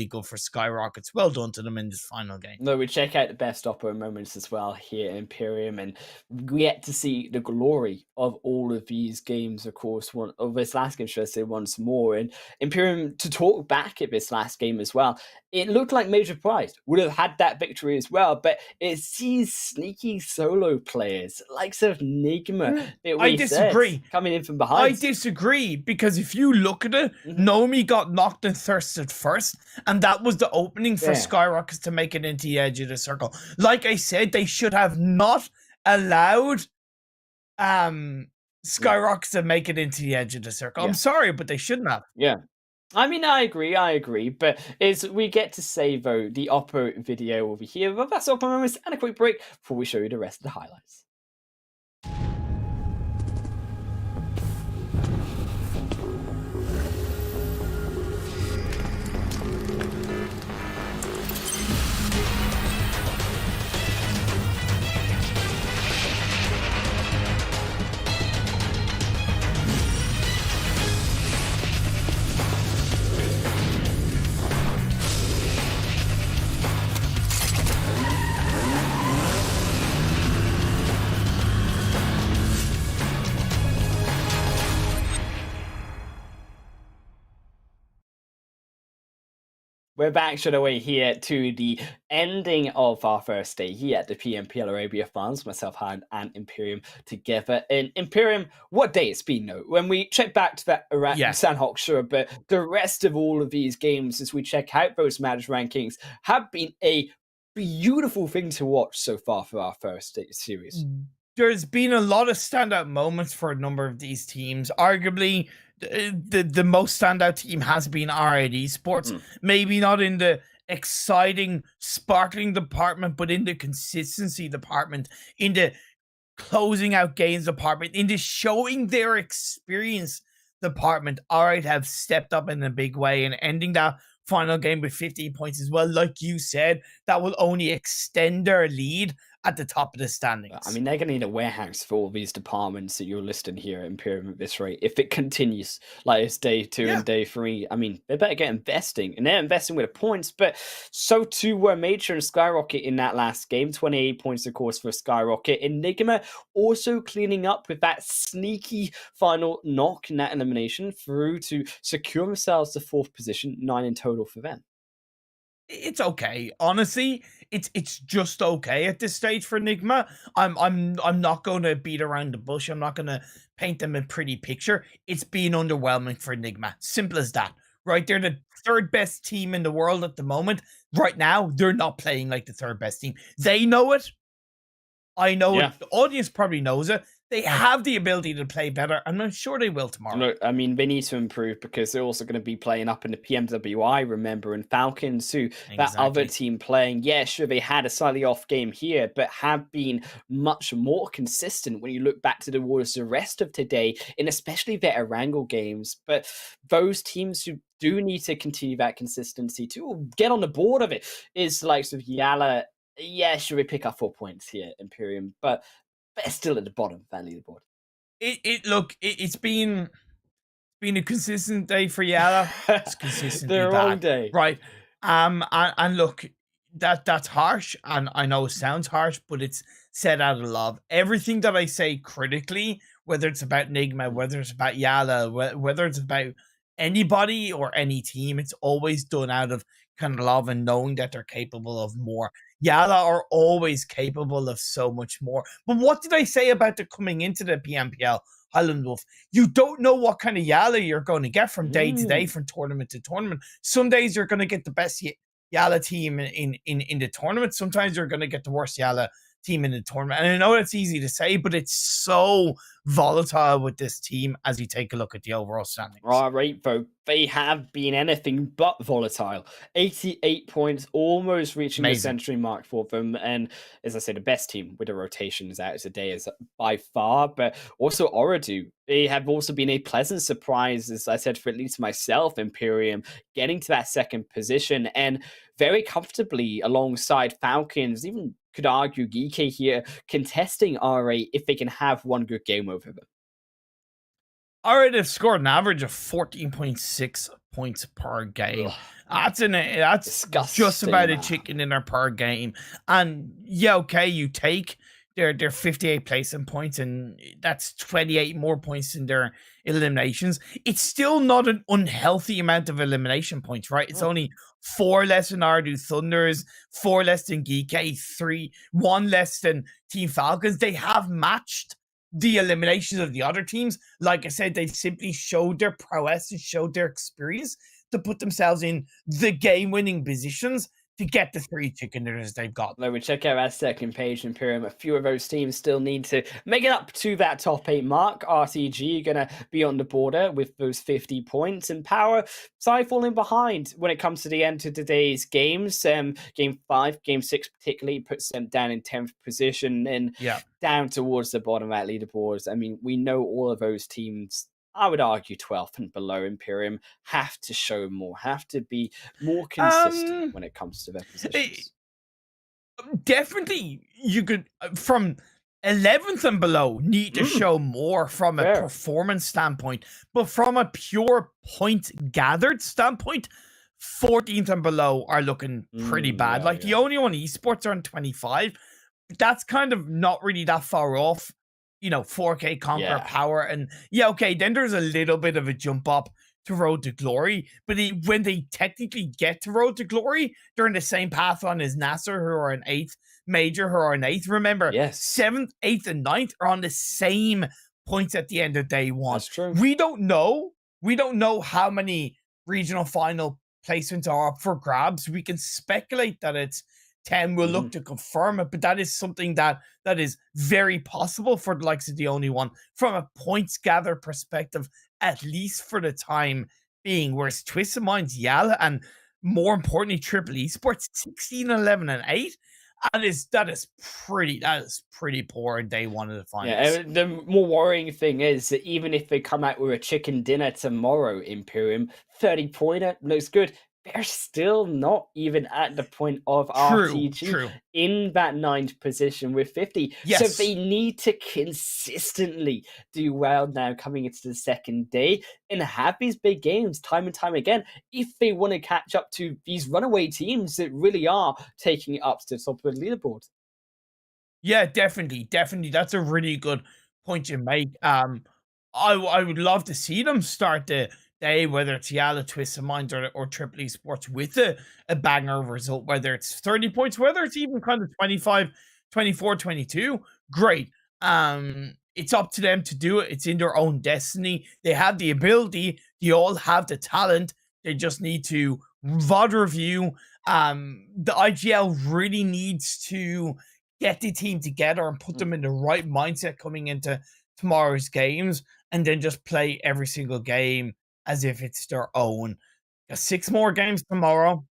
good for SKYROCKET. Well done to them in this final game. No, we check out the best oppo moments as well here in Imperium, and we get to see the glory of all of these games, of course, one of this last game, should I say, once more. And Imperium, to talk back at this last game as well, it looked like Major Pride would have had that victory as well, but it's these sneaky solo players, like sort of NIGMA, that I disagree. Coming in from behind. I disagree, because if you look at it, Nomi got knocked and thirsted first, and that was the opening for SKYROCKET to make it into the edge of the circle. Like I said, they should have not allowed SKYROCKET to make it into the edge of the circle. I'm sorry, but they shouldn't have. Yeah. I mean, I agree, but as we get to say, though, the Oppo video over here, but that's Oppo moments and a quick break before we show you the rest of the highlights. We're back straight away here to the ending of our first day here at the PMPL Arabia Finals. Myself, Han, and Imperium together. And Imperium, what day it's been, though? When we check back to that Sanhok, sure, but the rest of all of these games, as we check out those match rankings, have been a beautiful thing to watch so far for our first day series. There's been a lot of standout moments for a number of these teams. Arguably, the most standout team has been R8 Esports. Maybe not in the exciting, sparkling department, but in the consistency department, in the closing out games department, in the showing their experience department. R8 have stepped up in a big way and ending that final game with 15 points as well. Like you said, that will only extend their lead at the top of the standings. I mean, they're going to need a warehouse for all these departments that you're listing here at Imperium at this rate. If it continues like it's day 2 and day 3, I mean, they better get investing. And they're investing with the points, but so too were Major and SKYROCKET in that last game. 28 points, of course, for SKYROCKET. And NIGMA also cleaning up with that sneaky final knock in that elimination through to secure themselves the 4th position, 9 in total for them. It's okay. Honestly, it's just okay at this stage for NIGMA. I'm not going to beat around the bush. I'm not going to paint them a pretty picture. It's been underwhelming for NIGMA. Simple as that. Right? They're the 3rd best team in the world at the moment. Right now, they're not playing like the 3rd best team. They know it. I know it. The audience probably knows it. They have the ability to play better, and I'm sure they will tomorrow. Look, I mean, they need to improve because they're also going to be playing up in the PMWI, remember, and Falcons, who that other team playing. Yeah, sure, they had a slightly off game here, but have been much more consistent when you look back towards the rest of today, and especially their Erangel games. But those teams who do need to continue that consistency to get on the board of it is the likes of YALLA. Yeah, sure, we pick up 4 points here, Imperium, but they're still at the bottom of that leaderboard. It's been a consistent day for YALLA. It's consistently the wrong day, right? And look, that's harsh, and I know it sounds harsh, but it's said out of love. Everything that I say critically, whether it's about NIGMA, whether it's about YALLA, whether it's about anybody or any team, it's always done out of kind of love and knowing that they're capable of more. YALLA are always capable of so much more. But what did I say about the coming into the PMPL, Highland Wolf? You don't know what kind of YALLA you're going to get from day to day, from tournament to tournament. Some days you're going to get the best YALLA team in the tournament. Sometimes you're going to get the worst YALLA team in the tournament. And I know it's easy to say, but it's so volatile with this team as you take a look at the overall standings. All right, though. They have been anything but volatile. 88 points, almost reaching the century mark for them. And as I say, the best team with the rotations out today is by far, but also OOREDOO. They have also been a pleasant surprise, as I said, for at least myself, Imperium, getting to that 2nd position and very comfortably alongside Falcons, even could argue GEEKAY here, contesting R8 if they can have one good game over them. R8 have scored an average of 14.6 points per game. That's disgusting, just about a chicken dinner per game. And yeah, okay, you take their 58 placing points, and that's 28 more points in their eliminations. It's still not an unhealthy amount of elimination points, right? It's only 4 less than OOREDOO Thunders, 4 less than GEEKAY, 1 less than Team Falcons. They have matched the eliminations of the other teams. Like I said, they simply showed their prowess and showed their experience to put themselves in the game-winning positions to get the 3 chicken dinners they've got. Now we check out our 2nd page, Imperium. A few of those teams still need to make it up to that top 8 mark. RTG going to be on the border with those 50 points, and POWR side falling behind when it comes to the end of today's games. Game 5, Game 6 particularly puts them down in 10th position and down towards the bottom of that leaderboards. I mean, we know all of those teams, I would argue 12th and below, Imperium, have to show more, have to be more consistent when it comes to their positions. Definitely, you could, from 11th and below, need to show more from a performance standpoint. But from a pure point gathered standpoint, 14th and below are looking pretty bad. The only one Esports are on 25. That's kind of not really that far off. You know, 4K, CONQUEROR, POWR, and okay, then there's a little bit of a jump up to Road to Glory, but when they technically get to Road to Glory, they're in the same path on as NASR, who are an 8th, Major, who are an 8th. Remember, Yes. 7th, 8th, and 9th are on the same points at the end of day one. That's true. We don't know. We don't know how many regional final placements are up for grabs. We can speculate that it's 10. We'll look to confirm it, but that is something that is very possible for the likes of the only one from a points gather perspective, at least for the time being. Whereas Twisted Minds, YALLA, and more importantly, Triple Esports 16, 11, and 8. That is pretty poor in day one of the finals. Yeah, the more worrying thing is that even if they come out with a chicken dinner tomorrow, Imperium, 30-pointer looks good. They're still not even at the point of RTG in that 9th position with 50. Yes. So they need to consistently do well now coming into the second day and have these big games time and time again if they want to catch up to these runaway teams that really are taking it up to the top of the leaderboard. Yeah, definitely. That's a really good point you make. I would love to see them start the day, whether it's YALLA, Twisted Minds, or Triple Esports, with a banger result, whether it's 30 points, whether it's even kind of 25, 24, 22. Great. It's up to them to do it. It's in their own destiny. They have the ability. They all have the talent. They just need to VOD review. The IGL really needs to get the team together and put them in the right mindset coming into tomorrow's games, and then just play every single game as if it's their own. 6 more games tomorrow.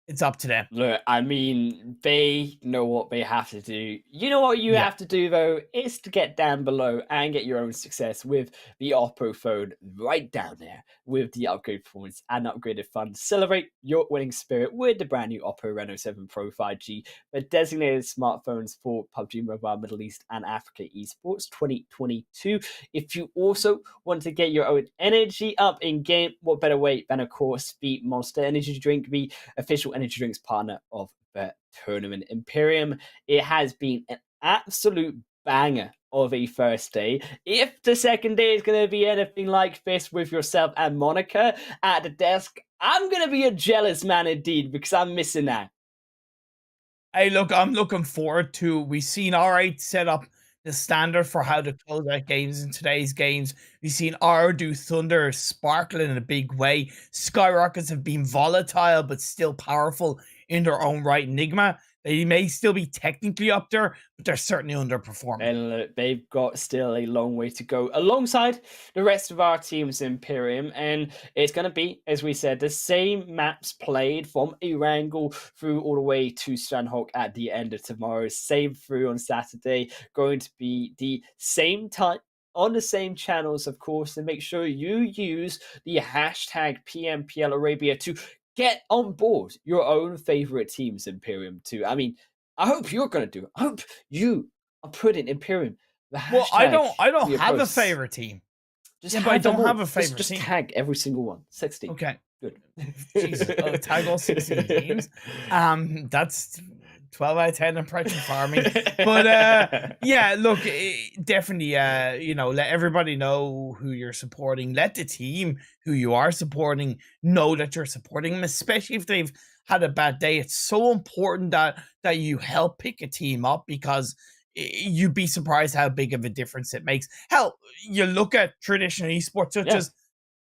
It's up to them. Look, I mean, they know what they have to do. You know what you have to do, though, is to get down below and get your own success with the Oppo phone right down there with the upgrade performance and upgraded funds. Celebrate your winning spirit with the brand new Oppo Reno 7 Pro 5G, the designated smartphones for PUBG Mobile Middle East and Africa Esports 2022. If you also want to get your own energy up in game, what better way than, of course, the Monster Energy Drink, the official energy drinks partner of the tournament. Imperium, it has been an absolute banger of a first day. If the second day is going to be anything like this with yourself and Monica at the desk, I'm going to be a jealous man indeed, because I'm missing that. Hey, look, I'm looking forward to. We've seen R8 set up the standard for how to close out games in today's games. We've seen OOREDOO Thunder sparkle in a big way. SKYROCKETs have been volatile but still powerful in their own right. NIGMA, they may still be technically up there, but they're certainly underperforming. And they've got still a long way to go alongside the rest of our teams, Imperium. And it's going to be, as we said, the same maps played from Erangel through all the way to Sanhok at the end of tomorrow. Same through on Saturday. Going to be the same time on the same channels, of course, and make sure you use the hashtag PMPL Arabia to get on board your own favorite teams, Imperium, too. I mean, I hope you're going to do it. I hope you are putting Imperium. Well, I don't have a favorite team. But I don't have a favorite just team. tag every single one. 16. Okay. Good. Jesus. Tag all 16 teams. That's 12 out of 10 impression farming. But yeah, look, definitely, let everybody know who you're supporting. Let the team who you are supporting know that you're supporting them, especially if they've had a bad day. It's so important that you help pick a team up, because you'd be surprised how big of a difference it makes. Hell, you look at traditional esports such as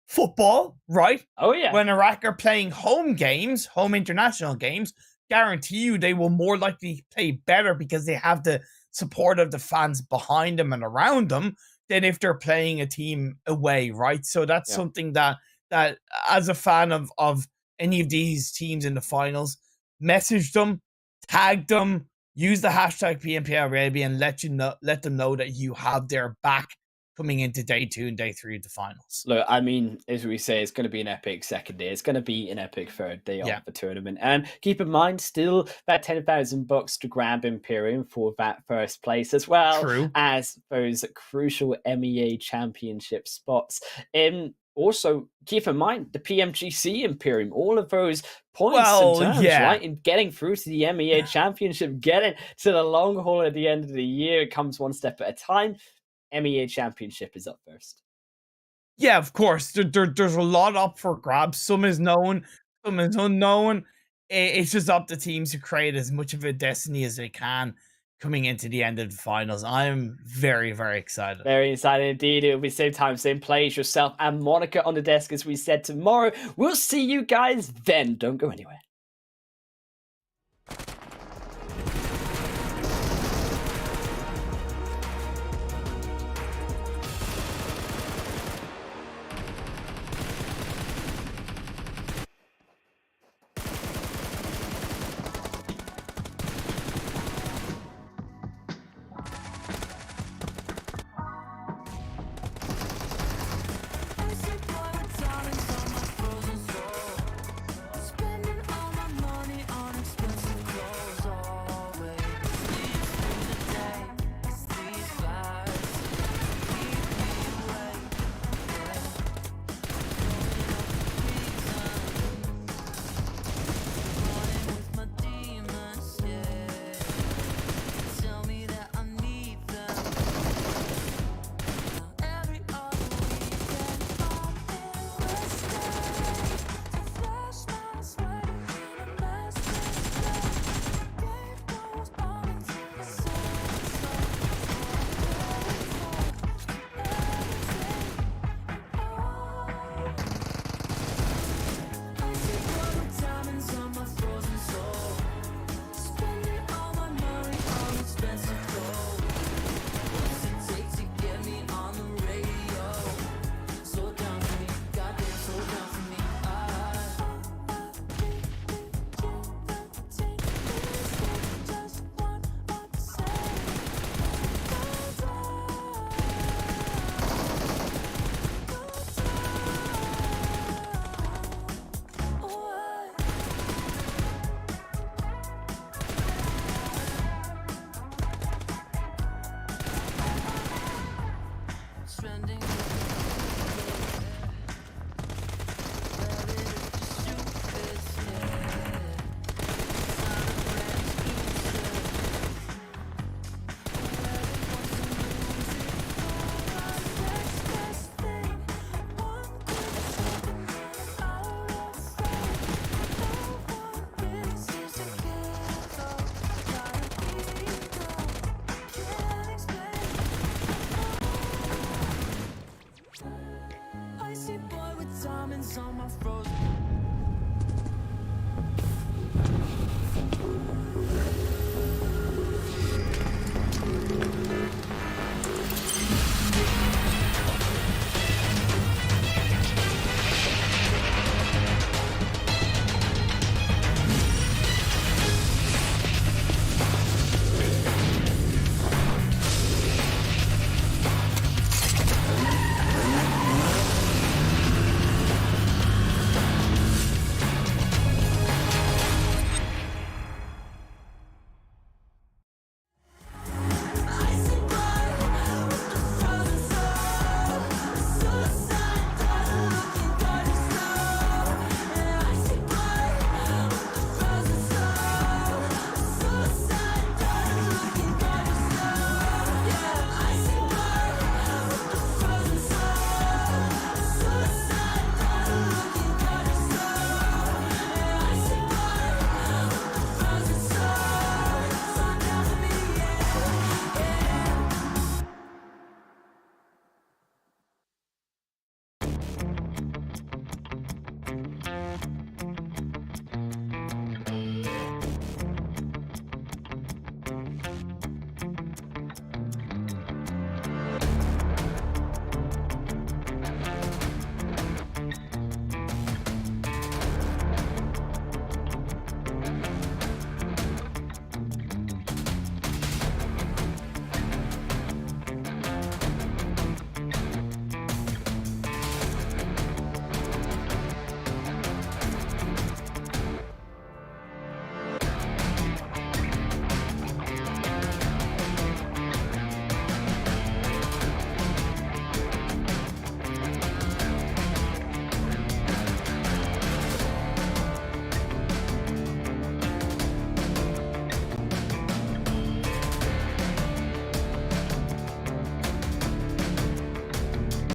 football, right? Oh, yeah. When Iraq are playing home international games, guarantee you they will more likely play better because they have the support of the fans behind them and around them than if they're playing a team away, right? So that's something that as a fan of any of these teams in the finals, message them, tag them, use the hashtag PMPL Arabia, and let them know that you have their back coming into day 2 and day 3 of the finals. Look, I mean, as we say, it's going to be an epic second day. It's going to be an epic third day of the tournament. And keep in mind, still that $10,000 to grab Imperium for that first place, as well as those crucial MEA championship spots. And also, keep in mind, the PMGC Imperium, all of those points and terms, right? And getting through to the MEA championship, getting to the long haul at the end of the year, it comes one step at a time. MEA Championship is up first. Yeah, of course. There's a lot up for grabs. Some is known, some is unknown. It's just up to teams to create as much of a destiny as they can coming into the end of the finals. I'm very, very excited. Very exciting indeed. It'll be same time, same place. Yourself and Monica on the desk, as we said, tomorrow. We'll see you guys then. Don't go anywhere.